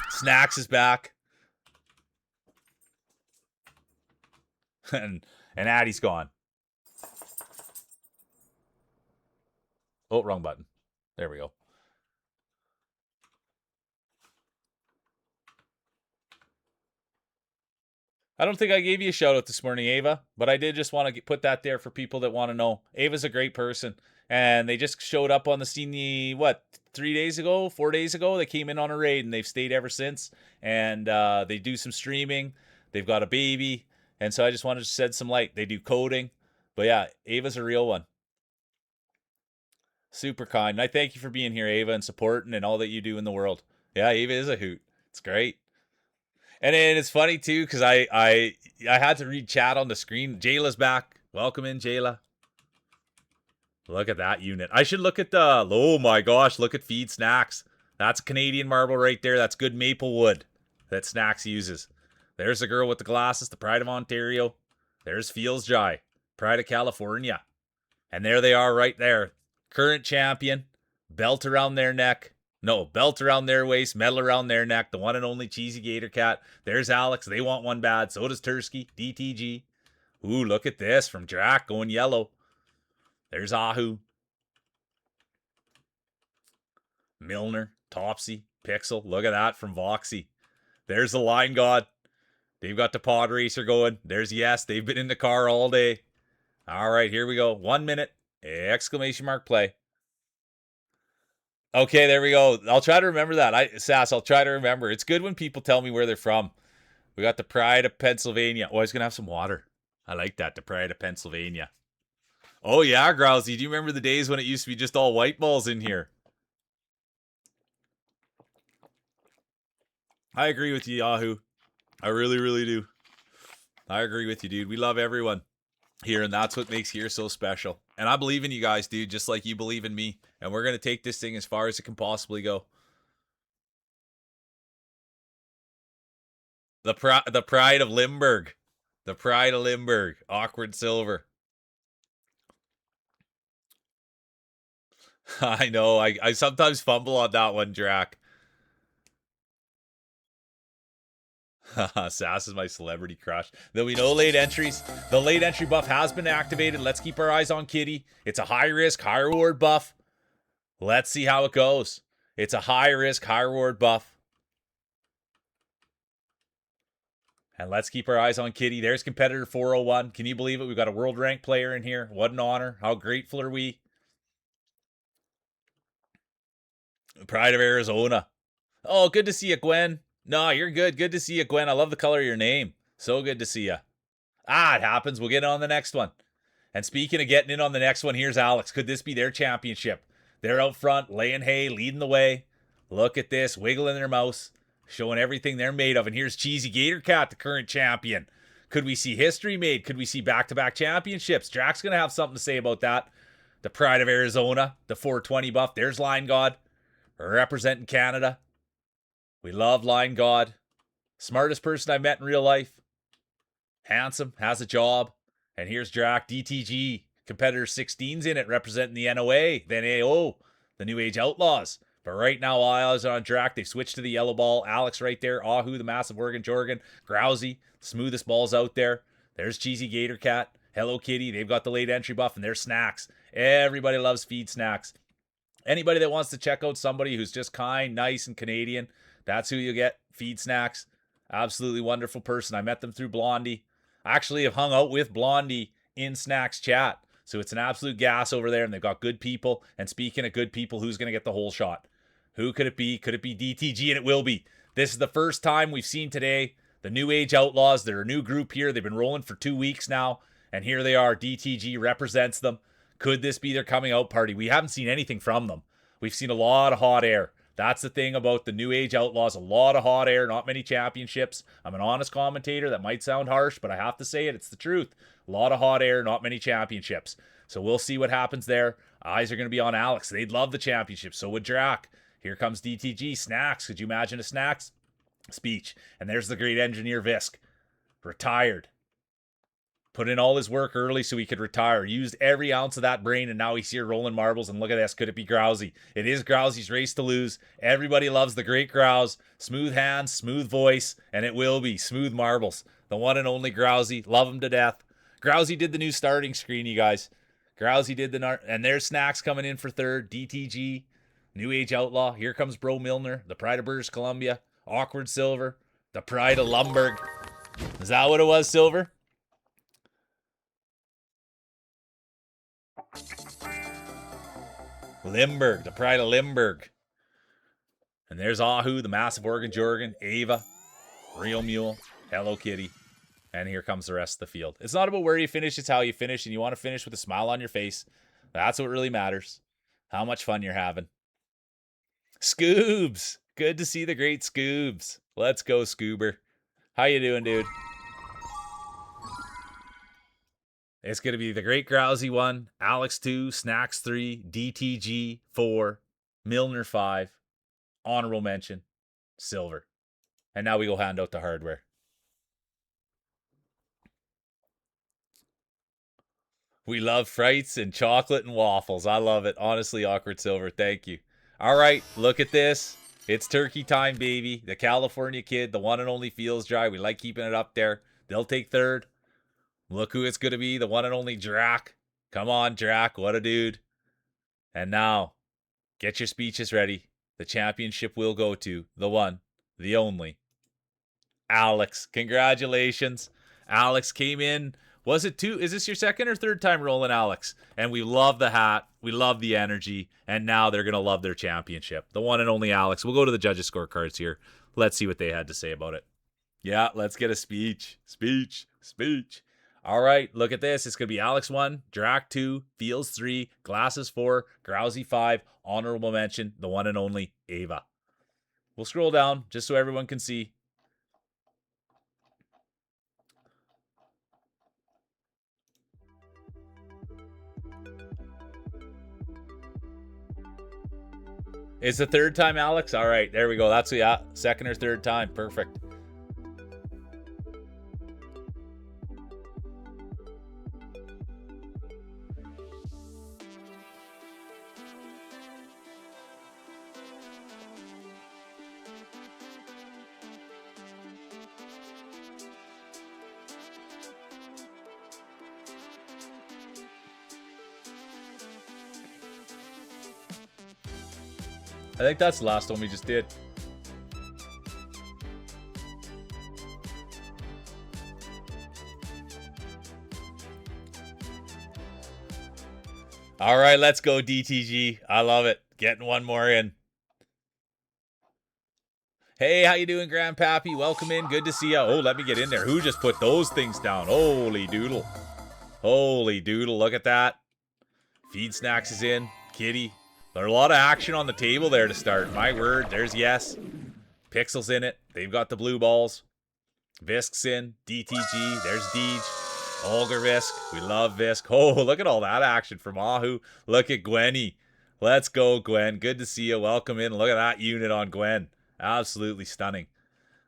Snacks is back. and Addie's gone. Oh, wrong button. There we go. I don't think I gave you a shout out this morning, Ava, but I did just want to put that there for people that want to know. Ava's a great person, and they just showed up on the scene, 3 days ago, 4 days ago? They came in on a raid, and they've stayed ever since, and they do some streaming. They've got a baby, and so I just wanted to shed some light. They do coding, but yeah, Ava's a real one. Super kind. And I thank you for being here, Ava, and supporting and all that you do in the world. Yeah, Ava is a hoot. It's great. And it's funny too, because I had to read chat on the screen. Jayla's back. Welcome in, Jayla. Look at that unit. I should look at the... Oh my gosh, look at Feed Snacks. That's Canadian marble right there. That's good maple wood that Snacks uses. There's the girl with the glasses, the Pride of Ontario. There's Feels Jai, Pride of California. And there they are right there. Current champion, belt around their neck. No, belt around their waist, medal around their neck. The one and only Cheesy Gator Cat. There's Alex. They want one bad. So does Tursky, DTG. Ooh, look at this from Drac going yellow. There's Ahu. Milner, Topsy, Pixel. Look at that from Voxy. There's the Line God. They've got the pod racer going. There's Yes. They've been in the car all day. All right, here we go. 1 minute. Exclamation mark play. Okay, there we go. I'll try to remember that. Sass, I'll try to remember. It's good when people tell me where they're from. We got the Pride of Pennsylvania. Oh, I was going to have some water. I like that, the Pride of Pennsylvania. Oh, yeah, Grousey. Do you remember the days when it used to be just all white balls in here? I agree with you, Yahoo. I really, really do. I agree with you, dude. We love everyone here, and that's what makes here so special. And I believe in you guys, dude, just like you believe in me. And we're going to take this thing as far as it can possibly go. The Pride of Limburg. The Pride of Limburg. Awkward Silver. I know. I sometimes fumble on that one, Drac. Sass is my celebrity crush. There'll be no late entries. The late entry buff has been activated. Let's keep our eyes on Kitty. It's a high risk, high reward buff. Let's see how it goes. It's a high risk, high reward buff. And let's keep our eyes on Kitty. There's competitor 401. Can you believe it? We've got a world rank player in here. What an honor. How grateful are we? Pride of Arizona. Oh, good to see you, Gwen. No, you're good. Good to see you, Gwen. I love the color of your name. So good to see you. Ah, it happens. We'll get on the next one. And speaking of getting in on the next one, here's Alex. Could this be their championship? They're out front, laying hay, leading the way. Look at this, wiggling their mouse, showing everything they're made of. And here's Cheesy Gator Cat, the current champion. Could we see history made? Could we see back-to-back championships? Drax's going to have something to say about that. The Pride of Arizona, the 420 buff. There's Line God, representing Canada. We love Line God. Smartest person I've met in real life. Handsome, has a job. And here's Drac, DTG, competitor 16's in it, representing the NOA, then AO, the New Age Outlaws. But right now, all eyes are on Drac. They've switched to the yellow ball. Alex right there. Ahu, the massive Oregon Jorgen. Grousey, smoothest balls out there. There's Cheesy Gator Cat. Hello Kitty. They've got the late entry buff, and there's Snacks. Everybody loves Feed Snacks. Anybody that wants to check out somebody who's just kind, nice, and Canadian, that's who you get. Feed Snacks. Absolutely wonderful person. I met them through Blondie. I actually have hung out with Blondie in Snacks chat. So it's an absolute gas over there, and they've got good people. And speaking of good people, who's going to get the whole shot? Who could it be? Could it be DTG? And it will be. This is the first time we've seen today the New Age Outlaws. They're a new group here. They've been rolling for 2 weeks now. And here they are. DTG represents them. Could this be their coming out party? We haven't seen anything from them. We've seen a lot of hot air. That's the thing about the New Age Outlaws. A lot of hot air, not many championships. I'm an honest commentator. That might sound harsh, but I have to say it. It's the truth. A lot of hot air, not many championships. So we'll see what happens there. Eyes are going to be on Alex. They'd love the championship. So would Drac. Here comes DTG. Snacks. Could you imagine a Snacks speech? And there's the great engineer Visk. Retired. Put in all his work early so he could retire. Used every ounce of that brain, and now he's here rolling marbles. And look at this. Could it be Grousey? It is Grousey's race to lose. Everybody loves the great Grouse. Smooth hands, smooth voice, and it will be smooth marbles. The one and only Grousey. Love him to death. Grousey did the new starting screen, you guys. Grousey did and there's Snacks coming in for third. DTG, New Age Outlaw. Here comes Bro Milner, the Pride of British Columbia. Awkward Silver, the Pride of Lumberg. Is that what it was, Silver? Limburg, the Pride of Limburg. And there's Ahu, the massive Oregon Jorgen. Ava, Real Mule, Hello Kitty. And here comes the rest of the field. It's not about where you finish, it's how you finish. And you want to finish with a smile on your face. That's what really matters. How much fun you're having. Scoobs. Good to see the great Scoobs. Let's go, Scoober. How you doing, dude? It's going to be the Great Grousey 1, Alex 2, Snacks 3, DTG 4, Milner 5, honorable mention, silver. And now we go hand out the hardware. We love frights and chocolate and waffles. I love it. Honestly, Awkward Silver, thank you. All right, look at this. It's turkey time, baby. The California kid, the one and only Feels Dry. We like keeping it up there. They'll take third. Look who it's going to be, the one and only Drac. Come on, Drac. What a dude. And now, get your speeches ready. The championship will go to the one, the only, Alex. Congratulations. Alex came in. Was it two? Is this your second or third time rolling, Alex? And we love the hat. We love the energy. And now they're going to love their championship. The one and only Alex. We'll go to the judges' scorecards here. Let's see what they had to say about it. Yeah, let's get a speech. Speech. All right, look at this. It's going to be Alex 1, Drac 2, Feels 3, Glasses 4, Grousey 5, honorable mention, the one and only Ava. We'll scroll down just so everyone can see. It's the third time, Alex? All right, there we go. That's, yeah, second or third time. Perfect. I think that's the last one we just did. All right, let's go, DTG. I love it. Getting one more in. Hey, how you doing, Grandpappy? Welcome in. Good to see you. Oh, let me get in there. Who just put those things down? Holy doodle. Holy doodle. Look at that. Feed Snacks is in. Kitty. There's a lot of action on the table there to start. My word. There's Yes. Pixel's in it. They've got the blue balls. Visk's in. DTG. There's Deej. Olga Visk. We love Visk. Oh, look at all that action from Ahu. Look at Gwenny. Let's go, Gwen. Good to see you. Welcome in. Look at that unit on Gwen. Absolutely stunning.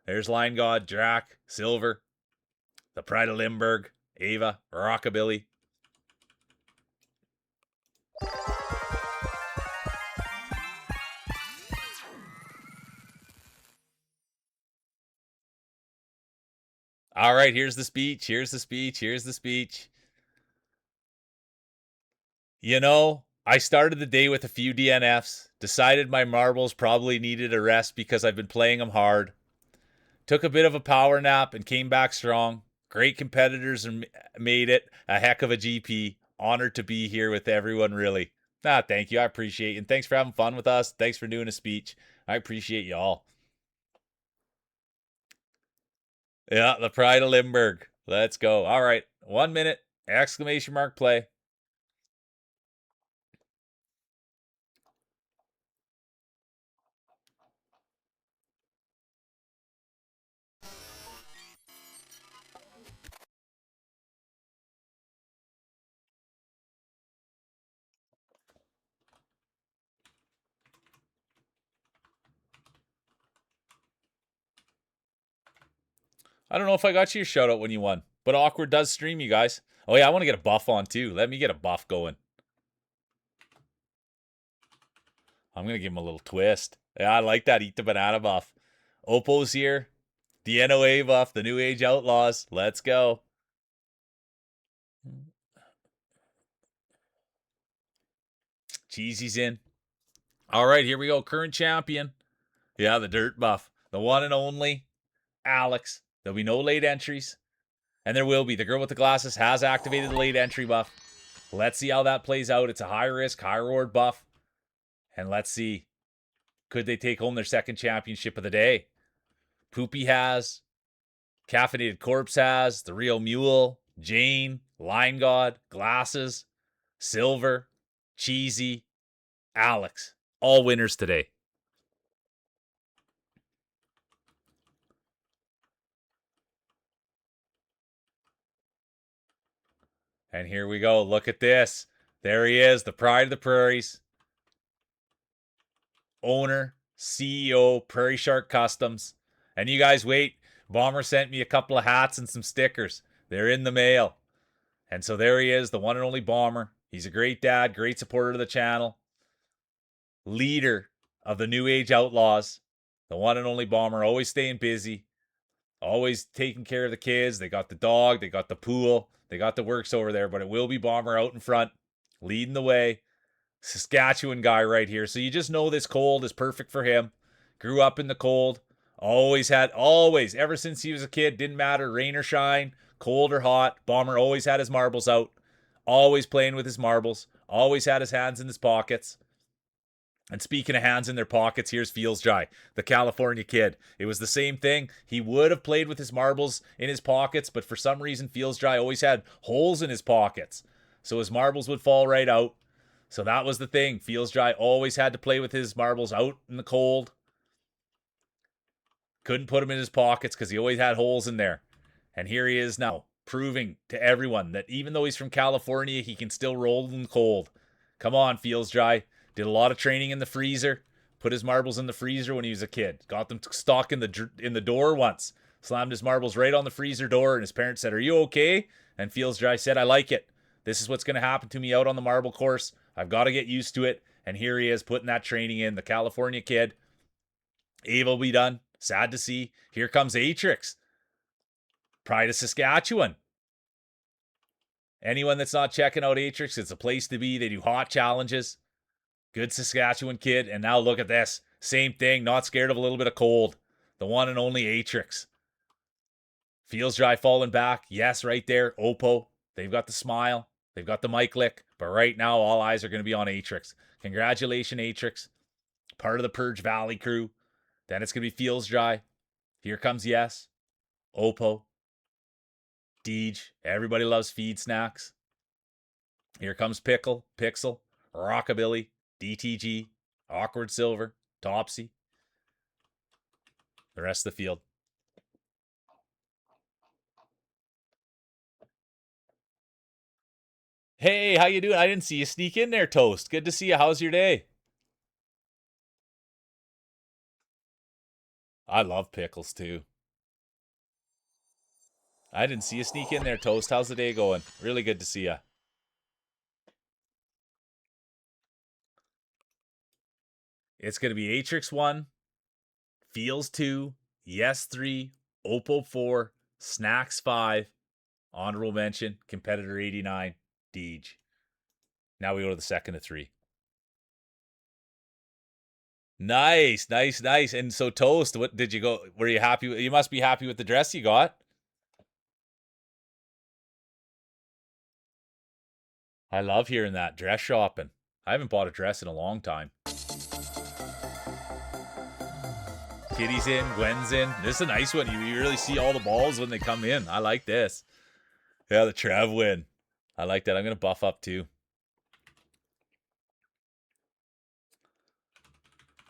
There's Line God, Drac, Silver, the Pride of Limburg, Ava, Rockabilly. All right, here's the speech. You know, I started the day with a few DNFs, decided my marbles probably needed a rest because I've been playing them hard. Took a bit of a power nap and came back strong. Great competitors and made it a heck of a GP. Honored to be here with everyone, really. Thank you. I appreciate it. And thanks for having fun with us. Thanks for doing a speech. I appreciate you all. Yeah, the Pride of Limburg. Let's go. All right. 1 minute. Exclamation mark play. I don't know if I got you a shout out when you won, but Awkward does stream, you guys. Oh, yeah, I want to get a buff on too. Let me get a buff going. I'm going to give him a little twist. Yeah, I like that. Eat the banana buff. Oppo's here. The NOA buff. The New Age Outlaws. Let's go. Cheesy's in. All right, here we go. Current champion. Yeah, the dirt buff. The one and only Alex. There'll be no late entries. And there will be. The girl with the glasses has activated the late entry buff. Let's see how that plays out. It's a high risk, high reward buff. And let's see. Could they take home their second championship of the day? Poopy has. Caffeinated Corpse has. The Real Mule. Jane. Line God. Glasses. Silver. Cheesy. Alex. All winners today. And here we go. Look at this. There he is, the pride of the prairies. Owner, CEO, Prairie Shark Customs. And you guys wait. Bomber sent me a couple of hats and some stickers. They're in the mail. And so there he is, the one and only Bomber. He's a great dad, great supporter of the channel. Leader of the New Age Outlaws. The one and only Bomber, always staying busy. Always taking care of the kids. They got the dog. They got the pool. They got the works over there. But it will be Bomber out in front, leading the way. Saskatchewan guy right here. So you just know this cold is perfect for him. Grew up in the cold. Always, ever since he was a kid, didn't matter, rain or shine, cold or hot. Bomber always had his marbles out. Always playing with his marbles. Always had his hands in his pockets. And speaking of hands in their pockets, here's Feels Dry, the California kid. It was the same thing. He would have played with his marbles in his pockets, but for some reason, Feels Dry always had holes in his pockets. So his marbles would fall right out. So that was the thing. Feels Dry always had to play with his marbles out in the cold. Couldn't put them in his pockets because he always had holes in there. And here he is now, proving to everyone that even though he's from California, he can still roll in the cold. Come on, Feels Dry. Did a lot of training in the freezer. Put his marbles in the freezer when he was a kid. Got them stuck in the door once. Slammed his marbles right on the freezer door, and his parents said, "Are you okay?" And Feels Dry said, "I like it. This is what's going to happen to me out on the marble course. I've got to get used to it." And here he is putting that training in. The California kid. Ava will be done. Sad to see. Here comes Atrix. Pride of Saskatchewan. Anyone that's not checking out Atrix, it's a place to be. They do hot challenges. Good Saskatchewan kid. And now look at this. Same thing. Not scared of a little bit of cold. The one and only Atrix. Feels Dry falling back. Yes, right there. Oppo. They've got the smile. They've got the mic lick. But right now, all eyes are going to be on Atrix. Congratulations, Atrix. Part of the Purge Valley crew. Then it's going to be Feels Dry. Here comes Yes. Oppo. Deej. Everybody loves feed snacks. Here comes Pickle. Pixel. Rockabilly. DTG, Awkward Silver, Topsy, the rest of the field. Hey, how you doing? I didn't see you sneak in there, Toast. Good to see you. How's your day? I love pickles too. I didn't see you sneak in there, Toast. How's the day going? Really good to see you. It's going to be Atrix 1, Feels 2, Yes 3, Oppo 4, Snacks 5, honorable mention, Competitor 89, Deej. Now we go to the second of 3. Nice. And so Toast, what did you go? Were you happy? You must be happy with the dress you got. I love hearing that. Dress shopping. I haven't bought a dress in a long time. Kitty's in, Gwen's in. This is a nice one. You really see all the balls when they come in. I like this. Yeah, the Trev win. I like that. I'm gonna buff up too.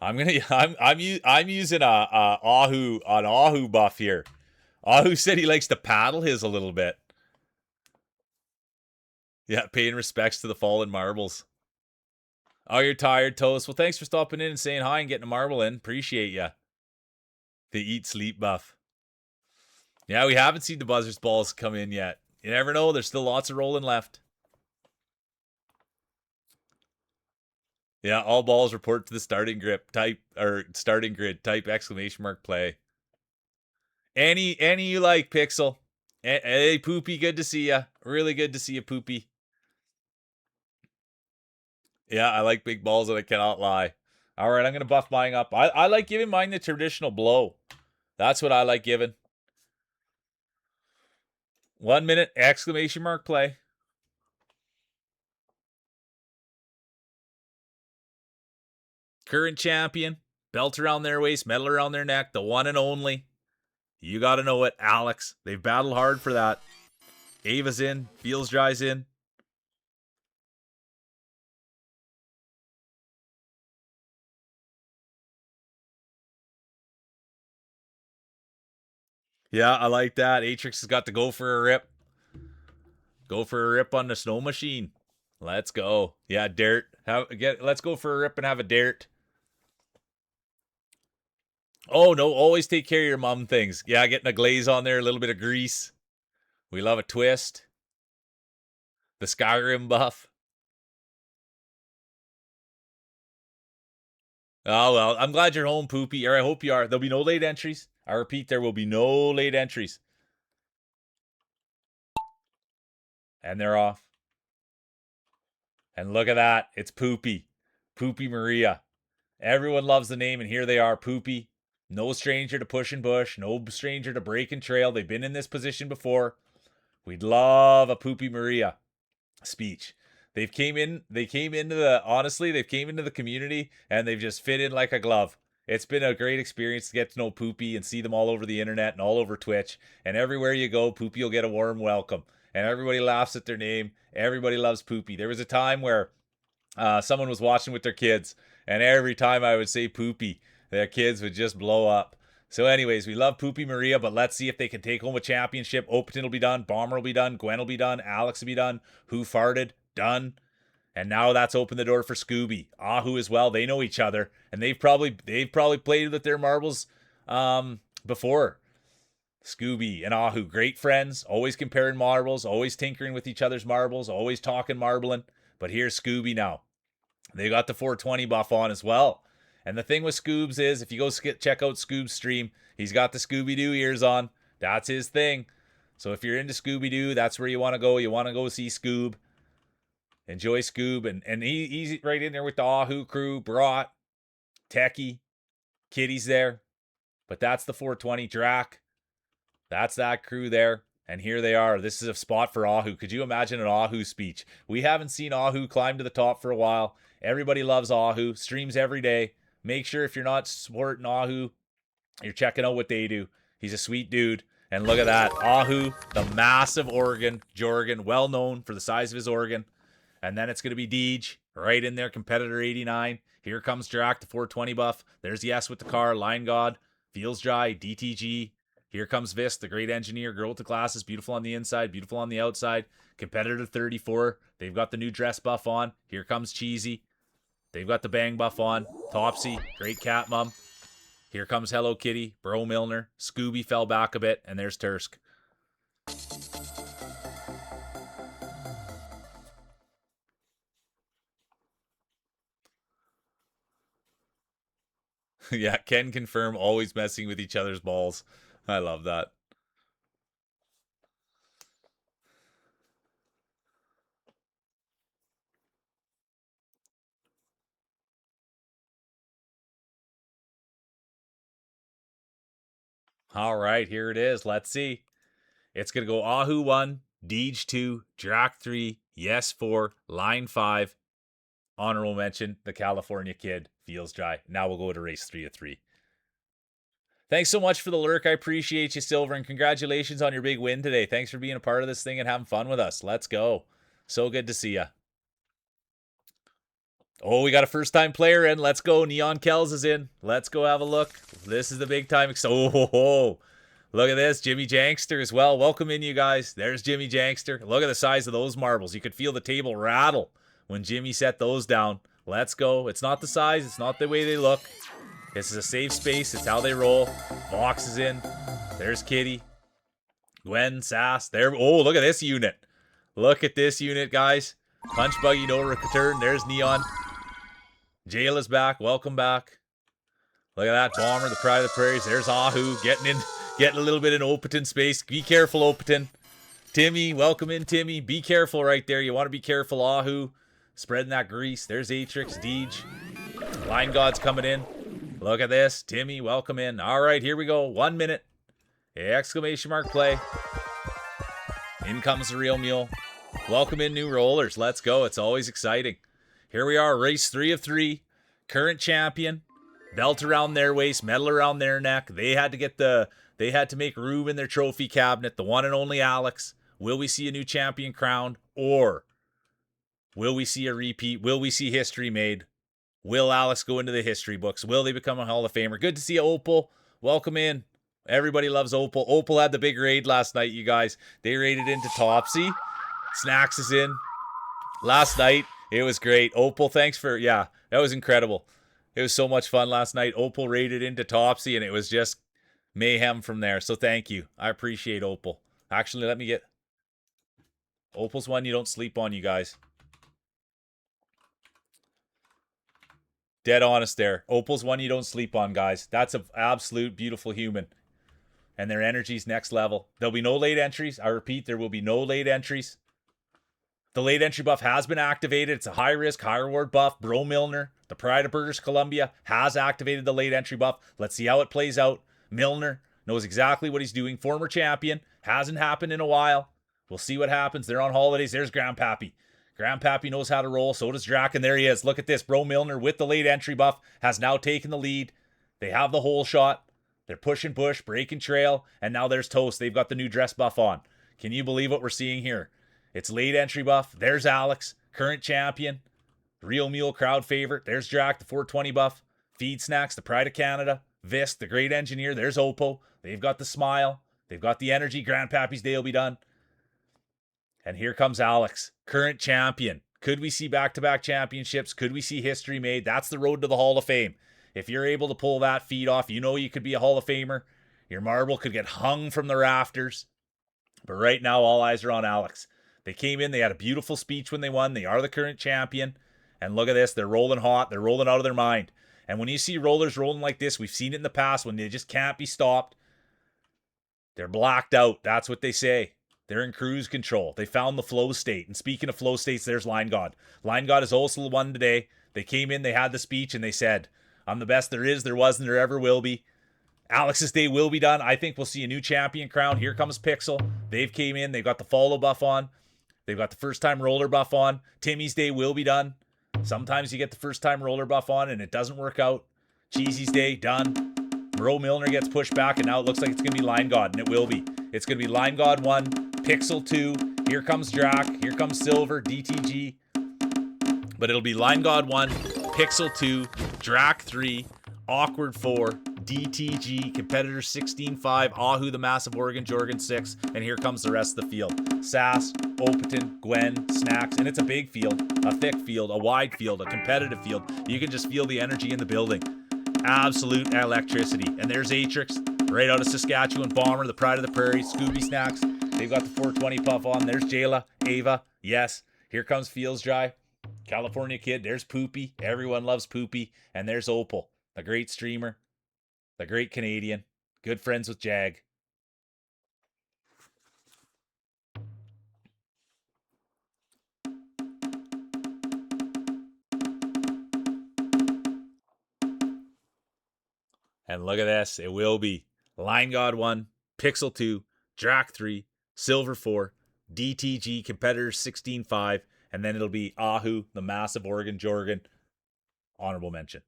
I'm using a Ahu buff here. Ahu said he likes to paddle his a little bit. Yeah, paying respects to the fallen marbles. Oh, you're tired, Toast. Well, thanks for stopping in and saying hi and getting a marble in. Appreciate ya. The eat sleep buff. Yeah, we haven't seen the Buzzards balls come in yet. You never know. There's still lots of rolling left. Yeah, all balls report to the starting grip type or starting grid type exclamation mark play. Any you like, Pixel. Hey, Poopy, good to see ya. Really good to see you, Poopy. Yeah, I like big balls and I cannot lie. All right, I'm going to buff mine up. I like giving mine the traditional blow. That's what I like giving. 1 minute, exclamation mark play. Current champion, belt around their waist, medal around their neck, the one and only. You got to know it, Alex. They've battled hard for that. Ava's in, Feels Dry's in. Yeah, I like that. Atrix has got to go for a rip. Go for a rip on the snow machine. Let's go. Yeah, dirt. Let's go for a rip and have a dirt. Oh, no, always take care of your mum things. Yeah, getting a glaze on there, a little bit of grease. We love a twist. The Skyrim buff. Oh, well, I'm glad you're home, Poopy. Or I hope you are. There'll be no late entries. I repeat, there will be no late entries. And they're off. And look at that. It's Poopy. Poopy Maria. Everyone loves the name, and here they are, Poopy. No stranger to push and bush. No stranger to break and trail. They've been in this position before. We'd love a Poopy Maria speech. They came into the community and they've just fit in like a glove. It's been a great experience to get to know Poopy and see them all over the internet and all over Twitch. And everywhere you go, Poopy will get a warm welcome. And everybody laughs at their name. Everybody loves Poopy. There was a time where someone was watching with their kids, and every time I would say Poopy, their kids would just blow up. So anyways, we love Poopy Maria, but let's see if they can take home a championship. Opaton will be done. Bomber will be done. Gwen will be done. Alex will be done. Who Farted? Done. And now that's opened the door for Scooby. Ahu as well. They know each other, and they've probably played with their marbles before. Scooby and Ahu, great friends, always comparing marbles, always tinkering with each other's marbles, always talking marbling. But here's Scooby now. They got the 420 buff on as well. And the thing with Scoobs is, if you go check out Scoob's stream, he's got the Scooby-Doo ears on. That's his thing. So if you're into Scooby-Doo, that's where you want to go. You want to go see Scoob. Enjoy Scoob. And he's right in there with the Ahu crew. Brought, Techie, Kitty's there. But that's the 420 Drac. That's that crew there. And here they are. This is a spot for Ahu. Could you imagine an Ahu speech? We haven't seen Ahu climb to the top for a while. Everybody loves Ahu. Streams every day. Make sure if you're not supporting Ahu, you're checking out what they do. He's a sweet dude. And look at that. Ahu, the massive organ. Jorgen, well known for the size of his organ. And then it's going to be Deej, right in there. Competitor 89. Here comes Drac, the 420 buff. There's Yes with the car. Line God. Feels Dry. DTG. Here comes Vis, the great engineer, girl with the glasses, beautiful on the inside, beautiful on the outside. Competitor 34. They've got the new dress buff on. Here comes Cheesy. They've got the bang buff on. Topsy, great cat mom. Here comes Hello Kitty, Bro Milner. Scooby fell back a bit, and there's Tursk. Yeah, can confirm, always messing with each other's balls. I love that. All right, here it is. Let's see. It's going to go Ahu 1, Deej 2, Drac 3, Yes 4, Line 5. Honorable mention, the California Kid, Feels Dry. Now we'll go to race 3 of 3. Thanks so much for the lurk. I appreciate you, Silver, and congratulations on your big win today. Thanks for being a part of this thing and having fun with us. Let's go. So good to see you. Oh, we got a first-time player in. Let's go. Neon Kells is in. Let's go have a look. This is the big time. Oh, look at this. Jimmy Jankster as well. Welcome in, you guys. There's Jimmy Jankster. Look at the size of those marbles. You could feel the table rattle when Jimmy set those down. Let's go. It's not the size. It's not the way they look. This is a safe space. It's how they roll. Vox is in. There's Kitty. Gwen, Sass. There. Oh, look at this unit. Look at this unit, guys. Punch Buggy, no return. There's Neon. Jail is back. Welcome back. Look at that Bomber, the Pride of the Prairies. There's Ahu getting a little bit in Opaton space. Be careful, Opaton. Timmy, welcome in, Timmy. Be careful right there. You want to be careful, Ahu. Spreading that grease. There's Atrix, Deej. Line God's coming in. Look at this. Timmy, welcome in. All right, here we go. 1 minute. Exclamation mark play. In comes the real mule. Welcome in, new rollers. Let's go. It's always exciting. Here we are, race 3 of 3. Current champion. Belt around their waist, medal around their neck. They had to make room in their trophy cabinet. The one and only Alex. Will we see a new champion crowned? Or will we see a repeat? Will we see history made? Will Alex go into the history books? Will they become a Hall of Famer? Good to see you, Opal. Welcome in. Everybody loves Opal. Opal had the big raid last night, you guys. They raided into Topsy. Snacks is in. Last night, it was great. Opal, thanks for, yeah, that was incredible. It was so much fun last night. Opal raided into Topsy, and it was just mayhem from there. So thank you. I appreciate Opal. Actually, let me get... Opal's one you don't sleep on, you guys. Dead honest there. Opal's one you don't sleep on, guys. That's an absolute beautiful human. And their energy's next level. There'll be no late entries. I repeat, there will be no late entries. The late entry buff has been activated. It's a high risk, high reward buff. Bro Milner, the Pride of British Columbia, has activated the late entry buff. Let's see how it plays out. Milner knows exactly what he's doing. Former champion. Hasn't happened in a while. We'll see what happens. They're on holidays. There's Grandpappy. Grandpappy knows how to roll. So does Drac, and there he is. Look at this. Bro Milner with the late entry buff has now taken the lead. They have the hole shot. They're pushing bush, breaking trail, and now there's Toast. They've got the new dress buff on. Can you believe what we're seeing here? It's late entry buff. There's Alex, current champion. Real Mule crowd favorite. There's Drac, the 420 buff. Feed Snacks, the Pride of Canada. Visk, the great engineer. There's Oppo. They've got the smile. They've got the energy. Grandpappy's day will be done. And here comes Alex, current champion. Could we see back-to-back championships? Could we see history made? That's the road to the Hall of Fame. If you're able to pull that feed off, you know you could be a Hall of Famer. Your marble could get hung from the rafters. But right now, all eyes are on Alex. They came in, they had a beautiful speech when they won. They are the current champion. And look at this, they're rolling hot. They're rolling out of their mind. And when you see rollers rolling like this, we've seen it in the past when they just can't be stopped. They're blacked out. That's what they say. They're in cruise control. They found the flow state. And speaking of flow states, there's Line God. Line God is also the one today. They came in, they had the speech, and they said, I'm the best there is, there was, and there ever will be. Alex's day will be done. I think we'll see a new champion crown. Here comes Pixel. They've came in. They've got the follow buff on. They've got the first-time roller buff on. Timmy's day will be done. Sometimes you get the first-time roller buff on, and it doesn't work out. Cheesy's day, done. Bro Milner gets pushed back, and now it looks like it's going to be Line God, and it will be. It's going to be Line God 1, Pixel 2. Here comes Drac. Here comes Silver, DTG. But it'll be Line God 1, Pixel 2, Drac 3, Awkward 4, DTG, Competitor 16-5, Ahu the Massive Oregon Jorgen 6, and here comes the rest of the field. Sass, Opaton, Gwen, Snacks, and it's a big field, a thick field, a wide field, a competitive field. You can just feel the energy in the building. Absolute electricity. And there's Atrix, right out of Saskatchewan, Bomber, the Pride of the Prairie, Scooby Snacks. They've got the 420 puff on. There's Jayla, Ava, yes. Here comes Feels Dry, California Kid. There's Poopy. Everyone loves Poopy. And there's Opal, the great streamer, the great Canadian, good friends with Jag. And look at this. It will be Line God 1, Pixel 2, Drac 3, Silver 4, DTG, Competitor 16-5, and then it'll be Ahu, the Massive Oregon Jorgen, honorable mention.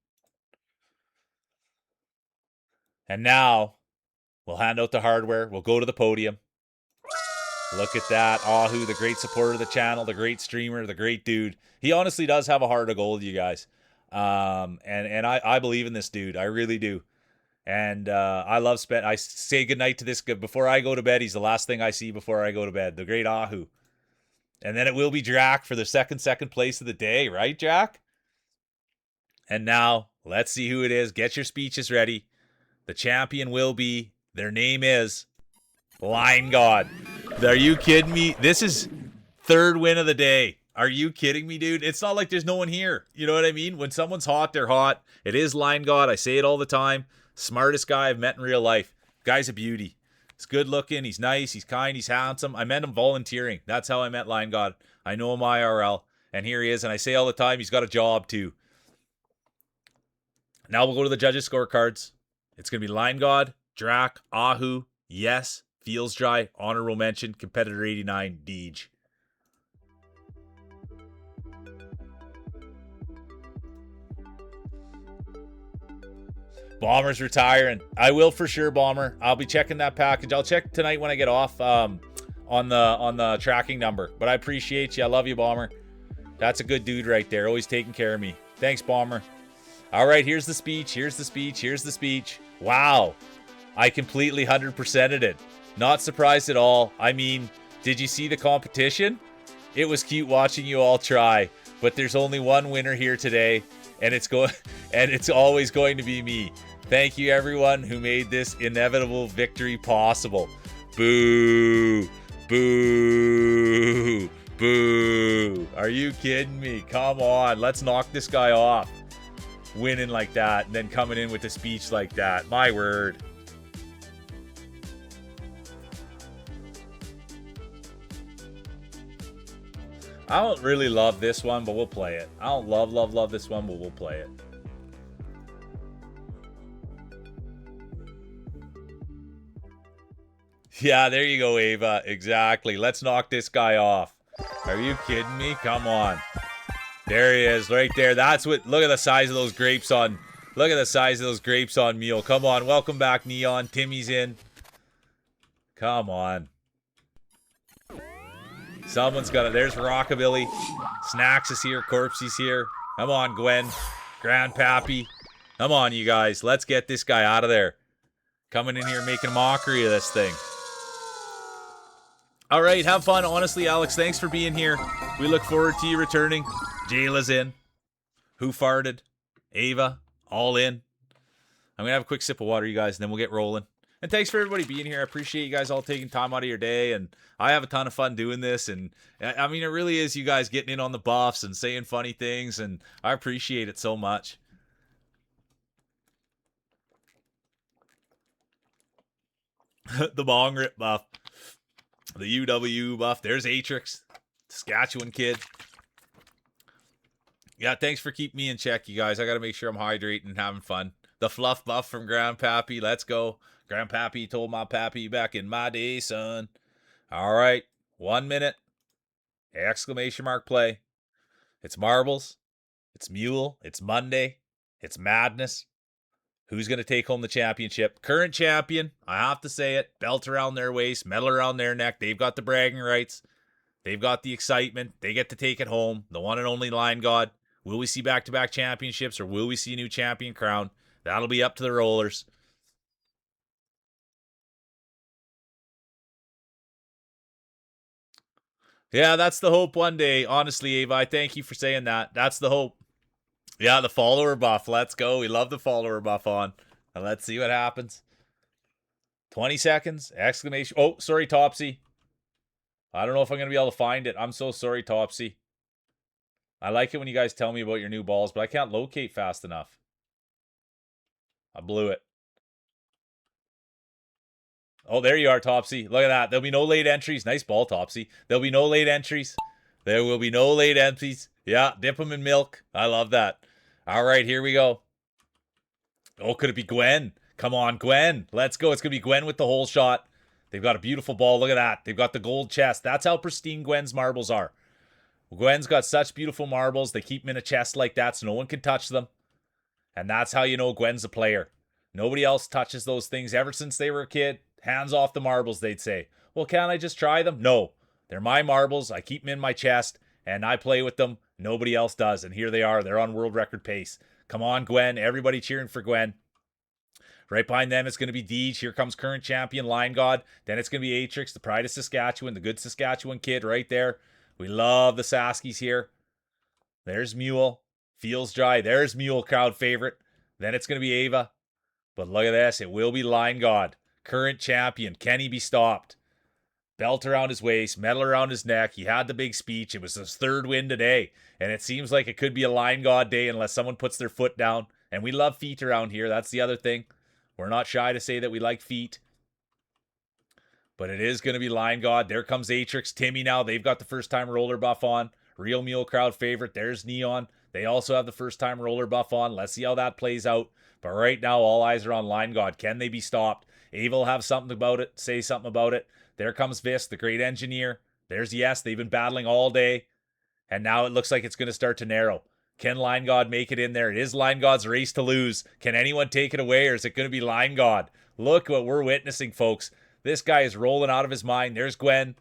And now, we'll hand out the hardware. We'll go to the podium. Look at that. Ahu, the great supporter of the channel, the great streamer, the great dude. He honestly does have a heart of gold, you guys. And I believe in this dude. I really do. And I love I say goodnight to this guy before I go to bed. He's the last thing I see before I go to bed. The great Ahu. And then it will be Drac for the second place of the day. Right, Drac? And now, let's see who it is. Get your speeches ready. The champion will be, their name is, Line God. Are you kidding me? This is third win of the day. Are you kidding me, dude? It's not like there's no one here. You know what I mean? When someone's hot, they're hot. It is Line God. I say it all the time. Smartest guy I've met in real life. Guy's a beauty. He's good looking. He's nice. He's kind. He's handsome. I met him volunteering. That's how I met Line God. I know him IRL. And here he is. And I say all the time, he's got a job too. Now we'll go to the judges' scorecards. It's going to be Line God, Drac, Ahu, Yes, Feels Dry, honorable mention, Competitor 89, Deej. Bomber's retiring. I will for sure, Bomber. I'll be checking that package. I'll check tonight when I get off on the tracking number. But I appreciate you. I love you, Bomber. That's a good dude right there. Always taking care of me. Thanks, Bomber. All right, here's the speech. Here's the speech. Here's the speech. Wow. I completely 100%ed it. Not surprised at all. I mean, did you see the competition? It was cute watching you all try, but there's only one winner here today, and it's always going to be me. Thank you everyone who made this inevitable victory possible. Boo! Boo! Boo! Are you kidding me? Come on, let's knock this guy off. Winning like that, and then coming in with a speech like that. My word. I don't really love this one, but we'll play it. I don't love this one, but we'll play it. Yeah, there you go, Ava. Exactly. Let's knock this guy off. Are you kidding me? Come on. There he is, right there. That's what. Look at the size of those grapes on. Look at the size of those grapes on Mule. Come on. Welcome back, Neon. Timmy's in. Come on. Someone's got it. There's Rockabilly. Snacks is here. Corpsey's here. Come on, Gwen. Grandpappy. Come on, you guys. Let's get this guy out of there. Coming in here making a mockery of this thing. All right, have fun. Honestly, Alex, thanks for being here. We look forward to you returning. Jayla's in. Who farted? Ava. All in. I'm going to have a quick sip of water, you guys, and then we'll get rolling. And thanks for everybody being here. I appreciate you guys all taking time out of your day, and I have a ton of fun doing this. And I mean, it really is you guys getting in on the buffs and saying funny things, and I appreciate it so much. The bong rip buff. The UW buff. There's Atrix. Saskatchewan kid. Yeah, thanks for keeping me in check, you guys. I got to make sure I'm hydrating and having fun. The fluff buff from Grandpappy. Let's go. Grandpappy told my pappy back in my day, son. All right. 1 minute. Exclamation mark play. It's marbles. It's Mule. It's Monday. It's madness. Who's going to take home the championship? Current champion. I have to say it. Belt around their waist. Medal around their neck. They've got the bragging rights. They've got the excitement. They get to take it home. The one and only Lion God. Will we see back-to-back championships, or will we see a new champion crown? That'll be up to the rollers. Yeah, that's the hope one day. Honestly, Ava, I thank you for saying that. That's the hope. Yeah, the follower buff. Let's go. We love the follower buff on. And let's see what happens. 20 seconds. Exclamation. Oh, sorry, Topsy. I don't know if I'm going to be able to find it. I'm so sorry, Topsy. I like it when you guys tell me about your new balls, but I can't locate fast enough. I blew it. Oh, there you are, Topsy. Look at that. There'll be no late entries. Nice ball, Topsy. There'll be no late entries. There will be no late entries. Yeah, dip them in milk. I love that. All right, here we go. Oh, could it be Gwen? Come on, Gwen. Let's go. It's going to be Gwen with the hole shot. They've got a beautiful ball. Look at that. They've got the gold chest. That's how pristine Gwen's marbles are. Gwen's got such beautiful marbles. They keep them in a chest like that so no one can touch them. And that's how you know Gwen's a player. Nobody else touches those things ever since they were a kid. Hands off the marbles, they'd say. Well, can't I just try them? No. They're my marbles. I keep them in my chest, and I play with them. Nobody else does. And here they are. They're on world record pace. Come on, Gwen. Everybody cheering for Gwen. Right behind them, it's going to be Deej. Here comes current champion, Lion God. Then it's going to be Atrix, the pride of Saskatchewan, the good Saskatchewan kid right there. We love the Saskies here. There's Mule. Feels dry. There's Mule, crowd favorite. Then it's going to be Ava. But look at this. It will be Lion God. Current champion. Can he be stopped? Belt around his waist. Medal around his neck. He had the big speech. It was his third win today. And it seems like it could be a Lion God day unless someone puts their foot down. And we love feet around here. That's the other thing. We're not shy to say that we like feet. But it is going to be Lion God. There comes Atrix. Timmy now. They've got the first-time roller buff on. Real Mule crowd favorite. There's Neon. They also have the first-time roller buff on. Let's see how that plays out. But right now, all eyes are on Lion God. Can they be stopped? Ava will have something about it. Say something about it. There comes Vis, the great engineer. There's Yes. They've been battling all day. And now it looks like it's going to start to narrow. Can Lion God make it in there? It is Lion God's race to lose. Can anyone take it away, or is it going to be Lion God? Look what we're witnessing, folks. This guy is rolling out of his mind. There's Gwen.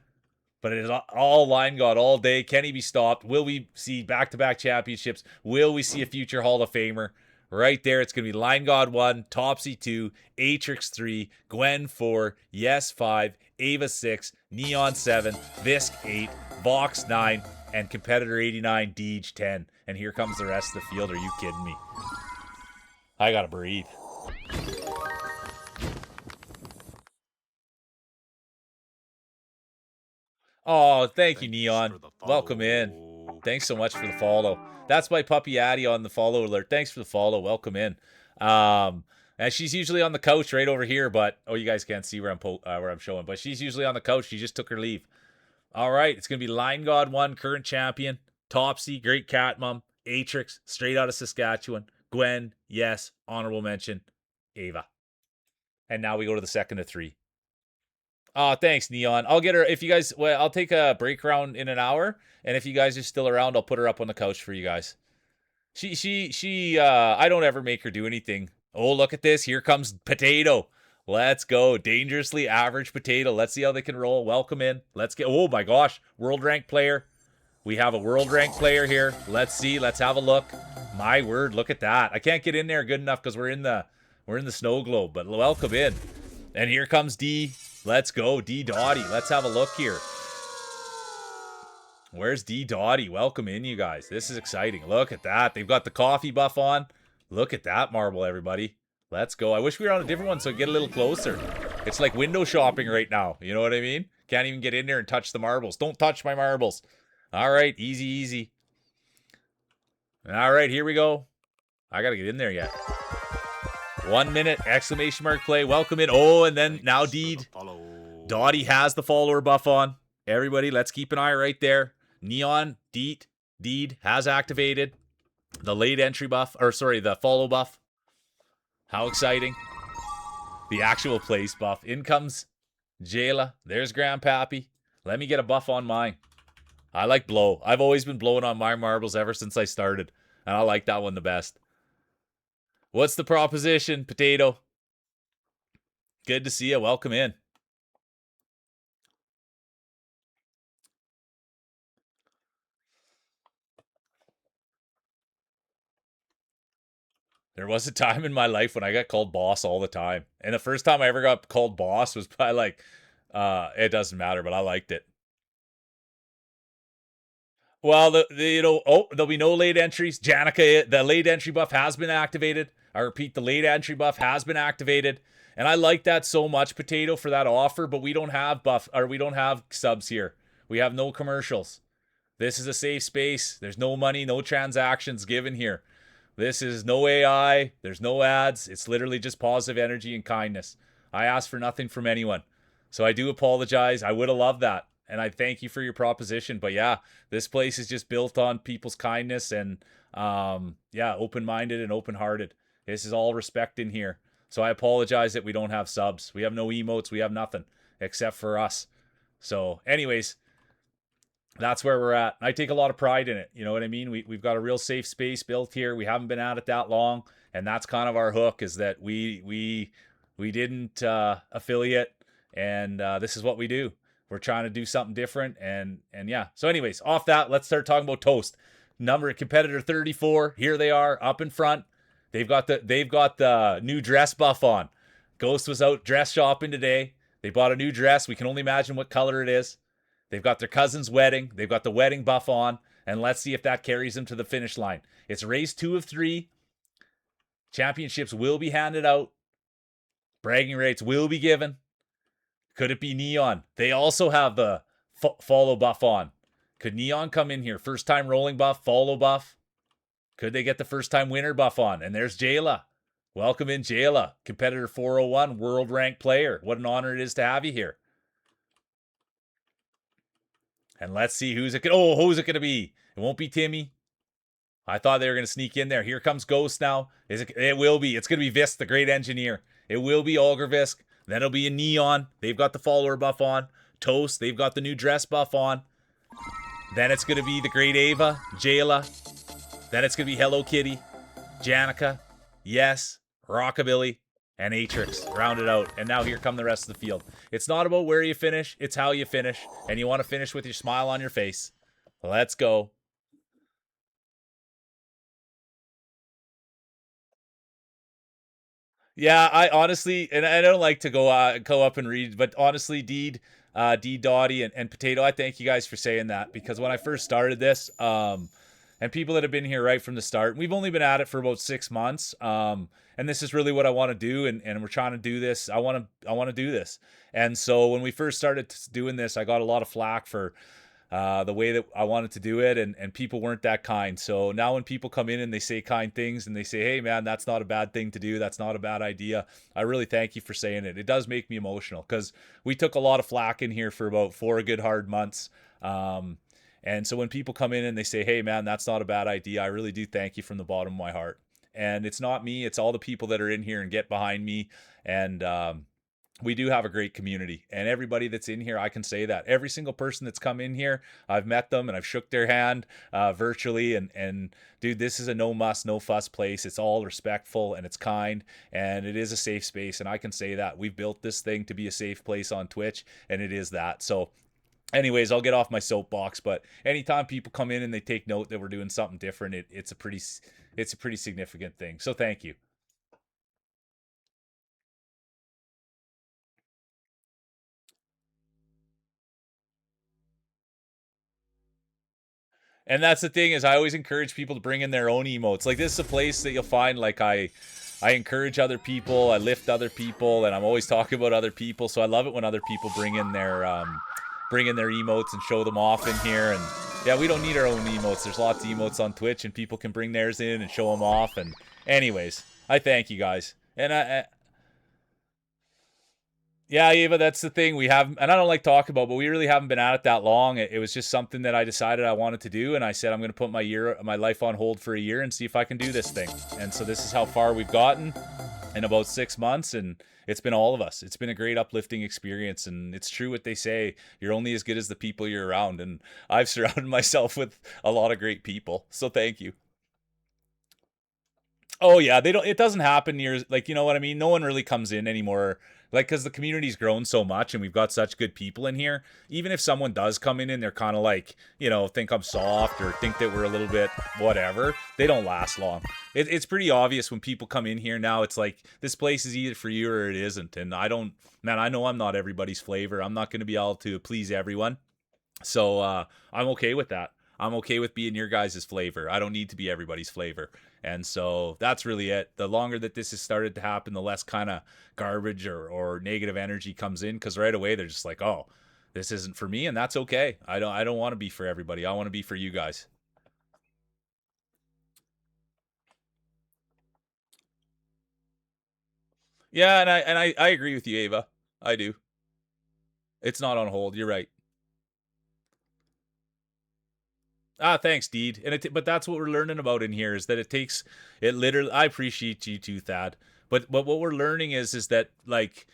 But it is all Lion God all day. Can he be stopped? Will we see back-to-back championships? Will we see a future Hall of Famer? Right there, it's going to be Line God 1, Topsy 2, Atrix 3, Gwen 4, Yes 5, Ava 6, Neon 7, Visk 8, Vox 9, and Competitor 89, Deej 10. And here comes the rest of the field. Are you kidding me? I gotta breathe. Oh, thank you, Thanks Neon. for the Welcome in. follow. Thanks so much for the follow. That's my puppy Addie on the follow alert. Thanks for the follow. Welcome in. And she's usually on the couch right over here, but oh, you guys can't see where I'm showing, but she's usually on the couch. She just took her leave. All right, it's gonna be Line God 1, current champion, Topsy, great cat mom, Atrix, straight out of Saskatchewan, Gwen, yes, honorable mention, Ava. And now we go to the second of 3. Oh, thanks, Neon. I'll get her if you guys. Well, I'll take a break round in an hour, and if you guys are still around, I'll put her up on the couch for you guys. She. I don't ever make her do anything. Oh, look at this. Here comes Potato. Let's go. Dangerously average Potato. Let's see how they can roll. Welcome in. Let's get. Oh my gosh, world rank player. We have a world rank player here. Let's see. Let's have a look. My word, look at that. I can't get in there good enough because we're in the snow globe. But welcome in. And here comes D. Let's go, D Dottie. Let's have a look here. Where's D Dottie? Welcome in, you guys. This is exciting. Look at that. They've got the coffee buff on. Look at that marble, everybody. Let's go. I wish we were on a different one so we get a little closer. It's like window shopping right now. You know what I mean? Can't even get in there and touch the marbles. Don't touch my marbles. All right, easy, easy. All right, here we go. I got to get in there yet. 1 minute, exclamation mark play. Welcome in. Oh, and then now Deed. Dottie has the follower buff on. Everybody, let's keep an eye right there. Neon, Deed has activated the late entry buff, or sorry, the follow buff. How exciting. The actual place buff. In comes Jayla. There's Grandpappy. Let me get a buff on mine. I like blow. I've always been blowing on my marbles ever since I started. And I like that one the best. What's the proposition, Potato? Good to see you. Welcome in. There was a time in my life when I got called boss all the time. And the first time I ever got called boss was by like, it doesn't matter, but I liked it. Well, there'll be no late entries. Janica, the late entry buff has been activated. I repeat, the late entry buff has been activated. And I like that so much, Potato, for that offer, but we don't have we don't have subs here. We have no commercials. This is a safe space. There's no money, no transactions given here. This is no AI. There's no ads. It's literally just positive energy and kindness. I ask for nothing from anyone. So I do apologize. I would have loved that. And I thank you for your proposition. But yeah, this place is just built on people's kindness and, open-minded and open-hearted. This is all respect in here. So I apologize that we don't have subs. We have no emotes. We have nothing except for us. So anyways, that's where we're at. I take a lot of pride in it. You know what I mean? We've got a real safe space built here. We haven't been at it that long. And that's kind of our hook, is that we didn't affiliate. And this is what we do. We're trying to do something different, and yeah. So anyways, off that, let's start talking about Toast. Number of competitor 34. Here they are up in front. They've got the new dress buff on. Ghost was out dress shopping today. They bought a new dress. We can only imagine what color it is. They've got their cousin's wedding. They've got the wedding buff on, and let's see if that carries them to the finish line. It's race 2 of 3. Championships will be handed out. Bragging rights will be given. Could it be Neon? They also have the follow buff on. Could Neon come in here? First time rolling buff, follow buff. Could they get the first time winner buff on? And there's Jayla. Welcome in, Jayla. Competitor 401, world ranked player. What an honor it is to have you here. And let's see who's it going to be? It won't be Timmy. I thought they were going to sneak in there. Here comes Ghost now. It will be. It's going to be Visk, the great engineer. It will be Olger Visk. Then it'll be a Neon. They've got the follower buff on. Toast. They've got the new dress buff on. Then it's going to be the great Ava, Jayla. Then it's going to be Hello Kitty, Janica, Yes, Rockabilly, and Atrix. Rounded out. And now here come the rest of the field. It's not about where you finish. It's how you finish. And you want to finish with your smile on your face. Let's go. Yeah, I honestly, and I don't like to go up and read, but honestly, Deed Dottie, and Potato, I thank you guys for saying that, because when I first started this, and people that have been here right from the start, we've only been at it for about 6 months, and this is really what I want to do, and we're trying to do this. I want to do this, and so when we first started doing this, I got a lot of flack for the way that I wanted to do it, and people weren't that kind. So now when people come in and they say kind things and they say, "Hey man, that's not a bad thing to do. That's not a bad idea." I really thank you for saying it. It does make me emotional, because we took a lot of flack in here for about 4 good hard months. And so when people come in and they say, "Hey man, that's not a bad idea," I really do thank you from the bottom of my heart. And it's not me; it's all the people that are in here and get behind me. And we do have a great community, and everybody that's in here, I can say that every single person that's come in here, I've met them and I've shook their hand virtually, and dude, this is a no muss no fuss place. It's all respectful and it's kind, and it is a safe space, and I can say that we've built this thing to be a safe place on Twitch, and it is that. So anyways, I'll get off my soapbox, but anytime people come in and they take note that we're doing something different, it's a pretty significant thing, so thank you. And that's the thing, is I always encourage people to bring in their own emotes. Like, this is a place that you'll find, like, I encourage other people, I lift other people, and I'm always talking about other people. So I love it when other people bring in their emotes and show them off in here. And yeah, we don't need our own emotes. There's lots of emotes on Twitch, and people can bring theirs in and show them off. And anyways, I thank you guys. And yeah, Eva, that's the thing. We have, and I don't like talking about, but we really haven't been at it that long. It was just something that I decided I wanted to do, and I said I'm going to put my life on hold for a year and see if I can do this thing. And so this is how far we've gotten in about 6 months, and it's been all of us. It's been a great uplifting experience, and it's true what they say: you're only as good as the people you're around. And I've surrounded myself with a lot of great people, so thank you. Oh yeah, they don't. It doesn't happen near, like, you know what I mean. No one really comes in anymore, like, because the community's grown so much and we've got such good people in here. Even if someone does come in and they're kind of like, think I'm soft or think that we're a little bit whatever, they don't last long. It's pretty obvious when people come in here now. It's like, this place is either for you or it isn't. And I don't, man, I know I'm not everybody's flavor. I'm not going to be able to please everyone. So I'm okay with that. I'm okay with being your guys' flavor. I don't need to be everybody's flavor. And so that's really it. The longer that this has started to happen, the less kind of garbage or negative energy comes in, because right away they're just like, "Oh, this isn't for me," and that's okay. I don't want to be for everybody. I want to be for you guys. Yeah, and I agree with you, Ava. I do. It's not on hold. You're right. Ah, thanks, Deed. But that's what we're learning about in here, is that it takes it literally. I appreciate you too, Thad. But what we're learning is that, like,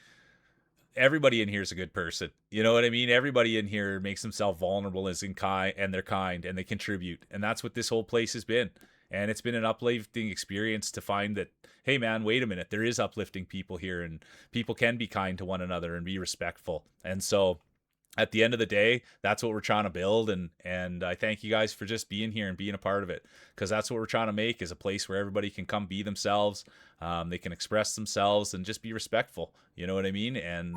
everybody in here is a good person. You know what I mean? Everybody in here makes themselves vulnerable, is in kind, and they're kind, and they contribute, and that's what this whole place has been. And it's been an uplifting experience to find that, hey man, wait a minute, there is uplifting people here, and people can be kind to one another and be respectful. And so at the end of the day, that's what we're trying to build, and I thank you guys for just being here and being a part of it, because that's what we're trying to make, is a place where everybody can come be themselves. They can express themselves and just be respectful. You know what I mean? And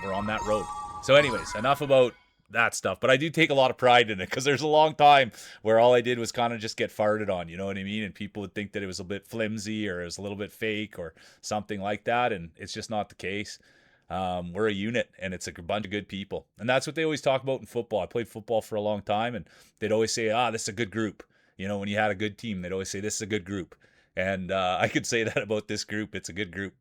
we're on that road. So anyways, enough about that stuff, but I do take a lot of pride in it, because there's a long time where all I did was kind of just get farted on, you know what I mean? And people would think that it was a bit flimsy or it was a little bit fake or something like that, and it's just not the case. We're a unit, and it's a bunch of good people, and that's what they always talk about in football. I played football for a long time, and they'd always say, this is a good group. When you had a good team, they'd always say, this is a good group. And I could say that about this group. It's a good group.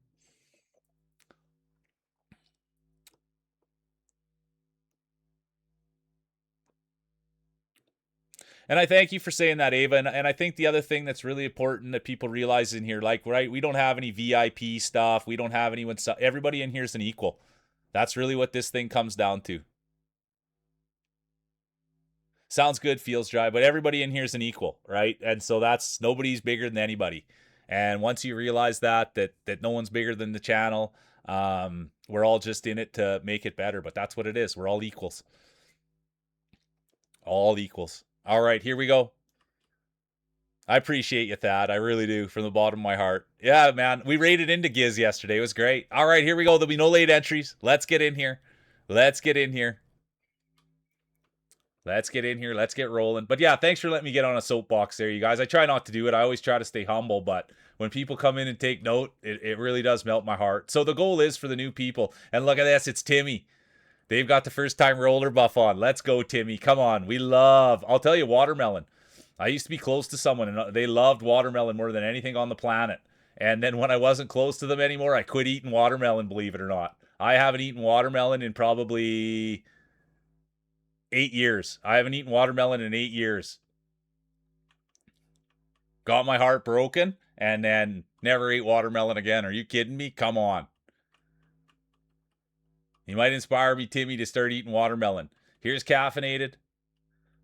And I thank you for saying that, Ava. And I think the other thing that's really important that people realize in here, like, right, we don't have any VIP stuff. We don't have anyone. Everybody in here is an equal. That's really what this thing comes down to. Sounds good, feels dry, but everybody in here is an equal, right? And so that's, nobody's bigger than anybody. And once you realize that no one's bigger than the channel, we're all just in it to make it better. But that's what it is. We're all equals. All equals. All right, here we go. I appreciate you, Thad. I really do, from the bottom of my heart. Yeah, man. We raided into Giz yesterday. It was great. All right, here we go. There'll be no late entries. Let's get in here. Let's get in here. Let's get in here. Let's get rolling. But yeah, thanks for letting me get on a soapbox there, you guys. I try not to do it. I always try to stay humble, but when people come in and take note, it really does melt my heart. So the goal is for the new people. And look at this. It's Timmy. They've got the first time roller buff on. Let's go, Timmy. Come on. We love, I'll tell you, watermelon. I used to be close to someone, and they loved watermelon more than anything on the planet. And then when I wasn't close to them anymore, I quit eating watermelon, believe it or not. I haven't eaten watermelon in probably 8 years. I haven't eaten watermelon in 8 years. Got my heart broken, and then never ate watermelon again. Are you kidding me? Come on. You might inspire me, Timmy, to start eating watermelon. Here's Caffeinated.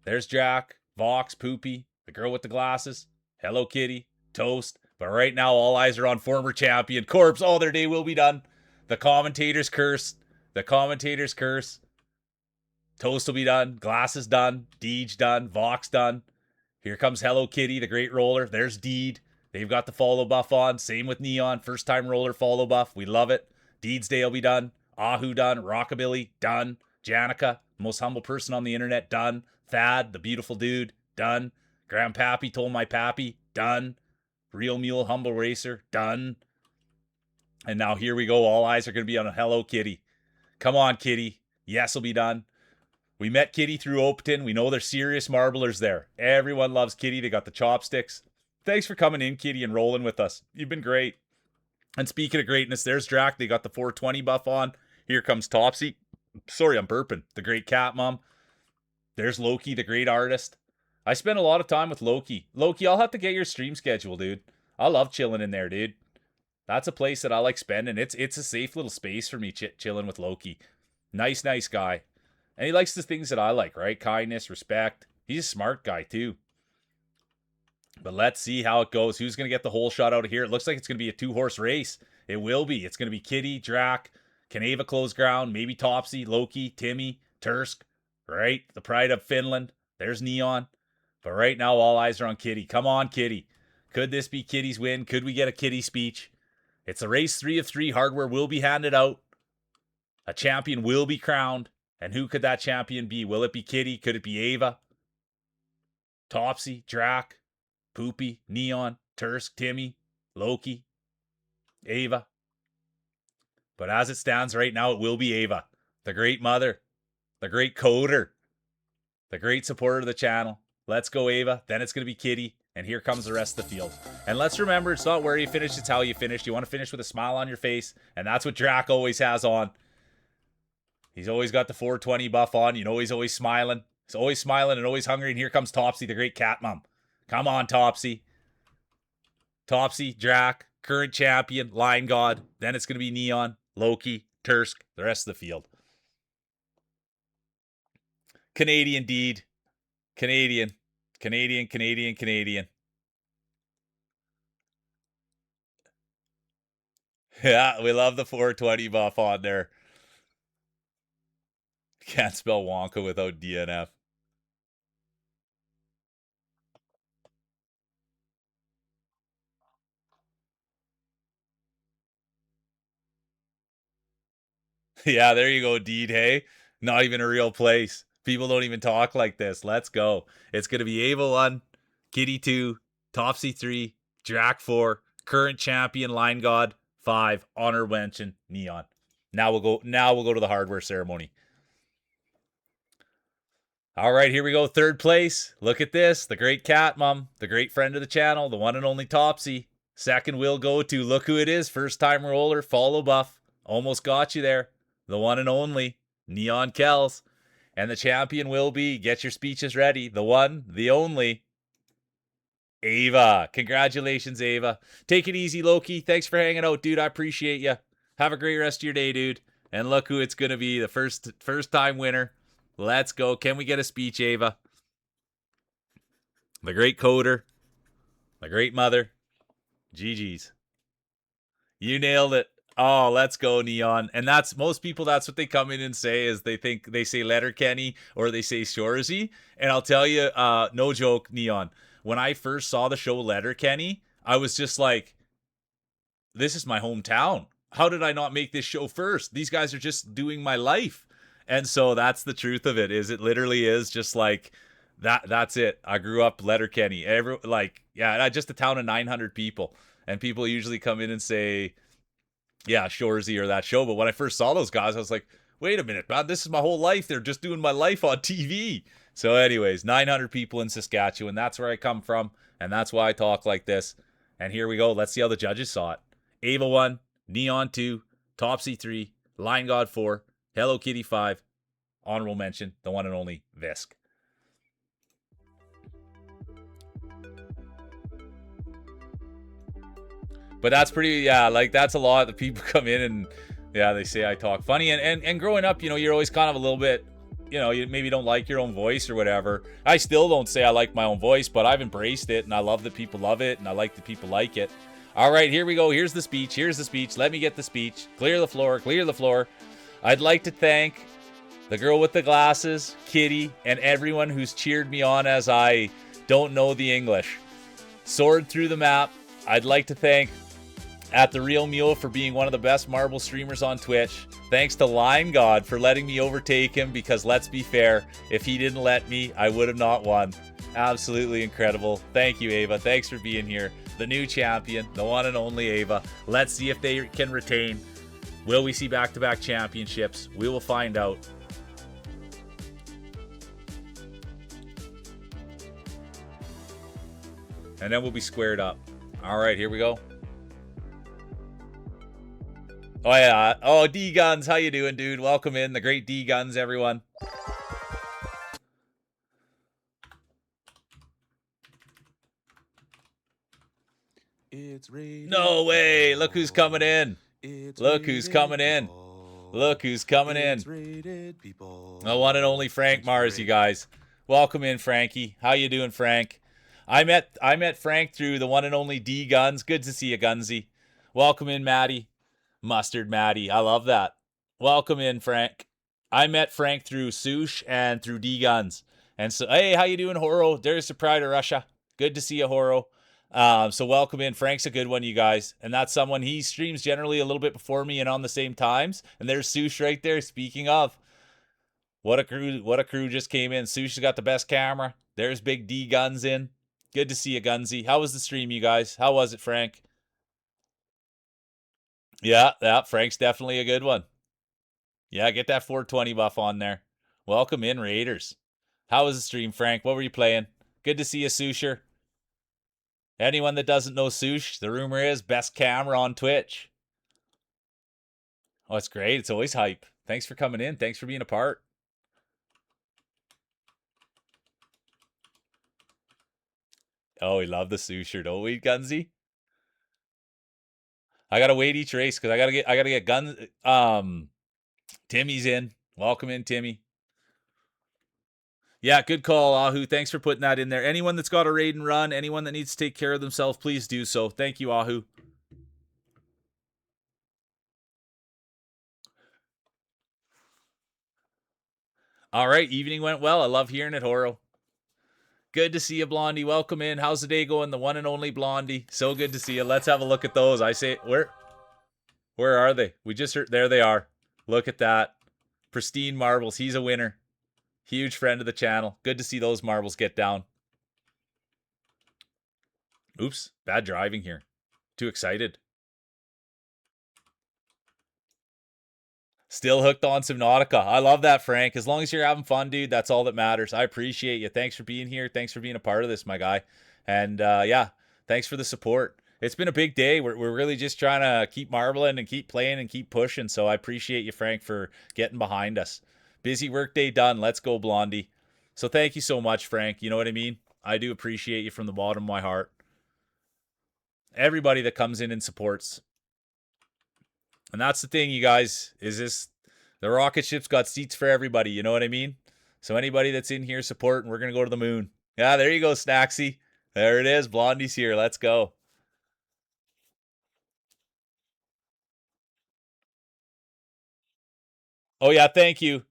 There's Jack, Vox, Poopy, the girl with the glasses, Hello Kitty, Toast. But right now, all eyes are on former champion Corpse. Oh, their day will be done. The commentator's curse. The commentator's curse. Toast will be done. Glasses done. Deej done. Vox done. Here comes Hello Kitty, the great roller. There's Deed. They've got the follow buff on. Same with Neon. First time roller follow buff. We love it. Deed's day will be done. Ahu done. Rockabilly done. Janica, most humble person on the internet, done. Thad, the beautiful dude, done. Grandpappy told my pappy, done. Real Mule Humble Racer, done. And now here we go. All eyes are going to be on Hello Kitty. Come on, Kitty. Yes will be done. We met Kitty through Opaton. We know they're serious marblers there. Everyone loves Kitty. They got the chopsticks. Thanks for coming in, Kitty, and rolling with us. You've been great. And speaking of greatness, there's Drac. They got the 420 buff on. Here comes Topsy. Sorry, I'm burping. The great cat mom. There's Loki, the great artist. I spend a lot of time with Loki. Loki, I'll have to get your stream schedule, dude. I love chilling in there, dude. That's a place that I like spending. It's a safe little space for me chilling with Loki. Nice guy. And he likes the things that I like, right? Kindness, respect. He's a smart guy, too. But let's see how it goes. Who's going to get the whole shot out of here? It looks like it's going to be a 2-horse race. It will be. It's going to be Kitty, Drac, Caneva close ground, maybe Topsy, Loki, Timmy, Tursk, right? The pride of Finland. There's Neon. But right now, all eyes are on Kitty. Come on, Kitty. Could this be Kitty's win? Could we get a Kitty speech? It's a race 3 of 3. Hardware will be handed out. A champion will be crowned. And who could that champion be? Will it be Kitty? Could it be Ava? Topsy, Drac, Poopy, Neon, Tursk, Timmy, Loki, Ava. But as it stands right now, it will be Ava, the great mother, the great coder, the great supporter of the channel. Let's go, Ava. Then it's going to be Kitty. And here comes the rest of the field. And let's remember, it's not where you finish, it's how you finish. You want to finish with a smile on your face. And that's what Drac always has on. He's always got the 420 buff on. You know he's always smiling. He's always smiling and always hungry. And here comes Topsy, the great cat mom. Come on, Topsy. Topsy, Drac, current champion, Line God. Then it's going to be Neon, Loki, Tursk, the rest of the field. Canadian Deed. Canadian. Yeah, we love the 420 buff on there. Can't spell Wonka without DNF. Yeah, there you go, Deed. Hey, not even a real place. People don't even talk like this. Let's go. It's going to be Ava 1, Kitty 2, Topsy 3, Drac 4, current champion Line God 5, Honor Wenchen, Neon. Now we'll go to the hardware ceremony. All right, here we go. Third place. Look at this. The great cat mom, the great friend of the channel, the one and only Topsy. Second will go to, look who it is, first time roller, follow buff. Almost got you there. The one and only Neon Kells. And the champion will be, get your speeches ready, the one, the only, Ava. Congratulations, Ava. Take it easy, Loki. Thanks for hanging out, dude. I appreciate you. Have a great rest of your day, dude. And look who it's going to be, the first time winner. Let's go. Can we get a speech, Ava? The great coder. The great mother. GG's. You nailed it. Oh, let's go, Neon. And that's, most people, that's what they come in and say, is they say Letterkenny or they say Shorzy. And I'll tell you, no joke, Neon. when I first saw the show Letterkenny, I was just like, this is my hometown. How did I not make this show first? These guys are just doing my life. And so that's the truth of it, is it literally is just like that's it. I grew up Letterkenny. Just a town of 900 people. And people usually come in and say, yeah, Shoresy or that show. But when I first saw those guys, I was like, wait a minute, man, this is my whole life. They're just doing my life on TV. So anyways, 900 people in Saskatchewan. That's where I come from. And that's why I talk like this. And here we go. Let's see how the judges saw it. Ava 1, Neon 2, Topsy 3, Line God 4, Hello Kitty 5, honorable mention, the one and only Visk. But that's pretty, that's a lot. The people come in and, they say I talk funny. And growing up, you're always kind of a little bit, you maybe don't like your own voice or whatever. I still don't say I like my own voice, but I've embraced it, and I love that people love it, and I like that people like it. All right, here we go. Here's the speech. Let me get the speech. Clear the floor. I'd like to thank the girl with the glasses, Kitty, and everyone who's cheered me on as I don't know the English. Soared through the map. I'd like to thank At The Real Mule for being one of the best marble streamers on Twitch. Thanks to Line God for letting me overtake him, because let's be fair, if he didn't let me, I would have not won. Absolutely incredible. Thank you, Ava. Thanks for being here. The new champion, the one and only Ava. Let's see if they can retain. Will we see back-to-back championships? We will find out. And then we'll be squared up. All right, here we go. Oh, yeah. Oh, D-Guns. How you doing, dude? Welcome in. The great D-Guns, everyone. It's rated. No way. Look who's coming in. Look who's coming in. Look who's coming in. The one and only Frank Mars, you guys. Welcome in, Frankie. How you doing, Frank? I met Frank through the one and only D Guns. Good to see you, Gunsy. Welcome in, Maddie. Mustard Maddie. I love that. Welcome in, Frank. I met Frank through Sush and through D Guns. And so, hey, how you doing, Horo? There's the Pride of Russia. Good to see you, Horo. So welcome in. Frank's a good one, you guys. And that's someone, he streams generally a little bit before me and on the same times. And there's Sush right there. Speaking of, what a crew just came in. Sush has got the best camera. There's Big D Guns in. Good to see you, Gunsy. How was the stream, you guys? How was it, Frank? Yeah, Frank's definitely a good one. Yeah, get that 420 buff on there. Welcome in, Raiders. How was the stream, Frank? What were you playing? Good to see you, Susher. Anyone that doesn't know Sush, the rumor is best camera on Twitch. Oh, it's great. It's always hype. Thanks for coming in. Thanks for being a part. Oh, we love the Susher, don't we, Gunsy? I gotta wait each race because I gotta get guns. Timmy's in. Welcome in, Timmy. Yeah, good call, Ahu. Thanks for putting that in there. Anyone that's got a raid and run, anyone that needs to take care of themselves, please do so. Thank you, Ahu. All right, evening went well. I love hearing it, Horo. Good to see you, Blondie. Welcome in. How's the day going? The one and only Blondie. So good to see you. Let's have a look at those. I say, where are they? We just heard, there they are. Look at that. Pristine marbles. He's a winner. Huge friend of the channel. Good to see those marbles get down. Oops, bad driving here. Too excited. Still hooked on Subnautica. I love that, Frank. As long as you're having fun, dude, that's all that matters. I appreciate you. Thanks for being here. Thanks for being a part of this, my guy. And yeah, thanks for the support. It's been a big day. We're really just trying to keep marbling and keep playing and keep pushing. So I appreciate you, Frank, for getting behind us. Busy workday done. Let's go, Blondie. So thank you so much, Frank. You know what I mean? I do appreciate you from the bottom of my heart. Everybody that comes in and supports. And that's the thing, you guys, is this, the rocket ship's got seats for everybody. You know what I mean? So anybody that's in here support, and we're going to go to the moon. Yeah, there you go, Snacksy. There it is. Blondie's here. Let's go. Oh, yeah, thank you.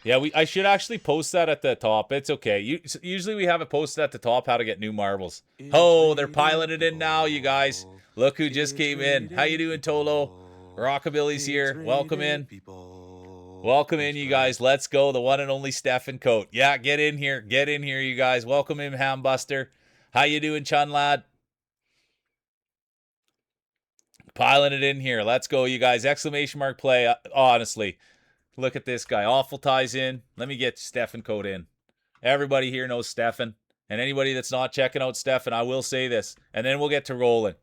Yeah, I should actually post that at the top. It's okay. Usually we have it posted at the top how to get new marbles. Oh, they're piling it in now, you guys. Look who just came in. How you doing, Tolo? Rockabilly's here. Welcome in. Welcome in, you guys. Let's go. The one and only Stefan Coat. Yeah, get in here. Get in here, you guys. Welcome in, Hambuster. How you doing, Chun Lad? Piling it in here. Let's go, you guys. Exclamation mark play. Honestly, look at this guy. Awful ties in. Let me get Stefan Coat in. Everybody here knows Stefan. And anybody that's not checking out Stefan, I will say this. And then we'll get to rolling.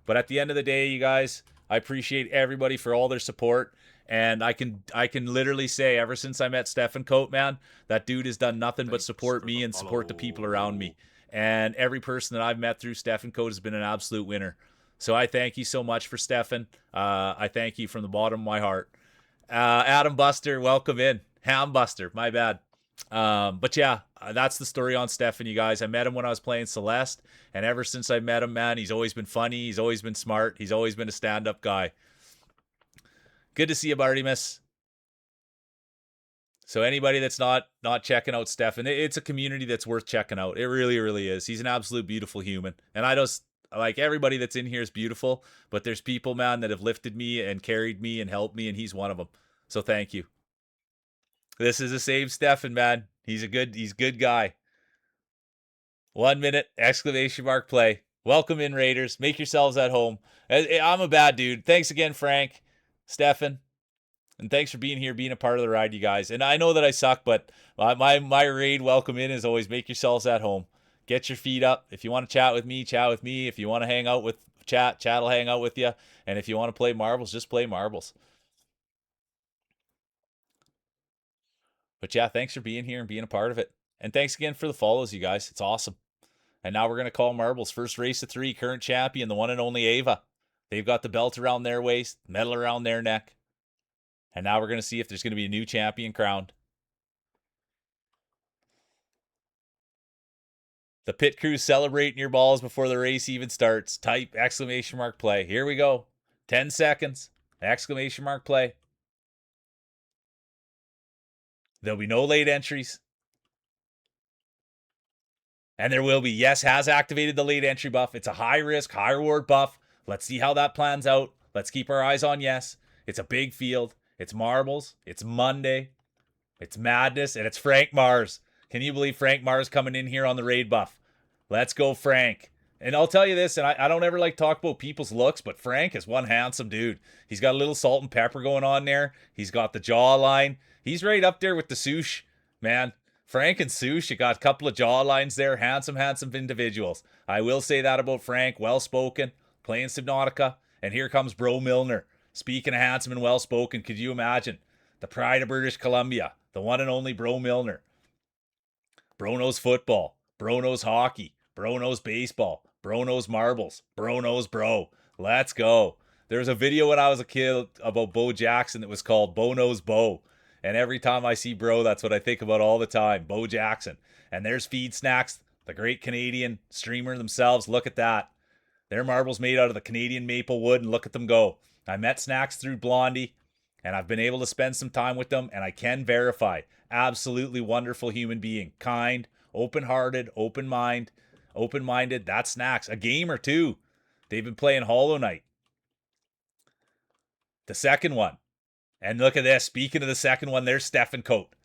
But at the end of the day, you guys, I appreciate everybody for all their support. And I can literally say, ever since I met Stefan Coat, man, that dude has done nothing but support me and support the people around me. And every person that I've met through Stefan Coat has been an absolute winner. So I thank you so much for Stefan. I thank you from the bottom of my heart. Adam Buster, welcome in. Ham Buster, my bad. But yeah, that's the story on Stefan, you guys. I met him when I was playing Celeste, and ever since I met him, man, he's always been funny. He's always been smart. He's always been a stand-up guy. Good to see you, Bartimus. So anybody that's not checking out Stefan, it's a community that's worth checking out. It really, really is. He's an absolute beautiful human. And I just, like, everybody that's in here is beautiful, but there's people, man, that have lifted me and carried me and helped me, and he's one of them. So thank you. This is the same Stefan, man. He's good guy. 1 minute, exclamation mark play. Welcome in, Raiders. Make yourselves at home. I'm a bad dude. Thanks again, Frank, Stefan. And thanks for being here, being a part of the ride, you guys. And I know that I suck, but my raid welcome in is always make yourselves at home. Get your feet up. If you want to chat with me, chat with me. If you want to hang out with chat will hang out with you. And if you want to play marbles, just play marbles. But yeah, thanks for being here and being a part of it. And thanks again for the follows, you guys. It's awesome. And now we're going to call marbles. First race of 3, current champion, the one and only Ava. They've got the belt around their waist, medal around their neck. And now we're going to see if there's going to be a new champion crowned. The pit crew's celebrating your balls before the race even starts. Type exclamation mark play. Here we go. 10 seconds. Exclamation mark play. There'll be no late entries. And there will be. Yes, has activated the late entry buff. It's a high risk, high reward buff. Let's see how that plans out. Let's keep our eyes on yes. It's a big field. It's marbles. It's Monday. It's madness. And it's Frank Mars. Can you believe Frank Mars coming in here on the raid buff? Let's go, Frank. And I'll tell you this, and I don't ever like talk about people's looks, but Frank is one handsome dude. He's got a little salt and pepper going on there. He's got the jawline. He's right up there with the Sush, man. Frank and Sush, you got a couple of jawlines there. Handsome, handsome individuals. I will say that about Frank. Well-spoken, playing Subnautica. And here comes Bro Milner. Speaking of handsome and well-spoken, could you imagine? The pride of British Columbia. The one and only Bro Milner. Bro knows football. Bro knows hockey. Bro knows baseball. Bro knows marbles. Bro knows bro. Let's go. There was a video when I was a kid about Bo Jackson that was called Bo Knows Bo. And every time I see bro, that's what I think about all the time. Bo Jackson. And there's Feed Snacks, the great Canadian streamer themselves. Look at that. Their marbles made out of the Canadian maple wood, and look at them go. I met Snacks through Blondie, and I've been able to spend some time with them, and I can verify. Absolutely wonderful human being. Kind, open-hearted, open-minded. That's Snacks. A gamer, too. They've been playing Hollow Knight. The second one. And look at this. Speaking of the second one, there's Stefan Coat.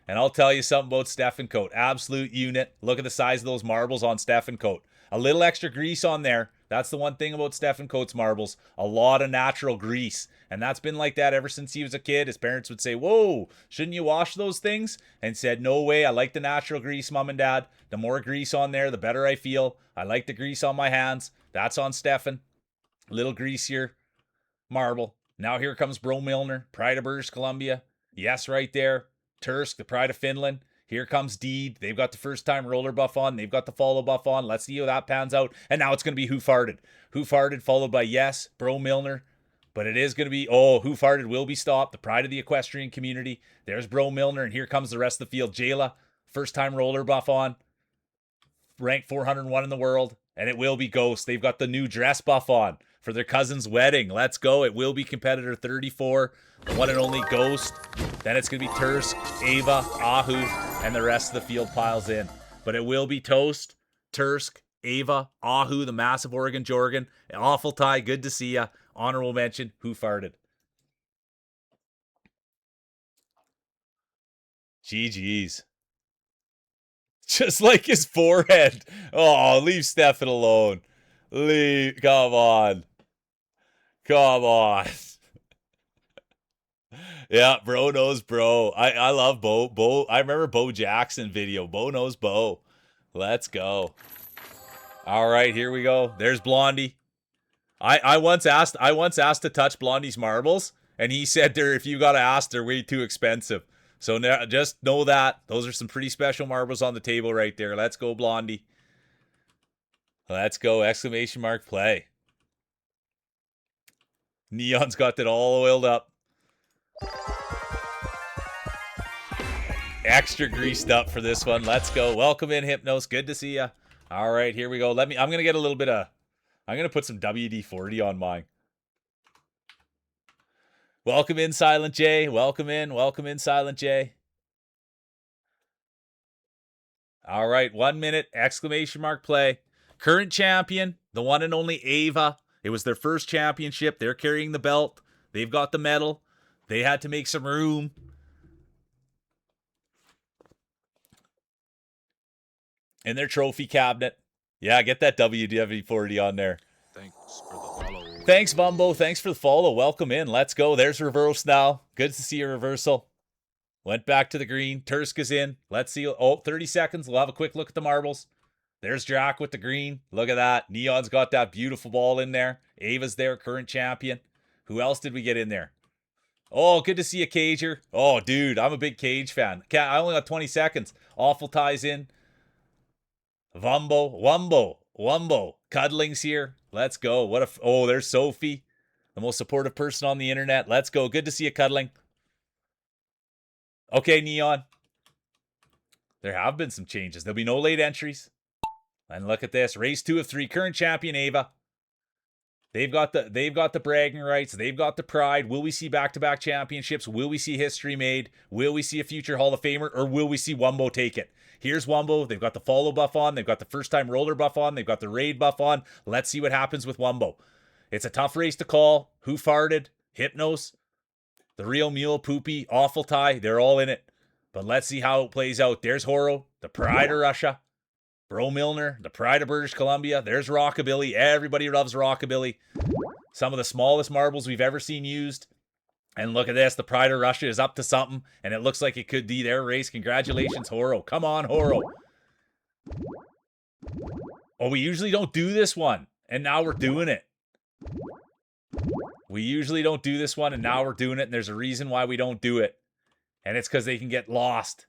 And I'll tell you something about Stefan Coat. Absolute unit. Look at the size of those marbles on Stefan Coat. A little extra grease on there. That's the one thing about Stefan Coat's marbles. A lot of natural grease. And that's been like that ever since he was a kid. His parents would say, whoa, shouldn't you wash those things? And said, no way. I like the natural grease, Mom and Dad. The more grease on there, the better I feel. I like the grease on my hands. That's on Stefan. A little greasier marble. Now here comes Bro Milner, pride of British Columbia. Yes, right there. Tursk, the pride of Finland. Here comes Deed. They've got the first time roller buff on. They've got the follow buff on. Let's see how that pans out. And now it's going to be Who Farted. Who Farted followed by Yes, Bro Milner. But it is going to be, Who Farted will be stopped. The pride of the equestrian community. There's Bro Milner. And here comes the rest of the field. Jayla, first time roller buff on. Ranked 401 in the world. And it will be Ghost. They've got the new dress buff on for their cousin's wedding. Let's go. It will be competitor 34. The one and only Ghost. Then it's going to be Thicc, Ava, Ahu, and the rest of the field piles in. But it will be Toast, Thicc, Ava, Ahu, the massive Oregon Jorgen, Awful Tie, good to see ya. Honorable mention, Who Farted. GG's. Just like his forehead. Oh, leave Stefan alone. Come on. Come on. Yeah, bro knows bro. I love Bo. I remember Bo Jackson video. Bo knows Bo. Let's go. All right, here we go. There's Blondie. I once asked to touch Blondie's marbles, and he said if you gotta ask, they're way too expensive. So now, just know that. Those are some pretty special marbles on the table right there. Let's go, Blondie. Let's go, exclamation mark play. Neon's got that all oiled up. Extra greased up for this one. Let's go. Welcome in, Hypnos. Good to see ya. All right, here we go. I'm going to get a little bit of... I'm going to put some WD-40 on mine. Welcome in, Silent J. Welcome in, Silent J. All right, 1 minute, exclamation mark play. Current champion, the one and only Ava. It was their first championship. They're carrying the belt. They've got the medal. They had to make some room. In their trophy cabinet. Yeah, get that WD-40 on there. Thanks for the follow. Thanks, Bumbo. Thanks for the follow. Welcome in. Let's go. There's reverse now. Good to see a reversal. Went back to the green. Thicc is in. Let's see. Oh, 30 seconds. We'll have a quick look at the marbles. There's Jack with the green. Look at that. Neon's got that beautiful ball in there. Ava's there, current champion. Who else did we get in there? Oh, good to see a Cager. Oh, dude, I'm a big Cage fan. I only got 20 seconds. Awful Ties in. Wumbo. Cuddlings here. Let's go. Oh, there's Sophie, the most supportive person on the internet. Let's go. Good to see you cuddling. Okay, Neon. There have been some changes. There'll be no late entries. And look at this. Race 2 of 3. Current champion Ava. They've got the bragging rights. They've got the pride. Will we see back-to-back championships? Will we see history made? Will we see a future Hall of Famer? Or will we see Wumbo take it? Here's Wumbo. They've got the follow buff on. They've got the first-time roller buff on. They've got the raid buff on. Let's see what happens with Wumbo. It's a tough race to call. Who Farted? Hypnos. The Real Mule, Poopy, Awful Tie. They're all in it. But let's see how it plays out. There's Horo, the pride of Russia. Bro Milner, the pride of British Columbia. There's Rockabilly. Everybody loves Rockabilly. Some of the smallest marbles we've ever seen used. And look at this. The pride of Russia is up to something. And it looks like it could be their race. Congratulations, Horo. Come on, Horo. Oh, we usually don't do this one. And now we're doing it. We usually don't do this one. And now we're doing it. And there's a reason why we don't do it. And it's because they can get lost.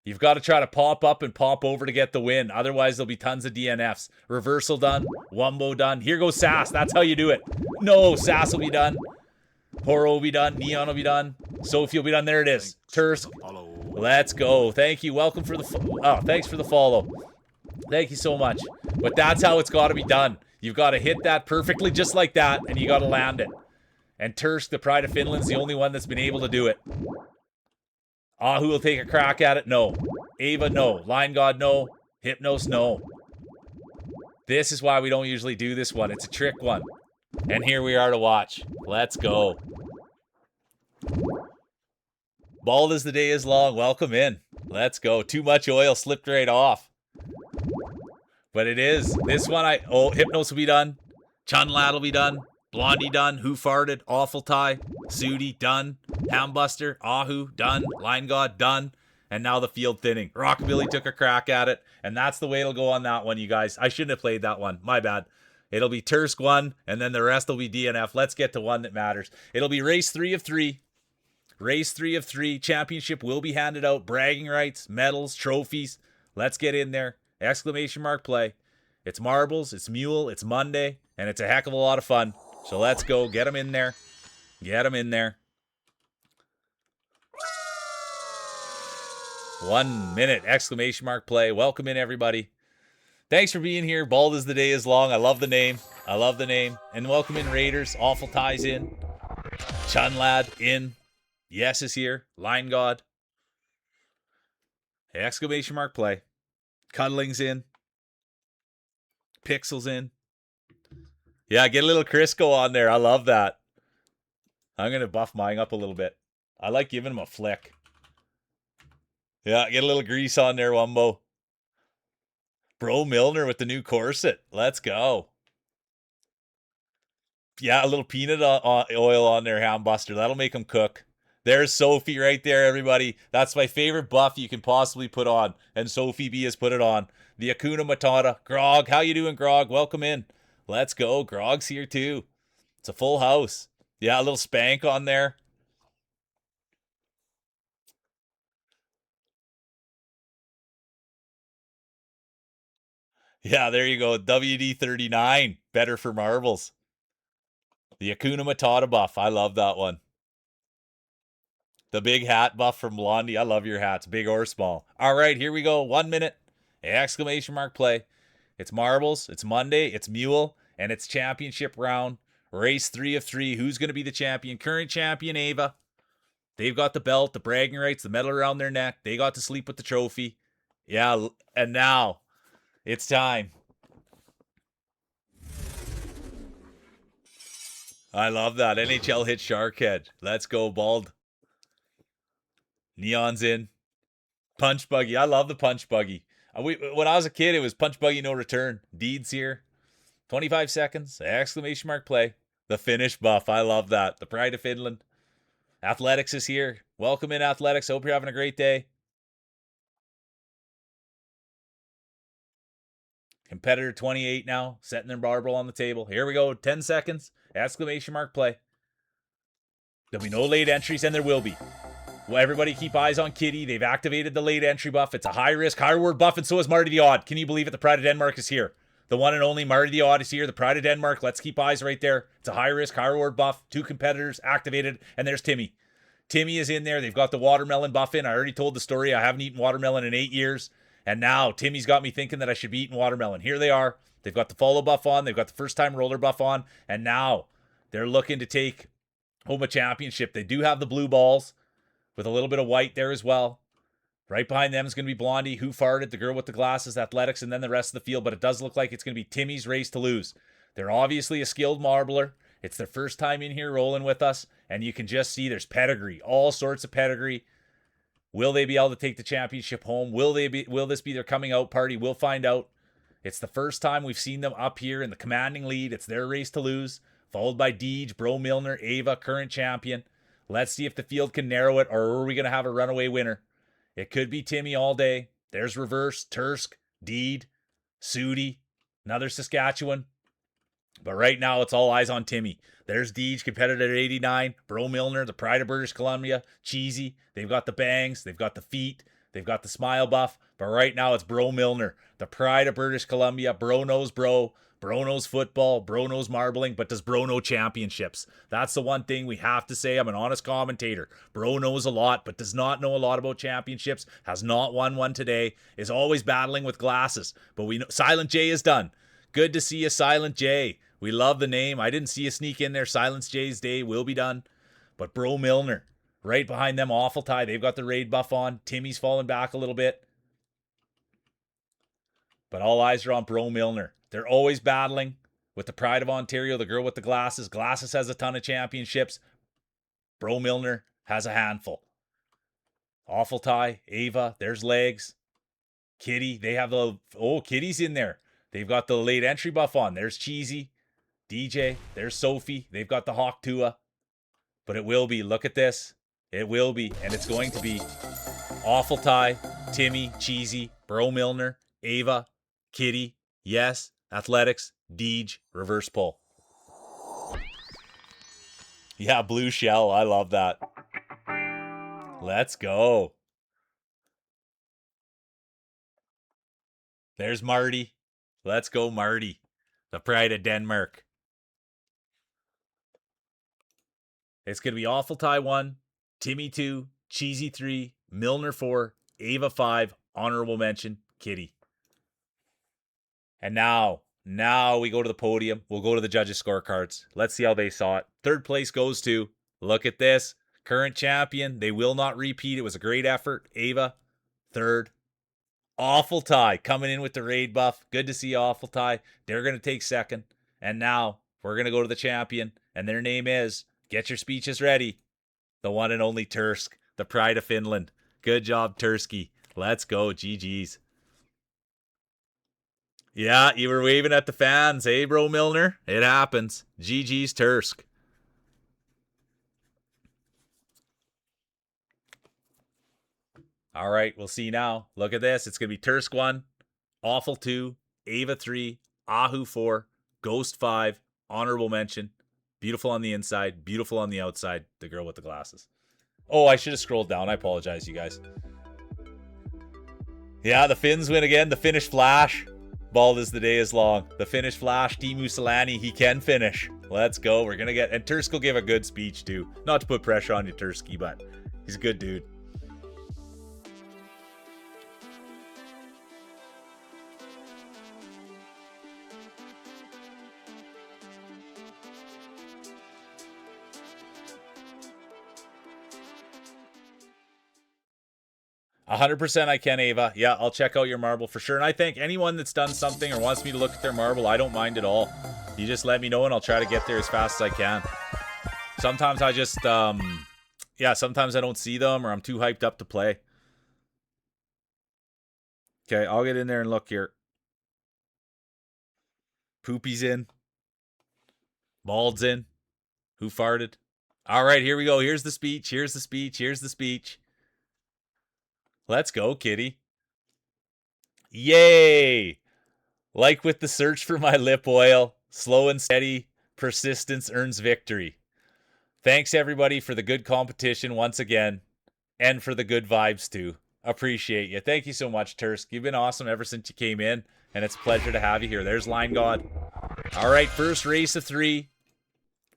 You've got to try to pop up and pop over to get the win. Otherwise, there'll be tons of DNFs. Reversal done. Wumbo done. Here goes Sass. That's how you do it. No, Sass will be done. Horo will be done. Neon will be done. Sophie will be done. There it is. Thicc. Let's go. Thank you. Welcome for the... thanks for the follow. Thank you so much. But that's how it's got to be done. You've got to hit that perfectly just like that, and you got to land it. And Thicc, the pride of Finland's the only one that's been able to do it. Ahu will take a crack at it? No. Ava, no. Line God, no. Hypnos, no. This is why we don't usually do this one. It's a trick one. And here we are to watch. Let's go. Bald as the day is long. Welcome in. Let's go. Too much oil slipped right off. But it is. This one, Hypnos will be done. Chunlad will be done. Blondie done. Who Farted? Awful Tie. Sudi done. Hambuster. Ahu done. Line God done. And now the field thinning. Rockabilly took a crack at it. And that's the way it'll go on that one, you guys. I shouldn't have played that one. My bad. It'll be Thicc 1, and then the rest will be DNF. Let's get to one that matters. It'll be race 3 of 3. Race 3 of 3. Championship will be handed out. Bragging rights, medals, trophies. Let's get in there. Exclamation mark play. It's marbles, it's mule, it's Monday, and it's a heck of a lot of fun. So let's go. Get them in there. Get them in there. 1 minute. Exclamation mark play. Welcome in, everybody. Thanks for being here. Bald as the day is long. I love the name. I love the name. And welcome in, Raiders. Awful Ties in. Chunlad in. Yes is here. Line God. Exclamation mark play. Cuddling's in. Pixel's in. Yeah, get a little Crisco on there. I love that. I'm going to buff mine up a little bit. I like giving him a flick. Yeah, get a little grease on there, Wumbo. Bro Milner with the new corset. Let's go. Yeah, a little peanut oil on there, Hambuster. That'll make him cook. There's Sophie right there, everybody. That's my favorite buff you can possibly put on. And Sophie B has put it on. The Akuna Matata. Grog, how you doing, Grog? Welcome in. Let's go. Grog's here too. It's a full house. Yeah, a little spank on there. Yeah, there you go. WD-39. Better for marbles. The Akuna Matata buff. I love that one. The big hat buff from Blondie. I love your hats, big or small. All right, here we go. 1 minute. Exclamation mark play. It's marbles. It's Monday. It's Mule. And it's championship round. Race 3 of 3. Who's going to be the champion? Current champion, Ava. They've got the belt, the bragging rights, the medal around their neck. They got to sleep with the trophy. Yeah, and now it's time. I love that. NHL hit Sharkhead. Let's go, Bald. Neon's in. Punch Buggy. I love the Punch Buggy. When I was a kid, it was Punch Buggy no return. Deeds here. 25 seconds. Exclamation mark play. The finish buff. I love that. The Pride of Finland. Athletics is here. Welcome in, Athletics. Hope you're having a great day. Competitor 28 now. Setting their barbell on the table. Here we go. 10 seconds. Exclamation mark play. There'll be no late entries, and there will be. Well, everybody keep eyes on Kitty. They've activated the late entry buff. It's a high risk, high reward buff, and so is Marty the Odd. Can you believe it? The Pride of Denmark is here. The one and only Marty the Odd is here. The Pride of Denmark. Let's keep eyes right there. It's a high risk, high reward buff. 2 competitors activated, and there's Timmy. Timmy is in there. They've got the watermelon buff in. I already told the story. I haven't eaten watermelon in 8 years, and now Timmy's got me thinking that I should be eating watermelon. Here they are. They've got the follow buff on. They've got the first time roller buff on, and now they're looking to take home a championship. They do have the blue balls with a little bit of white there as well. Right behind them is going to be Blondie, Who Farted, the girl with the glasses, Athletics, and then the rest of the field. But it does look like it's going to be Timmy's race to lose. They're obviously a skilled marbler. It's their first time in here rolling with us. And you can just see there's pedigree, all sorts of pedigree. Will they be able to take the championship home? Will this be their coming out party? We'll find out. It's the first time we've seen them up here in the commanding lead. It's their race to lose. Followed by Deej, Bro Milner, Ava, current champion. Let's see if the field can narrow it, or are we going to have a runaway winner? It could be Timmy all day. There's Reverse, Tursk, Deed, Sudi, another Saskatchewan. But right now, it's all eyes on Timmy. There's Deej, competitor at 89. Bro Milner, the Pride of British Columbia. Cheesy. They've got the bangs. They've got the feet. They've got the smile buff. But right now, it's Bro Milner, the Pride of British Columbia. Bro knows bro. Bro knows football. Bro knows marbling. But does Bro know championships? That's the one thing we have to say. I'm an honest commentator. Bro knows a lot, but does not know a lot about championships. Has not won one today. Is always battling with glasses. But we know Silent J is done. Good to see you, Silent J. We love the name. I didn't see you sneak in there. Silence J's day will be done. But Bro Milner, right behind them, Awful Tie. They've got the raid buff on. Timmy's falling back a little bit. But all eyes are on Bro Milner. They're always battling with the Pride of Ontario, the girl with the glasses. Glasses has a ton of championships. Bro Milner has a handful. Awful Tie, Ava, there's Legs. Kitty, they have the... Oh, Kitty's in there. They've got the late entry buff on. There's Cheesy. DJ, there's Sophie. They've got the Hawk Tua. But it will be, look at this. It will be, and it's going to be Awful Tie, Timmy, Cheesy, Bro Milner, Ava, Kitty, yes, Athletics, Deej, reverse pull. Yeah, blue shell. I love that. Let's go. There's Marty. Let's go, Marty. The Pride of Denmark. It's going to be Awful Tie 1, Timmy 2, Cheesy 3, Milner 4, Ava 5, honorable mention, Kitty. And now we go to the podium. We'll go to the judges' scorecards. Let's see how they saw it. Third place goes to, look at this, Current champion. They will not repeat. It was a great effort. Ava, third. Awful Tie coming in with the raid buff. Good to see Awful Tie. They're going to take second. And now we're going to go to the champion. And their name is, get your speeches ready, the one and only Thicc, the pride of Finland. Good job, Tursky. Let's go. GG's. Yeah, you were waving at the fans, eh, bro Milner? It happens. GG's, Thicc. All right, we'll see now. Look at this. It's going to be Thicc 1, Awful 2, Ava 3, Ahu 4, Ghost 5, Honorable Mention. Beautiful on the inside, beautiful on the outside. The girl with the glasses. Oh, I should have scrolled down. I apologize, you guys. Yeah, the Finns win again. The Finnish Flash. Bald as the day is long. The Finnish Flash, Teemu Selanne, he can finish. Let's go. We're going to get... And Thicc will give a good speech, too. Not to put pressure on you, Tursky, but he's a good dude. %, I can, Ava. Yeah, I'll check out your marble for sure. And I thank anyone that's done something or wants me to look at their marble. I don't mind at all. You just let me know and I'll try to get there as fast as I can. Sometimes I just, yeah, sometimes I don't see them or I'm too hyped up to play. Okay, I'll get in there and look here. Poopy's in. Bald's in. Who farted? All right, here we go. Here's the speech. Here's the speech. Here's the speech. Let's go, kitty. Yay! Like with the search for my lip oil, slow and steady, persistence earns victory. Thanks, everybody, for the good competition once again, and for the good vibes, too. Appreciate you. Thank you so much, Thicc. You've been awesome ever since you came in, and it's a pleasure to have you here. There's Line God. All right, first race of 3.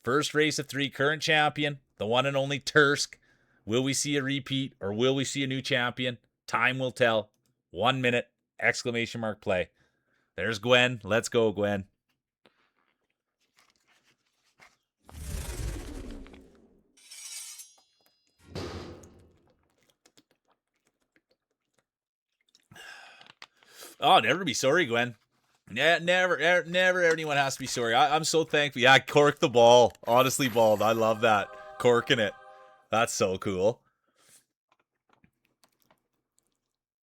First race of 3, current champion, the one and only Thicc. Will we see a repeat or will we see a new champion? Time will tell. 1 minute, ! Play. There's Gwen. Let's go, Gwen. Oh, never be sorry, Gwen. Yeah, never anyone has to be sorry. I'm so thankful. Yeah, cork the ball. Honestly, Bald. I love that. Corking it. That's so cool.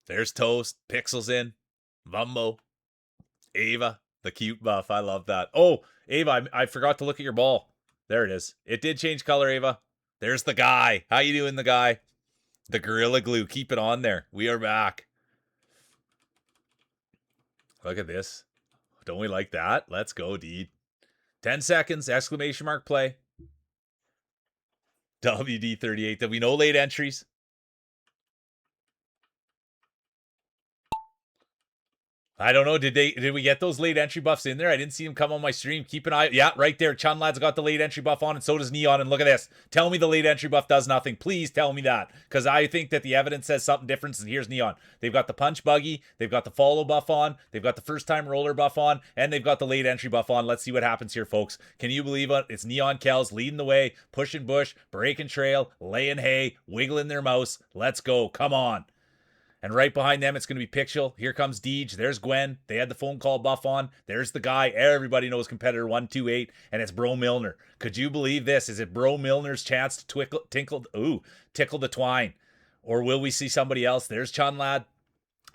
There's Toast. Pixel's in. Vumbo. Ava. The cute buff. I love that. Oh, Ava, I forgot to look at your ball. There it is. It did change color, Ava. There's the guy. How you doing, the guy? The Gorilla Glue. Keep it on there. We are back. Look at this. Don't we like that? Let's go, Deed. 10 seconds. ! Play. WD38. There'll be no late entries. I don't know. Did we get those late entry buffs in there? I didn't see them come on my stream. Keep an eye. Yeah, right there. Chunlad's got the late entry buff on, and so does Neon. And look at this. Tell me the late entry buff does nothing. Please tell me that, because I think that the evidence says something different. And here's Neon. They've got the punch buggy. They've got the follow buff on. They've got the first time roller buff on, and they've got the late entry buff on. Let's see what happens here, folks. Can you believe it? It's Neon Kells leading the way, pushing bush, breaking trail, laying hay, wiggling their mouse. Let's go. Come on. And right behind them, it's going to be Pixel. Here comes Deej. There's Gwen. They had the phone call buff on. There's the guy. Everybody knows competitor 128, and it's Bro Milner. Could you believe this? Is it Bro Milner's chance to tickle the twine? Or will we see somebody else? There's Chunlad.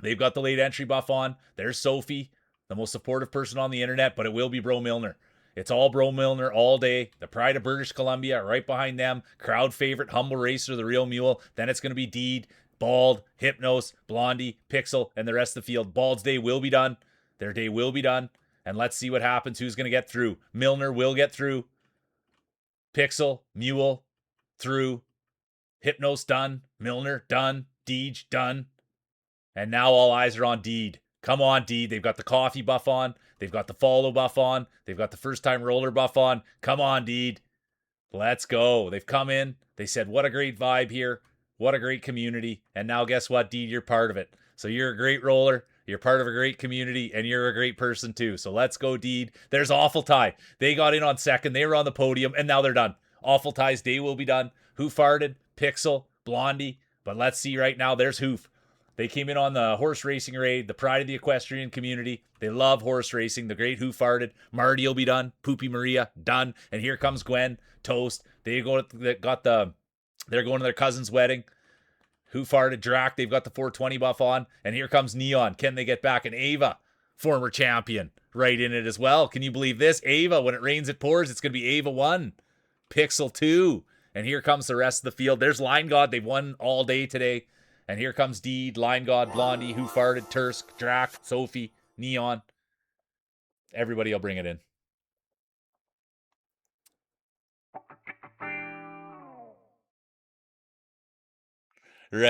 They've got the late entry buff on. There's Sophie, the most supportive person on the internet, but it will be Bro Milner. It's all Bro Milner all day. The pride of British Columbia right behind them. Crowd favorite, humble racer, the real mule. Then it's going to be Deed, Bald, Hypnos, Blondie, Pixel, and the rest of the field. Bald's day will be done. Their day will be done. And let's see what happens. Who's going to get through? Milner will get through. Pixel, Mule, through. Hypnos, done. Milner, done. Deej, done. And now all eyes are on Deed. Come on, Deed. They've got the coffee buff on. They've got the follow buff on. They've got the first time roller buff on. Come on, Deed. Let's go. They've come in. They said, what a great vibe here. What a great community. And now guess what, Deed? You're part of it. So you're a great roller. You're part of a great community. And you're a great person too. So let's go, Deed. There's Awful Tie. They got in on second. They were on the podium. And now they're done. Awful Tie's day will be done. Who Farted, Pixel, Blondie. But let's see right now. There's Hoof. They came in on the horse racing raid, the pride of the equestrian community. They love horse racing. The great Who Farted. Marty will be done. Poopy Maria, done. And here comes Gwen, toast. They're going to their cousin's wedding. Who Farted, Drac. They've got the 420 buff on. And here comes Neon. Can they get back? And Ava, former champion, right in it as well. Can you believe this? Ava, when it rains, it pours. It's going to be Ava 1, Pixel 2. And here comes the rest of the field. There's Line God. They've won all day today. And here comes Deed, Line God, Blondie, Who Farted, Tursk, Drac, Sophie, Neon. Everybody will bring it in.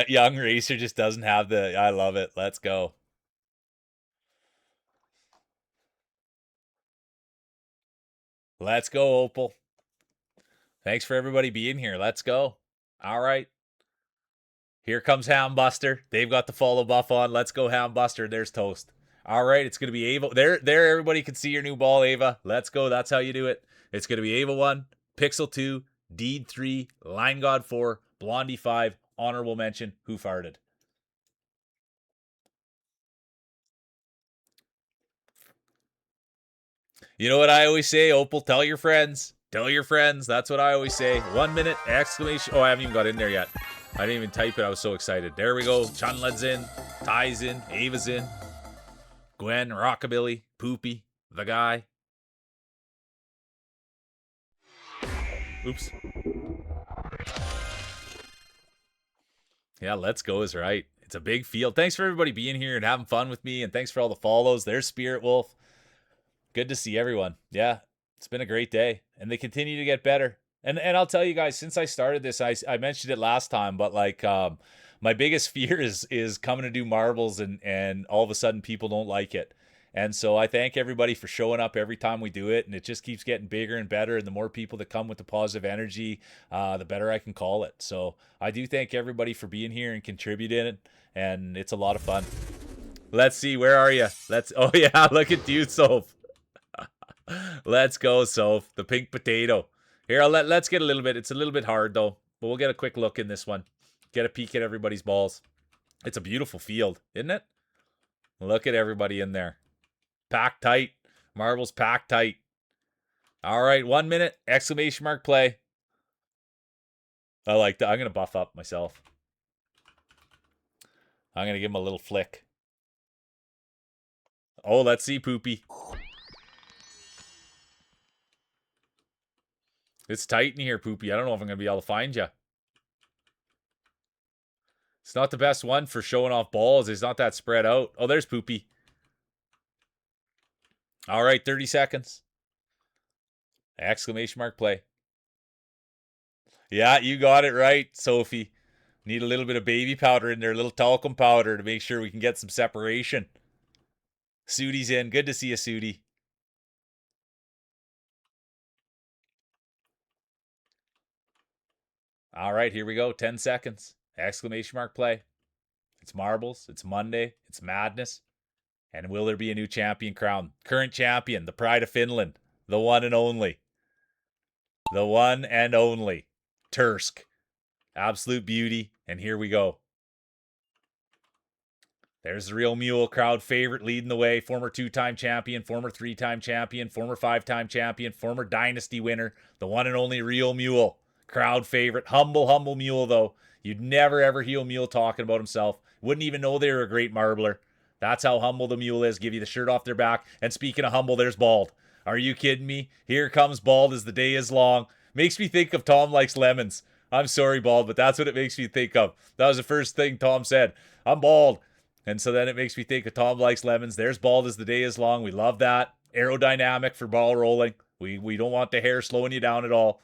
Young Racer just doesn't have the... I love it. Let's go. Let's go, Opal. Thanks for everybody being here. Let's go. All right. Here comes Hambuster. They've got the follow buff on. Let's go, Hambuster. There's Toast. All right, it's going to be Ava. There, everybody can see your new ball, Ava. Let's go. That's how you do it. It's going to be Ava 1, Pixel 2, Deed 3, Line God 4, Blondie 5, honorable mention, Who Farted. You know what I always say, Opal? Tell your friends. Tell your friends. That's what I always say. 1 minute, exclamation. Oh, I haven't even got in there yet. I didn't even type it. I was so excited. There we go. Chunled's in. Ty's in. Ava's in. Gwen, Rockabilly, Poopy, the guy. Oops. Yeah, let's go is right. It's a big field. Thanks for everybody being here and having fun with me. And thanks for all the follows. There's Spirit Wolf. Good to see everyone. Yeah, it's been a great day. And they continue to get better. And I'll tell you guys, since I started this, I mentioned it last time, but like my biggest fear is coming to do marbles and all of a sudden people don't like it. And so I thank everybody for showing up every time we do it, and it just keeps getting bigger and better. And the more people that come with the positive energy, the better I can call it. So I do thank everybody for being here and contributing, and it's a lot of fun. Let's see, where are you? Oh yeah, look at you, Soph. Let's go, Soph. The pink potato. Here, let's get a little bit. It's a little bit hard, though. But we'll get a quick look in this one. Get a peek at everybody's balls. It's a beautiful field, isn't it? Look at everybody in there. Packed tight. Marbles packed tight. All right, 1 minute. Exclamation mark play. I like that. I'm going to buff up myself. I'm going to give him a little flick. Oh, let's see, Poopy. It's tight in here, Poopy. I don't know if I'm going to be able to find you. It's not the best one for showing off balls. It's not that spread out. Oh, there's Poopy. All right, 30 seconds. Exclamation mark play. Yeah, you got it right, Sophie. Need a little bit of baby powder in there, a little talcum powder to make sure we can get some separation. Sudi's in. Good to see you, Sudi. All right, here we go. 10 seconds. Exclamation mark play. It's marbles. It's Monday. It's madness. And will there be a new champion crowned? Current champion, the pride of Finland. The one and only. The one and only. Tursk. Absolute beauty. And here we go. There's the real mule, crowd favorite leading the way. Former 2-time champion, former 3-time champion, former 5-time champion, former dynasty winner. The one and only real mule. Crowd favorite. Humble mule, though. You'd never, ever hear a mule talking about himself. Wouldn't even know they were a great marbler. That's how humble the mule is. Give you the shirt off their back. And speaking of humble, there's Bald. Are you kidding me? Here comes Bald as the day is long. Makes me think of Tom Likes Lemons. I'm sorry, Bald, but that's what it makes me think of. That was the first thing Tom said. I'm bald. And so then it makes me think of Tom Likes Lemons. There's Bald as the day is long. We love that. Aerodynamic for ball rolling. We don't want the hair slowing you down at all.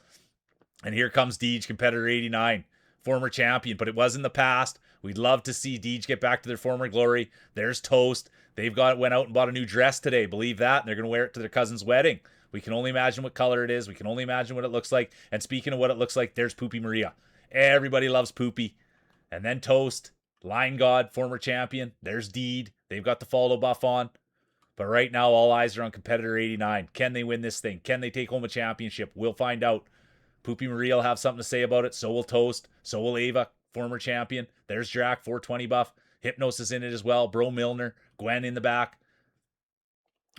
And here comes Deej, competitor 89, former champion, but it was in the past. We'd love to see Deej get back to their former glory. There's Toast. Went out and bought a new dress today. Believe that. And they're going to wear it to their cousin's wedding. We can only imagine what color it is. We can only imagine what it looks like. And speaking of what it looks like, there's Poopy Maria. Everybody loves Poopy. And then Toast, Line God, former champion. There's Deed. They've got the follow buff on. But right now, all eyes are on competitor 89. Can they win this thing? Can they take home a championship? We'll find out. Poopy Marie will have something to say about it. So will Toast. So will Ava, former champion. There's Jack, 420 buff. Hypnos is in it as well. Bro Milner. Gwen in the back.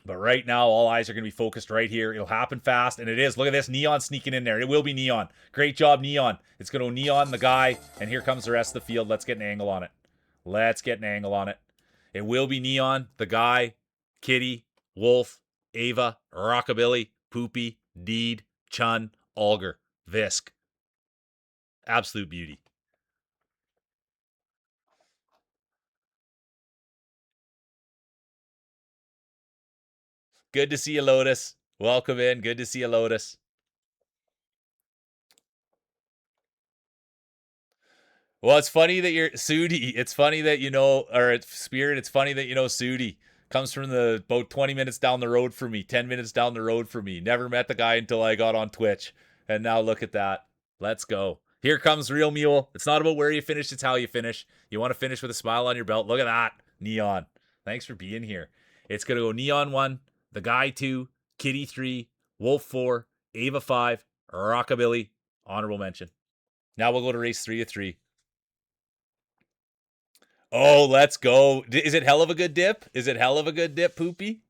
But right now, all eyes are going to be focused right here. It'll happen fast, and it is. Look at this. Neon sneaking in there. It will be Neon. Great job, Neon. It's going to Neon, the guy, and here comes the rest of the field. Let's get an angle on it. Let's get an angle on it. It will be Neon, the guy, Kitty, Wolf, Ava, Rockabilly, Poopy, Deed, Chun, Alger, Visk. Absolute beauty. Good to see you, Lotus. Welcome in. Good to see you, Lotus. Well, it's funny that you're Sudi. It's funny that you know, or it's Spirit. It's funny that you know Sudi. Comes from the about 20 minutes down the road for me, 10 minutes down the road for me. Never met the guy until I got on Twitch. And now look at that. Let's go. Here comes Real Mule. It's not about where you finish, it's how you finish. You want to finish with a smile on your belt. Look at that. Neon. Thanks for being here. It's going to go Neon 1, the guy 2, Kitty 3, Wolf 4, Ava 5, Rockabilly, honorable mention. Now we'll go to race 3 of 3. Oh, let's go. Is it hell of a good dip? Is it hell of a good dip, Poopy?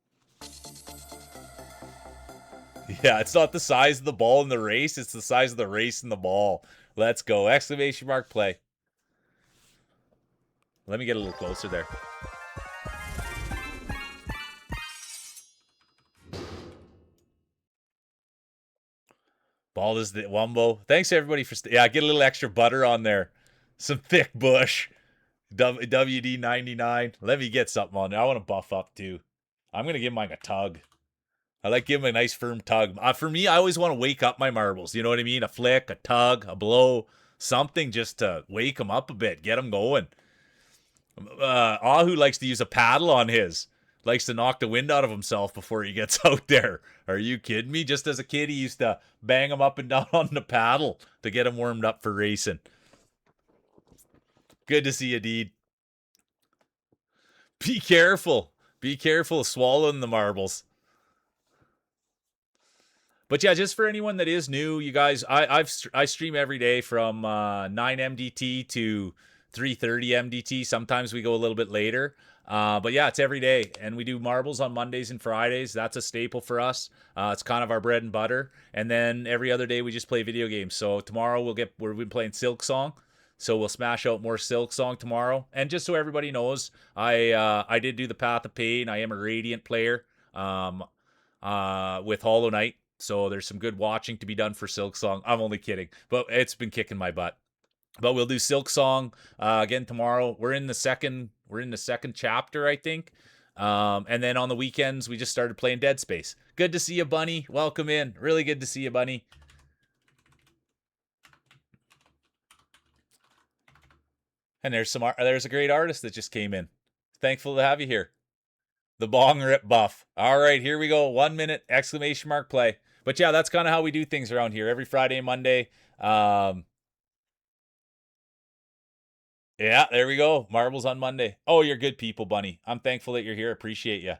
Yeah, it's not the size of the ball in the race. It's the size of the race in the ball. Let's go. Exclamation mark play. Let me get a little closer there. Ball is the Wumbo. Thanks everybody for yeah, get a little extra butter on there. Some thick bush. WD99. Let me get something on there. I want to buff up too. I'm going to give mine a tug. I like giving a nice firm tug. For me, I always want to wake up my marbles. You know what I mean? A flick, a tug, a blow, something just to wake them up a bit, get them going. Ahu likes to use a paddle on his. Likes to knock the wind out of himself before he gets out there. Are you kidding me? Just as a kid, he used to bang him up and down on the paddle to get him warmed up for racing. Good to see you, Deed. Be careful. Be careful swallowing the marbles. But yeah, just for anyone that is new, you guys, I stream every day from 9 MDT to 3:30 MDT. Sometimes we go a little bit later. But yeah, it's every day. And we do marbles on Mondays and Fridays. That's a staple for us. It's kind of our bread and butter. And then every other day we just play video games. So tomorrow we've been playing Silk Song. So we'll smash out more Silk Song tomorrow. And just so everybody knows, I did do the Path of Pain. I am a Radiant player with Hollow Knight. So there's some good watching to be done for Silk Song. I'm only kidding, but it's been kicking my butt. But we'll do Silk Song again tomorrow. We're in the second chapter, I think. And then on the weekends, we just started playing Dead Space. Good to see you, Bunny. Welcome in. Really good to see you, Bunny. And there's a great artist that just came in. Thankful to have you here. The Bong Rip buff. All right, here we go. 1 minute, exclamation mark play. But yeah, that's kind of how we do things around here. Every Friday and Monday. Yeah, there we go. Marbles on Monday. Oh, you're good people, Bunny. I'm thankful that you're here. Appreciate you.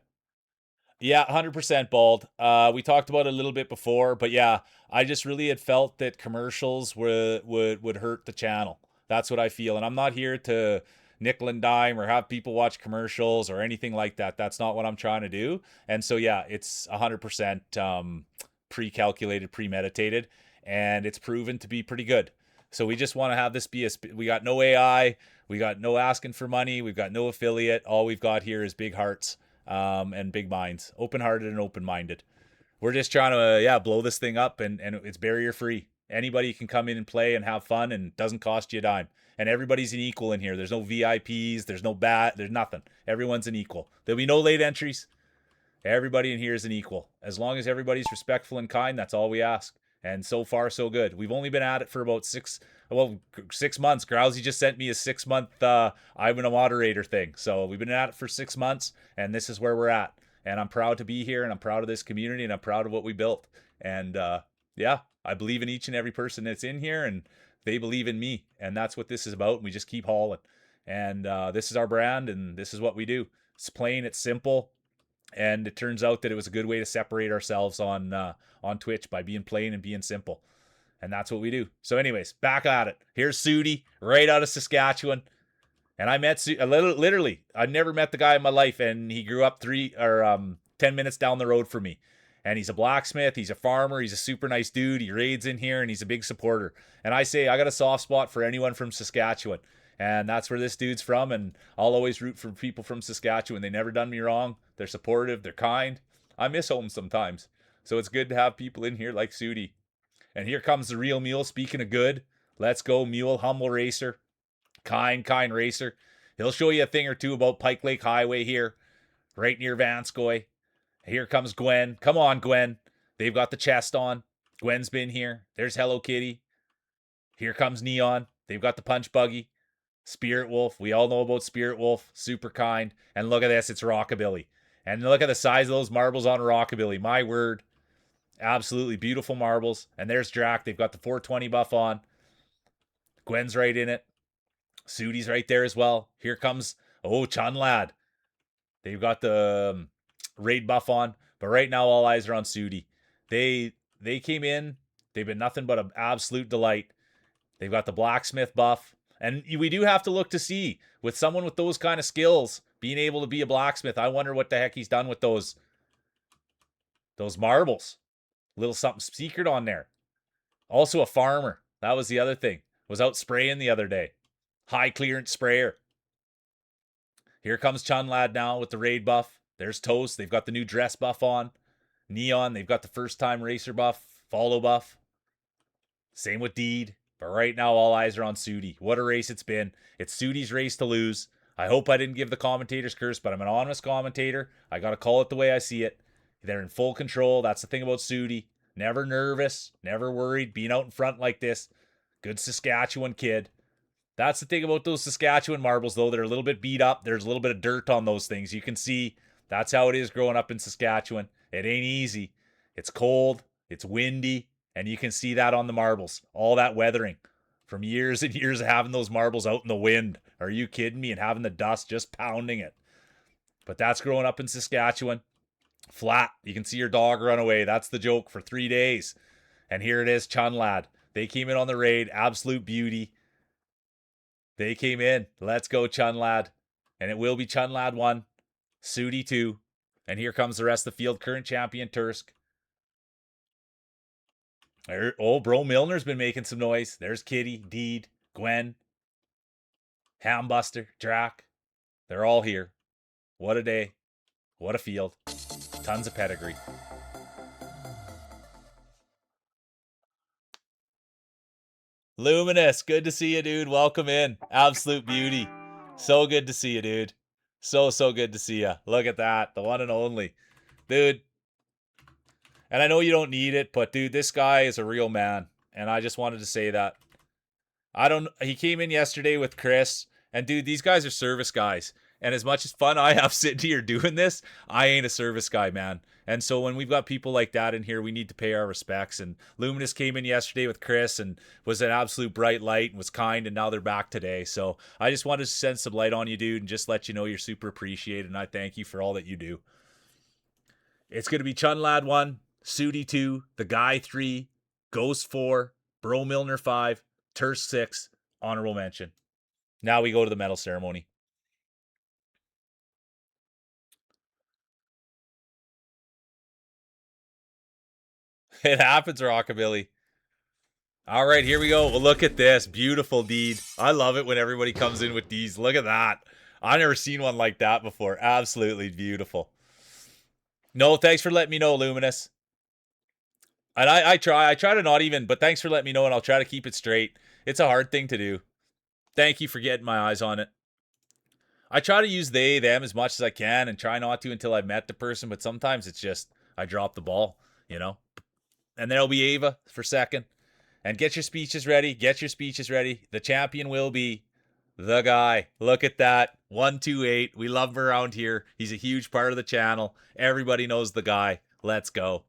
Yeah, 100% bald. We talked about it a little bit before, but yeah, I just really had felt that commercials would hurt the channel. That's what I feel. And I'm not here to nickel and dime or have people watch commercials or anything like that. That's not what I'm trying to do. And so, yeah, it's 100% pre-calculated, premeditated, and it's proven to be pretty good. So we just want to have this be we got no AI, we got no asking for money, we've got no affiliate. All we've got here is big hearts and big minds, open-hearted and open-minded. We're just trying to, blow this thing up, and it's barrier-free. Anybody can come in and play and have fun, and it doesn't cost you a dime. And everybody's an equal in here. There's no VIPs. There's no there's nothing. Everyone's an equal. There'll be no late entries. Everybody in here is an equal. As long as everybody's respectful and kind, that's all we ask. And so far, so good. We've only been at it for about 6 months. Grousey just sent me a 6-month I'm a moderator thing. So we've been at it for 6 months, and this is where we're at. And I'm proud to be here, and I'm proud of this community, and I'm proud of what we built. And I believe in each and every person that's in here, and they believe in me. And that's what this is about. And we just keep hauling. And this is our brand, and this is what we do. It's plain, it's simple. And it turns out that it was a good way to separate ourselves on Twitch by being plain and being simple. And that's what we do. So anyways, back at it. Here's Sudi, right out of Saskatchewan. And I met literally, I never met the guy in my life, and he grew up 10 minutes down the road from me. And he's a blacksmith, he's a farmer, he's a super nice dude. He raids in here, and he's a big supporter. And I say, I got a soft spot for anyone from Saskatchewan. And that's where this dude's from, and I'll always root for people from Saskatchewan. They never done me wrong. They're supportive, they're kind. I miss home sometimes. So it's good to have people in here like Sudi. And here comes the real mule. Speaking of good, let's go mule, humble racer. Kind racer. He'll show you a thing or two about Pike Lake Highway here, right near Vanscoy. Here comes Gwen. Come on, Gwen. They've got the chest on. Gwen's been here. There's Hello Kitty. Here comes Neon. They've got the punch buggy. Spirit Wolf. We all know about Spirit Wolf. Super kind. And look at this. It's Rockabilly. And look at the size of those marbles on Rockabilly. My word. Absolutely beautiful marbles. And there's Drac. They've got the 420 buff on. Gwen's right in it. Sudi's right there as well. Here comes, Chun Lad. They've got the raid buff on, but right now all eyes are on Sudi. They came in. They've been nothing but an absolute delight. They've got the blacksmith buff, and we do have to look to see with someone with those kind of skills being able to be a blacksmith. I wonder what the heck he's done with those marbles. Little something secret on there. Also a farmer. That was the other thing. Was out spraying the other day. High clearance sprayer. Here comes Chun Lad now with the raid buff. There's Toast. They've got the new dress buff on. Neon. They've got the first time racer buff. Follow buff. Same with Deed. But right now all eyes are on Sudi. What a race it's been. It's Sudi's race to lose. I hope I didn't give the commentator's curse, but I'm an honest commentator. I got to call it the way I see it. They're in full control. That's the thing about Sudi. Never nervous. Never worried. Being out in front like this. Good Saskatchewan kid. That's the thing about those Saskatchewan marbles, though. They're a little bit beat up. There's a little bit of dirt on those things. You can see that's how it is growing up in Saskatchewan. It ain't easy. It's cold. It's windy. And you can see that on the marbles. All that weathering from years and years of having those marbles out in the wind. Are you kidding me? And having the dust just pounding it. But that's growing up in Saskatchewan. Flat. You can see your dog run away. That's the joke for 3 days. And here it is, Chun Lad. They came in on the raid. Absolute beauty. They came in. Let's go, Chun Lad. And it will be Chun Lad 1, Sudi 2. And here comes the rest of the field. Current champion, Thicc. Bro Milner's been making some noise. There's Kitty, Deed, Gwen, Hambuster, Drac. They're all here. What a day. What a field. Tons of pedigree. Luminous, good to see you, dude. Welcome in. Absolute beauty. So good to see you, dude. So good to see you. Look at that. The one and only. Dude. And I know you don't need it, but dude, this guy is a real man. And I just wanted to say that. He came in yesterday with Chris. And dude, these guys are service guys. And as much as fun I have sitting here doing this, I ain't a service guy, man. And so when we've got people like that in here, we need to pay our respects. And Luminous came in yesterday with Chris and was an absolute bright light and was kind, and now they're back today. So I just wanted to send some light on you, dude, and just let you know you're super appreciated, and I thank you for all that you do. It's going to be Chun Lad 1, Sudi 2, The Guy 3, Ghost 4, Bro Milner 5, Thicc 6, honorable mention. Now we go to the medal ceremony. It happens, Rockabilly. All right, here we go. Well, look at this. Beautiful Deed. I love it when everybody comes in with these. Look at that. I've never seen one like that before. Absolutely beautiful. No, thanks for letting me know, Luminous. And I try to not even, but thanks for letting me know, and I'll try to keep it straight. It's a hard thing to do. Thank you for getting my eyes on it. I try to use they, them as much as I can and try not to until I've met the person, but sometimes it's just, I drop the ball, you know? And there'll be Ava for second. And get your speeches ready. Get your speeches ready. The champion will be the guy. Look at that. 128. We love him around here. He's a huge part of the channel. Everybody knows the guy. Let's go.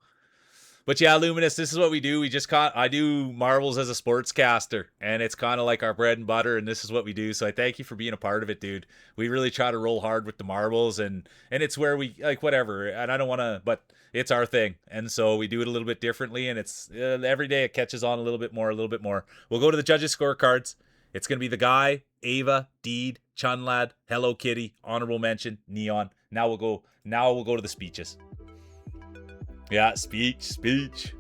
But yeah, Luminous, this is what we do. We just I do marbles as a sportscaster, and it's kind of like our bread and butter, and this is what we do. So I thank you for being a part of it, dude. We really try to roll hard with the marbles, and it's where we like whatever. And I don't want to, but it's our thing, and so we do it a little bit differently. And it's every day it catches on a little bit more, a little bit more. We'll go to the judges' scorecards. It's gonna be the guy, Ava, Deed, Chunlad, Hello Kitty, honorable mention, Neon. Now we'll go. Now we'll go to the speeches. Yeah, speech.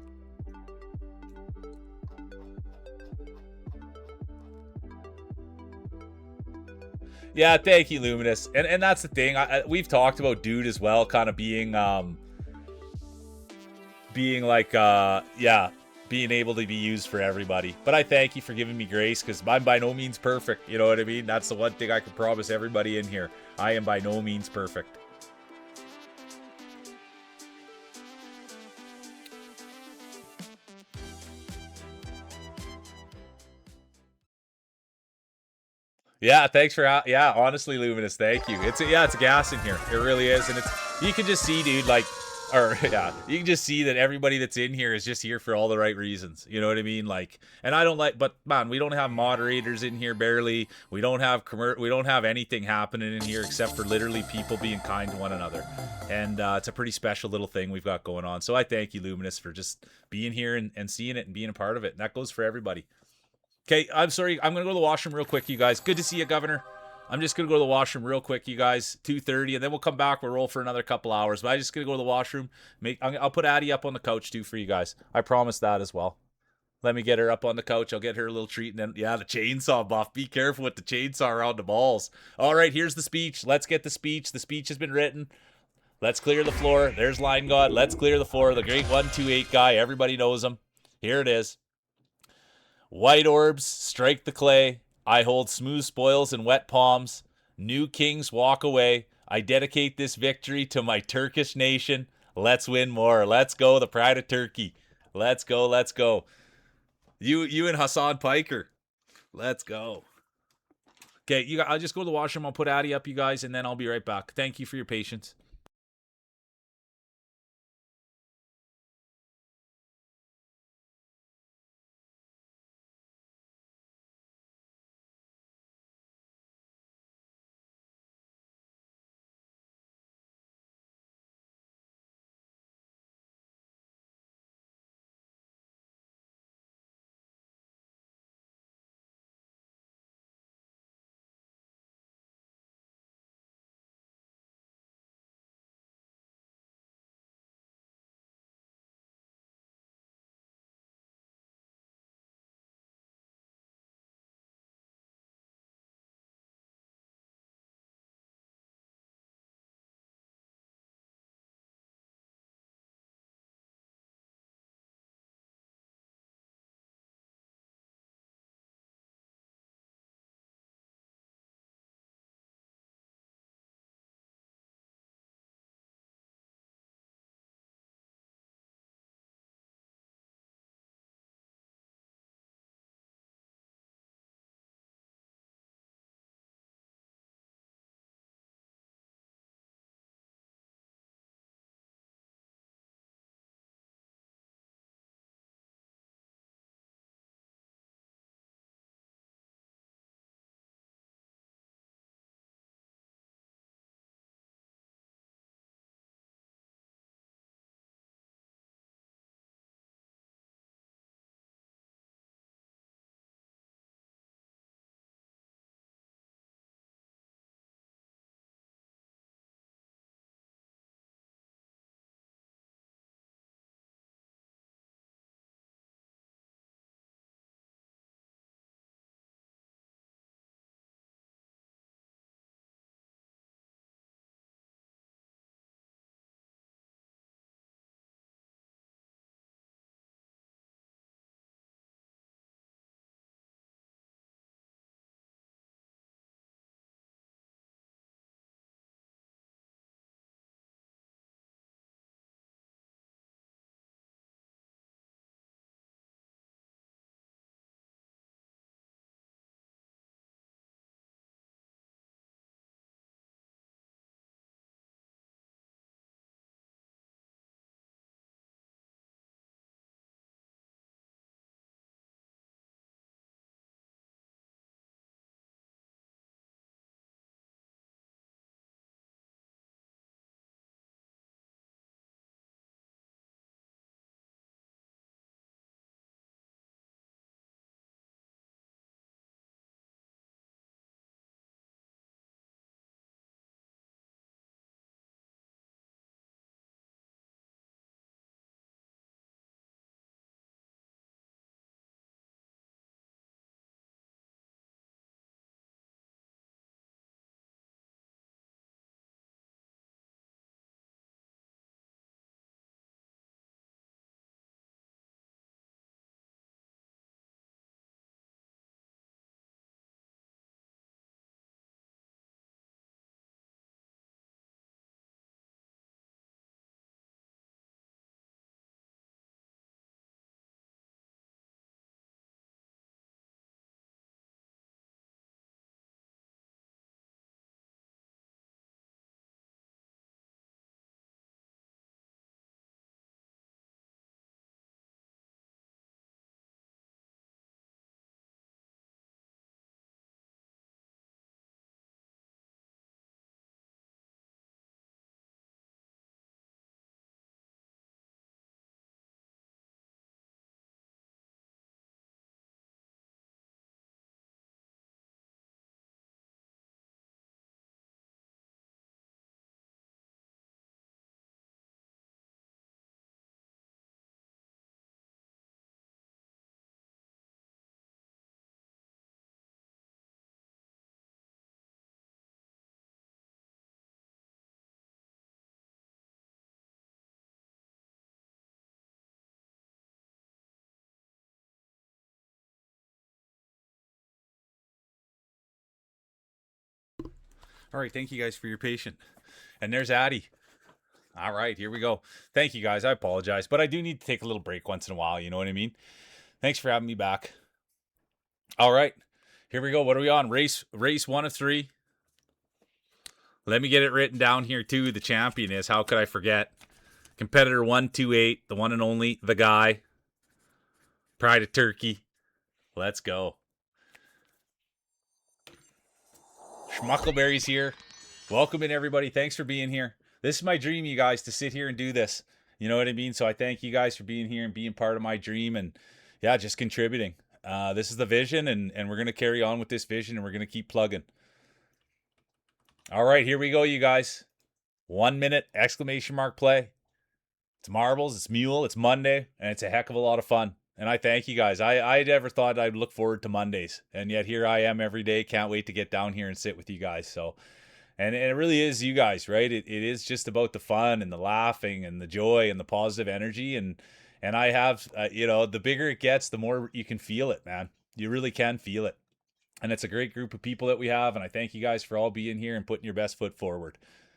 Yeah, thank you, Luminous. And that's the thing. We've talked about Dude as well, kind of being like being able to be used for everybody. But I thank you for giving me grace, because I'm by no means perfect. You know what I mean? That's the one thing I can promise everybody in here. I am by no means perfect. Yeah, thanks for honestly, Luminous, thank you. It's a gas in here. It really is, and you can just see, dude, like, you can just see that everybody that's in here is just here for all the right reasons. You know what I mean? Like, and I don't like, but man, we don't have moderators in here barely. We don't have we don't have anything happening in here except for literally people being kind to one another, and it's a pretty special little thing we've got going on. So I thank you, Luminous, for just being here and seeing it and being a part of it. And that goes for everybody. Okay, I'm sorry. I'm going to go to the washroom real quick, you guys. Good to see you, Governor. I'm just going to go to the washroom real quick, you guys. 2:30, and then we'll come back. We'll roll for another couple hours. But I'm just going to go to the washroom. I'll put Addie up on the couch, too, for you guys. I promise that as well. Let me get her up on the couch. I'll get her a little treat. And then, yeah, the chainsaw buff. Be careful with the chainsaw around the balls. All right, here's the speech. Let's get the speech. The speech has been written. Let's clear the floor. There's Line God. Let's clear the floor. The great 128 guy. Everybody knows him. Here it is. White orbs strike the clay. I hold smooth spoils in wet palms. New kings walk away. I dedicate this victory to my Turkish nation. Let's win more. Let's go, the pride of Turkey. Let's go, let's go. You and Hassan Piker. Let's go. Okay, I'll just go to the washroom. I'll put Addie up, you guys, and then I'll be right back. Thank you for your patience. All right, thank you guys for your patience. And there's Addy. All right, here we go. Thank you guys. I apologize, but I do need to take a little break once in a while. You know what I mean? Thanks for having me back. All right, here we go. What are we on? Race 1 of 3. Let me get it written down here too. The champion is, how could I forget? Competitor 128, the one and only, the guy. Pride of Turkey. Let's go. Schmuckleberry's here. Welcome in, everybody. Thanks for being here. This is my dream, you guys, to sit here and do this. You know what I mean? So I thank you guys for being here and being part of my dream and, yeah, just contributing. This is the vision, and we're going to carry on with this vision, and we're going to keep plugging. All right, here we go, you guys. 1 minute, exclamation mark play. It's marbles, it's mule, it's Monday, and it's a heck of a lot of fun. And I thank you guys. I never thought I'd look forward to Mondays, and yet here I am every day. Can't wait to get down here and sit with you guys. So, and it really is you guys, right? It is just about the fun and the laughing and the joy and the positive energy. And I have, you know, the bigger it gets, the more you can feel it, man. You really can feel it. And it's a great group of people that we have. And I thank you guys for all being here and putting your best foot forward,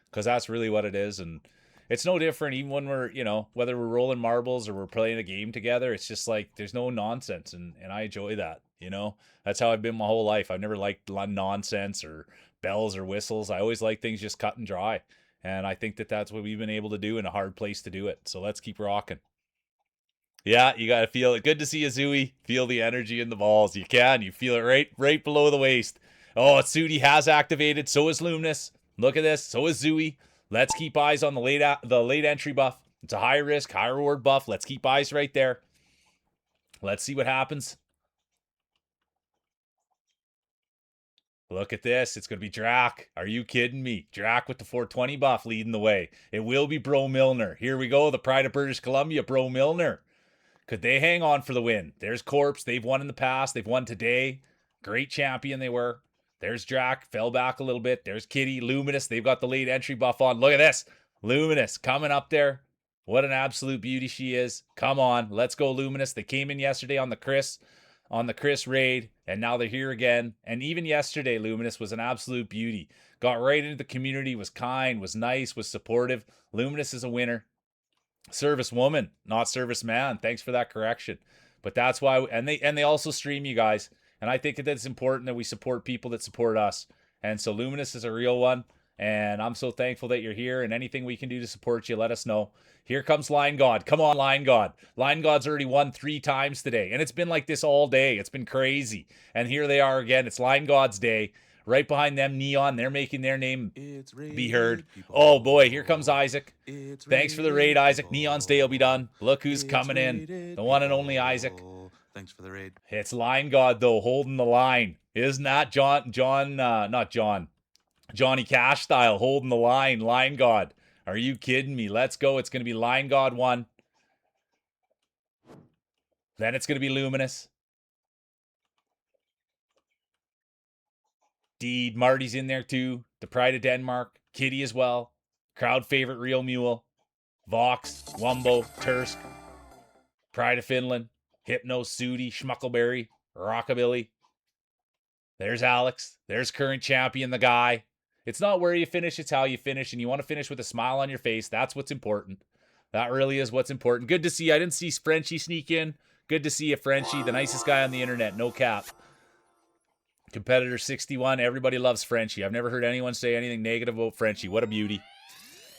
because that's really what it is. And it's no different even when we're, you know, whether we're rolling marbles or we're playing a game together. It's just like there's no nonsense. And I enjoy that, you know. That's how I've been my whole life. I've never liked nonsense or bells or whistles. I always like things just cut and dry. And I think that that's what we've been able to do in a hard place to do it. So let's keep rocking. Yeah, you got to feel it. Good to see you, Zooey. Feel the energy in the balls. You can. You feel it right below the waist. Oh, Sudi has activated. So is Luminous. Look at this. So is Zooey. Let's keep eyes on the late entry buff. It's a high risk, high reward buff. Let's keep eyes right there. Let's see what happens. Look at this. It's going to be Drac. Are you kidding me? Drac with the 420 buff leading the way. It will be Bro Milner. Here we go. The Pride of British Columbia, Bro Milner. Could they hang on for the win? There's Corpse. They've won in the past. They've won today. Great champion they were. There's Drac. Fell back a little bit. There's Kitty. Luminous. They've got the late entry buff on. Look at this. Luminous coming up there. What an absolute beauty she is. Come on. Let's go, Luminous. They came in yesterday on the Chris raid, and now they're here again. And even yesterday, Luminous was an absolute beauty. Got right into the community, was kind, was nice, was supportive. Luminous is a winner. Service woman, not service man. Thanks for that correction. But that's why, and they also stream, you guys. And I think that it's important that we support people that support us. And so Luminous is a real one. And I'm so thankful that you're here, and anything we can do to support you, let us know. Here comes Lion God. Come on, Lion God. Lion God's already won 3 times today. And it's been like this all day. It's been crazy. And here they are again. It's Lion God's day. Right behind them, Neon. They're making their name be heard. Oh, boy. Here comes Isaac. Thanks for the raid, Isaac. Neon's day will be done. Look who's coming in. The one and only Isaac. Thanks for the raid. It's Lion God, though, holding the line. Isn't that Johnny Cash style, holding the line. Lion God. Are you kidding me? Let's go. It's going to be Lion God 1. Then it's going to be Luminous. Deed. Marty's in there too. The Pride of Denmark. Kitty as well. Crowd favorite Real Mule. Vox. Wumbo. Tursk. Pride of Finland. Hypno. Sudi. Schmuckleberry. Rockabilly. There's Alex. There's current champion, the guy. It's not where you finish, it's how you finish. And you want to finish with a smile on your face. That's what's important. That really is what's important. Good to see you. I didn't see Frenchie sneak in. Good to see you, Frenchie. The nicest guy on the internet. No cap. Competitor 61. Everybody loves Frenchie. I've never heard anyone say anything negative about Frenchie. What a beauty.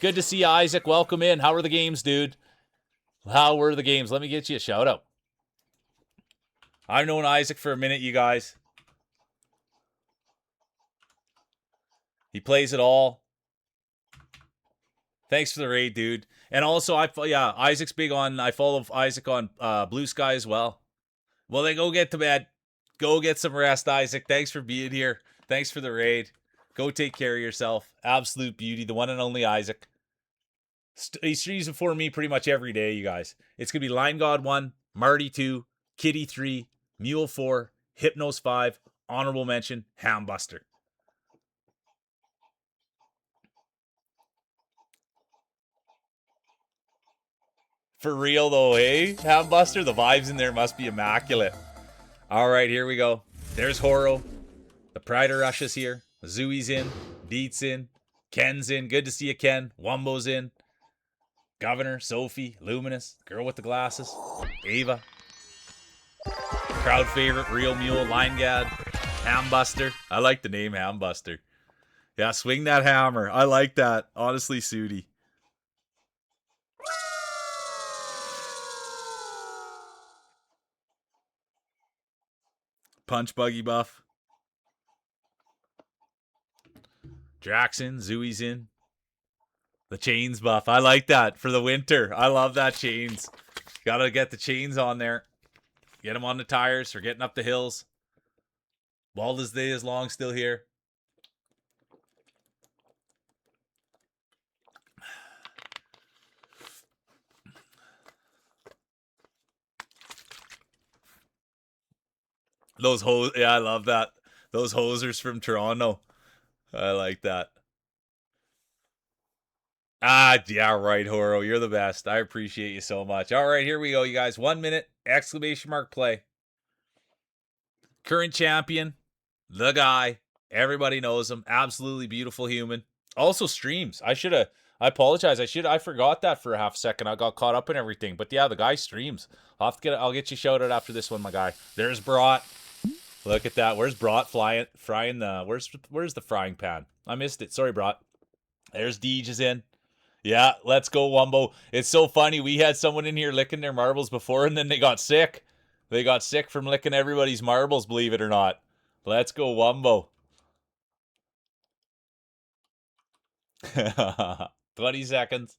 Good to see you, Isaac. Welcome in. How were the games, dude? How were the games? Let me get you a shout out. I've known Isaac for a minute, you guys. He plays it all. Thanks for the raid, dude. And also, Isaac's big on, I follow Isaac on Blue Sky as well. Well, then go get to bed. Go get some rest, Isaac. Thanks for being here. Thanks for the raid. Go take care of yourself. Absolute beauty. The one and only Isaac. He streams before me pretty much every day, you guys. It's going to be Lion God 1, Marty 2, Kitty 3, Mule 4, Hypnos 5, honorable mention, Hambuster. For real though, hey? Hambuster, the vibes in there must be immaculate. All right, here we go. There's Horo. The Pride of Russia's here. Zooey's in. Deet's in. Ken's in. Good to see you, Ken. Wumbo's in. Governor, Sophie, Luminous, girl with the glasses, Ava. Crowd favorite, Real Mule, Line Gad, Hambuster. I like the name Hambuster. Yeah, swing that hammer. I like that. Honestly, Sudi. Punch Buggy buff. Jackson, Zooey's in. The chains buff. I like that for the winter. I love that chains. Gotta get the chains on there. Get them on the tires for getting up the hills. Baldur's Day is long still here. Those yeah, I love that. Those hosers from Toronto. I like that. Ah, yeah, right, Horo. You're the best. I appreciate you so much. All right, here we go, you guys. 1 minute, exclamation mark play. Current champion, the guy. Everybody knows him. Absolutely beautiful human. Also streams. I apologize. I forgot that for a half second. I got caught up in everything. But yeah, the guy streams. I'll get you shouted after this one, my guy. There's Brat. Look at that. Where's Brat frying the where's the frying pan? I missed it. Sorry, Brat. There's Deej is in. Yeah, let's go, Wumbo. It's so funny. We had someone in here licking their marbles before, and then they got sick. They got sick from licking everybody's marbles, believe it or not. Let's go, Wumbo. 20 seconds.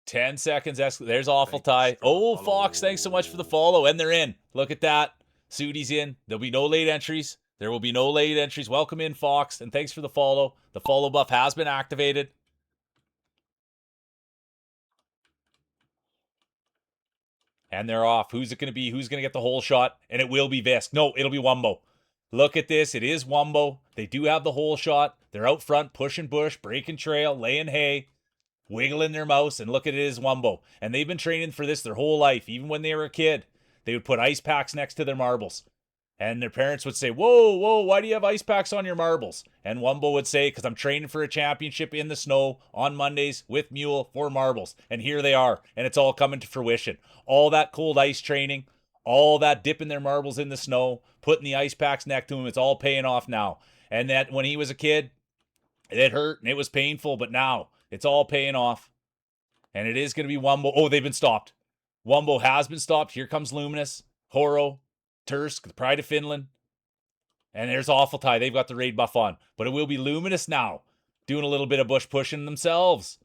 Ten seconds. There's Awful Tie. Oh, Fox, thanks so much for the follow. And they're in. Look at that. Sudi's in. There'll be no late entries. There will be no late entries. Welcome in, Fox, and thanks for the follow. The follow buff has been activated. And they're off. Who's it going to be? Who's going to get the whole shot? And it will be Visk. No, it'll be Wumbo. Look at this. It is Wumbo. They do have the whole shot. They're out front, pushing bush, breaking trail, laying hay, wiggling their mouse, and look at it is Wumbo. And they've been training for this their whole life. Even when they were a kid, they would put ice packs next to their marbles. And their parents would say, whoa, why do you have ice packs on your marbles? And Wumbo would say, because I'm training for a championship in the snow on Mondays with Mule for marbles. And here they are. And it's all coming to fruition. All that cold ice training, all that dipping their marbles in the snow, putting the ice packs next to him, it's all paying off now. And that when he was a kid, it hurt and it was painful, but now it's all paying off. And it is going to be Wumbo. Oh, they've been stopped. Wumbo has been stopped. Here comes Luminous, Horo, Tursk, the Pride of Finland. And there's Awful Tie. They've got the raid buff on. But it will be Luminous now, doing a little bit of bush pushing themselves.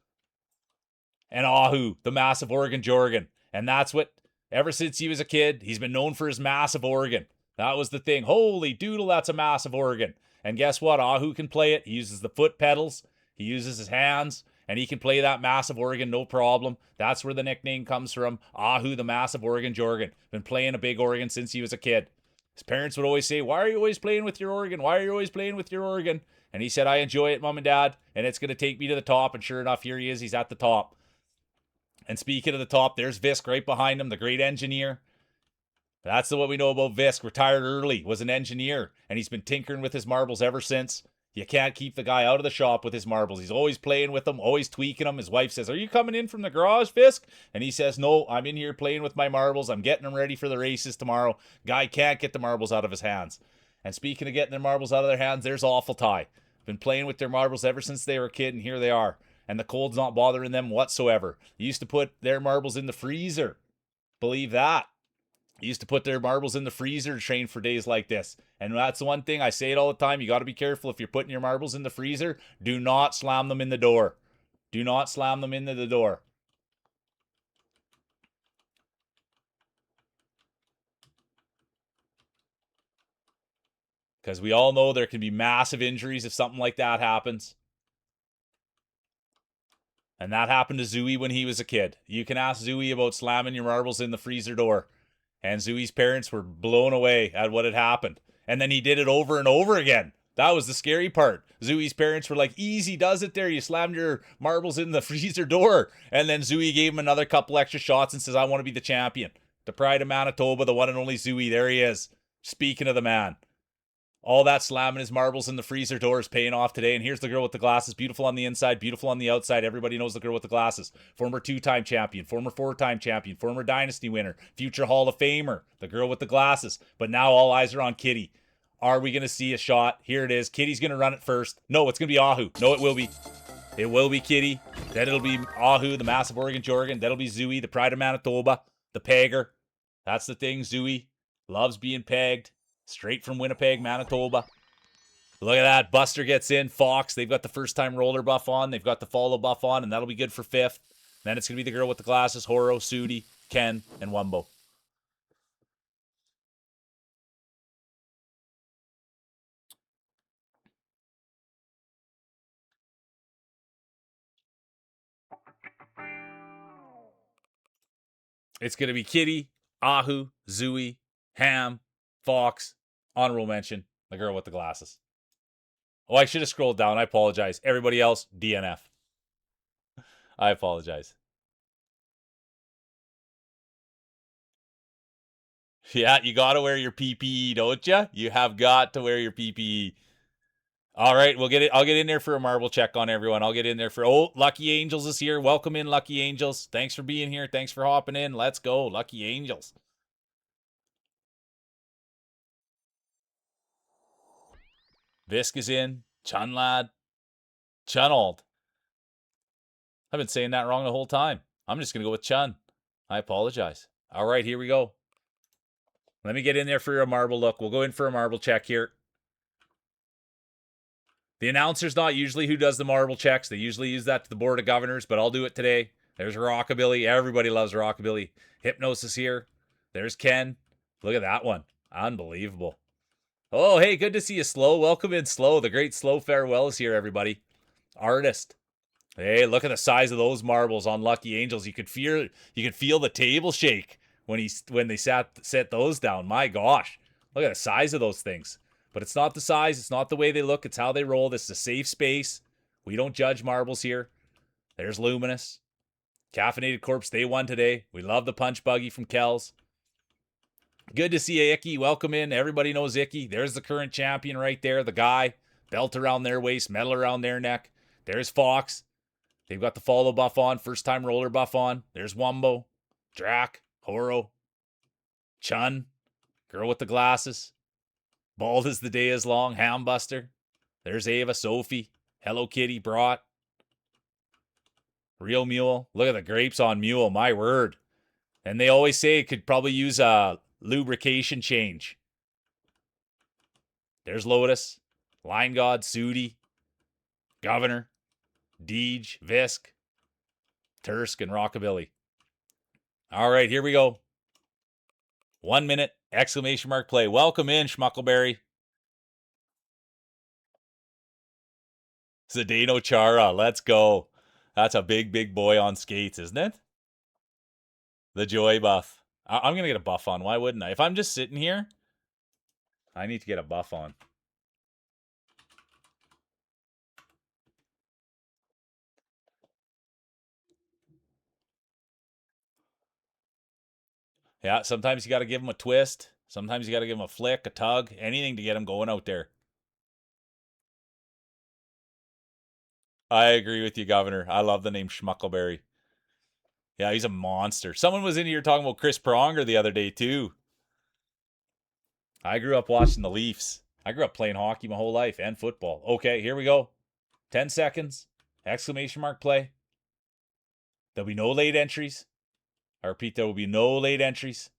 And Ahu, the massive Oregon Jorgen. And that's what, ever since he was a kid, he's been known for his massive organ. That was the thing. Holy doodle, that's a massive organ. And guess what? Ahu can play it. He uses the foot pedals. He uses his hands. And he can play that massive organ, no problem. That's where the nickname comes from. Ahu, the massive organ Jorgen. Been playing a big organ since he was a kid. His parents would always say, why are you always playing with your organ? Why are you always playing with your organ? And he said, I enjoy it, Mom and Dad, and it's going to take me to the top. And sure enough, here he is. He's at the top. And speaking of the top, there's Visk right behind him, the great engineer. That's what we know about Visk. Retired early, was an engineer, and he's been tinkering with his marbles ever since. You can't keep the guy out of the shop with his marbles. He's always playing with them, always tweaking them. His wife says, are you coming in from the garage, Visk? And he says, no, I'm in here playing with my marbles. I'm getting them ready for the races tomorrow. Guy can't get the marbles out of his hands. And speaking of getting their marbles out of their hands, there's Awful Tie. Been playing with their marbles ever since they were a kid, and here they are. And the cold's not bothering them whatsoever. They used to put their marbles in the freezer. Believe that. Used to put their marbles in the freezer to train for days like this. And that's the one thing, I say it all the time, you got to be careful if you're putting your marbles in the freezer. Do not slam them in the door. Do not slam them into the door. Because we all know there can be massive injuries if something like that happens. And that happened to Zooey when he was a kid. You can ask Zooey about slamming your marbles in the freezer door. And Zooey's parents were blown away at what had happened. And then he did it over and over again. That was the scary part. Zooey's parents were like, easy does it there. You slammed your marbles in the freezer door. And then Zooey gave him another couple extra shots and says, I want to be the champion. The pride of Manitoba, the one and only Zooey. There he is. Speaking of the man. All that slamming his marbles in the freezer door is paying off today. And here's the girl with the glasses. Beautiful on the inside, beautiful on the outside. Everybody knows the girl with the glasses. Former 2-time champion, former 4-time champion, former Dynasty winner, future Hall of Famer. The girl with the glasses. But now all eyes are on Kitty. Are we going to see a shot? Here it is. Kitty's going to run it first. No, it's going to be Ahu. No, it will be. It will be Kitty. Then it'll be Ahu, the massive Oregon Jorgen. That'll be Zooey, the pride of Manitoba, the pegger. That's the thing. Zooey loves being pegged. Straight from Winnipeg, Manitoba. Look at that. Buster gets in. Fox, they've got the first-time roller buff on. They've got the follow buff on, and that'll be good for 5th. Then it's going to be the girl with the glasses, Horo, Sudi, Ken, and Wumbo. It's going to be Kitty, Ahu, Zooey, Ham, Fox, honorable mention, the girl with the glasses. Oh, I should have scrolled down. I apologize. Everybody else, DNF. I apologize. Yeah, you got to wear your PPE, don't you? You have got to wear your PPE. All right, we'll get it. I'll get in there for a marble check on everyone. I'll get in there for... Oh, Lucky Angels is here. Welcome in, Lucky Angels. Thanks for being here. Thanks for hopping in. Let's go, Lucky Angels. Visk is in. Chunlad. Chunald. I've been saying that wrong the whole time. I'm just going to go with Chun. I apologize. All right, here we go. Let me get in there for a marble look. We'll go in for a marble check here. The announcer's not usually who does the marble checks. They usually use that to the Board of Governors, but I'll do it today. There's Rockabilly. Everybody loves Rockabilly. Hypnosis here. There's Ken. Look at that one. Unbelievable. Oh, hey, good to see you, Slow. Welcome in, Slow. The great Slow Farewell is here, everybody. Artist. Hey, look at the size of those marbles on Lucky Angels. You could feel the table shake when they set those down. My gosh. Look at the size of those things. But it's not the size, it's not the way they look, it's how they roll. This is a safe space. We don't judge marbles here. There's Luminous. Caffeinated Corpse, they won today. We love the punch buggy from Kells. Good to see you, Icky. Welcome in. Everybody knows Icky. There's the current champion right there, the guy. Belt around their waist, medal around their neck. There's Fox. They've got the follow buff on, first-time roller buff on. There's Wumbo. Drac. Horo. Chun. Girl with the glasses. Bald as the day is long. Hambuster. There's Ava. Sophie. Hello Kitty. Brought. Real Mule. Look at the grapes on Mule. My word. And they always say it could probably use a lubrication change. There's Lotus. Line God. Sudi. Governor. Deej. Visk. Tursk and Rockabilly. All right, here we go. 1 minute. Exclamation mark play. Welcome in, Schmuckleberry. Zdeno Chara. Let's go. That's a big, big boy on skates, isn't it? The Joy buff. I'm going to get a buff on. Why wouldn't I? If I'm just sitting here, I need to get a buff on. Yeah, sometimes you got to give him a twist. Sometimes you got to give him a flick, a tug, anything to get him going out there. I agree with you, Governor. I love the name Schmuckleberry. Yeah, he's a monster. Someone was in here talking about Chris Pronger the other day, too. I grew up watching the Leafs. I grew up playing hockey my whole life and football. Okay, here we go. 10 seconds. Exclamation mark play. There'll be no late entries. I repeat, there will be no late entries.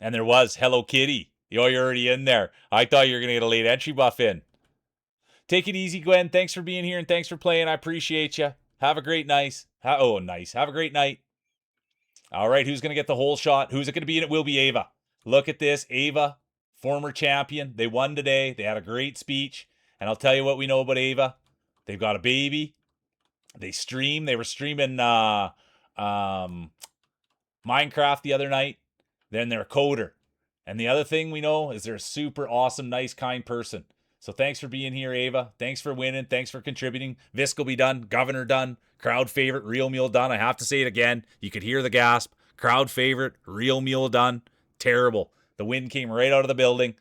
And there was. Hello Kitty. You're already in there. I thought you were going to get a late entry buff in. Take it easy, Gwen. Thanks for being here and thanks for playing. I appreciate you. Have a great night. Nice. Have a great night. All right, who's going to get the whole shot? Who's it going to be? And it will be Ava. Look at this. Ava, former champion. They won today. They had a great speech. And I'll tell you what we know about Ava. They've got a baby. They stream. They were streaming Minecraft the other night. Then they're a coder. And the other thing we know is they're a super awesome, nice, kind person. So thanks for being here, Ava. Thanks for winning. Thanks for contributing. Visk will be done. Governor done. Crowd favorite, real mule done. I have to say it again. You could hear the gasp. Crowd favorite, real mule done. Terrible. The wind came right out of the building.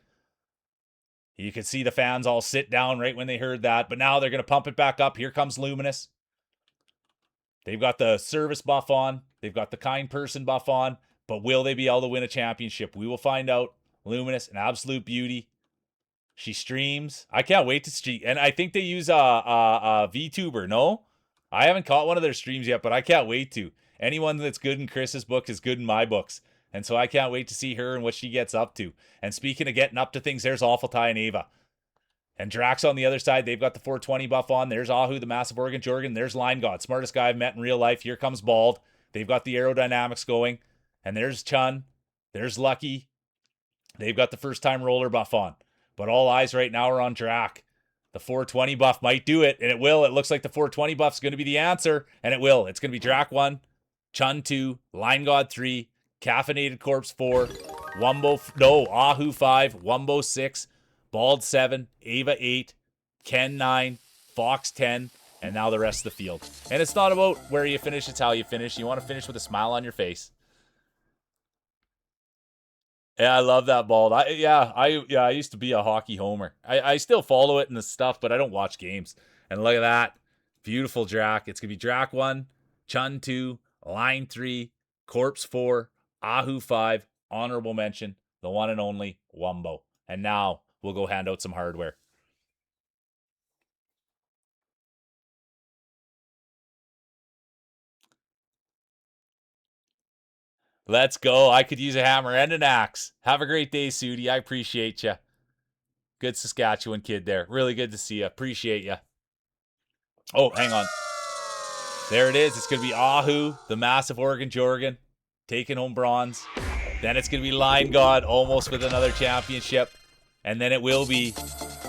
You could see the fans all sit down right when they heard that. But now they're going to pump it back up. Here comes Luminous. They've got the service buff on. They've got the kind person buff on. But will they be able to win a championship? We will find out. Luminous, an absolute beauty. She streams. I can't wait to stream. And I think they use a VTuber, no? I haven't caught one of their streams yet, but I can't wait to. Anyone that's good in Chris's book is good in my books. And so I can't wait to see her and what she gets up to. And speaking of getting up to things, there's Awful Ty and Ava. And Drax on the other side, they've got the 420 buff on. There's Ahu, the Massive Organ Jorgen. There's Line God, smartest guy I've met in real life. Here comes Bald. They've got the aerodynamics going. And there's Chun. There's Lucky. They've got the first time roller buff on. But all eyes right now are on Drac. The 420 buff might do it, and it will. It looks like the 420 buff is going to be the answer, and it will. It's going to be Drac 1, Chun 2, Line God 3, Caffeinated Corpse 4, Ahu 5, Wumbo 6, Bald 7, Ava 8, Ken 9, Fox 10, and now the rest of the field. And it's not about where you finish, it's how you finish. You want to finish with a smile on your face. Yeah, I love that, Bald. I used to be a hockey homer. I still follow it and the stuff, but I don't watch games. And look at that. Beautiful Drac. It's going to be Drac 1, Chun 2, Line 3, Corpse 4, Ahu 5, honorable mention, the one and only Wumbo. And now we'll go hand out some hardware. Let's go. I could use a hammer and an axe. Have a great day, Sudi. I appreciate you. Good Saskatchewan kid there. Really good to see you. Appreciate you. Oh, hang on. There it is. It's going to be Ahu, the Massive Organ Jorgen, taking home bronze. Then it's going to be Line God, almost with another championship. And then it will be,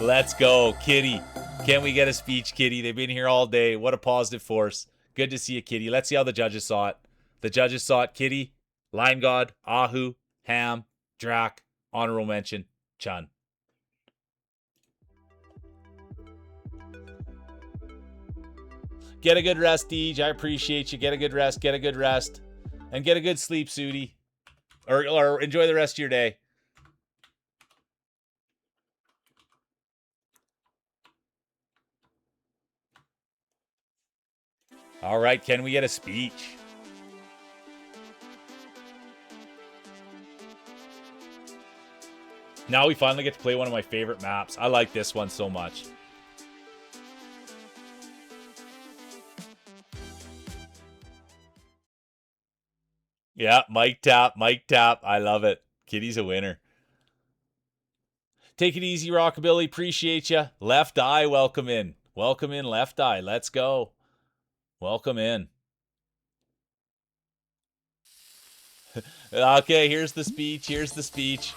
let's go, Kitty. Can we get a speech, Kitty? They've been here all day. What a positive force. Good to see you, Kitty. Let's see how the judges saw it. The judges saw it, Kitty, Line God, Ahu, Ham, Drac, honorable mention, Chun. Get a good rest, Deej. I appreciate you. Get a good rest. Get a good rest. And get a good sleep, Sudi. Or enjoy the rest of your day. All right, can we get a speech? Now we finally get to play one of my favorite maps. I like this one so much. Yeah, mic tap, mic tap. I love it. Kitty's a winner. Take it easy, Rockabilly. Appreciate you. Left Eye, welcome in. Welcome in, Left Eye. Let's go. Welcome in. Okay, here's the speech. Here's the speech.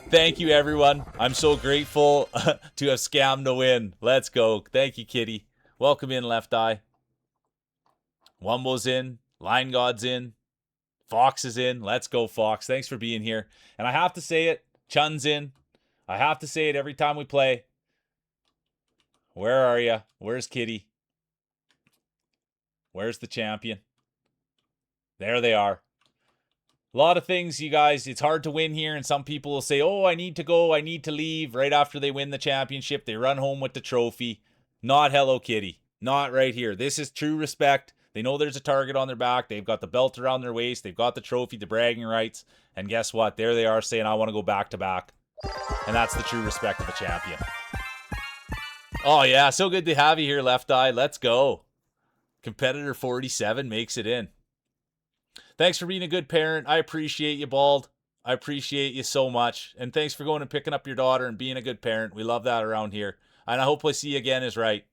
Thank you, everyone. I'm so grateful to have scammed a win. Let's go. Thank you, Kitty. Welcome in, Left Eye. Wumbo's in. Line God's in. Fox is in. Let's go, Fox. Thanks for being here. And I have to say it. Chun's in. I have to say it every time we play. Where are you? Where's Kitty? Where's the champion? There they are. A lot of things, you guys, it's hard to win here, and some people will say, oh, I need to go, I need to leave. Right after they win the championship, they run home with the trophy. Not Hello Kitty. Not right here. This is true respect. They know there's a target on their back. They've got the belt around their waist. They've got the trophy, the bragging rights. And guess what? There they are saying, I want to go back to back. And that's the true respect of a champion. Oh, yeah. So good to have you here, Left Eye. Let's go. Competitor 47 makes it in. Thanks for being a good parent. I appreciate you, Bald. I appreciate you so much. And thanks for going and picking up your daughter and being a good parent. We love that around here. And I hope I see you again is right.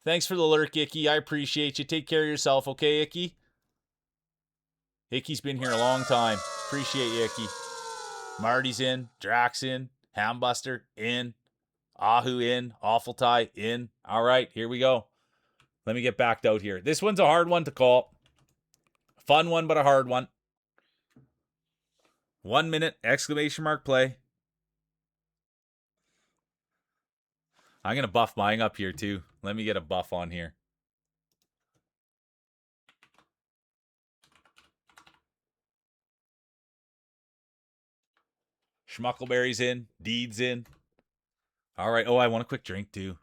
Thanks for the lurk, Icky. I appreciate you. Take care of yourself, okay, Icky? Icky's been here a long time. Appreciate you, Icky. Marty's in. Drax in. Hambuster in. Ahu in. Awful Ty in. All right, here we go. Let me get backed out here. This one's a hard one to call. Fun one, but a hard one. 1 minute, exclamation mark play. I'm going to buff mine up here too. Let me get a buff on here. Schmuckleberry's in. Deed's in. All right. Oh, I want a quick drink too.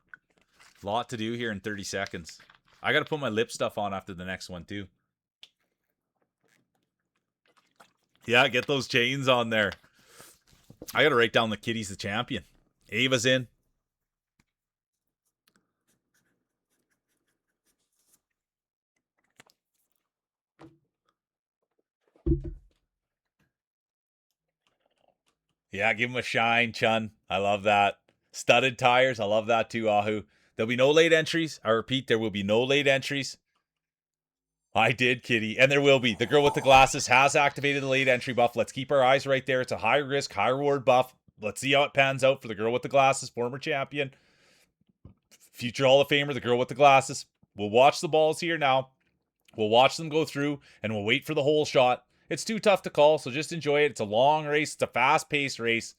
Lot to do here in 30 seconds. I got to put my lip stuff on after the next one too. Yeah, get those chains on there. I got to write down the Kitty's the champion. Ava's in. Yeah, give him a shine, Chun. I love that. Studded tires. I love that too, Ahu. There'll be no late entries. I repeat, there will be no late entries. I did, Kitty. And there will be. The girl with the glasses has activated the late entry buff. Let's keep our eyes right there. It's a high risk, high reward buff. Let's see how it pans out for the girl with the glasses, former champion. Future Hall of Famer, the girl with the glasses. We'll watch the balls here now. We'll watch them go through, and we'll wait for the hole shot. It's too tough to call, so just enjoy it. It's a long race. It's a fast-paced race.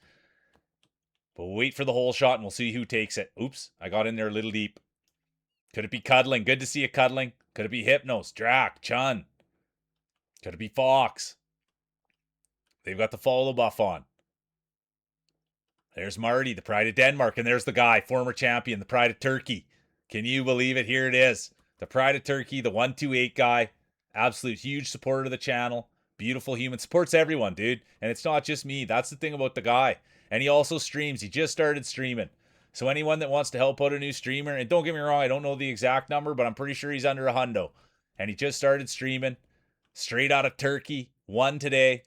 But we'll wait for the hole shot, and we'll see who takes it. Oops, I got in there a little deep. Could it be Cuddling? Good to see you, Cuddling. Could it be Hypnos, Drac, Chun? Could it be Fox? They've got the follow buff on. There's Marty, the Pride of Denmark, and there's the guy, former champion, the Pride of Turkey. Can you believe it? Here it is. The Pride of Turkey, the 128 guy. Absolute huge supporter of the channel. Beautiful human. Supports everyone, dude. And it's not just me. That's the thing about the guy. And he also streams. He just started streaming. So anyone that wants to help out a new streamer, and don't get me wrong, I don't know the exact number, but I'm pretty sure he's under a hundo. And he just started streaming. Straight out of Turkey. Won today.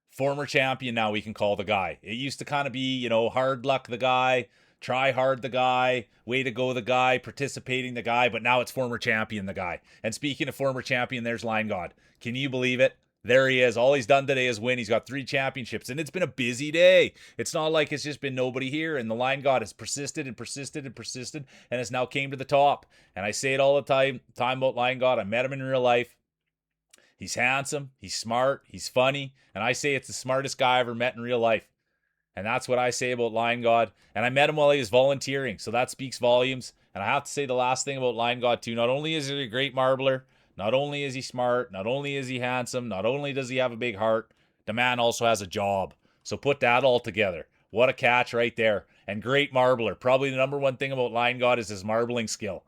Former champion now we can call the guy. It used to kind of be, you know, hard luck the guy, try hard the guy, way to go the guy, participating the guy, but now it's former champion the guy. And speaking of former champion, there's Line God. Can you believe it? There he is. All he's done today is win. He's got 3 championships, and it's been a busy day. It's not like it's just been nobody here, and the Line God has persisted and persisted and persisted, and has now came to the top. And I say it all the time about Line God. I met him in real life. He's handsome, he's smart, he's funny, and I say it's the smartest guy I ever met in real life. And that's what I say about Lion God. And I met him while he was volunteering, so that speaks volumes. And I have to say the last thing about Lion God too. Not only is he a great marbler, not only is he smart, not only is he handsome, not only does he have a big heart, the man also has a job. So put that all together. What a catch right there. And great marbler. Probably the number one thing about Lion God is his marbling skill.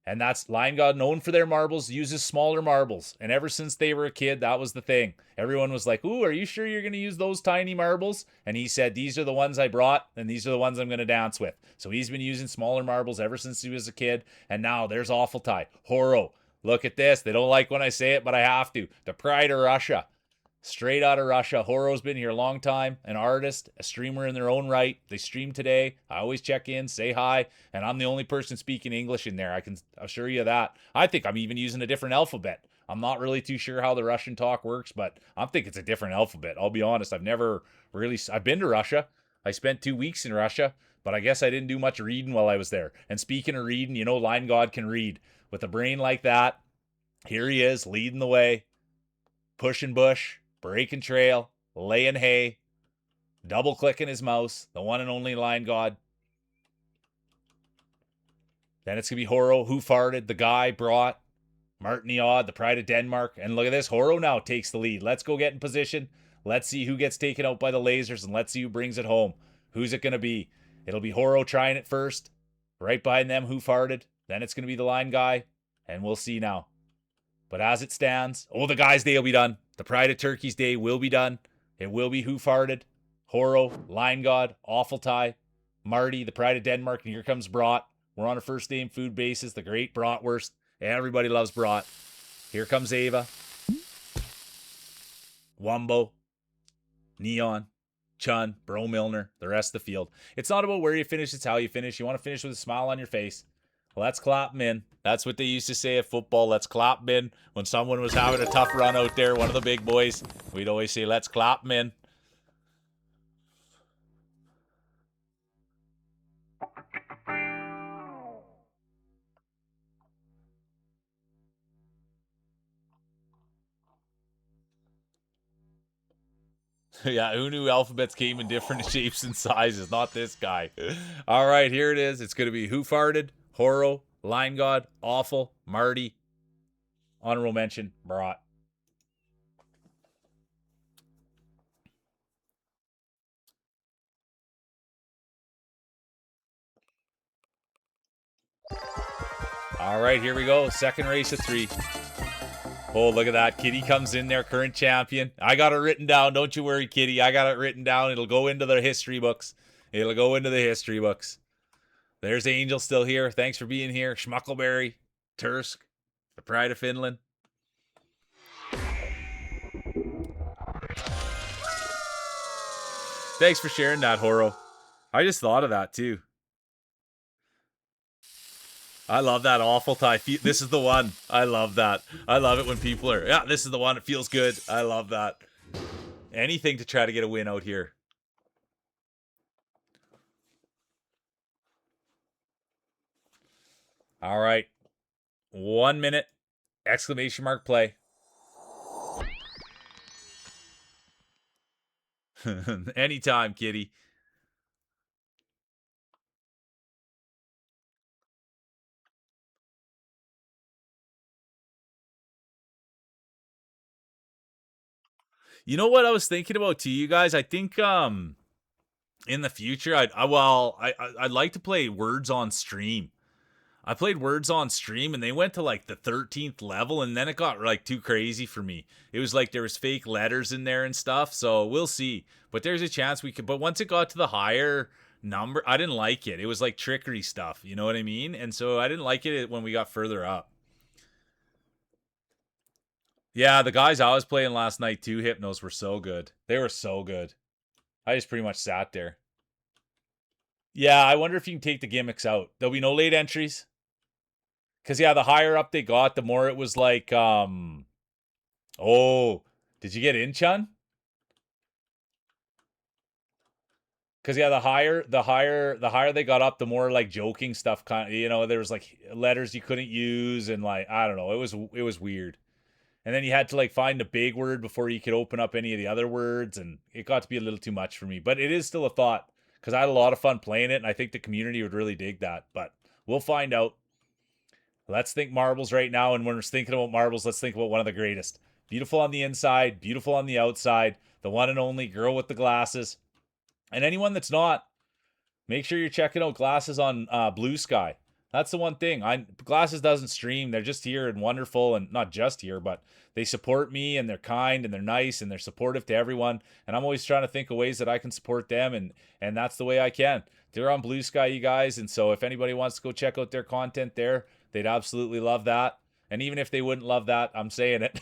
And that's Lion God, known for their marbles, uses smaller marbles. And ever since they were a kid, that was the thing. Everyone was like, ooh, are you sure you're going to use those tiny marbles? And he said, these are the ones I brought, and these are the ones I'm going to dance with. So he's been using smaller marbles ever since he was a kid. And now there's Awful Tie. Horo. Look at this. They don't like when I say it, but I have to. The Pride of Russia. Straight out of Russia. Horo's been here a long time. An artist, a streamer in their own right. They stream today. I always check in, say hi, and I'm the only person speaking English in there. I can assure you that. I think I'm even using a different alphabet. I'm not really too sure how the Russian talk works, but I think it's a different alphabet. I'll be honest. I've been to Russia. I spent 2 weeks in Russia, but I guess I didn't do much reading while I was there. And speaking of reading, you know, Line God can read. With a brain like that, here he is, leading the way, pushing bush, breaking trail, laying hay, double clicking his mouse, the one and only Line God. Then it's going to be Horo, who farted, the guy brought, Martin the Odd, the Pride of Denmark. And look at this, Horo now takes the lead. Let's go get in position. Let's see who gets taken out by the lasers, and let's see who brings it home. Who's it going to be? It'll be Horo trying it first. Right behind them, who farted. Then it's going to be the Line guy, and we'll see now. But as it stands, the guy's day will be done. The Pride of Turkey's day will be done. It will be Who Farted, Horo, Line God, Awful Tie, Marty, the Pride of Denmark, and here comes Brat. We're on a first name food basis, the great bratwurst. Everybody loves Brat. Here comes Ava, Wumbo, Neon, Chun, Bro Milner, the rest of the field. It's not about where you finish, it's how you finish. You want to finish with a smile on your face. Let's clap them in. That's what they used to say at football. Let's clap them in. When someone was having a tough run out there, one of the big boys, we'd always say, let's clap them in. Yeah, who knew alphabets came in different shapes and sizes? Not this guy. All right, here it is. It's going to be Who Farted, Horo, Line God, Awful, Marty, honorable mention, Brought. All right, here we go. Second race of 3. Oh, look at that. Kitty comes in there, current champion. I got it written down. Don't you worry, Kitty. I got it written down. It'll go into the history books. It'll go into the history books. There's Angel still here. Thanks for being here. Schmuckleberry, Tursk, the pride of Finland. Thanks for sharing that, Horo. I just thought of that too. I love that awful tie. This is the one. I love that. I love it when people are, yeah, this is the one. It feels good. I love that. Anything to try to get a win out here. All right. 1 minute. Exclamation mark play. Anytime, Kitty. You know what I was thinking about too, you guys? I think in the future I'd like to play Words on Stream. I played Words on Stream and they went to like the 13th level and then it got like too crazy for me. It was like there was fake letters in there and stuff, so we'll see. But there's a chance we could, but once it got to the higher number, I didn't like it. It was like trickery stuff, you know what I mean? And so I didn't like it when we got further up. Yeah, the guys I was playing last night too, Hypnos, were so good. They were so good. I just pretty much sat there. Yeah, I wonder if you can take the gimmicks out. There'll be no late entries. Cause yeah, the higher up they got, the more it was like, oh, did you get in, Chun? Cause yeah, the higher they got up, the more like joking stuff kind of, you know, there was like letters you couldn't use and like, I don't know, it was weird. And then you had to like find a big word before you could open up any of the other words, and it got to be a little too much for me. But it is still a thought because I had a lot of fun playing it, and I think the community would really dig that. But we'll find out. Let's think marbles right now, and when we're thinking about marbles, let's think about one of the greatest. Beautiful on the inside, beautiful on the outside, the one and only girl with the glasses. And anyone that's not, make sure you're checking out Glasses on Blue Sky. That's the one thing. Glasses doesn't stream. They're just here and wonderful, and not just here, but they support me and they're kind and they're nice and they're supportive to everyone. And I'm always trying to think of ways that I can support them, and that's the way I can. They're on Blue Sky, you guys, and so if anybody wants to go check out their content there, they'd absolutely love that. And even if they wouldn't love that, I'm saying it.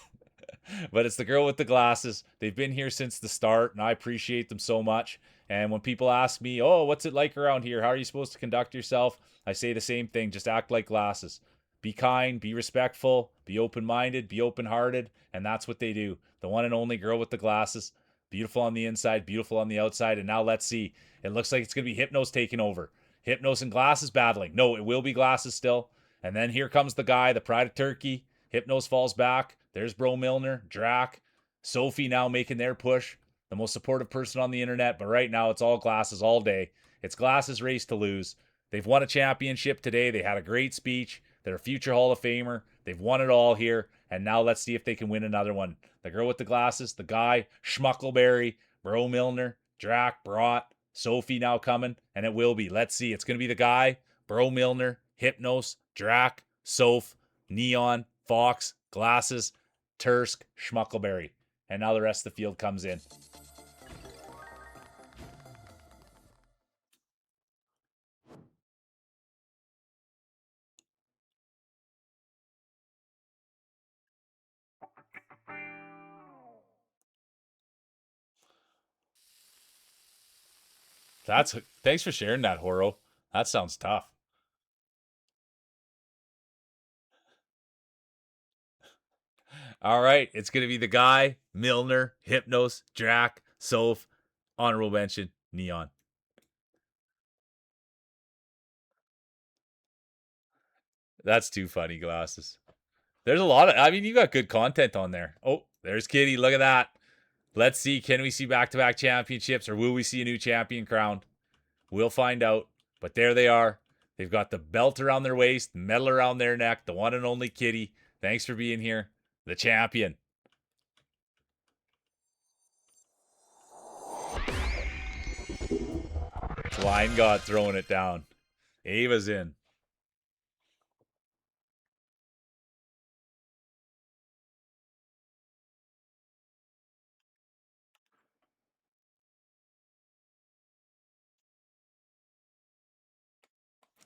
But it's the girl with the glasses. They've been here since the start, and I appreciate them so much. And when people ask me, oh, what's it like around here? How are you supposed to conduct yourself? I say the same thing. Just act like glasses. Be kind, be respectful, be open-minded, be open-hearted. And that's what they do. The one and only girl with the glasses. Beautiful on the inside, beautiful on the outside. And now let's see. It looks like it's going to be Hypnos taking over. Hypnos and Glasses battling. No, it will be Glasses still. And then here comes the guy, the pride of Turkey. Hypnos falls back. There's Bro Milner, Drac, Sophie now making their push. The most supportive person on the internet, but right now it's all Glasses all day. It's Glasses' race to lose. They've won a championship today. They had a great speech. They're a future Hall of Famer. They've won it all here, and now let's see if they can win another one. The girl with the glasses, the guy, Schmuckleberry, Bro Milner, Drac, Brought, Sophie now coming, and it will be. Let's see. It's going to be the guy, Bro Milner, Hypnos, Drac, Soph, Neon, Fox, Glasses, Tursk, Schmuckleberry. And now the rest of the field comes in. Thanks for sharing that, Horo. That sounds tough. All right, it's gonna be the guy, Milner, Hypnos, Drac, Soph, honorable mention, Neon. That's too funny, Glasses. There's a lot of, I mean, you got good content on there. Oh, there's Kitty. Look at that. Let's see. Can we see back-to-back championships, or will we see a new champion crowned? We'll find out. But there they are. They've got the belt around their waist, medal around their neck, the one and only Kitty. Thanks for being here. The champion. Wine God throwing it down. Ava's in.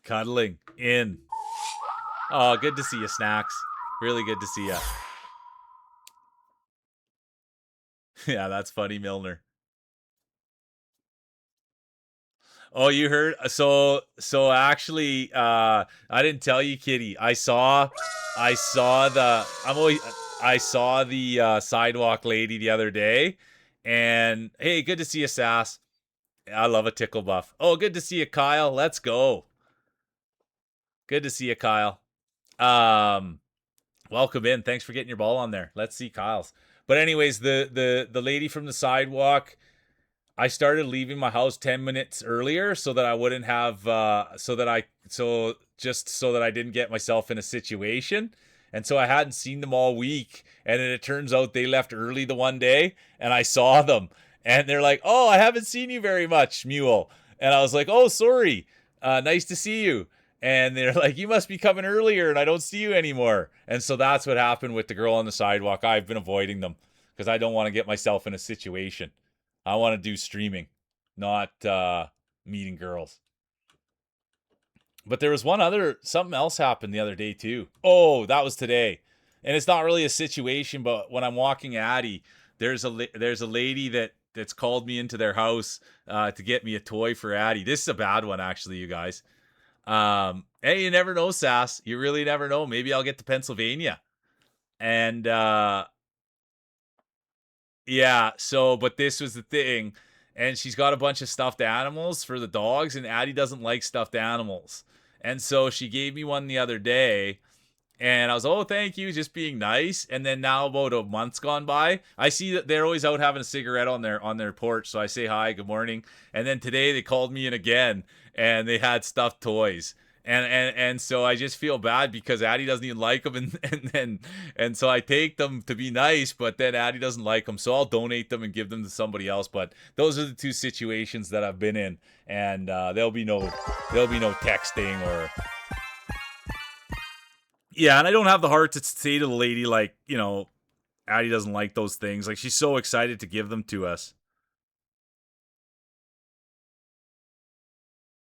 Cuddling in. Oh, good to see you, Snacks. Really good to see you. Yeah, that's funny, Milner. Oh, you heard? So actually, I didn't tell you, Kitty. I saw the sidewalk lady the other day, and hey, good to see you, Sass. I love a tickle buff. Oh, good to see you, Kyle. Let's go. Good to see you, Kyle. Welcome in. Thanks for getting your ball on there. Let's see Kyle's. But anyways, the lady from the sidewalk, I started leaving my house 10 minutes earlier so that I wouldn't have so that I didn't get myself in a situation. And so I hadn't seen them all week, and then it turns out they left early the one day, and I saw them, and they're like, "Oh, I haven't seen you very much, Mule." And I was like, "Oh, sorry. Nice to see you." And they're like, "You must be coming earlier, and I don't see you anymore." And so that's what happened with the girl on the sidewalk. I've been avoiding them because I don't want to get myself in a situation. I want to do streaming, not meeting girls. But there was something else happened the other day too. Oh, that was today. And it's not really a situation, but when I'm walking Addie, there's a lady that's called me into their house to get me a toy for Addie. This is a bad one, actually, you guys. Hey, you never know, Sass. You really never know. Maybe I'll get to Pennsylvania. And yeah, but this was the thing. And she's got a bunch of stuffed animals for the dogs, and Addie doesn't like stuffed animals. And so she gave me one the other day, and I was, "Oh, thank you," just being nice. And then now about a month's gone by, I see that they're always out having a cigarette on their porch. So I say hi, good morning. And then today they called me in again, and they had stuffed toys. And so I just feel bad because Addie doesn't even like them, and so I take them to be nice, but then Addie doesn't like them, so I'll donate them and give them to somebody else. But those are the two situations that I've been in, and there'll be no texting or. Yeah, and I don't have the heart to say to the lady, like, Addie doesn't like those things. Like, she's so excited to give them to us.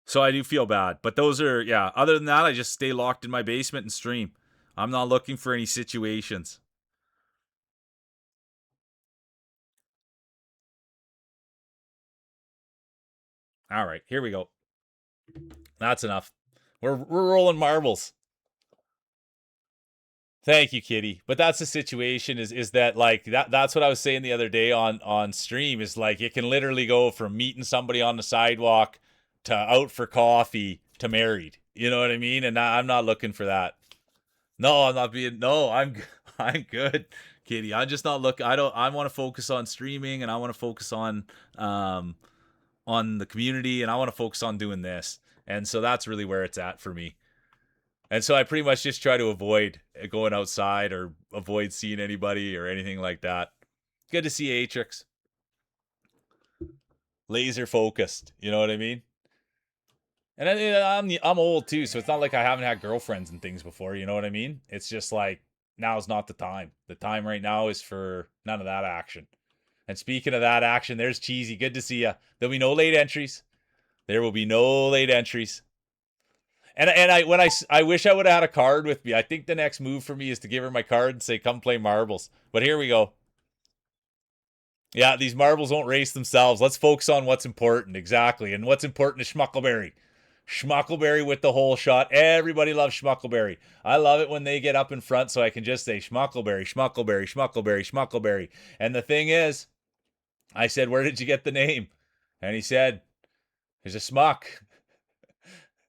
So I do feel bad. But those are, yeah, other than that, I just stay locked in my basement and stream. I'm not looking for any situations. All right, here we go. That's enough. We're rolling marbles. Thank you, Kitty. But that's the situation is that, like, that's what I was saying the other day on stream, is like it can literally go from meeting somebody on the sidewalk to out for coffee to married. You know what I mean? And I'm not looking for that. No, I'm not being. No, I'm good, Kitty. I'm just not looking. I want to focus on streaming, and I want to focus on the community, and I want to focus on doing this. And so that's really where it's at for me. And so I pretty much just try to avoid going outside or avoid seeing anybody or anything like that. Good to see Atrix. Laser focused, you know what I mean? And I'm old too, so it's not like I haven't had girlfriends and things before, you know what I mean? It's just like, now's not the time. The time right now is for none of that action. And speaking of that action, there's Cheesy. Good to see you. There'll be no late entries. There will be no late entries. And I wish I would have had a card with me. I think the next move for me is to give her my card and say, "Come play marbles." But here we go. Yeah, these marbles won't race themselves. Let's focus on what's important. Exactly. And what's important is Schmuckleberry. Schmuckleberry with the whole shot. Everybody loves Schmuckleberry. I love it when they get up in front so I can just say Schmuckleberry, Schmuckleberry, Schmuckleberry, Schmuckleberry. And the thing is, I said, "Where did you get the name?" And he said, "There's a schmuck."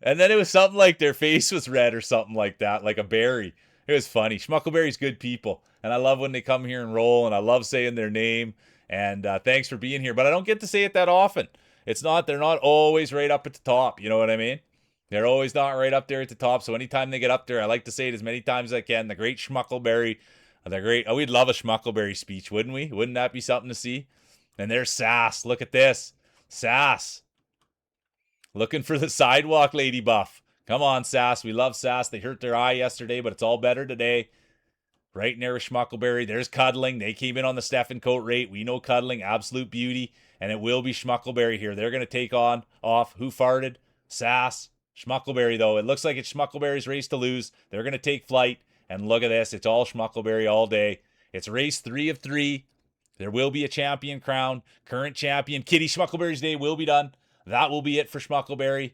And then it was something like their face was red or something like that, like a berry. It was funny. Schmuckleberry's good people. And I love when they come here and roll, and I love saying their name. And thanks for being here. But I don't get to say it that often. They're not always right up at the top. You know what I mean? They're always not right up there at the top. So anytime they get up there, I like to say it as many times as I can. The great Schmuckleberry. The great, we'd love a Schmuckleberry speech, wouldn't we? Wouldn't that be something to see? And there's Sass. Look at this. Sass. Looking for the sidewalk lady buff. Come on, Sass. We love Sass. They hurt their eye yesterday, but it's all better today. Right in there with Schmuckleberry. There's Cuddling. They came in on the Stefan Coat rate. We know Cuddling, absolute beauty. And it will be Schmuckleberry here. They're going to take off. Who farted? Sass. Schmuckleberry, though. It looks like it's Schmuckleberry's race to lose. They're going to take flight. And look at this. It's all Schmuckleberry all day. It's race 3 of 3. There will be a champion crown. Current champion. Kitty Schmuckleberry's day will be done. That will be it for Schmuckleberry.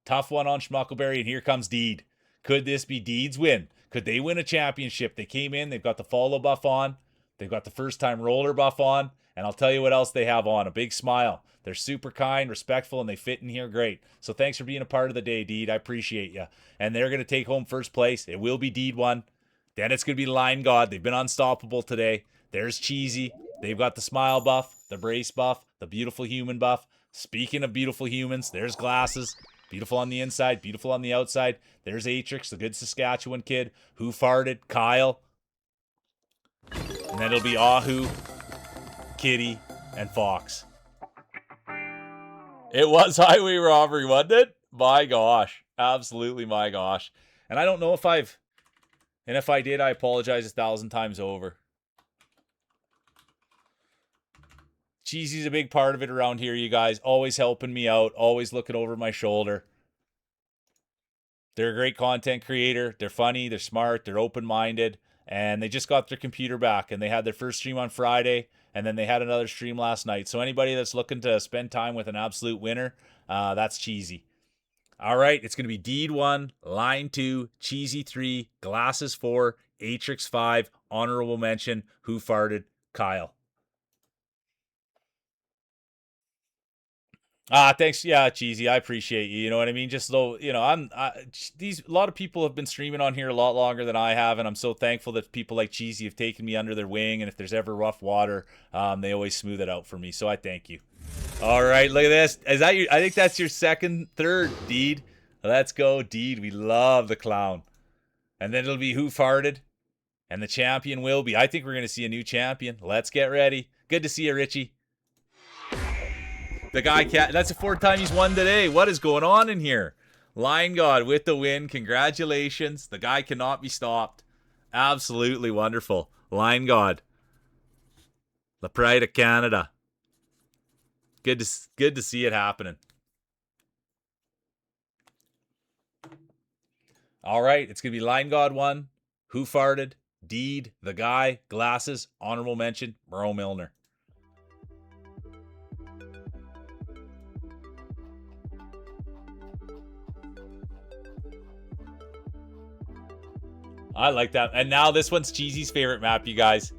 Tough one on Schmuckleberry. And here comes Deed. Could this be Deed's win? Could they win a championship? They came in. They've got the follow buff on. They've got the first-time roller buff on. And I'll tell you what else they have on. A big smile. They're super kind, respectful, and they fit in here great. So thanks for being a part of the day, Deed. I appreciate you. And they're going to take home first place. It will be Deed 1. Then it's going to be Line God. They've been unstoppable today. There's Cheesy. They've got the smile buff, the brace buff, the beautiful human buff. Speaking of beautiful humans, there's Glasses. Beautiful on the inside, beautiful on the outside. There's Atrix, the good Saskatchewan kid. Who farted? Kyle. And then it'll be Ahu, Kitty, and Fox. It was highway robbery, wasn't it? My gosh. Absolutely my gosh. And I don't know if and if I did, I apologize 1,000 times over. Cheesy's a big part of it around here, you guys. Always helping me out. Always looking over my shoulder. They're a great content creator. They're funny. They're smart. They're open-minded. And they just got their computer back. And they had their first stream on Friday. And then they had another stream last night. So anybody that's looking to spend time with an absolute winner, that's Cheesy. All right. It's going to be Deed 1, Line 2, Cheesy 3, Glasses 4, Atrix 5, honorable mention, Who Farted, Kyle. Thanks. Yeah, Cheesy. I appreciate you. You know what I mean? Just though, you know, a lot of people have been streaming on here a lot longer than I have, and I'm so thankful that people like Cheesy have taken me under their wing. And if there's ever rough water, they always smooth it out for me. So I thank you. All right, look at this. Is that I think that's your third, Deed. Let's go, Deed. We love the clown. And then it'll be Who Farted, and the champion will be. I think we're gonna see a new champion. Let's get ready. Good to see you, Richie. The guy can't. That's the 4th time he's won today. What is going on in here? Line God with the win. Congratulations. The guy cannot be stopped. Absolutely wonderful. Line God. The pride of Canada. Good to see it happening. All right. It's going to be Line God 1. Who Farted? Deed. The guy. Glasses. Honorable mention. Merle Milner. I like that. And now this one's Cheesy's favorite map, you guys.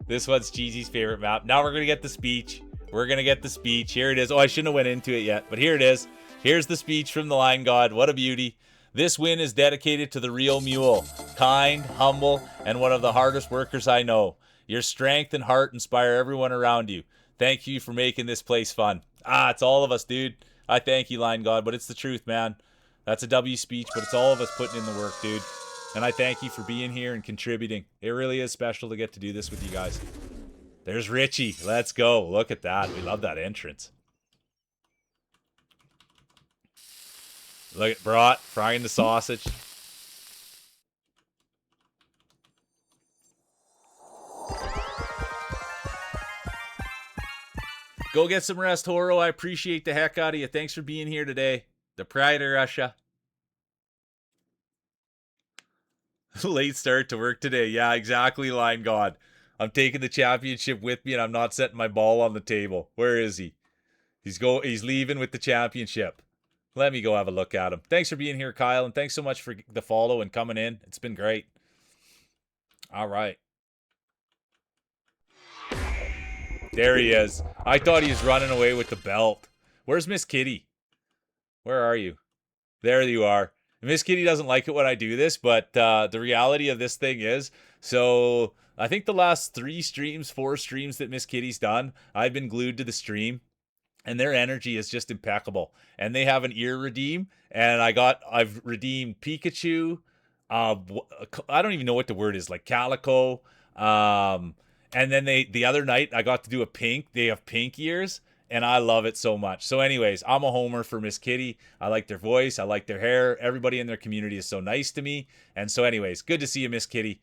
This one's Cheesy's favorite map. Now we're going to get the speech. We're going to get the speech. Here it is. Oh, I shouldn't have went into it yet, but here it is. Here's the speech from the Line God. What a beauty. This win is dedicated to the real mule. Kind, humble, and one of the hardest workers I know. Your strength and heart inspire everyone around you. Thank you for making this place fun. It's all of us, dude. I thank you, Line God, but it's the truth, man. That's a W speech, but it's all of us putting in the work, dude. And I thank you for being here and contributing. It really is special to get to do this with you guys. There's Richie. Let's go. Look at that. We love that entrance. Look at Brat frying the sausage. Go get some rest, Horo. I appreciate the heck out of you. Thanks for being here today. The pride of Russia. Late start to work today. Yeah, exactly, Line God. I'm taking the championship with me and I'm not setting my ball on the table. Where is he? He's leaving with the championship. Let me go have a look at him. Thanks for being here, Kyle, and thanks so much for the follow and coming in. It's been great. All right. There he is. I thought he was running away with the belt. Where's Miss Kitty? Where are you? There you are. Miss Kitty doesn't like it when I do this, but the reality of this thing is, so I think the last 4 streams that Miss Kitty's done, I've been glued to the stream, and their energy is just impeccable. And they have an ear redeem, and I've redeemed Pikachu. I don't even know what the word is, like Calico. And then the other night I got to do a pink. They have pink ears, and I love it so much. So, anyways, I'm a homer for Miss Kitty. I like their voice. I like their hair. Everybody in their community is so nice to me. And so, anyways, good to see you, Miss Kitty.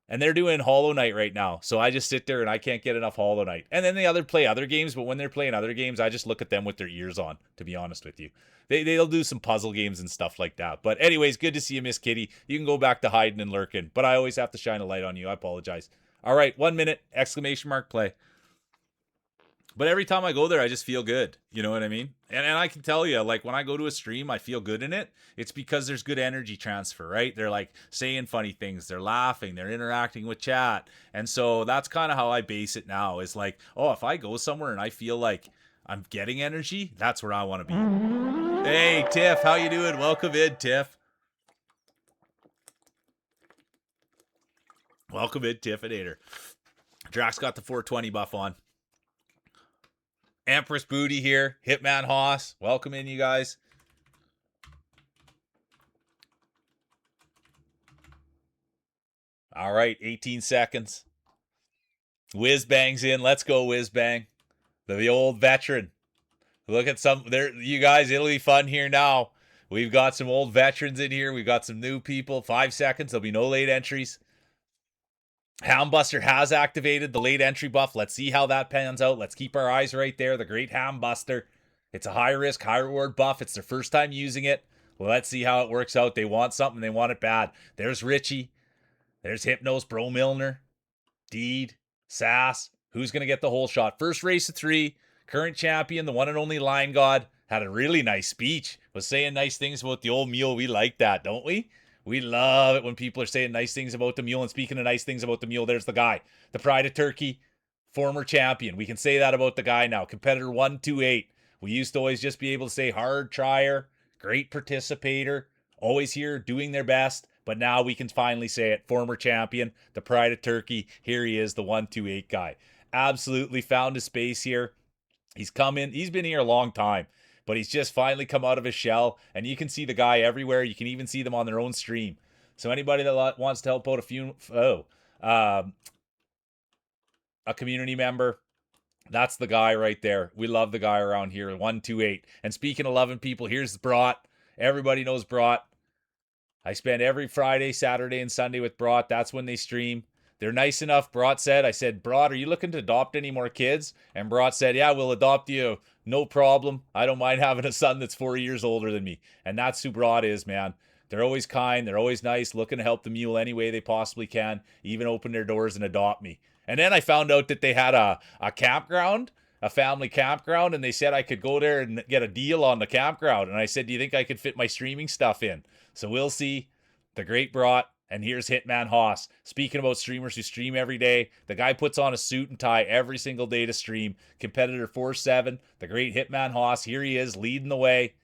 And they're doing Hollow Knight right now. So I just sit there and I can't get enough Hollow Knight. And then they play other games, but when they're playing other games, I just look at them with their ears on, to be honest with you. They'll do some puzzle games and stuff like that. But anyways, good to see you, Miss Kitty. You can go back to hiding and lurking, but I always have to shine a light on you. I apologize. All right, 1 minute, ! Play. But every time I go there, I just feel good. You know what I mean? And I can tell you, like, when I go to a stream, I feel good in it. It's because there's good energy transfer, right? They're, like, saying funny things. They're laughing. They're interacting with chat. And so that's kind of how I base it now. Is like, oh, if I go somewhere and I feel like I'm getting energy, that's where I want to be. Hey, Tiff, how you doing? Welcome in, Tiff. Welcome in, Tiffinator. Drax got the 420 buff on. Empress Booty here. Hitman Haas. Welcome in, you guys. All right, 18 seconds. Whiz Bang's in. Let's go, Whiz Bang. The old veteran. Look at some there, you guys. It'll be fun here now. We've got some old veterans in here. We've got some new people. 5 seconds. There'll be no late entries. Hambuster has activated the late entry buff. Let's see how that pans out. Let's keep our eyes right there. The great Hambuster. It's a high risk, high reward buff. It's their first time using it. Well, let's see how it works out. They want something. They want it bad. There's Richie. There's Hypnos, Bro Milner, Deed, Sass. Who's going to get the whole shot? First race of 3. Current champion, the one and only Lion God. Had a really nice speech. Was saying nice things about the old mule. We like that, don't we? We love it when people are saying nice things about the mule. And speaking of nice things about the mule, there's the guy. The Pride of Turkey, former champion. We can say that about the guy now. Competitor 128. We used to always just be able to say hard trier, great participator, always here doing their best. But now we can finally say it. Former champion, the Pride of Turkey. Here he is, the 128 guy. Absolutely found his space here. He's come in. He's been here a long time. But he's just finally come out of his shell, and you can see the guy everywhere. You can even see them on their own stream. So anybody that wants to help out a community member, that's the guy right there. We love the guy around here, 128. And speaking of loving people, here's Brought. Everybody knows Brought. I spend every Friday, Saturday, and Sunday with Brought. That's when they stream. They're nice enough. Brought said, I said, Brought, are you looking to adopt any more kids? And Brought said, yeah, we'll adopt you. No problem. I don't mind having a son that's 4 years older than me. And that's who Brought is, man. They're always kind. They're always nice, looking to help the mule any way they possibly can, even open their doors and adopt me. And then I found out that they had a campground, a family campground, and they said I could go there and get a deal on the campground. And I said, do you think I could fit my streaming stuff in? So we'll see. The great Brought. And here's Hitman Haas. Speaking about streamers who stream every day, the guy puts on a suit and tie every single day to stream. Competitor 4-7, the great Hitman Haas. Here he is, leading the way,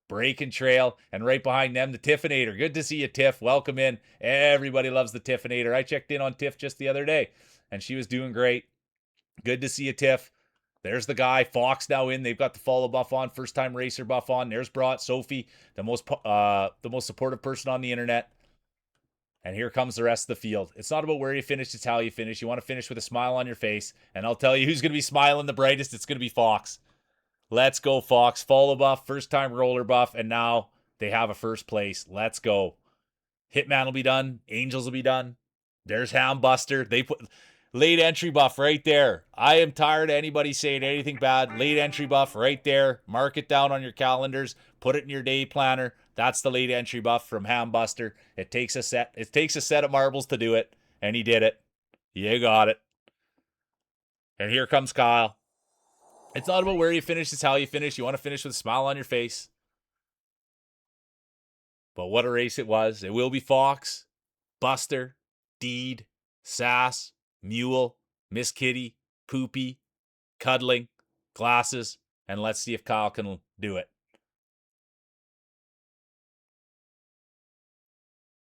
breaking trail, and right behind them, the Tiffinator. Good to see you, Tiff. Welcome in. Everybody loves the Tiffinator. I checked in on Tiff just the other day, and she was doing great. Good to see you, Tiff. There's the guy. Fox now in. They've got the follow buff on, first time racer buff on. There's Brought, Sophie, the most supportive person on the internet. And here comes the rest of the field. It's not about where you finish, it's how you finish. You want to finish with a smile on your face. And I'll tell you who's going to be smiling the brightest. It's going to be Fox. Let's go, Fox. Follow buff, first time roller buff, and now they have a first place. Let's go. Hitman will be done. Angels will be done. There's Hambuster. They put late entry buff right there. I am tired of anybody saying anything bad. Late entry buff right there. Mark it down on your calendars. Put it in your day planner. That's the late entry buff from Hambuster. It takes a set of marbles to do it, and he did it. You got it. And here comes Kyle. It's not about where you finish, it's how you finish. You want to finish with a smile on your face. But what a race it was. It will be Fox, Buster, Deed, Sass, Mule, Miss Kitty, Poopy, Cuddling, Glasses, and let's see if Kyle can do it.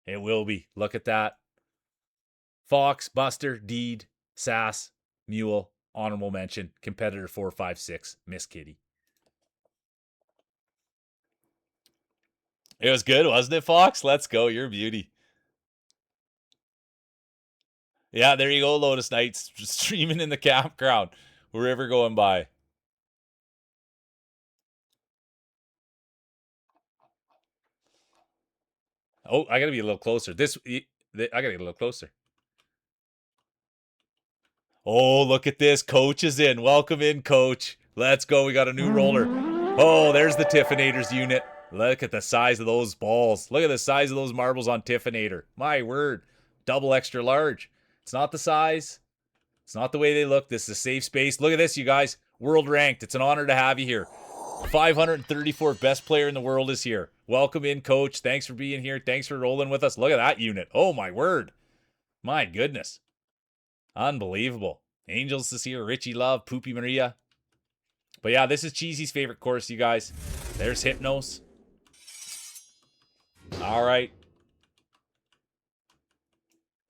It will be. Look at that. Fox, Buster, Deed, Sass, Mule, honorable mention, competitor 456, Miss Kitty. It was good, wasn't it, Fox? Let's go. You're a beauty. Yeah, there you go, Lotus Knights. Streaming in the campground. Wherever going by. Oh, I gotta be a little closer. I gotta get a little closer. Oh, look at this. Coach is in. Welcome in, Coach. Let's go. We got a new roller. Oh, there's the Tiffinator's unit. Look at the size of those balls. Look at the size of those marbles on Tiffinator. My word. Double extra large. It's not the size. It's not the way they look. This is a safe space. Look at this, you guys. World ranked. It's an honor to have you here. 534th best player in the world is here. Welcome in, Coach. Thanks for being here. Thanks for rolling with us. Look at that unit. Oh, my word. My goodness. Unbelievable. Angels is here. Richie Love. Poopy Maria. But yeah, this is Cheesy's favorite course, you guys. There's Hypnos. All right.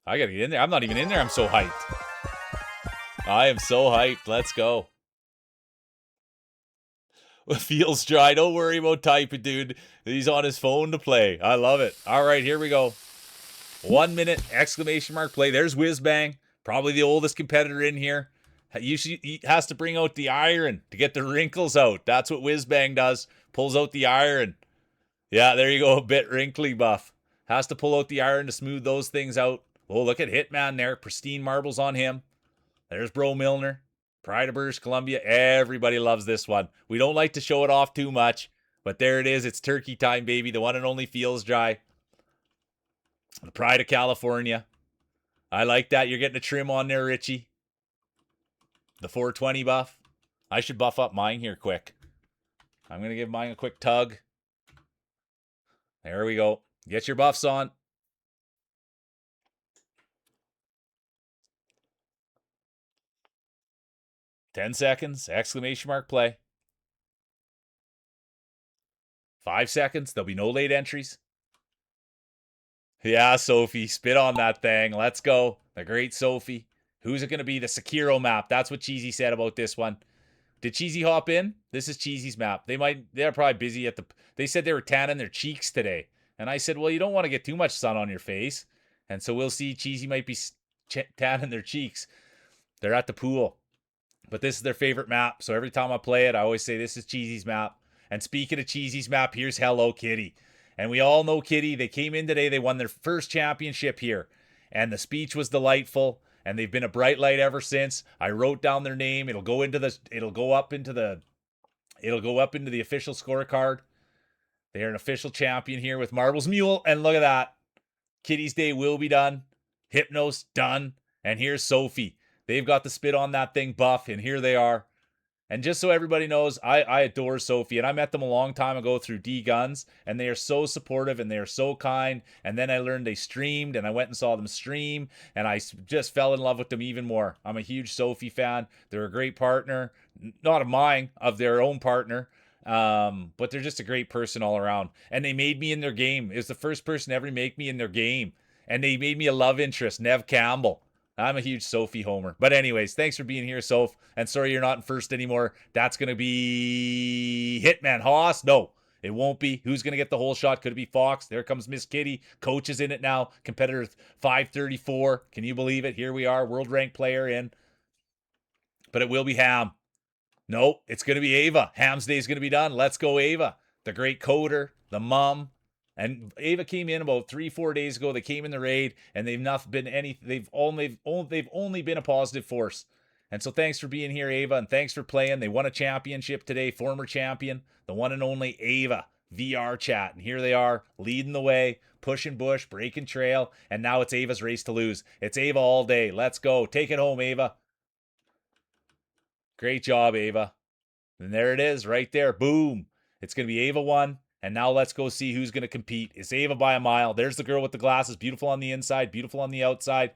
I gotta get in there. I'm not even in there. I'm so hyped. I am so hyped. Let's go. Feels dry. Don't worry about typing, dude. He's on his phone to play. I love it. All right, here we go. 1 minute, exclamation mark play. There's Whizbang. Probably the oldest competitor in here. He has to bring out the iron to get the wrinkles out. That's what Whizbang does. Pulls out the iron. Yeah, there you go. A bit wrinkly buff. Has to pull out the iron to smooth those things out. Oh, look at Hitman there. Pristine marbles on him. There's Bro Milner. Pride of British Columbia. Everybody loves this one. We don't like to show it off too much, but there it is. It's turkey time, baby. The one and only Feels Dry. The Pride of California. I like that. You're getting a trim on there, Richie. The 420 buff. I should buff up mine here quick. I'm going to give mine a quick tug. There we go. Get your buffs on. $10 seconds. Exclamation mark play. 5 seconds. There'll be no late entries. Yeah, Sophie. Spit on that thing. Let's go. The great Sophie. Who's it going to be? The Sekiro map. That's what Cheesy said about this one. Did Cheesy hop in? This is Cheesy's map. They're probably busy at the... They said they were tanning their cheeks today. And I said, well, you don't want to get too much sun on your face. And so we'll see. Cheesy might be tanning their cheeks. They're at the pool. But this is their favorite map. So every time I play it, I always say this is Cheesy's map. And speaking of Cheesy's map, here's Hello Kitty. And we all know Kitty. They came in today. They won their first championship here. And the speech was delightful. And they've been a bright light ever since. I wrote down their name. It'll go up into the official scorecard. They're an official champion here with Marbles Mule. And look at that. Kitty's day will be done. Hypnos done. And here's Sophie. They've got the spit on that thing buff. And here they are. And just so everybody knows, I adore Sophie. And I met them a long time ago through D Guns. And they are so supportive and they are so kind. And then I learned they streamed. And I went and saw them stream. And I just fell in love with them even more. I'm a huge Sophie fan. They're a great partner. Not of mine, of their own partner. But they're just a great person all around. And they made me in their game. It was the first person to ever make me in their game. And they made me a love interest, Nev Campbell. I'm a huge Sophie homer. But anyways, thanks for being here, Soph. And sorry you're not in first anymore. That's going to be Hitman Haas. No, it won't be. Who's going to get the whole shot? Could it be Fox? There comes Miss Kitty. Coach is in it now. Competitor 534. Can you believe it? Here we are. World ranked player in. But it will be Ham. No, it's going to be Ava. Ham's day is going to be done. Let's go, Ava. The great coder. The mom. And Ava came in about 3-4 days ago. They came in the raid, and they've not been any. They've only been a positive force. And so thanks for being here, Ava, and thanks for playing. They won a championship today, former champion, the one and only Ava VR chat. And here they are, leading the way, pushing bush, breaking trail, and now it's Ava's race to lose. It's Ava all day. Let's go. Take it home, Ava. Great job, Ava. And there it is, right there. Boom. It's going to be Ava 1. And now let's go see who's going to compete. It's Ava by a mile. There's the girl with the glasses. Beautiful on the inside. Beautiful on the outside.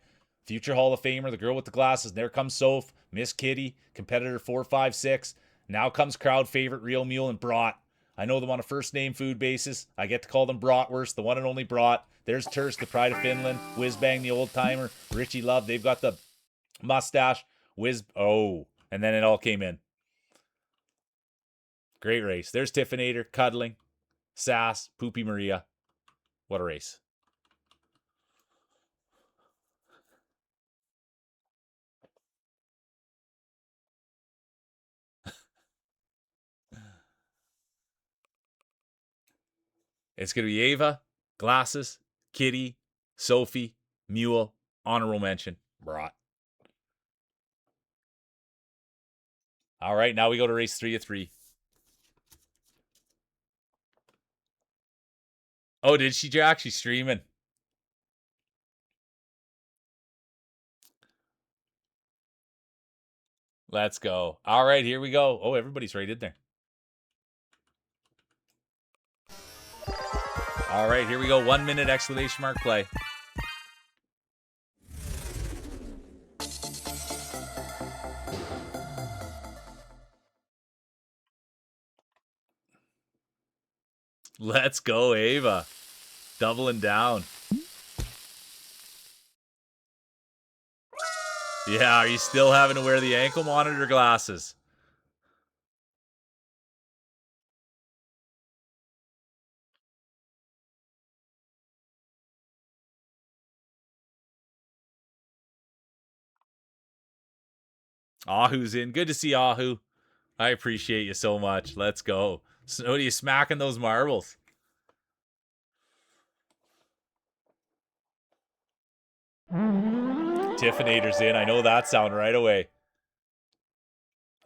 Future Hall of Famer. The girl with the glasses. And there comes Soph. Miss Kitty. Competitor 456. Now comes crowd favorite Real Mule and Brought. I know them on a first name food basis. I get to call them Bratwurst, the one and only Brat. There's Tursk, the pride of Finland. Whizbang, the old timer. Richie Love, they've got the mustache. And then it all came in. Great race. There's Tiffinator, Cuddling, Sass, Poopy Maria. What a race. It's going to be Ava, Glasses, Kitty, Sophie, Mule, honorable mention, Brat. All right, now we go to race 3 of 3. Oh, did she, Jack? She's streaming. Let's go. All right, here we go. Oh, everybody's right in there. All right, here we go. 1 minute exclamation mark play. Let's go, Ava. Doubling down. Yeah, are you still having to wear the ankle monitor glasses? Ahu's in. Good to see Ahu. I appreciate you so much. Let's go. So, what are you smacking those marbles? Tiffinator's in. I know that sound right away.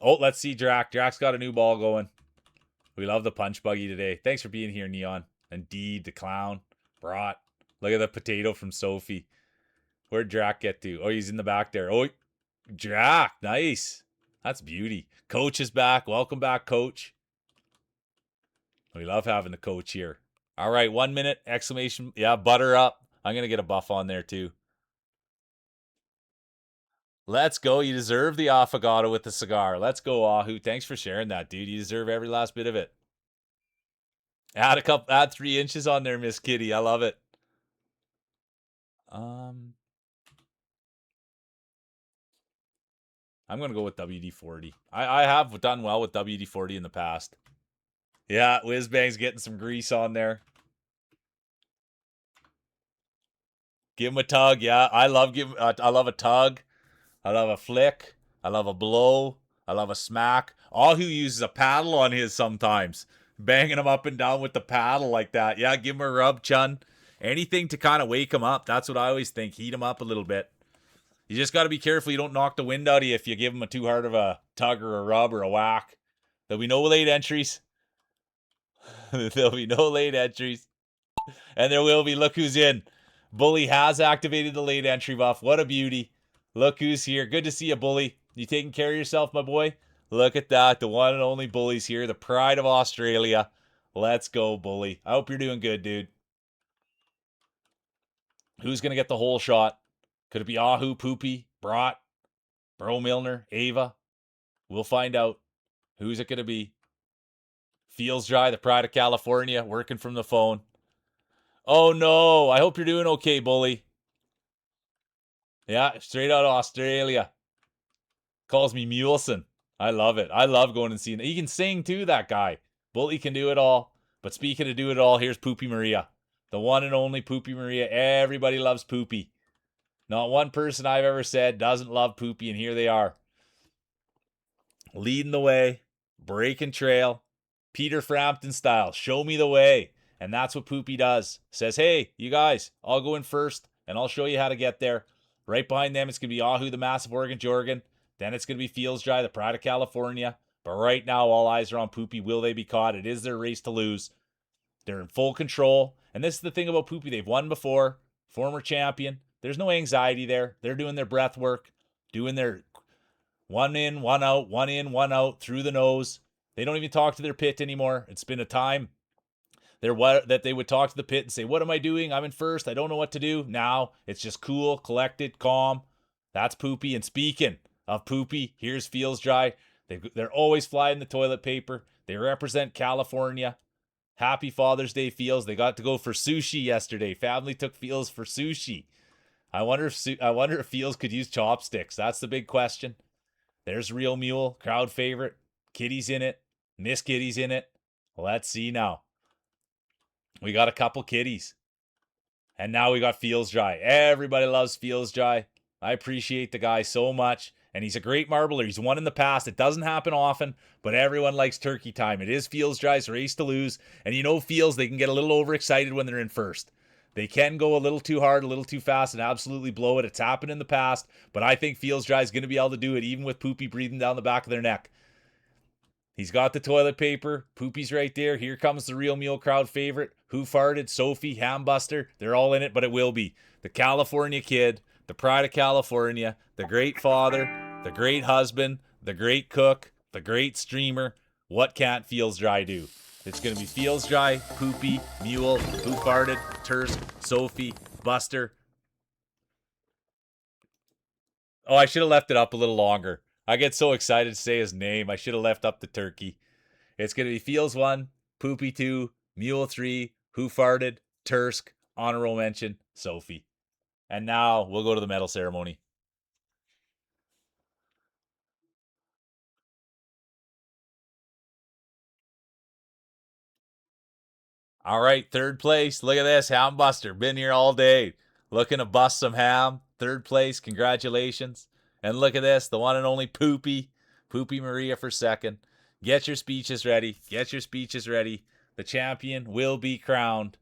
Oh, let's see Drac. Drac's got a new ball going. We love the punch buggy today. Thanks for being here, Neon. And Deed, the clown. Brought. Look at the potato from Sophie. Where'd Drac get to? Oh, he's in the back there. Oh, Drac. Nice. That's beauty. Coach is back. Welcome back, Coach. We love having the coach here. All right, 1 minute, exclamation. Yeah, butter up. I'm going to get a buff on there, too. Let's go. You deserve the affogato with the cigar. Let's go, Ahu. Thanks for sharing that, dude. You deserve every last bit of it. Add 3 inches on there, Miss Kitty. I love it. I'm going to go with WD-40. I have done well with WD-40 in the past. Yeah, Whizbang's getting some grease on there. Give him a tug. Yeah, I love a tug. I love a flick. I love a blow. I love a smack. Ahu uses a paddle on his sometimes. Banging him up and down with the paddle like that. Yeah, give him a rub, Chun. Anything to kind of wake him up. That's what I always think. Heat him up a little bit. You just got to be careful you don't knock the wind out of you if you give him a too hard of a tug or a rub or a whack. There'll be no late entries. There'll be no late entries. And there will be. Look who's in. Bully has activated the late entry buff. What a beauty. Look who's here. Good to see you, Bully. You taking care of yourself, my boy? Look at that. The one and only Bully's here. The pride of Australia. Let's go, Bully. I hope you're doing good, dude. Who's going to get the whole shot? Could it be Ahu, Poopy, Brat, Bro Milner, Ava? We'll find out. Who's it going to be? Feels Dry, the pride of California, working from the phone. Oh, no. I hope you're doing okay, Bully. Yeah, straight out of Australia. Calls me Mulesen. I love it. I love going and seeing it. He can sing, too, that guy. Bully can do it all. But speaking of do it all, here's Poopy Maria. The one and only Poopy Maria. Everybody loves Poopy. Not one person I've ever said doesn't love Poopy, and here they are. Leading the way, breaking trail, Peter Frampton style. Show me the way. And that's what Poopy does. Says, hey, you guys, I'll go in first, and I'll show you how to get there. Right behind them, it's going to be Ahu, the massive Oregon Jorgen. Then it's going to be Feels Dry, the pride of California. But right now, all eyes are on Poopy. Will they be caught? It is their race to lose. They're in full control. And this is the thing about Poopy. They've won before. Former champion. There's no anxiety there. They're doing their breath work. Doing their one in, one out, one in, one out, through the nose. They don't even talk to their pit anymore. It's been a time that they would talk to the pit and say, what am I doing? I'm in first. I don't know what to do. Now it's just cool, collected, calm. That's Poopy. And speaking of Poopy, here's Feels Dry. They're always flying the toilet paper. They represent California. Happy Father's Day, Feels. They got to go for sushi yesterday. Family took Feels for sushi. I wonder if Feels could use chopsticks. That's the big question. There's Real Mule, crowd favorite. Kitty's in it. Miss Kitty's in it. Let's see now. We got a couple kitties. And now we got Feels Dry. Everybody loves Feels Dry. I appreciate the guy so much. And he's a great marbler. He's won in the past. It doesn't happen often, but everyone likes turkey time. It is Feels Dry's race to lose. And you know Feels, they can get a little overexcited when they're in first. They can go a little too hard, a little too fast, and absolutely blow it. It's happened in the past, but I think Feels Dry is going to be able to do it, even with Poopy breathing down the back of their neck. He's got the toilet paper. Poopy's right there. Here comes the Real Mule crowd favorite. Who Farted, Sophie, Hambuster. They're all in it, but it will be the California kid, the pride of California, the great father, the great husband, the great cook, the great streamer. What can't Feels Dry do? It's going to be Feels Dry, Poopy, Mule, Who Farted, Tersk, Sophie, Buster. Oh, I should have left it up a little longer. I get so excited to say his name. I should have left up the turkey. It's going to be Feels 1, Poopy 2, Mule 3, Who Farted, Tersk, honorable mention, Sophie. And now we'll go to the medal ceremony. All right, third place. Look at this, Hambuster. Been here all day. Looking to bust some ham. Third place, congratulations. And look at this, the one and only Poopy. Poopy Maria for second. Get your speeches ready. Get your speeches ready. The champion will be crowned.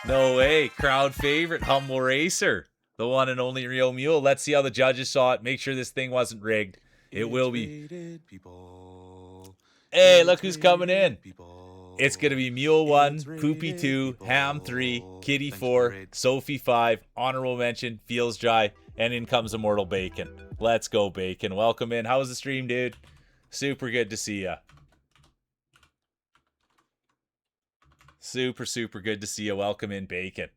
No way. Crowd favorite, Humble Racer. The one and only Real Mule. Let's see how the judges saw it. Make sure this thing wasn't rigged. It will be. Hey, look who's coming in. It's going to be Mule 1, Poopy 2, Ham 3, Kitty 4, Sophie 5, honorable mention, Feels Dry, and in comes Immortal Bacon. Let's go, Bacon. Welcome in. How was the stream, dude? Super good to see ya. Super, super good to see you. Welcome in, Bacon.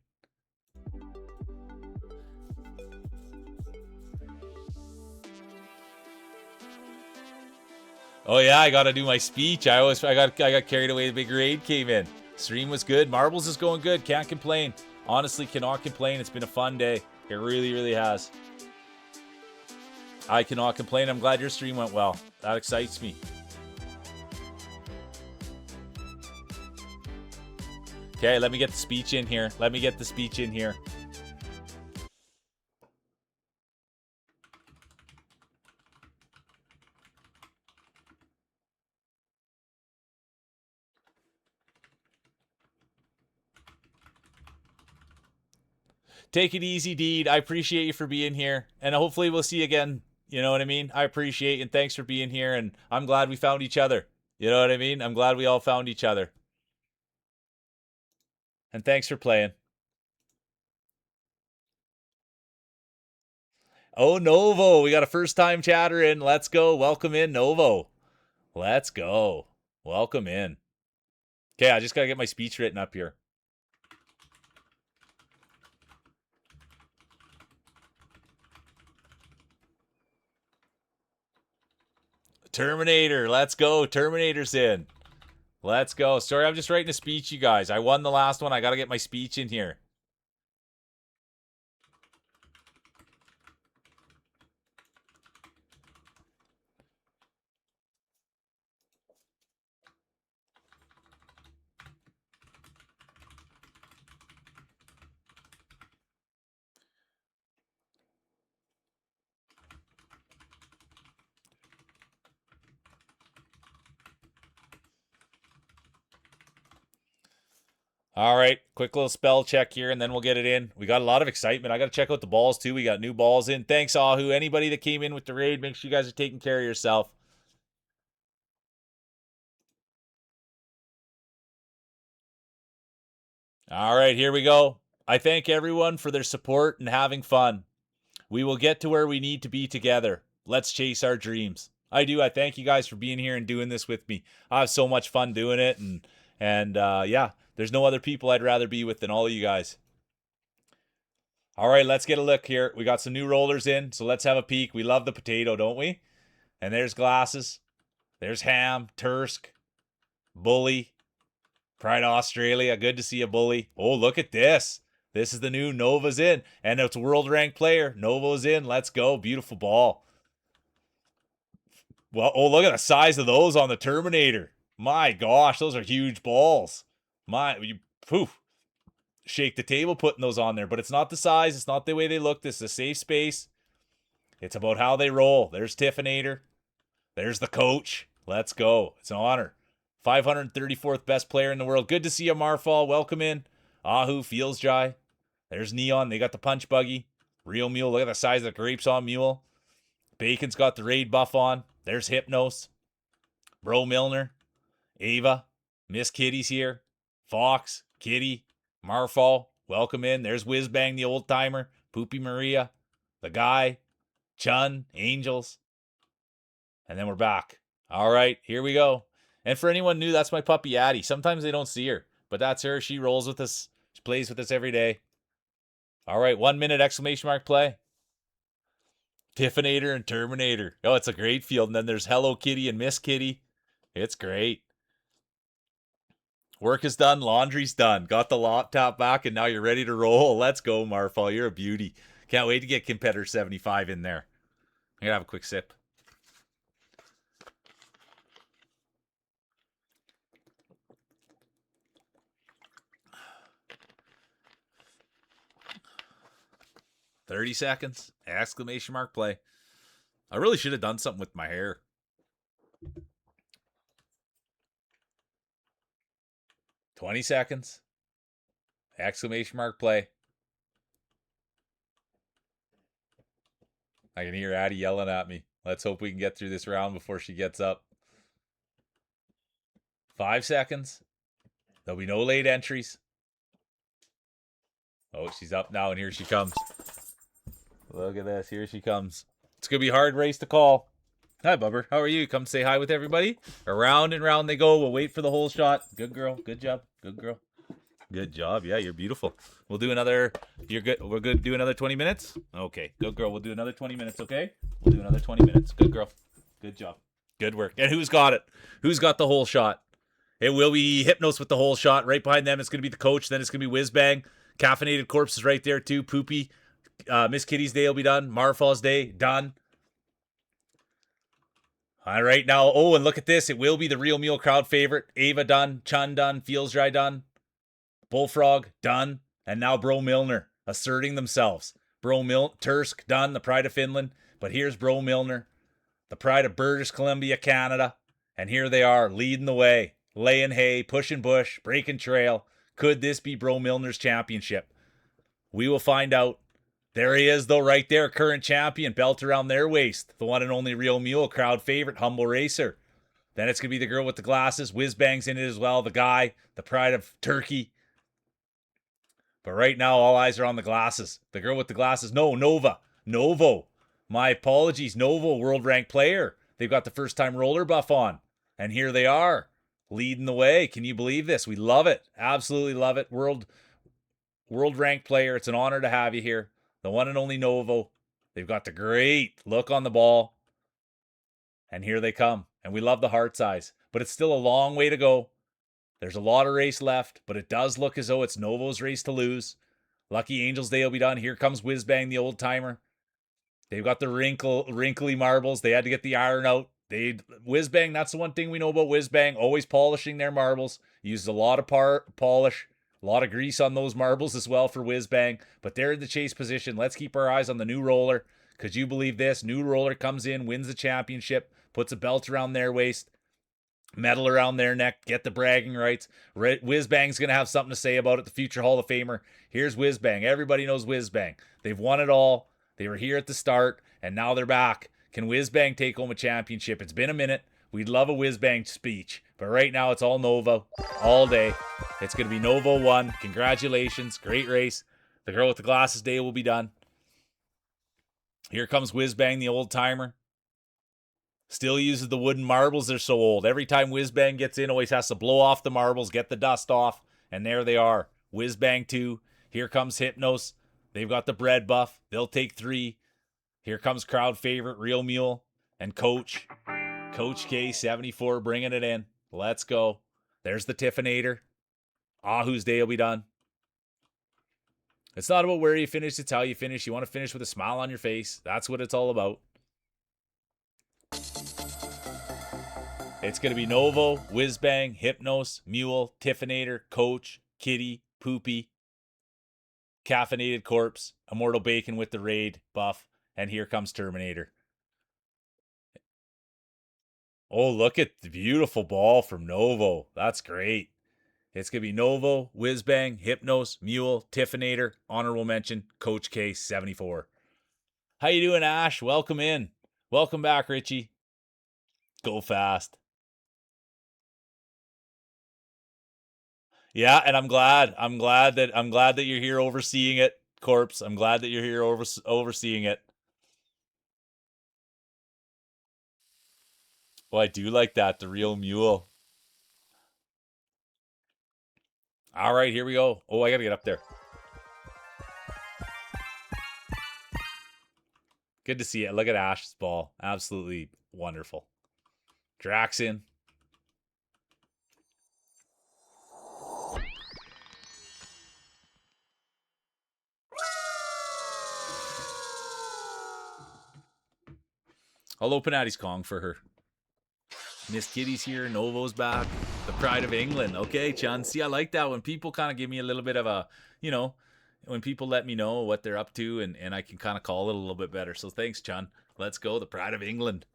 Oh yeah, I gotta do my speech. I got carried away. The big raid came in. Stream was good. Marbles is going good. Can't complain. Honestly, cannot complain. It's been a fun day. It really, really has. I cannot complain. I'm glad your stream went well. That excites me. Okay, let me get the speech in here. Let me get the speech in here. Take it easy, Deed. I appreciate you for being here. And hopefully we'll see you again. You know what I mean? I appreciate you, and thanks for being here. And I'm glad we found each other. You know what I mean? I'm glad we all found each other. And thanks for playing. Oh, Novo. We got a first-time chatter in. Let's go. Welcome in, Novo. Let's go. Welcome in. Okay, I just got to get my speech written up here. Terminator, let's go. Terminator's in. Let's go. Sorry, I'm just writing a speech, you guys. I won the last one. I got to get my speech in here. All right, quick little spell check here, and then we'll get it in. We got a lot of excitement. I got to check out the balls, too. We got new balls in. Thanks, Ahu. Anybody that came in with the raid, make sure you guys are taking care of yourself. All right, here we go. I thank everyone for their support and having fun. We will get to where we need to be together. Let's chase our dreams. I do. I thank you guys for being here and doing this with me. I have so much fun doing it, and yeah. There's no other people I'd rather be with than all of you guys. All right, let's get a look here. We got some new rollers in, so let's have a peek. We love the potato, don't we? And there's Glasses. There's Ham, Tursk, Bully, Pride of Australia. Good to see a Bully. Oh, look at this. This is the new Nova's in. And it's a world ranked player. Nova's in. Let's go. Beautiful ball. Well, oh, look at the size of those on the Terminator. My gosh, those are huge balls. Poof. Shake the table putting those on there. But it's not the size. It's not the way they look. This is a safe space. It's about how they roll. There's Tiffinator. There's the coach. Let's go. It's an honor. 534th best player in the world. Good to see you, Marfall. Welcome in. Ahu, Feels Dry. There's Neon. They got the punch buggy. Real Mule. Look at the size of the grapes on Mule. Bacon's got the raid buff on. There's Hypnos. Bro Milner. Ava. Miss Kitty's here. Fox. Kitty. Marfall. Welcome in. There's Whizbang, the old timer. Poopy Maria. The guy. Chun. Angels. And then we're back. All right, here we go. And for anyone new, that's my puppy Addie. Sometimes they don't see her, but that's her. She rolls with us. She plays with us every day. All right, 1 minute exclamation mark play. Tiffinator and Terminator. Oh, it's a great field. And then there's Hello Kitty and Miss Kitty. It's great. Work is done. Laundry's done. Got the laptop back, and now you're ready to roll. Let's go, Marfall. You're a beauty. Can't wait to get Competitor 75 in there. I'm going to have a quick sip. $30 seconds. Exclamation mark play. I really should have done something with my hair. $20 seconds. Exclamation mark play. I can hear Addie yelling at me. Let's hope we can get through this round before she gets up. 5 seconds. There'll be no late entries. Oh, she's up now, and here she comes. Look at this. Here she comes. It's going to be a hard race to call. Hi, Bubber. How are you? Come say hi with everybody. Around and round they go. We'll wait for the whole shot. Good girl. Good job. Good girl. Good job. Yeah, you're beautiful. We'll do another... You're good. We're good to do another 20 minutes? Okay. Good girl. We'll do another 20 minutes, okay? We'll do another 20 minutes. Good girl. Good job. Good work. And who's got it? Who's got the whole shot? It will be Hypnos with the whole shot. Right behind them, it's going to be the coach. Then it's going to be Whizbang. Caffeinated Corpse is right there, too. Poopy. Miss Kitty's day will be done. Marfall's day, done. All right, now, oh, and look at this. It will be the Real Mule crowd favorite. Ava done. Chun done. Feels Dry done. Bullfrog done. And now Bro Milner asserting themselves. Tursk done. The Pride of Finland. But here's Bro Milner. The Pride of British Columbia, Canada. And here they are leading the way. Laying hay, pushing bush, breaking trail. Could this be Bro Milner's championship? We will find out. There he is, though, right there. Current champion, belt around their waist. The one and only Real Mule, crowd favorite, humble racer. Then it's going to be the girl with the glasses. Whizbang's in it as well. The guy, the Pride of Turkey. But right now, all eyes are on the glasses. The girl with the glasses. No, Nova. Novo. My apologies. Novo, world ranked player. They've got the first time roller buff on. And here they are, leading the way. Can you believe this? We love it. Absolutely love it. World ranked player. It's an honor to have you here. The one and only Novo. They've got the great look on the ball. And here they come. And we love the heart size. But it's still a long way to go. There's a lot of race left. But it does look as though it's Novo's race to lose. Lucky Angels Day will be done. Here comes Whizbang, the old timer. They've got the wrinkly marbles. They had to get the iron out. Whizbang, that's the one thing we know about Whizbang. Always polishing their marbles. Uses a lot of polish. A lot of grease on those marbles as well for Whizbang. But they're in the chase position. Let's keep our eyes on the new roller. Could you believe this? New roller comes in, wins the championship, puts a belt around their waist, medal around their neck, get the bragging rights. Whizbang's going to have something to say about it, the future Hall of Famer. Here's Whizbang. Everybody knows Whizbang. They've won it all. They were here at the start, and now they're back. Can Whizbang take home a championship? It's been a minute. We'd love a Whizbang speech. But right now, it's all Novo. All day. It's going to be Novo 1. Congratulations. Great race. The girl with the glasses day will be done. Here comes Whizbang, the old timer. Still uses the wooden marbles. They're so old. Every time Whizbang gets in, always has to blow off the marbles, get the dust off. And there they are. Whizbang 2. Here comes Hypnos. They've got the bread buff. They'll take 3. Here comes crowd favorite, Real Mule. And Coach K74 bringing it in. Let's go. There's the Tiffinator. Ahu's day will be done. It's not about where you finish, it's how you finish. You want to finish with a smile on your face. That's what it's all about. It's going to be Novo, Whizbang, Hypnos, Mule, Tiffinator, Coach, Kitty, Poopy, Caffeinated Corpse, Immortal Bacon with the Raid buff, and here comes Terminator. Oh, look at the beautiful ball from Novo. That's great. It's going to be Novo, Whizbang, Hypnos, Mule, Tiffinator, honorable mention, Coach K74. How you doing, Ash? Welcome in. Welcome back, Richie. Go fast. Yeah, and I'm glad that you're here overseeing it, Corpse. I'm glad that you're here overseeing it. Well, I do like that, the real mule. All right, here we go. Oh, I got to get up there. Good to see it. Look at Ash's ball. Absolutely wonderful. Draxin. I'll open Addie's Kong for her. Miss Kitty's here. Novo's back. The pride of England. Okay, Chun. See, I like that when people kind of give me a little bit of a, when people let me know what they're up to and I can kind of call it a little bit better. So thanks, Chun. Let's go. The pride of England.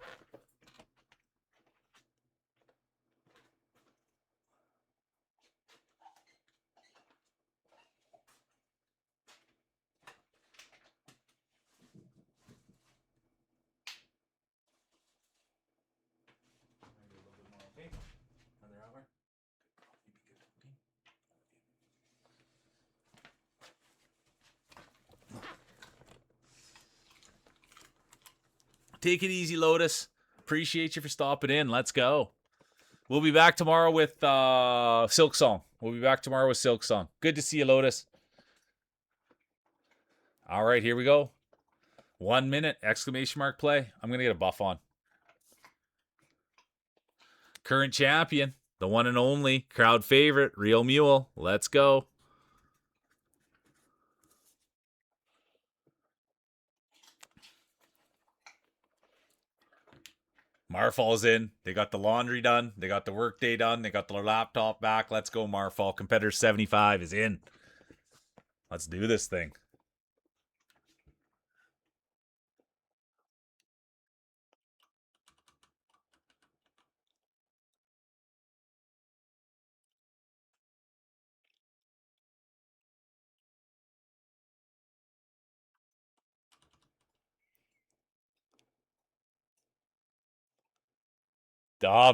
Take it easy, Lotus. Appreciate you for stopping in. Let's go. We'll be back tomorrow with Silk Song. Good to see you, Lotus. All right, here we go. 1 minute, exclamation mark play. I'm going to get a buff on. Current champion, the one and only, crowd favorite, Real Mule. Let's go. Marfall's in. They got the laundry done. They got the workday done. They got their laptop back. Let's go, Marfall. Competitor 75 is in. Let's do this thing.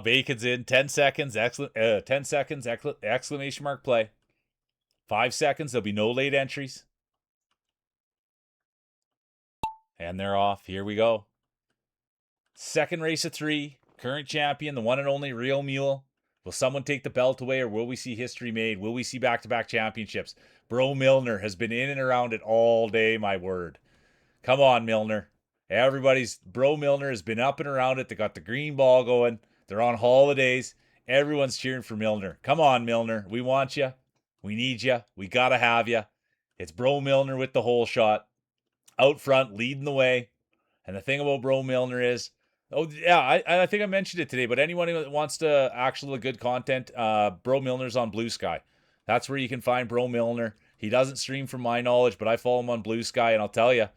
Bacon's in. 10 seconds. 10 seconds. Exclamation mark play. 5 seconds. There'll be no late entries. And they're off. Here we go. Second race of 3. Current champion, the one and only Real Mule. Will someone take the belt away or will we see history made? Will we see back-to-back championships? Bro Milner has been in and around it all day, my word. Come on, Milner. Bro Milner has been up and around it. They got the green ball going. They're on holidays. Everyone's cheering for Milner. Come on, Milner. We want you. We need you. We got to have you. It's Bro Milner with the hole shot. Out front, leading the way. And the thing about Bro Milner is, I think I mentioned it today, but anyone that wants to actually look good content, Bro Milner's on Blue Sky. That's where you can find Bro Milner. He doesn't stream from my knowledge, but I follow him on Blue Sky, and I'll tell you,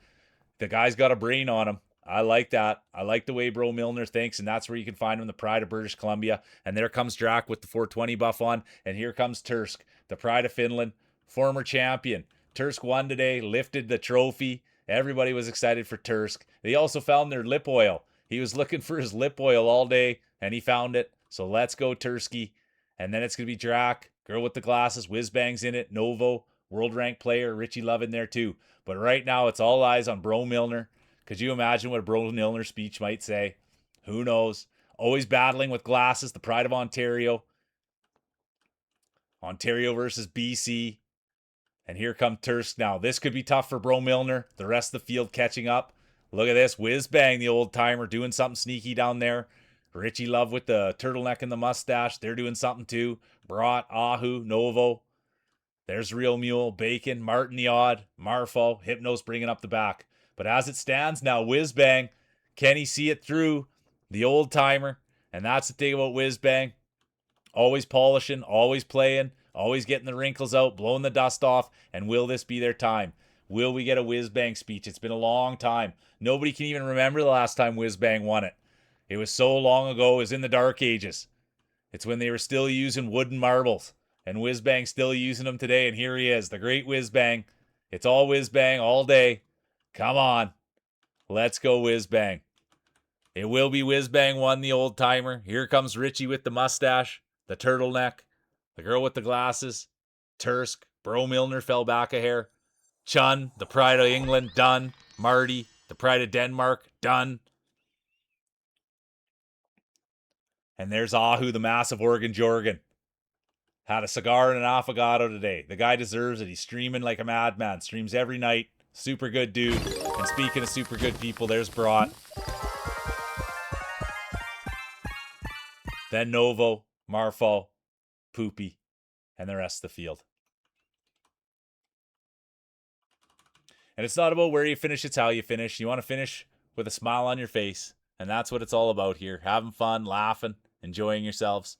the guy's got a brain on him. I like that. I like the way Bro Milner thinks, and that's where you can find him, the pride of British Columbia. And there comes Drac with the 420 buff on, and here comes Thicc, the pride of Finland, former champion. Thicc won today, lifted the trophy. Everybody was excited for Thicc. They also found their lip oil. He was looking for his lip oil all day, and he found it. So let's go, Thicc. And then it's going to be Drac, girl with the glasses, Whizbang's in it, Novo, world rank player, Richie Love in there too. But right now, it's all eyes on Bro Milner. Could you imagine what a Bro Milner speech might say? Who knows? Always battling with glasses, the pride of Ontario. Ontario versus BC. And here come Thicc now. This could be tough for Bro Milner. The rest of the field catching up. Look at this. Whiz Bang, the old timer, doing something sneaky down there. Richie Love with the turtleneck and the mustache. They're doing something too. Brought, Ahu, Novo. There's Real Mule, Bacon, Martin the Odd, Marfo, Hypnos bringing up the back. But as it stands now, Whiz Bang, can he see it through? The old timer. And that's the thing about Whiz Bang. Always polishing, always playing, always getting the wrinkles out, blowing the dust off. And will this be their time? Will we get a Whiz Bang speech? It's been a long time. Nobody can even remember the last time Whiz Bang won it. It was so long ago. It was in the dark ages. It's when they were still using wooden marbles. And Whiz Bang's still using them today. And here he is, the great Whiz Bang. It's all Whiz Bang all day. Come on. Let's go Whiz Bang. It will be Whiz Bang 1, the old timer. Here comes Richie with the mustache, the turtleneck, the girl with the glasses, Tursk, Bro Milner fell back a hair. Chun, the pride of England, done. Marty, the pride of Denmark, done. And there's Ahu, the massive Oregon Jorgen. Had a cigar and an affogato today. The guy deserves it. He's streaming like a madman. Streams every night. Super good dude. And speaking of super good people, there's Brought. Then Novo, Marfo, Poopy, and the rest of the field. And it's not about where you finish, it's how you finish. You want to finish with a smile on your face. And that's what it's all about here. Having fun, laughing, enjoying yourselves.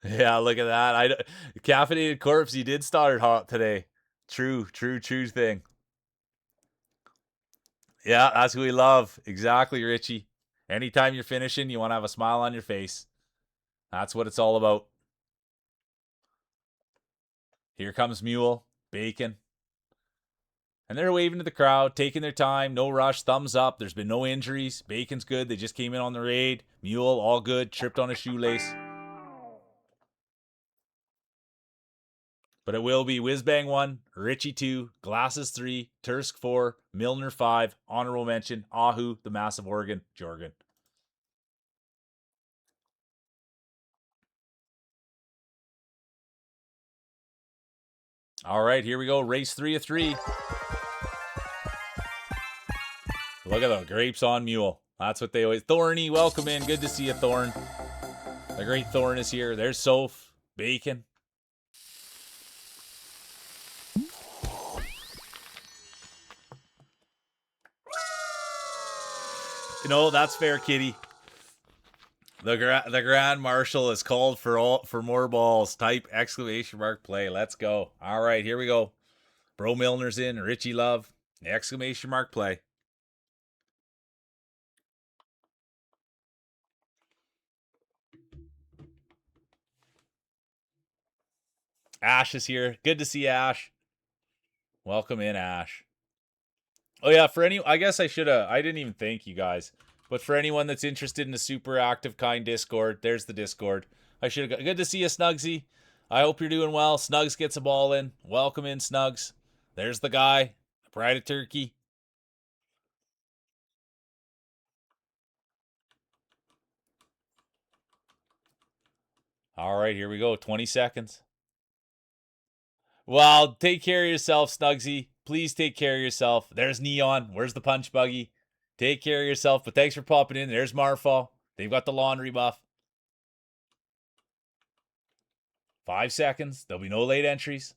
Yeah, look at that. Caffeinated Corpse, you did start it hot today. True thing. Yeah, that's who we love. Exactly, Richie. Anytime you're finishing, you want to have a smile on your face. That's what it's all about. Here comes Mule, Bacon. And they're waving to the crowd, taking their time, no rush, thumbs up. There's been no injuries. Bacon's good. They just came in on the raid. Mule, all good, tripped on a shoelace. But it will be Whiz Bang 1, Richie 2, Glasses 3, Tursk 4, Milner 5, honorable mention, Ahu, the massive Oregon, Jorgen. All right, here we go. Race 3 of 3. Look at the grapes on Mule. That's what they always... Thorny, welcome in. Good to see you, Thorn. The great Thorn is here. There's Soph, Bacon. No, that's fair, Kitty. The Grand Marshal is called for more balls. Type exclamation mark play. Let's go. All right, here we go. Bro Milner's in. Richie Love. Exclamation mark play. Ash is here. Good to see Ash. Welcome in, Ash. Oh yeah, I guess I didn't even thank you guys. But for anyone that's interested in the super active kind Discord, there's the Discord. Good to see you, Snugsy. I hope you're doing well. Snugs gets a ball in. Welcome in, Snugs. There's the guy, the pride of Turkey. All right, here we go. 20 seconds. Well, take care of yourself, Snugsy. Please take care of yourself. There's Neon. Where's the punch buggy? Take care of yourself. But thanks for popping in. There's Marfo. They've got the laundry buff. 5 seconds. There'll be no late entries.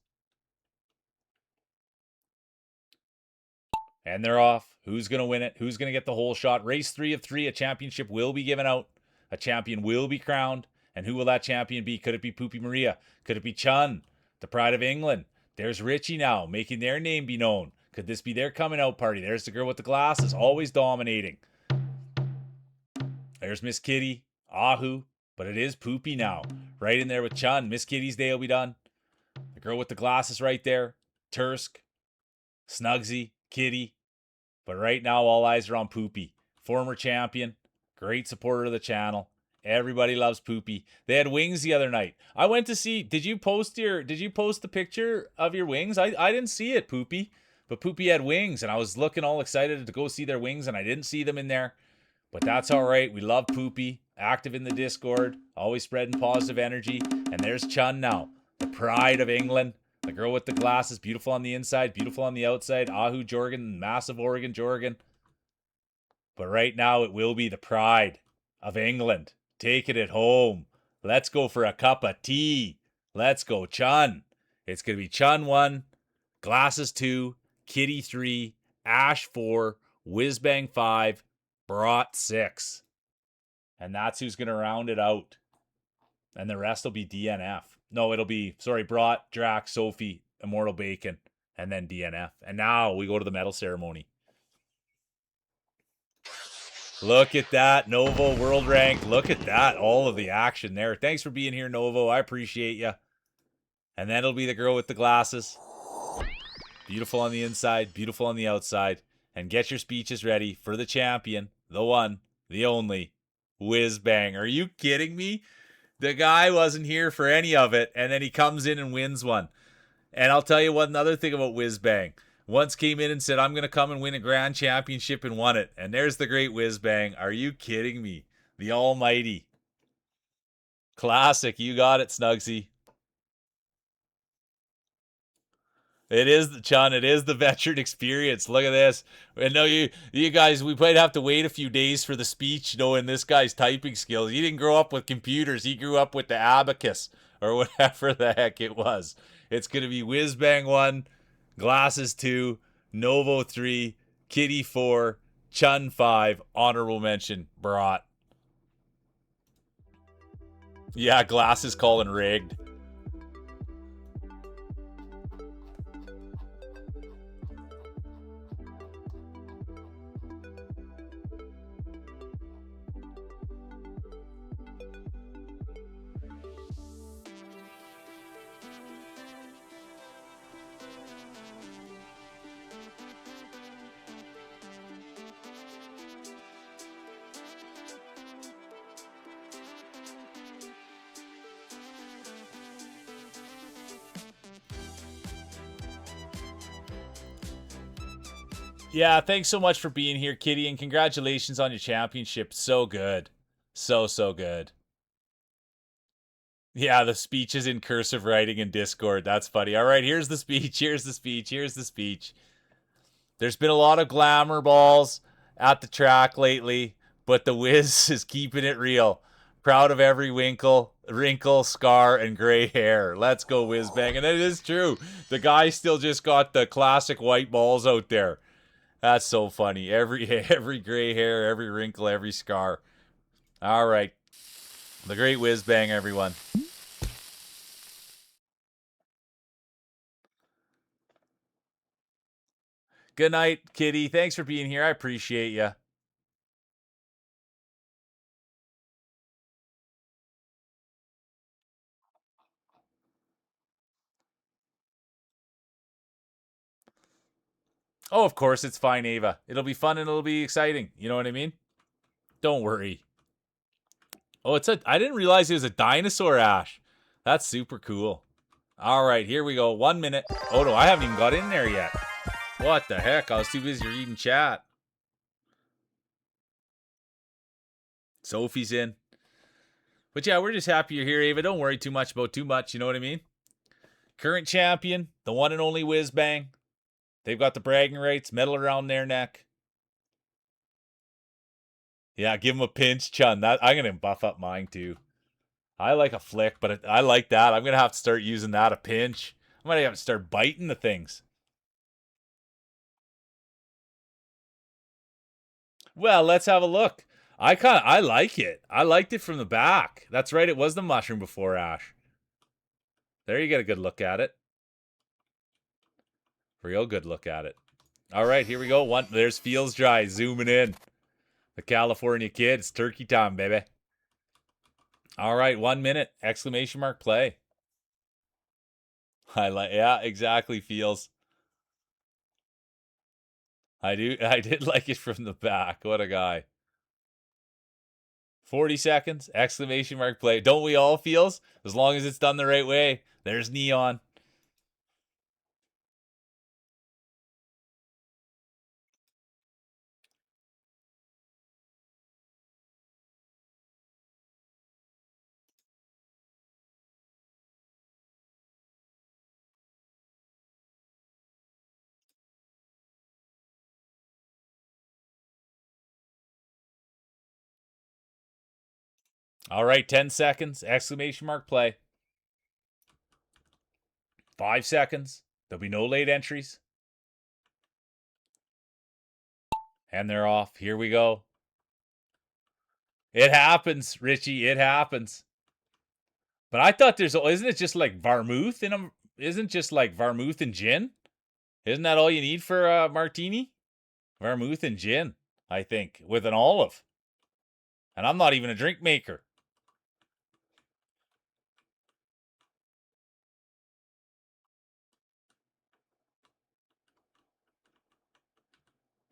And they're off. Who's going to win it? Who's going to get the whole shot? Race 3 of 3. A championship will be given out. A champion will be crowned. And who will that champion be? Could it be Poopy Maria? Could it be Chun, the pride of England? There's Richie now, making their name be known. Could this be their coming out party? There's the girl with the glasses, always dominating. There's Miss Kitty, Ahu, but it is Poopy now. Right in there with Chun. Miss Kitty's day will be done. The girl with the glasses right there. Tursk, Snugsy, Kitty. But right now, all eyes are on Poopy. Former champion, great supporter of the channel. Everybody loves Poopy. They had wings the other night. I went to see, did you post the picture of your wings? I didn't see it, Poopy. But Poopy had wings, and I was looking all excited to go see their wings, and I didn't see them in there. But that's all right. We love Poopy. active in the Discord, always spreading positive energy. And there's Chun now, the pride of England. The girl with the glasses, beautiful on the inside, beautiful on the outside. Ahu Jorgen, massive Oregon Jorgen. But right now, it will be the pride of England. Taking it home. Let's go for a cup of tea. Let's go, Chun. It's going to be Chun 1, Glasses 2, Kitty 3, Ash 4, Whizbang 5, Brought 6. And that's who's going to round it out. And the rest will be DNF. No, it'll be, Brought, Drac, Sophie, Immortal Bacon, and then DNF. And now we go to the medal ceremony. Look at that, Novo world rank. Look at that, all of the action there. Thanks for being here, Novo. I appreciate you. And then it'll be the girl with the glasses. Beautiful on the inside, beautiful on the outside. And get your speeches ready for the champion, the one, the only, Whizbang. Are you kidding me? The guy wasn't here for any of it, and then he comes in and wins one. And I'll tell you one other thing about Whizbang. Once came in and said, I'm going to come and win a grand championship, and won it. And there's the great Whizbang. Are you kidding me? The almighty. Classic. You got it, Snugsy. It is the Chun. It is the veteran experience. Look at this. And no, you guys, we might have to wait a few days for the speech, knowing this guy's typing skills. He didn't grow up with computers. He grew up with the abacus or whatever the heck it was. It's going to be Whizbang 1, Glasses 2, Novo 3, Kitty 4, Chun 5, honorable mention, Brought. Yeah, Glasses calling rigged. Yeah, thanks so much for being here, Kitty, and congratulations on your championship. So good. So good. Yeah, the speech is in cursive writing in Discord. That's funny. All right, here's the speech. Here's the speech. Here's the speech. There's been a lot of glamour balls at the track lately, but the Wiz is keeping it real. Proud of every wrinkle, scar, and gray hair. Let's go, Whizbang. And it is true. The guy still just got the classic white balls out there. That's so funny. Every gray hair, every wrinkle, every scar. All right. The great Whizbang, everyone. Good night, Kitty. Thanks for being here. I appreciate you. Oh, of course, it's fine, Ava. It'll be fun and it'll be exciting. You know what I mean? Don't worry. Oh, I didn't realize it was a dinosaur, Ash. That's super cool. All right, here we go. 1 minute. Oh, no, I haven't even got in there yet. What the heck? I was too busy reading chat. Sophie's in. But yeah, we're just happy you're here, Ava. Don't worry too much about too much. You know what I mean? Current champion, the one and only Whizbang. They've got the bragging rights, medal around their neck. Yeah, give him a pinch, Chun. I'm going to buff up mine, too. I like a flick, but I like that. I'm going to have to start using that, a pinch. I might have to start biting the things. Well, let's have a look. I like it. I liked it from the back. That's right, it was the mushroom before, Ash. There you get a good look at it. Real good look at it. All right, here we go. There's Feels Dry zooming in. The California kid. It's turkey time, baby. All right, 1 minute. Exclamation mark play. Yeah, exactly, Feels. I did like it from the back. What a guy. 40 seconds. Exclamation mark play. Don't we all, Feels? As long as it's done the right way. There's Neon. All right, 10 seconds. Exclamation mark play. 5 seconds. There'll be no late entries. And they're off. Here we go. It happens, Richie. It happens. But I thought isn't it just like vermouth in them? Isn't just like vermouth and gin? Isn't that all you need for a martini? Vermouth and gin, I think, with an olive. And I'm not even a drink maker.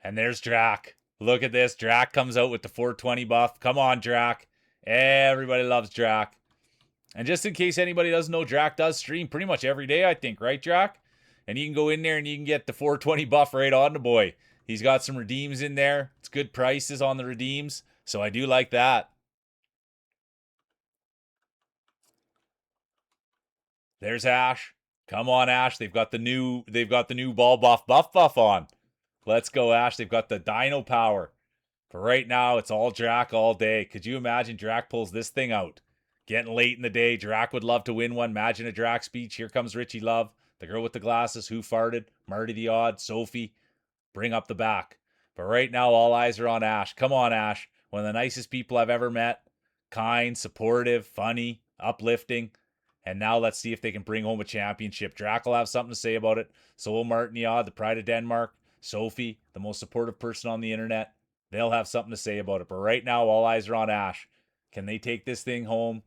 And there's Drac. Look at this. Drac comes out with the 420 buff. Come on, Drac. Everybody loves Drac. And just in case anybody doesn't know, Drac does stream pretty much every day, I think, right, Drac? And you can go in there and you can get the 420 buff right on the boy. He's got some redeems in there. It's good prices on the redeems. So I do like that. There's Ash. Come on, Ash. They've got the new ball buff on. Let's go, Ash. They've got the dino power. But right now, it's all Drac all day. Could you imagine Drac pulls this thing out? Getting late in the day, Drac would love to win one. Imagine a Drac speech. Here comes Richie Love, the girl with the glasses, who farted, Marty the Odd, Sophie. Bring up the back. But right now, all eyes are on Ash. Come on, Ash. One of the nicest people I've ever met. Kind, supportive, funny, uplifting. And now let's see if they can bring home a championship. Drac will have something to say about it. So will Martin the Odd, the pride of Denmark. Sophie, the most supportive person on the internet. They'll have something to say about it. But right now, all eyes are on Ash. Can they take this thing home?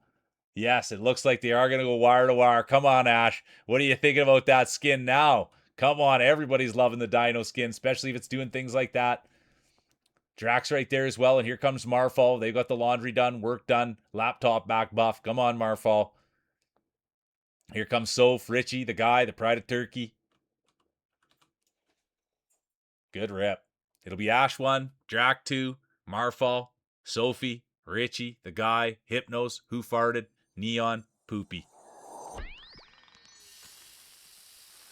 Yes, it looks like they are going to go wire to wire. Come on, Ash. What are you thinking about that skin now? Come on, everybody's loving the dino skin, especially if it's doing things like that. Drac's right there as well, and here comes Marfall. They've got the laundry done, work done, laptop back buff. Come on, Marfall. Here comes Soph, Richie, the guy, the pride of Turkey. Good rip. It'll be Ash 1, Drac 2, Marfall, Sophie, Richie, the guy, Hypnos, Who Farted, Neon, Poopy.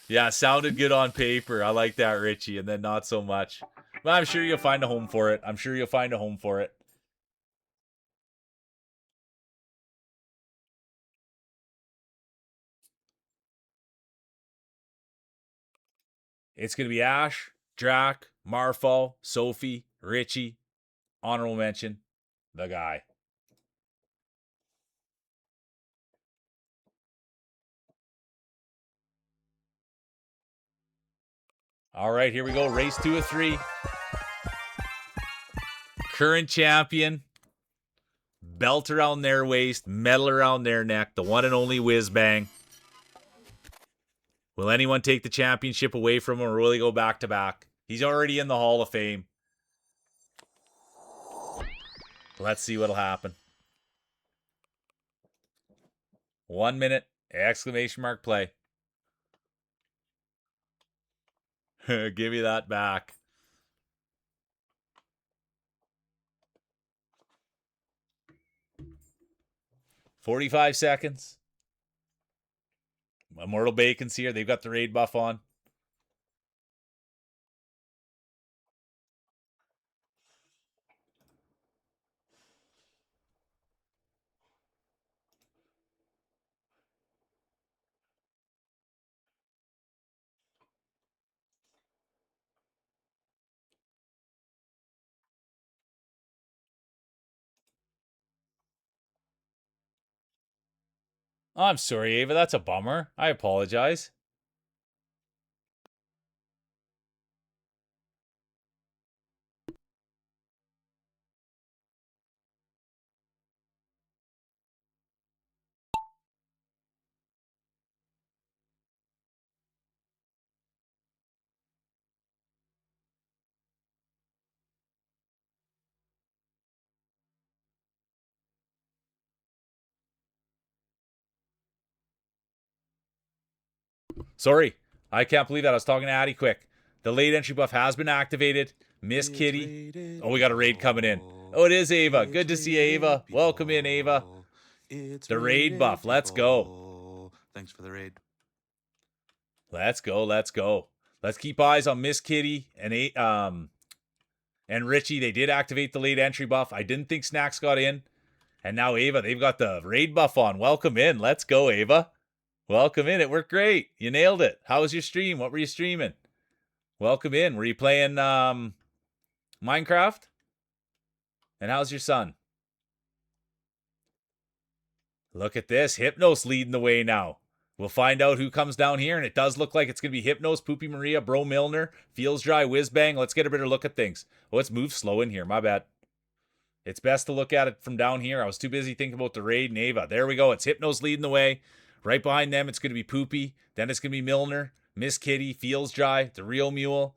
Yeah, sounded good on paper. I like that, Richie, and then not so much. But I'm sure you'll find a home for it. It's going to be Ash, Drac, Marfall, Sophie, Richie, honorable mention, the guy. All right, here we go. Race 2 of 3. Current champion. Belt around their waist, medal around their neck, the one and only Whiz Bang. Will anyone take the championship away from him, or will he go back to back? He's already in the Hall of Fame. Let's see what'll happen. 1 minute, exclamation mark play. Give me that back. $45 seconds. Immortal Bacon's here. They've got the raid buff on. Oh, I'm sorry, Ava. That's a bummer. I apologize. Sorry. I can't believe that. I was talking to Addy quick. The late entry buff has been activated. Miss Kitty. Oh, we got a raid coming in. Oh, it is Ava. Good to see you, Ava. Welcome in, Ava. The raid buff. Let's go. Thanks for the raid. Let's go. Let's keep eyes on Miss Kitty and Richie. They did activate the late entry buff. I didn't think Snacks got in. And now Ava, they've got the raid buff on. Welcome in. Let's go, Ava. Welcome in. It worked great. You nailed it. How was your stream? What were you streaming? Welcome in. Were you playing Minecraft? And how's your son? Look at this. Hypnos leading the way now. We'll find out who comes down here, and it does look like it's going to be Hypnos, Poopy Maria, Bro Milner, Feels Dry, Whizbang. Let's get a better look at things. Oh, let's move slow in here. My bad. It's best to look at it from down here. I was too busy thinking about the raid and Ava. There we go. It's Hypnos leading the way. Right behind them, it's going to be Poopy. Then it's going to be Milner, Miss Kitty, Feels Dry, the Real Mule.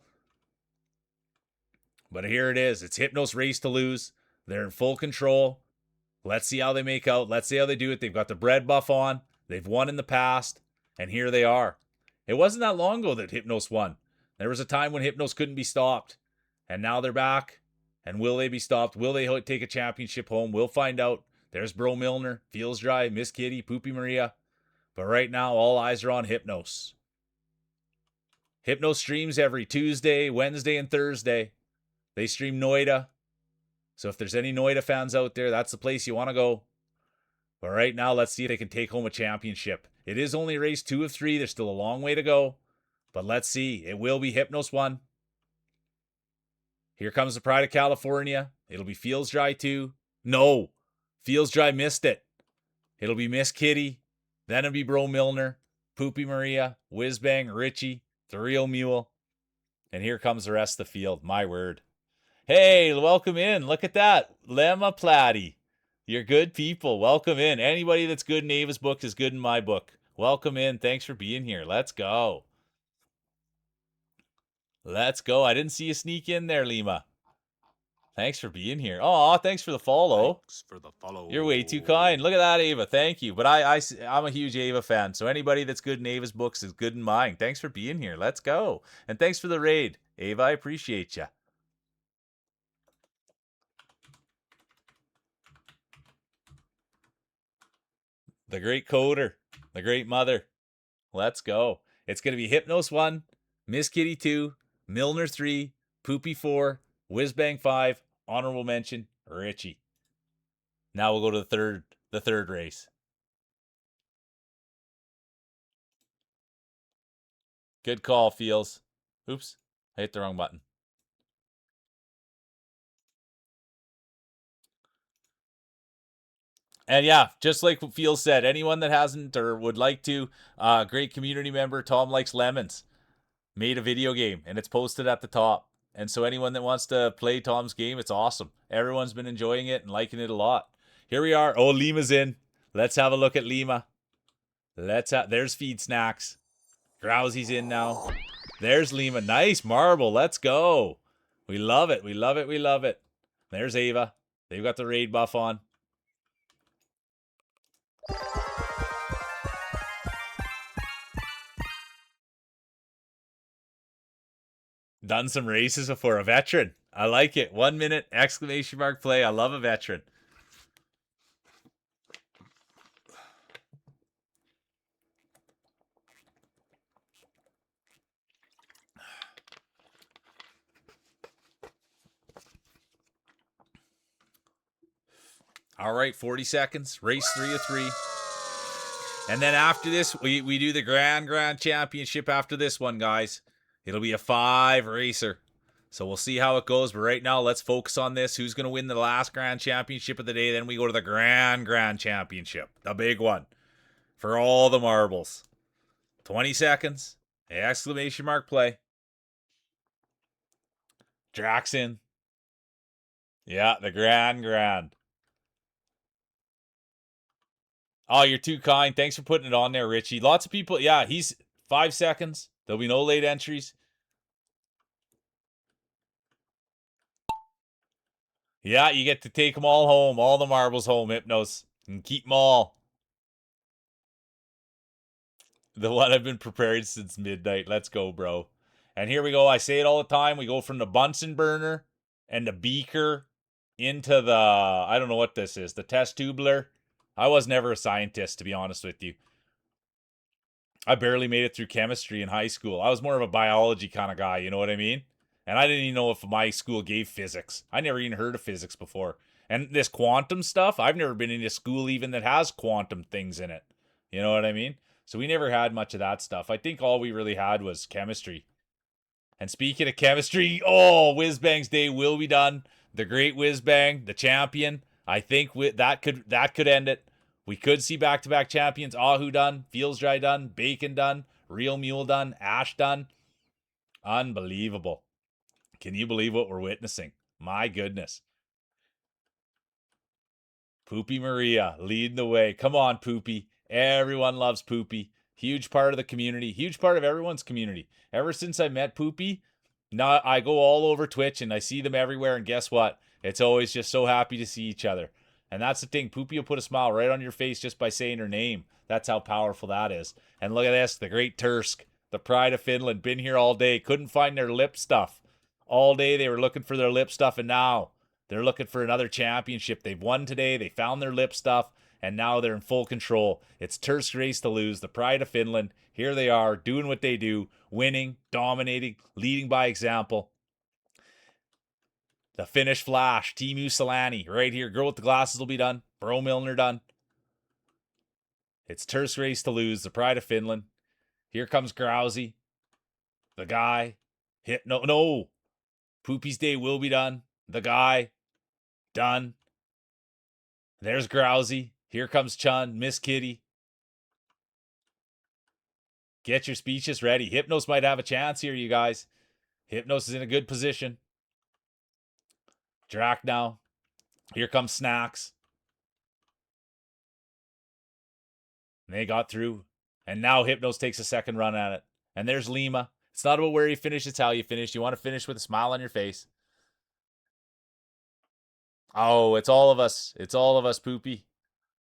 But here it is. It's Hypnos' race to lose. They're in full control. Let's see how they make out. Let's see how they do it. They've got the bread buff on. They've won in the past. And here they are. It wasn't that long ago that Hypnos won. There was a time when Hypnos couldn't be stopped. And now they're back. And will they be stopped? Will they take a championship home? We'll find out. There's Bro Milner, Feels Dry, Miss Kitty, Poopy Maria. But right now, all eyes are on Hypnos. Hypnos streams every Tuesday, Wednesday, and Thursday. They stream Noida. So if there's any Noida fans out there, that's the place you want to go. But right now, let's see if they can take home a championship. It is only race 2 of 3. There's still a long way to go. But let's see. It will be Hypnos 1. Here comes the Pride of California. It'll be Feels Dry 2. No. Feels Dry missed it. It'll be Miss Kitty. Then it'll be Bro Milner, Poopy Maria, Whizbang, Richie, the Real Mule. And here comes the rest of the field. My word. Hey, welcome in. Look at that. Lemma Platty. You're good people. Welcome in. Anybody that's good in Ava's book is good in my book. Welcome in. Thanks for being here. Let's go. Let's go. I didn't see you sneak in there, Lima. Thanks for being here. Oh, thanks for the follow. Thanks for the follow. You're way too kind. Look at that, Ava. Thank you. But I'm a huge Ava fan, so anybody that's good in Ava's books is good in mine. Thanks for being here. Let's go. And thanks for the raid. Ava, I appreciate you. The great coder. The great mother. Let's go. It's going to be Hypnos 1, Miss Kitty 2, Milner 3, Poopy 4, Whizbang 5, honorable mention, Richie. Now we'll go to the third race. Good call, Feels. Oops, I hit the wrong button. And yeah, just like Feels said, anyone that hasn't or would like to, great community member, Tom Likes Lemons, made a video game, and it's posted at the top. And so anyone that wants to play Tom's game, it's awesome. Everyone's been enjoying it and liking it a lot. Here we are. Oh, Lima's in. Let's have a look at Lima. There's Feed Snacks. Drowsy's in now. There's Lima. Nice marble. Let's go. We love it. We love it. We love it. There's Ava. They've got the raid buff on. Done some races before. A veteran. I like it. 1 minute, exclamation mark play. I love a veteran. All right, 40 seconds. Race 3 of 3. And then after this, we do the Grand Championship after this one, guys. It'll be a 5 racer. So we'll see how it goes. But right now, let's focus on this. Who's going to win the last Grand Championship of the day? Then we go to the Grand Championship. The big one. For all the marbles. 20 seconds. Exclamation mark play. Draxon. Yeah, the Grand. Oh, you're too kind. Thanks for putting it on there, Richie. Lots of people. Yeah, he's 5 seconds. There'll be no late entries. Yeah, you get to take them all home. All the marbles home, Hypnos. And keep them all. The one I've been preparing since midnight. Let's go, bro. And here we go. I say it all the time. We go from the Bunsen burner and the beaker into the, I don't know what this is, the test tubular. I was never a scientist, to be honest with you. I barely made it through chemistry in high school. I was more of a biology kind of guy, you know what I mean? And I didn't even know if my school gave physics. I never even heard of physics before. And this quantum stuff, I've never been in a school even that has quantum things in it. You know what I mean? So we never had much of that stuff. I think all we really had was chemistry. And speaking of chemistry, oh, Whiz Bang's day will be done. The great Whiz Bang, the champion. I think that could end it. We could see back-to-back champions. Ahu done, Feels Dry done, Bacon done, Real Mule done, Ash done. Unbelievable. Can you believe what we're witnessing? My goodness. Poopy Maria leading the way. Come on, Poopy. Everyone loves Poopy. Huge part of the community. Huge part of everyone's community. Ever since I met Poopy, now I go all over Twitch and I see them everywhere. And guess what? It's always just so happy to see each other. And that's the thing. Poopy will put a smile right on your face just by saying her name. That's how powerful that is. And look at this. The great Tursk, the pride of Finland, been here all day. Couldn't find their lip stuff. All day they were looking for their lip stuff. And now they're looking for another championship. They've won today. They found their lip stuff, and now they're in full control. It's Tursk's race to lose. The pride of Finland. Here they are, doing what they do, winning, dominating, leading by example. The Finnish Flash, Teemu Selanne, right here. Girl with the glasses will be done. Bro Milner done. It's Tursk's race to lose. The pride of Finland. Here comes Grousey. The guy. No. Poopy's day will be done. The guy. Done. There's Grousey. Here comes Chun. Miss Kitty. Get your speeches ready. Hypnos might have a chance here, you guys. Hypnos is in a good position. Drac now. Here comes Snacks. And they got through. And now Hypnos takes a second run at it. And there's Lima. It's not about where you finish, it's how you finish. You want to finish with a smile on your face. Oh, it's all of us. It's all of us, Poopy.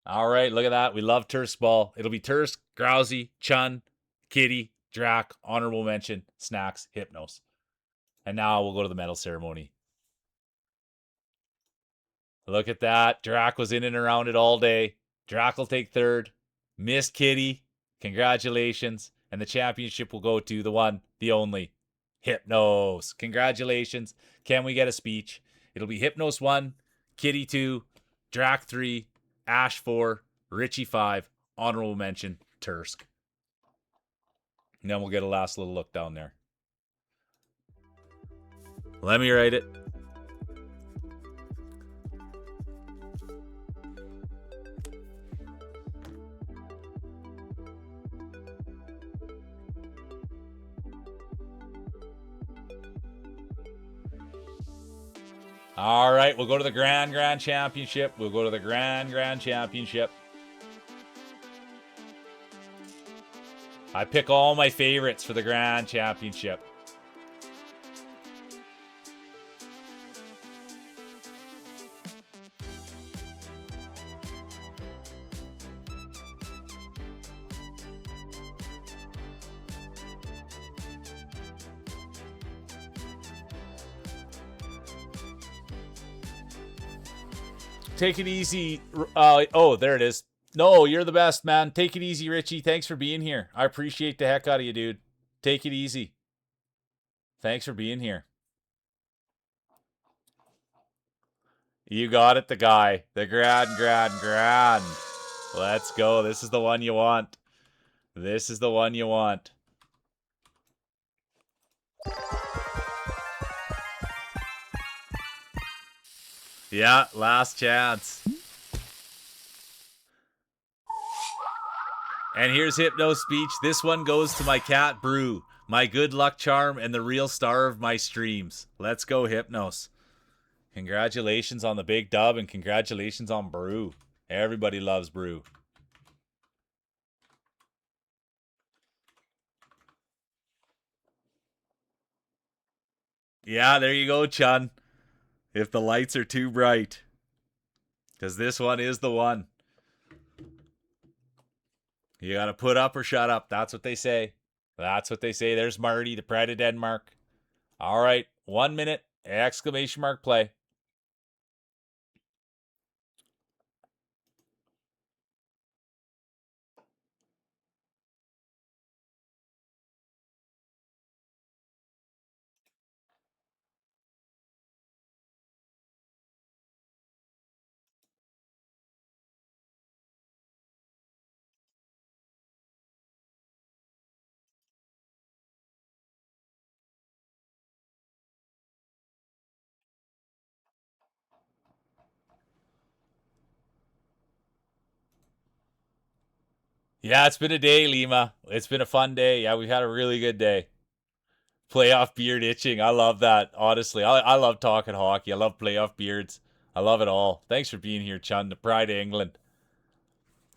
All right, look at that. We love Tursk ball. It'll be Tursk, Grousey, Chun, Kitty, Drac, honorable mention, Snacks, Hypnos. And now we'll go to the medal ceremony. Look at that. Drac was in and around it all day. Drac will take third. Miss Kitty, congratulations. And the championship will go to the one, the only, Hypnos. Congratulations. Can we get a speech? It'll be Hypnos 1, Kitty 2, Drac 3, Ash 4, Richie 5, honorable mention, Tursk. And then we'll get a last little look down there. Let me write it. All right, we'll go to the Grand Championship. We'll go to the Grand Championship. I pick all my favorites for the Grand Championship. Take it easy. Oh, there it is. No, you're the best, man. Take it easy, Richie. Thanks for being here. I appreciate the heck out of you, dude. Take it easy. Thanks for being here. You got it, the guy. The grand. Let's go. This is the one you want. This is the one you want. Yeah, last chance. And here's Hypno's speech. This one goes to my cat, Brew, my good luck charm and the real star of my streams. Let's go, Hypnos. Congratulations on the big dub and congratulations on Brew. Everybody loves Brew. Yeah, there you go, Chun. If the lights are too bright. Because this one is the one. You got to put up or shut up. That's what they say. That's what they say. There's Marty, the pride of Denmark. All right. 1 minute. Exclamation mark play. Yeah, it's been a day, Lima. It's been a fun day. Yeah, we've had a really good day. Playoff beard itching. I love that. Honestly, I love talking hockey. I love playoff beards. I love it all. Thanks for being here, Chun. The pride of England.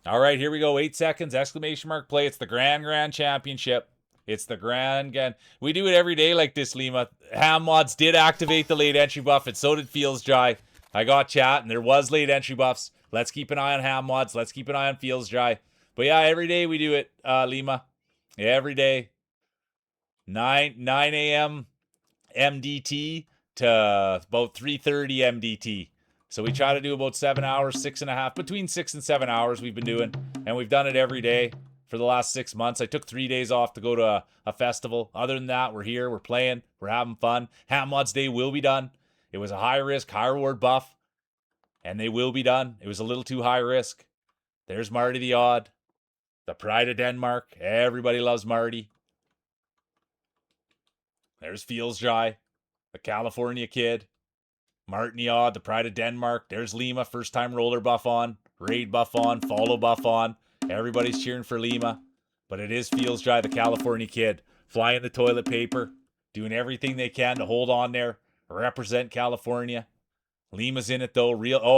All right, here we go. 8 seconds. Exclamation mark play. It's the Grand Championship. It's the Grand. We do it every day like this, Lima. Ham mods did activate the late entry buff, and so did Feels Dry. I got chat, and there was late entry buffs. Let's keep an eye on Ham mods. Let's keep an eye on Feels Dry. But yeah, every day we do it, Lima. Every day. 9 a.m. MDT to about 3:30 MDT. So we try to do about 7 hours, 6.5, between 6 and 7 hours we've been doing. And we've done it every day for the last 6 months. I took 3 days off to go to a festival. Other than that, we're here, we're playing, we're having fun. Ham Mods Day will be done. It was a high risk, high reward buff, and they will be done. It was a little too high risk. There's Marty the Odd, the pride of Denmark. Everybody loves Marty. There's Feels Dry, the California kid. Martin Yod, the pride of Denmark. There's Lima, first time roller buff on, raid buff on, follow buff on. Everybody's cheering for Lima. But it is Feels Dry, the California kid, flying the toilet paper, doing everything they can to hold on there, represent California. Lima's in it though.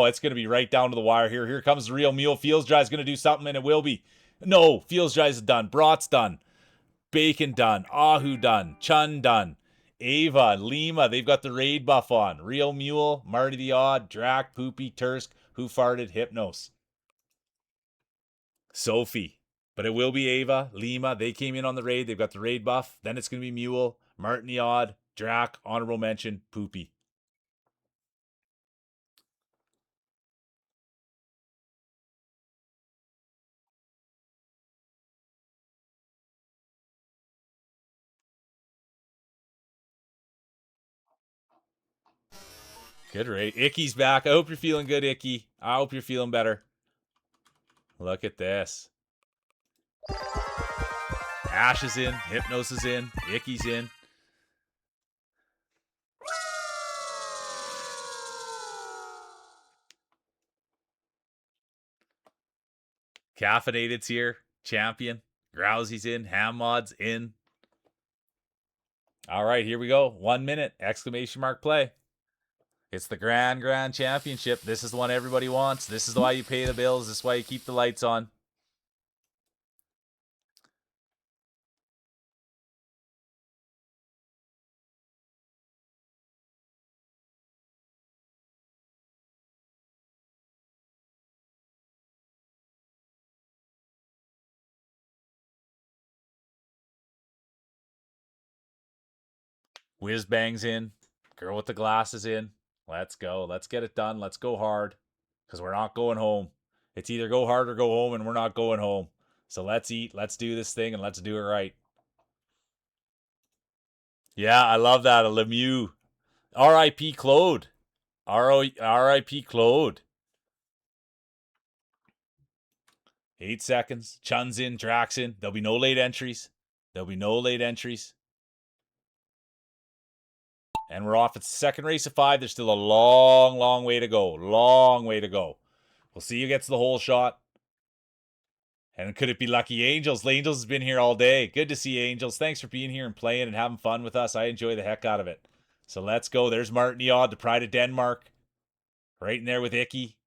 It's going to be right down to the wire here. Here comes the real mule. Feels Dry's going to do something, and it will be. No, Feels Dry's done. Brat's done. Bacon done. Ahu done. Chun done. Ava, Lima, they've got the raid buff on. Real Mule, Marty the Odd, Drac, Poopy, Tursk, Who Farted, Hypnos. Sophie. But it will be Ava, Lima. They came in on the raid. They've got the raid buff. Then it's going to be Mule, Martin the Odd, Drac, honorable mention, Poopy. Good raid. Icky's back. I hope you're feeling good, Icky. I hope you're feeling better. Look at this. Ash is in. Hypnos is in. Icky's in. Caffeinated's here. Champion. Grousy's in. Ham Mod's in. All right, here we go. 1 minute. Exclamation mark play. It's the Grand Championship. This is the one everybody wants. This is why you pay the bills. This is why you keep the lights on. Whiz Bang's in. Girl with the glasses in. Let's go. Let's get it done. Let's go hard. Because we're not going home. It's either go hard or go home, and we're not going home. So let's eat. Let's do this thing, and let's do it right. Yeah, I love that. A Lemieux. R.I.P. Claude. R.I.P. Claude. 8 seconds. Chun's in. Drax in. There'll be no late entries. There'll be no late entries. And we're off. It's the second race of 5. There's still a long way to go. Long way to go. We'll see who gets the whole shot. And could it be Lucky Angels? Angels has been here all day. Good to see Angels. Thanks for being here and playing and having fun with us. I enjoy the heck out of it. So let's go. There's Martin Yod, the pride of Denmark. Right in there with Icky.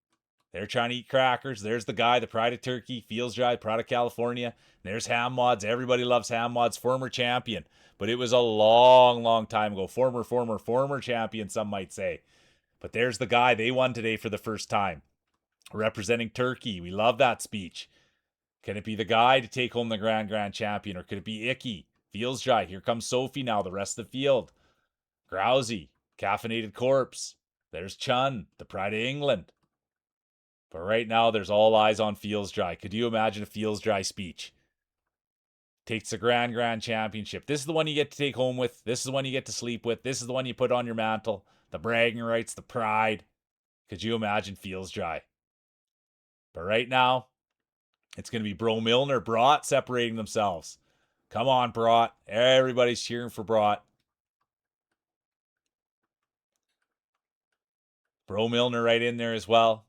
They're trying to eat crackers. There's the guy, the pride of Turkey. Feels Dry, pride of California. There's Ham Mods. Everybody loves Ham Mods. Former champion. But it was a long time ago. Former champion, some might say. But there's the guy. They won today for the first time. Representing Turkey. We love that speech. Can it be the guy to take home the Grand Champion? Or could it be Icky? Feels Dry. Here comes Sophie now. The rest of the field. Grousy. Caffeinated Corpse. There's Chun. The pride of England. But right now, there's all eyes on Feels Dry. Could you imagine a Feels Dry speech? Takes the Grand Championship. This is the one you get to take home with. This is the one you get to sleep with. This is the one you put on your mantle. The bragging rights, the pride. Could you imagine Feels Dry? But right now, it's going to be Bro Milner, Brat separating themselves. Come on, Brat. Everybody's cheering for Brat. Bro Milner right in there as well.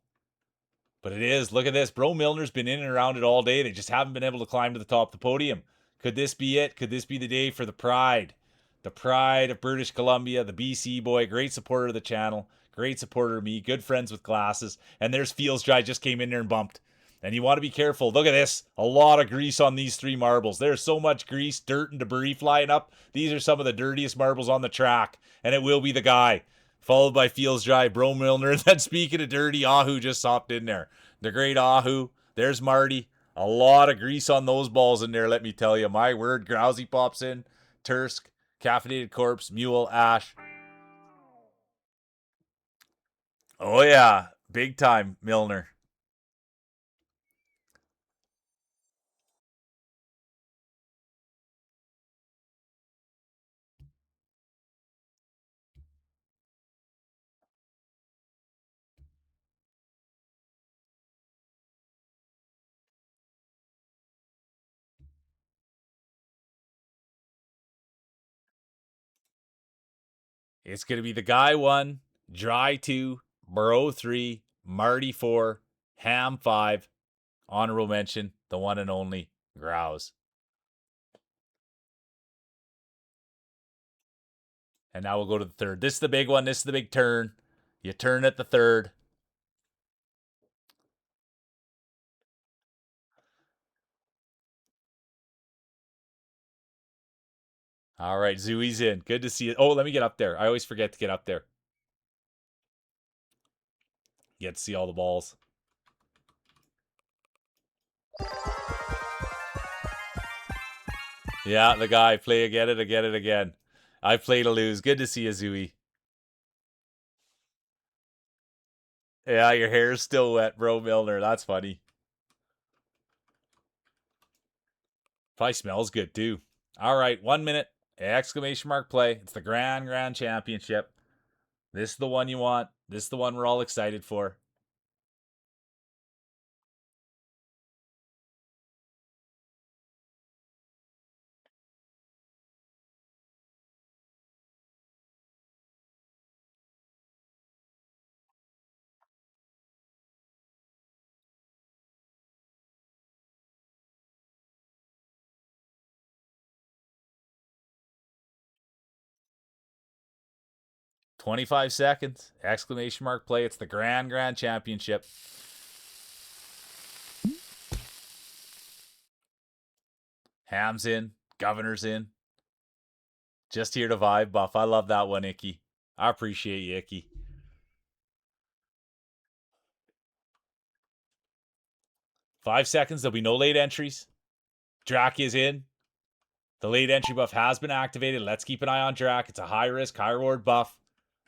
But it is. Look at this. Bro Milner's been in and around it all day. They just haven't been able to climb to the top of the podium. Could this be it? Could this be the day for the pride? The pride of British Columbia, the BC boy, great supporter of the channel, great supporter of me, good friends with glasses. And there's Feels Dry, just came in there and bumped. And you want to be careful. Look at this. A lot of grease on these 3 marbles. There's so much grease, dirt, and debris flying up. These are some of the dirtiest marbles on the track. And it will be the guy. Followed by Feels Dry, Bro Milner. And then speaking of dirty, Ahu just hopped in there. The great Ahu. There's Marty. A lot of grease on those balls in there, let me tell you. My word, Grousey pops in. Tursk, Caffeinated Corpse, Mule, Ash. Oh yeah, big time, Milner. It's going to be the guy 1, Dry 2, Bro 3, Marty 4, Ham 5. Honorable mention, the one and only Grouse. And now we'll go to the third. This is the big one. This is the big turn. You turn at the third. All right, Zooey's in. Good to see it. Oh, let me get up there. I always forget to get up there. Get to see all the balls. Yeah, the guy. Play again and again and again. I play to lose. Good to see you, Zooey. Yeah, your hair's still wet, Bro Milner. That's funny. Probably smells good, too. All right, 1 minute. Exclamation mark play. It's the Grand Championship. This is the one you want. This is the one we're all excited for. $25 seconds. Exclamation mark play. It's the Grand Championship. Ham's in. Governor's in. Just here to vibe buff. I love that one, Icky. I appreciate you, Icky. 5 seconds. There'll be no late entries. Drac is in. The late entry buff has been activated. Let's keep an eye on Drac. It's a high risk, high reward buff.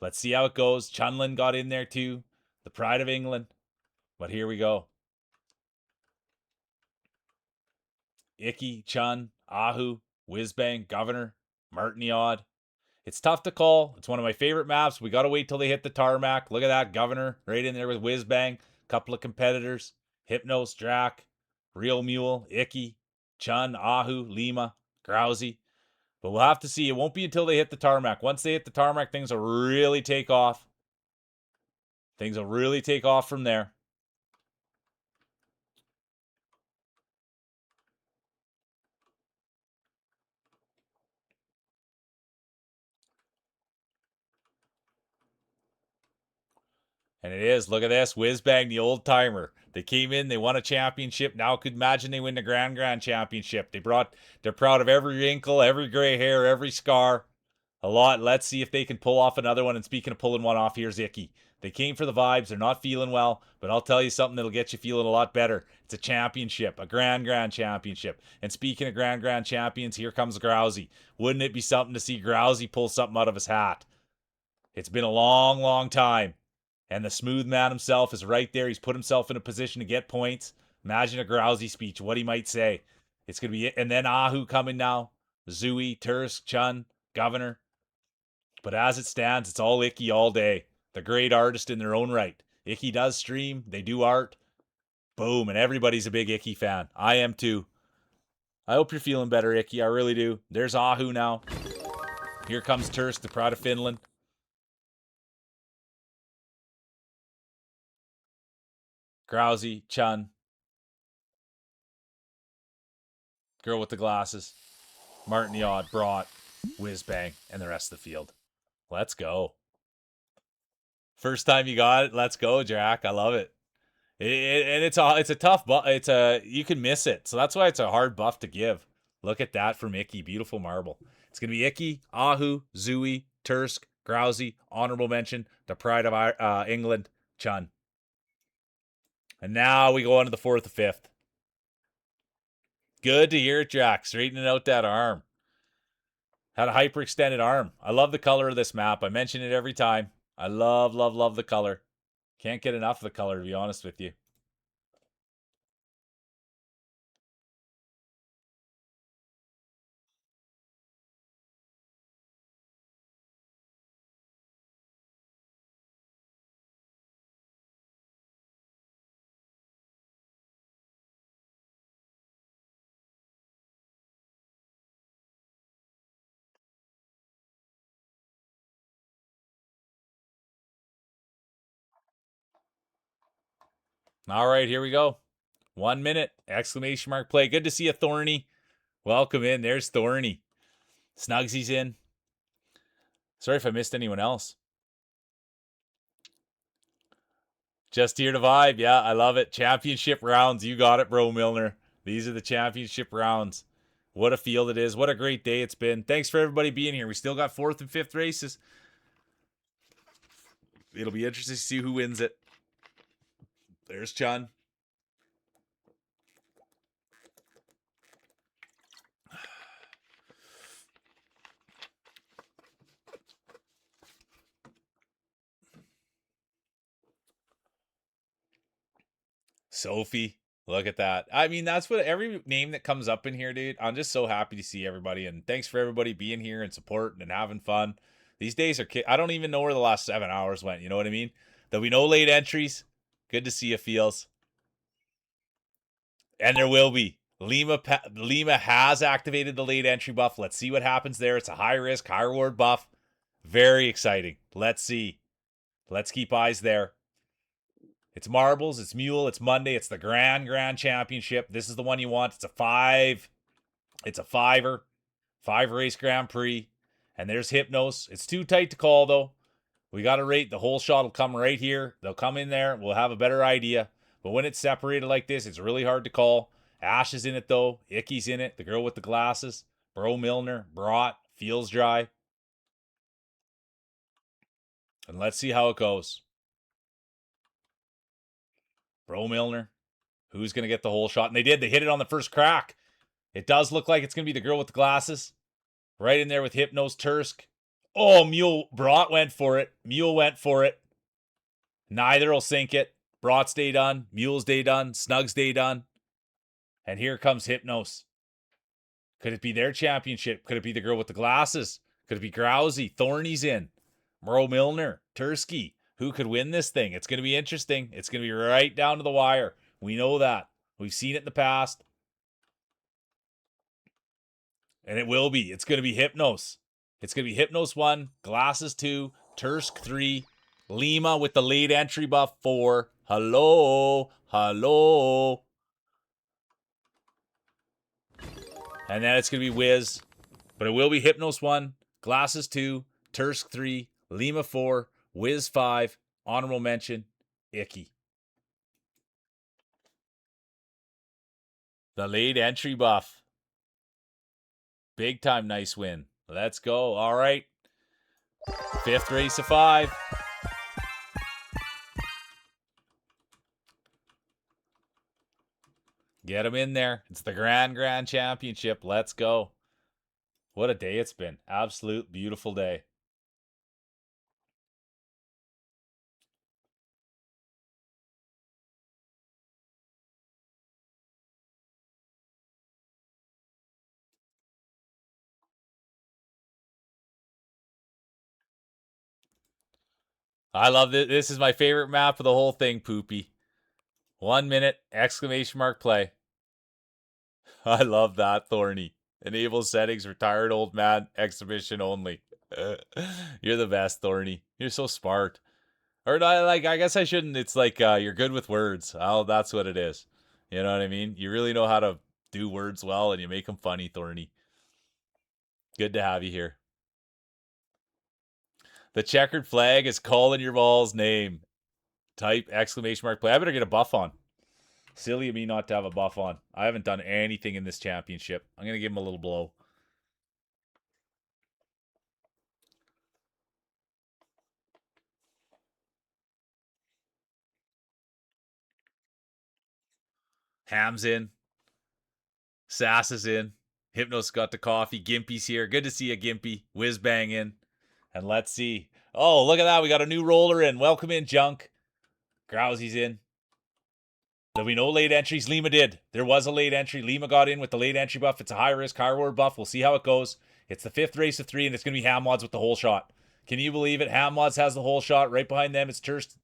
Let's see how it goes. Chunlin got in there too. The pride of England. But here we go. Icky, Chun, Ahu, Whizbang, Governor, Martiniod. It's tough to call. It's one of my favorite maps. We got to wait till they hit the tarmac. Look at that Governor right in there with Whizbang. Couple of competitors. Hypnos, Drac, Real Mule, Icky, Chun, Ahu, Lima, Grousey. But we'll have to see. It won't be until they hit the tarmac. Once they hit the tarmac, things will really take off. Things will really take off from there. And it is. Look at this. Whizbang, the old timer. They came in, they won a championship. Now could imagine they win the Grand Championship. They're proud of every wrinkle, every gray hair, every scar. A lot. Let's see if they can pull off another one. And speaking of pulling one off, here's Icky. They came for the vibes. They're not feeling well, but I'll tell you something that'll get you feeling a lot better. It's a championship, a Grand Championship. And speaking of Grand Champions, here comes Grousey. Wouldn't it be something to see Grousey pull something out of his hat? It's been a long time. And the smooth man himself is right there. He's put himself in a position to get points. Imagine a Grousey speech, what he might say. It's going to be it. And then Ahu coming now. Zooey, Tursk, Chun, Governor. But as it stands, it's all Icky all day. The great artist in their own right. Icky does stream. They do art. Boom. And everybody's a big Icky fan. I am too. I hope you're feeling better, Icky. I really do. There's Ahu now. Here comes Tursk, the pride of Finland. Grousey, Chun. Girl with the glasses. Martin Yod, Brought, Whiz Bang, and the rest of the field. Let's go. First time you got it. Let's go, Jack. I love it. And it's a tough buff. You can miss it. So that's why it's a hard buff to give. Look at that from Icky. Beautiful marble. It's going to be Icky, Ahu, Zooey, Tursk, Grousey, honorable mention, the pride of England, Chun. And now we go on to the 4th and 5th. Good to hear it, Jack. Straightening out that arm. Had a hyperextended arm. I love the color of this map. I mention it every time. I love, love, love the color. Can't get enough of the color, to be honest with you. All right, here we go. 1 minute. Exclamation mark play. Good to see you, Thorny. Welcome in. There's Thorny. Snugsy's in. Sorry if I missed anyone else. Just here to vibe. Yeah, I love it. Championship rounds. You got it, bro, Milner. These are the championship rounds. What a field it is. What a great day it's been. Thanks for everybody being here. We still got 4th and 5th races. It'll be interesting to see who wins it. There's Chun. Sophie. Look at that. I mean, that's what every name that comes up in here, dude. I'm just so happy to see everybody. And thanks for everybody being here and supporting and having fun. These days are, I don't even know where the last 7 hours went. You know what I mean? There'll be no late entries. Good to see you, Feels. And there will be. Lima has activated the late entry buff. Let's see what happens there. It's a high risk, high reward buff. Very exciting. Let's see. Let's keep eyes there. It's marbles, it's mule, it's Monday, it's the Grand Championship. This is the one you want. It's a 5. It's a 5-er. 5 race Grand Prix. And there's Hypnos. It's too tight to call, though. We got to rate. The whole shot will come right here. They'll come in there. We'll have a better idea. But when it's separated like this, it's really hard to call. Ash is in it, though. Icky's in it. The girl with the glasses. Bro Milner. Brought. Feels dry. And let's see how it goes. Bro Milner. Who's going to get the whole shot? And they did. They hit it on the first crack. It does look like it's going to be the girl with the glasses. Right in there with Hypnos, Tursk. Oh, Mule. Brought went for it. Mule went for it. Neither will sink it. Brought's day done. Mule's day done. Snug's day done. And here comes Hypnos. Could it be their championship? Could it be the girl with the glasses? Could it be Grousey? Thorny's in. Bro Milner. Tursky. Who could win this thing? It's going to be interesting. It's going to be right down to the wire. We know that. We've seen it in the past. And it will be. It's going to be Hypnos. It's going to be Hypnos 1, Glasses 2, Tursk 3, Lima with the late entry buff 4. Hello. Hello. And then it's going to be Wiz. But it will be Hypnos 1, Glasses 2, Tursk 3, Lima 4, Wiz 5, honorable mention, Icky. The late entry buff. Big time nice win. Let's go. All right. 5th race of 5. Get him in there. It's the Grand Championship. Let's go. What a day it's been. Absolute beautiful day. I love this. This is my favorite map of the whole thing, Poopy. 1 minute, exclamation mark play. I love that, Thorny. Enable settings, retired old man, exhibition only. You're the best, Thorny. You're so smart. Or not, like, I guess I shouldn't. It's like you're good with words. Oh, that's what it is. You know what I mean? You really know how to do words well, and you make them funny, Thorny. Good to have you here. The checkered flag is calling your ball's name. Type exclamation mark play. I better get a buff on. Silly of me not to have a buff on. I haven't done anything in this championship. I'm going to give him a little blow. Ham's in. Sass is in. Hypnos got the coffee. Gimpy's here. Good to see you, Gimpy. Whiz bang in. And let's see. Oh, look at that. We got a new roller in. Welcome in, Junk. Grousy's in. There'll be no late entries. Lima did. There was a late entry. Lima got in with the late entry buff. It's a high risk, high reward buff. We'll see how it goes. It's the 5th race of 3, and it's going to be Hammods with the whole shot. Can you believe it? Hammods has the whole shot. Right behind them, it's Turst,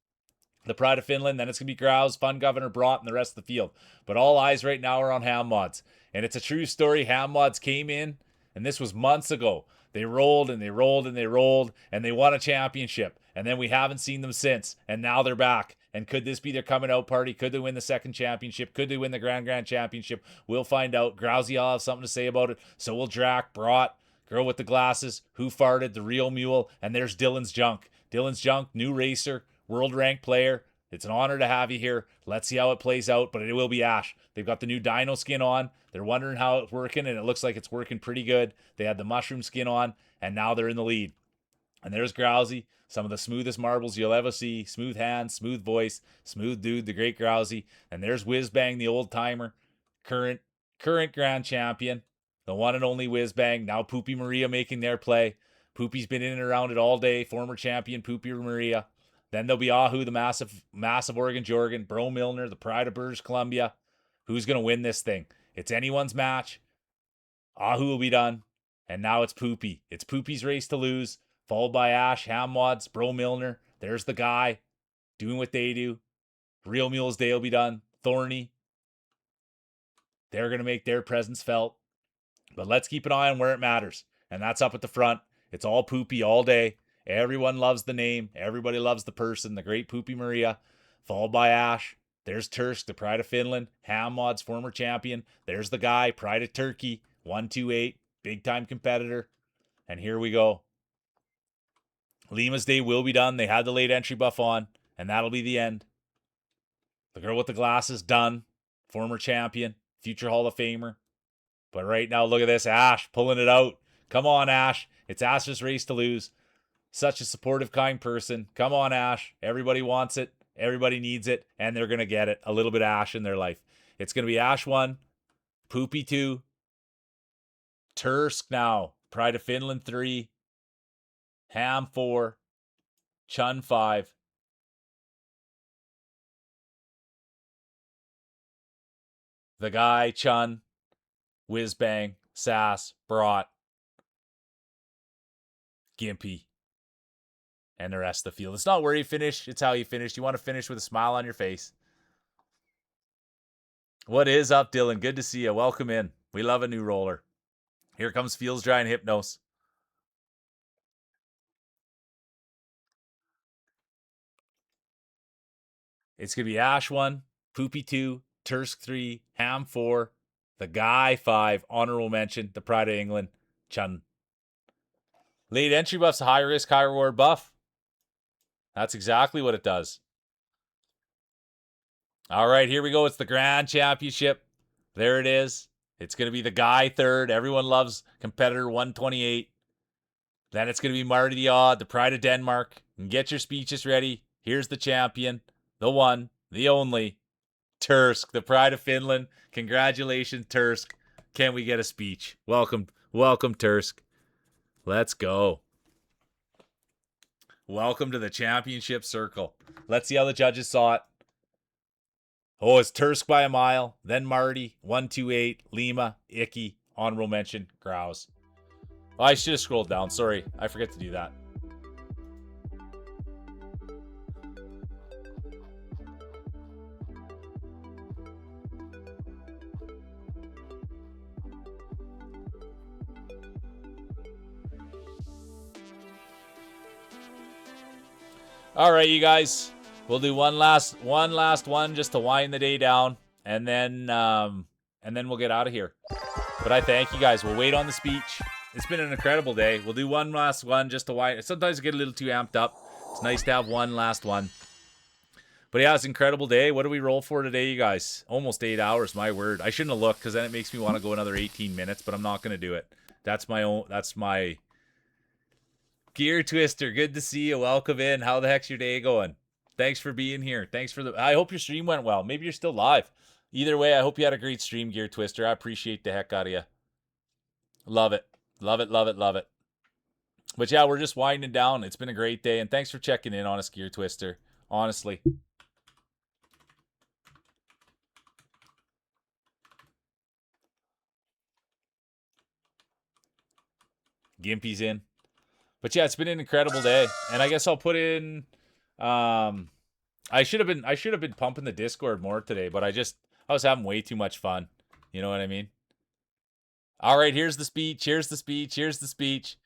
the Pride of Finland. Then it's going to be Grouse, Fun Governor, Brought, and the rest of the field. But all eyes right now are on Hammods. And it's a true story. Hammods came in, and this was months ago. They rolled and they rolled and they rolled, and they won a championship. And then we haven't seen them since. And now they're back. And could this be their coming out party? Could they win the 2nd championship? Could they win the Grand Championship? We'll find out. Grousey will have something to say about it. So will Drac, Brought, Girl with the Glasses, Who Farted, The Real Mule, and there's Dylan's Junk. Dylan's Junk, new racer, world ranked player. It's an honor to have you here. Let's see how it plays out, but it will be Ash. They've got the new dino skin on. They're wondering how it's working, and it looks like it's working pretty good. They had the mushroom skin on, and now they're in the lead. And there's Grousey, some of the smoothest marbles you'll ever see. Smooth hands, smooth voice, smooth dude, the great Grousey. And there's Whiz Bang, the old timer, current grand champion, the one and only Whiz Bang. Now Poopy Maria making their play. Poopy's been in and around it all day. Former champion Poopy Maria. Then there'll be Ahu, the massive Oregon Jorgen, Bro Milner, the Pride of British Columbia. Who's going to win this thing? It's anyone's match. Ahu will be done. And now it's Poopy. It's Poopy's race to lose, followed by Ash, Hamwads, Bro Milner. There's the guy doing what they do. Real Mule's Day will be done. Thorny. They're going to make their presence felt. But let's keep an eye on where it matters. And that's up at the front. It's all Poopy all day. Everyone loves the name. Everybody loves the person, the great Poopy Maria, followed by Ash. There's Tursk, the Pride of Finland. Hammods, former champion. There's the guy, Pride of Turkey, 128, big-time competitor. And here we go. Lima's Day will be done. They had the late entry buff on, and that'll be the end. The girl with the glasses, done. Former champion, future Hall of Famer. But right now, look at this. Ash pulling it out. Come on, Ash. It's Ash's race to lose. Such a supportive, kind person. Come on, Ash. Everybody wants it. Everybody needs it. And they're going to get it. A little bit of Ash in their life. It's going to be Ash 1, Poopy 2, Tursk now, Pride of Finland 3, Ham 4, Chun 5. The guy, Chun, Whiz Bang, Sass, Brought, Gimpy, and the rest of the field. It's not where you finish, it's how you finish. You want to finish with a smile on your face. What is up, Dylan? Good to see you. Welcome in. We love a new roller. Here comes Feels Dry and Hypnos. It's going to be Ash 1, Poopy 2, Tursk 3, Ham 4, the guy 5, honorable mention, the Pride of England, Chun. Late entry buff's a high risk, high reward buff. That's exactly what it does. All right, here we go. It's the Grand Championship. There it is. It's going to be the guy 3rd. Everyone loves competitor 128. Then it's going to be Marty the Odd, the Pride of Denmark. And get your speeches ready. Here's the champion, the one, the only, Tursk, the Pride of Finland. Congratulations, Tursk. Can we get a speech? Welcome, Tursk. Let's go. Welcome to the championship circle. Let's see how the judges saw it. Oh, it's Tursk by a mile, then Marty, 128, Lima, Icky, honorable mention, Grouse. Oh, I should have scrolled down. Sorry, I forget to do that. All right, you guys. We'll do one last one just to wind the day down, and then we'll get out of here. But I thank you guys. We'll wait on the speech. It's been an incredible day. We'll do one last one just to wind. Sometimes I get a little too amped up. It's nice to have one last one. But yeah, it's an incredible day. What do we roll for today, you guys? Almost 8 hours, my word. I shouldn't have looked because then it makes me want to go another 18 minutes, but I'm not going to do it. That's my Gear Twister. Good to see you. Welcome in. How the heck's your day going? Thanks for being here. I hope your stream went well. Maybe you're still live. Either way, I hope you had a great stream, Gear Twister. I appreciate the heck out of you. Love it. Love it, love it, love it. But yeah, we're just winding down. It's been a great day, and thanks for checking in on us, Gear Twister. Honestly. Gimpy's in. But yeah, it's been an incredible day. And I guess I'll put in I should have been pumping the Discord more today, but I was having way too much fun. You know what I mean? All right, here's the speech. Here's the speech. Here's the speech.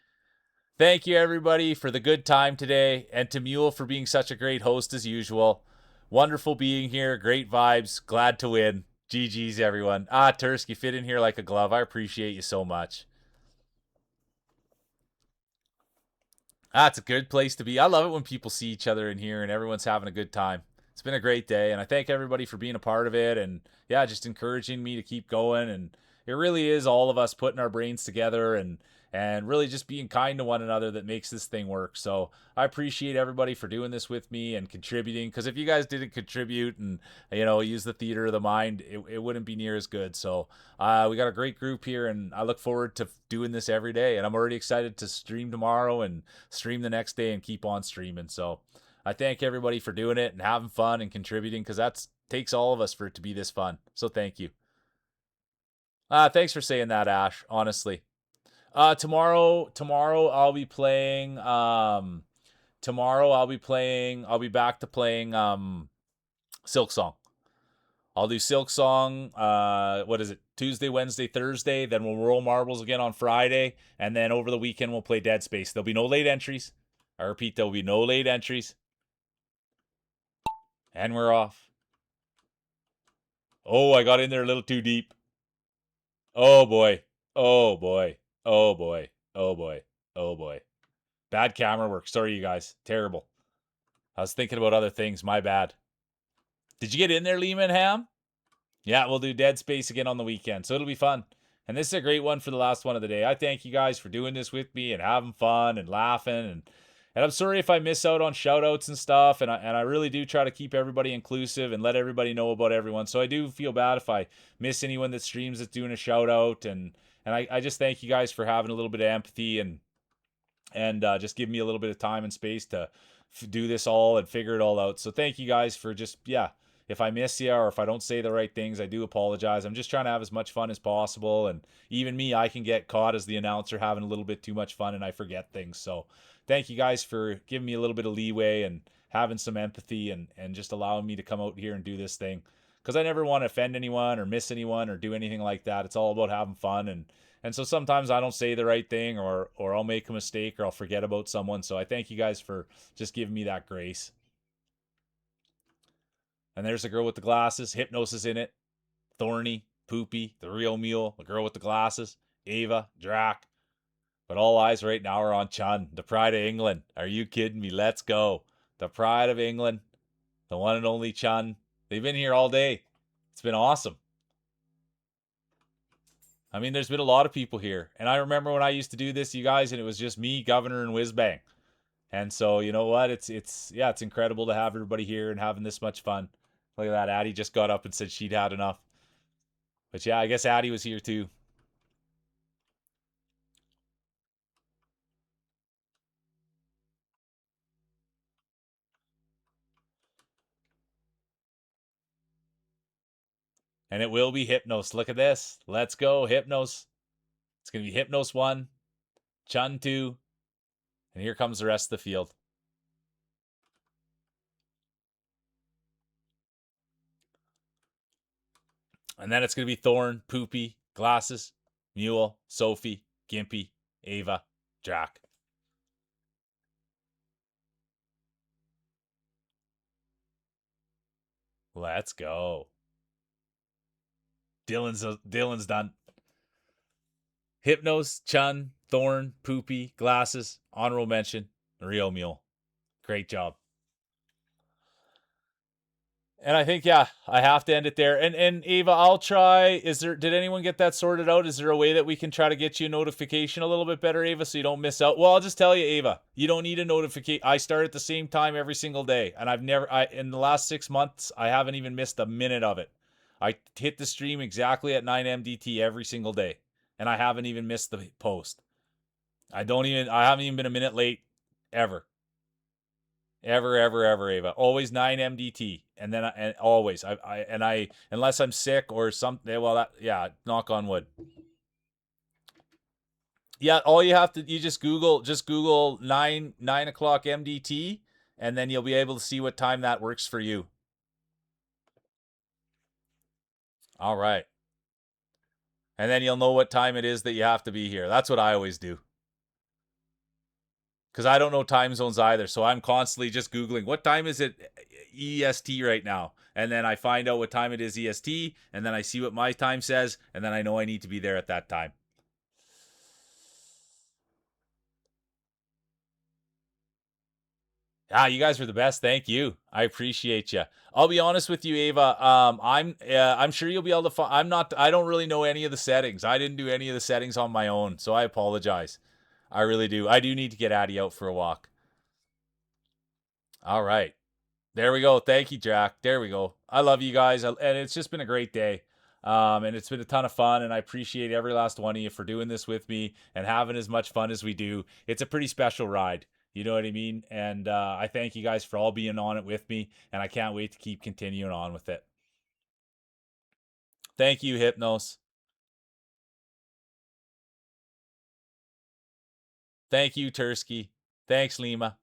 Thank you, everybody, for the good time today, and to Mule for being such a great host as usual. Wonderful being here. Great vibes. Glad to win. GG's, everyone. Tursk, you fit in here like a glove. I appreciate you so much. It's a good place to be. I love it when people see each other in here and everyone's having a good time. It's been a great day, and I thank everybody for being a part of it, and yeah, just encouraging me to keep going. And it really is all of us putting our brains together and really just being kind to one another that makes this thing work. So I appreciate everybody for doing this with me and contributing, because if you guys didn't contribute and use the theater of the mind, it wouldn't be near as good. So we got a great group here, and I look forward to doing this every day, and I'm already excited to stream tomorrow and stream the next day and keep on streaming. So I thank everybody for doing it and having fun and contributing, because that takes all of us for it to be this fun. So thank you. Thanks for saying that, Ash. Honestly, tomorrow I'll be playing. Tomorrow I'll be back to playing Silk Song. I'll do Silk Song. What is it? Tuesday, Wednesday, Thursday. Then we'll roll marbles again on Friday, and then over the weekend we'll play Dead Space. There'll be no late entries. I repeat, there'll be no late entries. And we're off. Oh, I got in there a little too deep. Oh boy. Oh boy. Oh boy. Oh boy. Oh boy. Bad camera work. Sorry, you guys. Terrible. I was thinking about other things. My bad. Did you get in there, Lehman Ham? Yeah, we'll do Dead Space again on the weekend, so it'll be fun. And this is a great one for the last one of the day. I thank you guys for doing this with me and having fun and laughing. And I'm sorry if I miss out on shout-outs and stuff. And I really do try to keep everybody inclusive and let everybody know about everyone. So I do feel bad if I miss anyone that streams that's doing a shout-out. And I just thank you guys for having a little bit of empathy and just give me a little bit of time and space to do this all and figure it all out. So thank you guys for just, yeah, if I miss you or if I don't say the right things, I do apologize. I'm just trying to have as much fun as possible. And even me, I can get caught as the announcer having a little bit too much fun and I forget things. So thank you guys for giving me a little bit of leeway and having some empathy and just allowing me to come out here and do this thing. Because I never want to offend anyone or miss anyone or do anything like that. It's all about having fun. And so sometimes I don't say the right thing or I'll make a mistake or I'll forget about someone. So I thank you guys for just giving me that grace. And there's the girl with the glasses. Hypnos is in it. Thorny, Poopy, the real mule, the girl with the glasses, Ava, Drac. But all eyes right now are on Chun, the pride of England. Are you kidding me? Let's go. The pride of England, the one and only Chun. They've been here all day. It's been awesome. I mean, there's been a lot of people here. And I remember when I used to do this, you guys, and it was just me, Governor, and Whizbang. And so, you know what? It's incredible to have everybody here and having this much fun. Look at that. Addie just got up and said she'd had enough. But yeah, I guess Addie was here too. And it will be Hypnos. Look at this. Let's go, Hypnos. It's going to be Hypnos 1, Chun 2, and here comes the rest of the field. And then it's going to be Thorn, Poopy, Glasses, Mule, Sophie, Gimpy, Ava, Drac. Let's go. Dylan's done. Hypnos, Chun, Thorn, Poopy, Glasses, honorable mention, Real Mule. Great job. And I think, yeah, I have to end it there. And Ava, I'll try. Did anyone get that sorted out? Is there a way that we can try to get you a notification a little bit better, Ava, so you don't miss out? Well, I'll just tell you, Ava, you don't need a notification. I start at the same time every single day. And in the last 6 months, I haven't even missed a minute of it. I hit the stream exactly at 9 MDT every single day. And I haven't even missed the post. I haven't even been a minute late ever. Ever, Ava. Always 9 MDT, and then always unless I'm sick or something. Well, knock on wood. Yeah, all you just Google 9 o'clock MDT, and then you'll be able to see what time that works for you. All right, and then you'll know what time it is that you have to be here. That's what I always do. Because I don't know time zones either. So I'm constantly just Googling, what time is it EST right now? And then I find out what time it is EST, and then I see what my time says, and then I know I need to be there at that time. You guys were the best. Thank you. I appreciate you. I'll be honest with you, Ava. I'm sure you'll be able to find. I don't really know any of the settings. I didn't do any of the settings on my own, so I apologize. I really do. I do need to get Addie out for a walk. All right. There we go. Thank you, Jack. There we go. I love you guys. And it's just been a great day. And it's been a ton of fun. And I appreciate every last one of you for doing this with me and having as much fun as we do. It's a pretty special ride. You know what I mean? And I thank you guys for all being on it with me. And I can't wait to keep continuing on with it. Thank you, Hypnos. Thank you, Tursky. Thanks, Lima.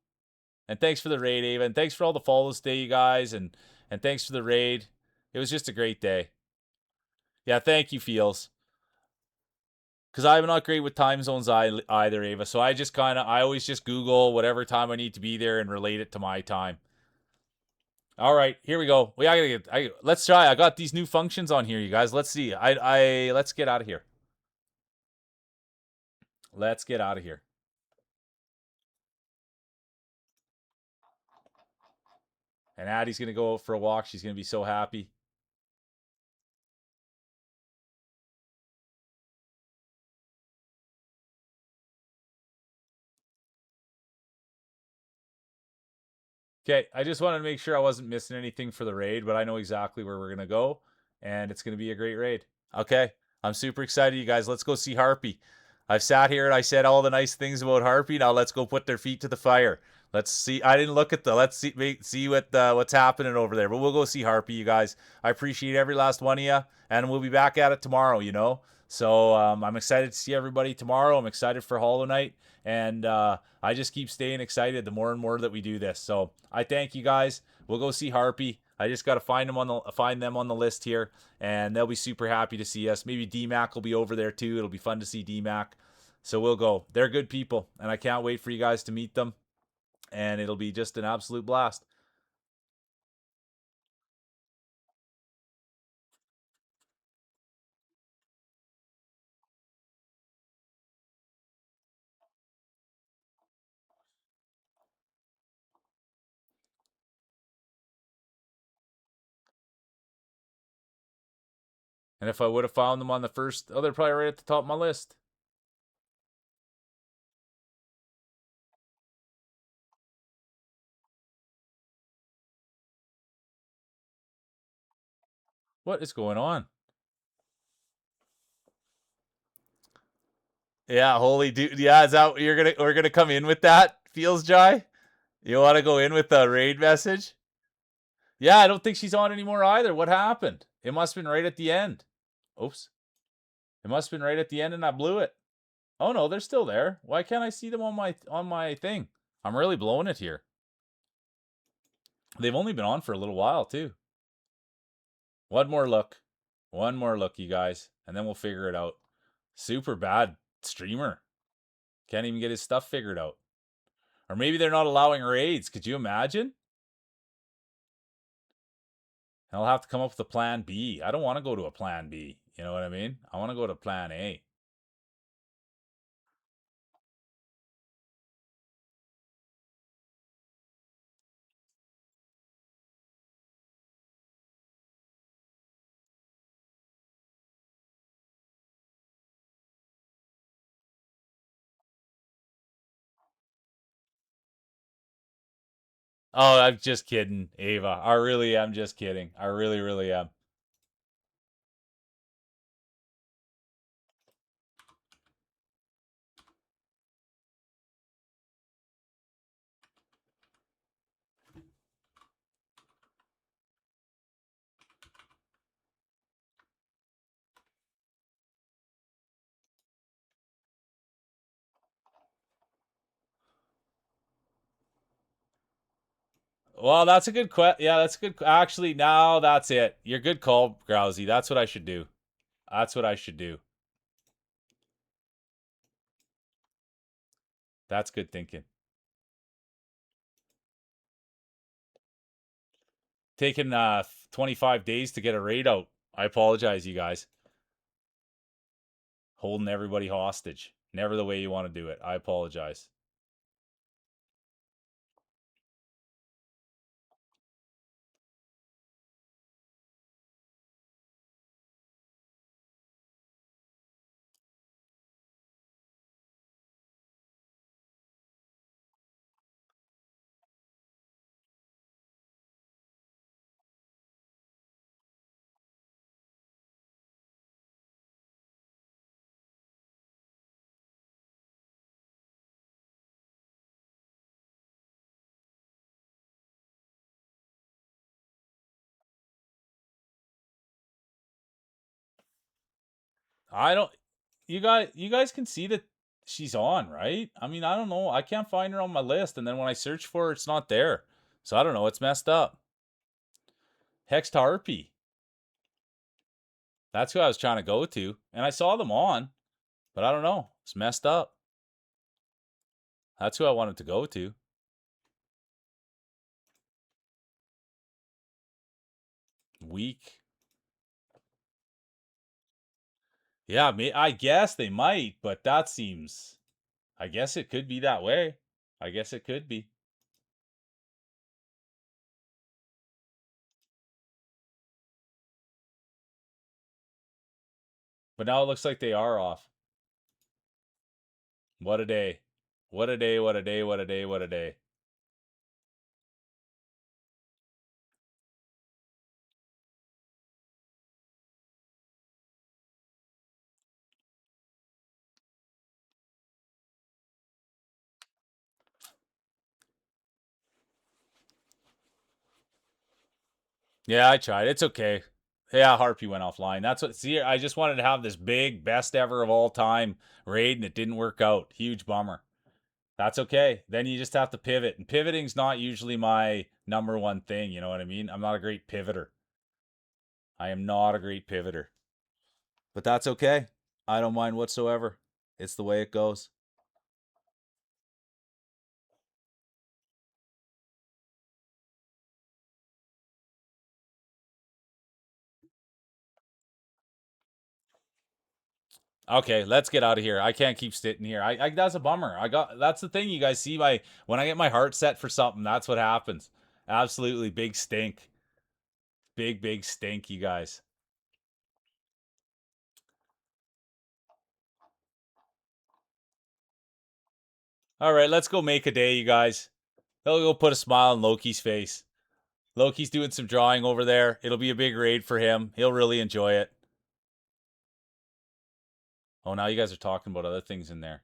And thanks for the raid, Ava. And thanks for all the follows today, you guys. And thanks for the raid. It was just a great day. Yeah, thank you, Feels. Because I'm not great with time zones either, Ava. So I always just Google whatever time I need to be there and relate it to my time. All right, here we go. Let's try. I got these new functions on here, you guys. Let's see. Let's get out of here. Let's get out of here. And Addie's going to go out for a walk. She's going to be so happy. Okay, I just wanted to make sure I wasn't missing anything for the raid, but I know exactly where we're going to go, and it's going to be a great raid. Okay, I'm super excited, you guys. Let's go see Harpy. I've sat here and I said all the nice things about Harpy. Now let's go put their feet to the fire. Let's see. I didn't look at let's see what's happening over there, but we'll go see Harpy, you guys. I appreciate every last one of you, and we'll be back at it tomorrow, you know? So I'm excited to see everybody tomorrow. I'm excited for Hollow Knight, and I just keep staying excited the more and more that we do this. So I thank you guys. We'll go see Harpy. I just got to find them on the list here, and they'll be super happy to see us. Maybe DMAC will be over there too. It'll be fun to see DMAC. So we'll go. They're good people, and I can't wait for you guys to meet them, and it'll be just an absolute blast. And if I would have found them on the first, they're probably right at the top of my list. What is going on? Yeah, holy dude. Yeah, is that we're gonna come in with that? Feels Jai? You want to go in with the raid message? Yeah, I don't think she's on anymore either. What happened? It must have been right at the end. Oops. It must have been right at the end and I blew it. Oh no, they're still there. Why can't I see them on my thing? I'm really blowing it here. They've only been on for a little while too. One more look. One more look, you guys, and then we'll figure it out. Super bad streamer. Can't even get his stuff figured out. Or maybe they're not allowing raids. Could you imagine? I'll have to come up with a plan B. I don't want to go to a plan B. You know what I mean? I want to go to plan A. Oh, I'm just kidding, Ava. I really am just kidding. I really, really am. Well, that's a good question. Yeah, that's a good. Actually, no, that's it. You're good call, Grousey. That's what I should do. That's what I should do. That's good thinking. Taking 25 days to get a raid out. I apologize, you guys. Holding everybody hostage. Never the way you want to do it. I apologize. I don't. You guys can see that she's on, right? I mean, I don't know. I can't find her on my list, and then when I search for her, it's not there. So I don't know. It's messed up. Hex Harpy. That's who I was trying to go to, and I saw them on, but I don't know. It's messed up. That's who I wanted to go to. Weak. Yeah, I guess they might, but that seems. I guess it could be that way. I guess it could be. But now it looks like they are off. What a day. What a day, what a day, what a day, what a day. Yeah, I tried. It's okay. Yeah, Harpy went offline. That's what. See, I just wanted to have this big, best ever of all time raid, and it didn't work out. Huge bummer. That's okay. Then you just have to pivot, and pivoting's not usually my number one thing. You know what I mean? I'm not a great pivoter. I am not a great pivoter. But that's okay. I don't mind whatsoever. It's the way it goes. Okay, let's get out of here. I can't keep sitting here. I that's a bummer. That's the thing. You guys see my when I get my heart set for something, that's what happens. Absolutely big stink. Big stink, you guys. All right, let's go make a day, you guys. He'll go put a smile on Loki's face. Loki's doing some drawing over there. It'll be a big raid for him. He'll really enjoy it. Oh, now you guys are talking about other things in there.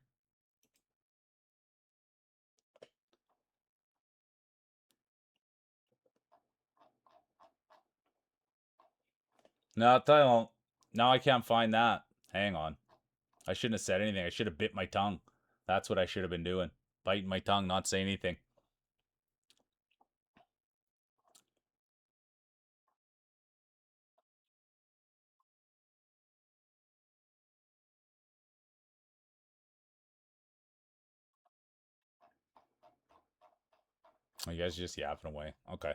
No, I won't. Now I can't find that. Hang on. I shouldn't have said anything. I should have bit my tongue. That's what I should have been doing. Biting my tongue, not say anything. You guys are just yapping away. Okay.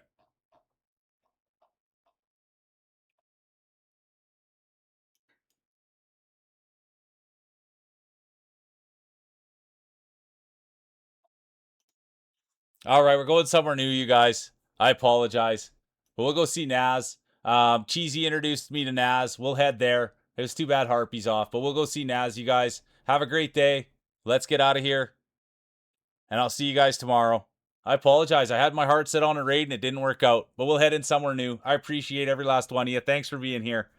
All right, we're going somewhere new, you guys. I apologize. But we'll go see Naz. Cheesy introduced me to Naz. We'll head there. It was too bad Harpy's off, but we'll go see Naz, you guys. Have a great day. Let's get out of here. And I'll see you guys tomorrow. I apologize. I had my heart set on a raid and it didn't work out, but we'll head in somewhere new. I appreciate every last one of you. Thanks for being here.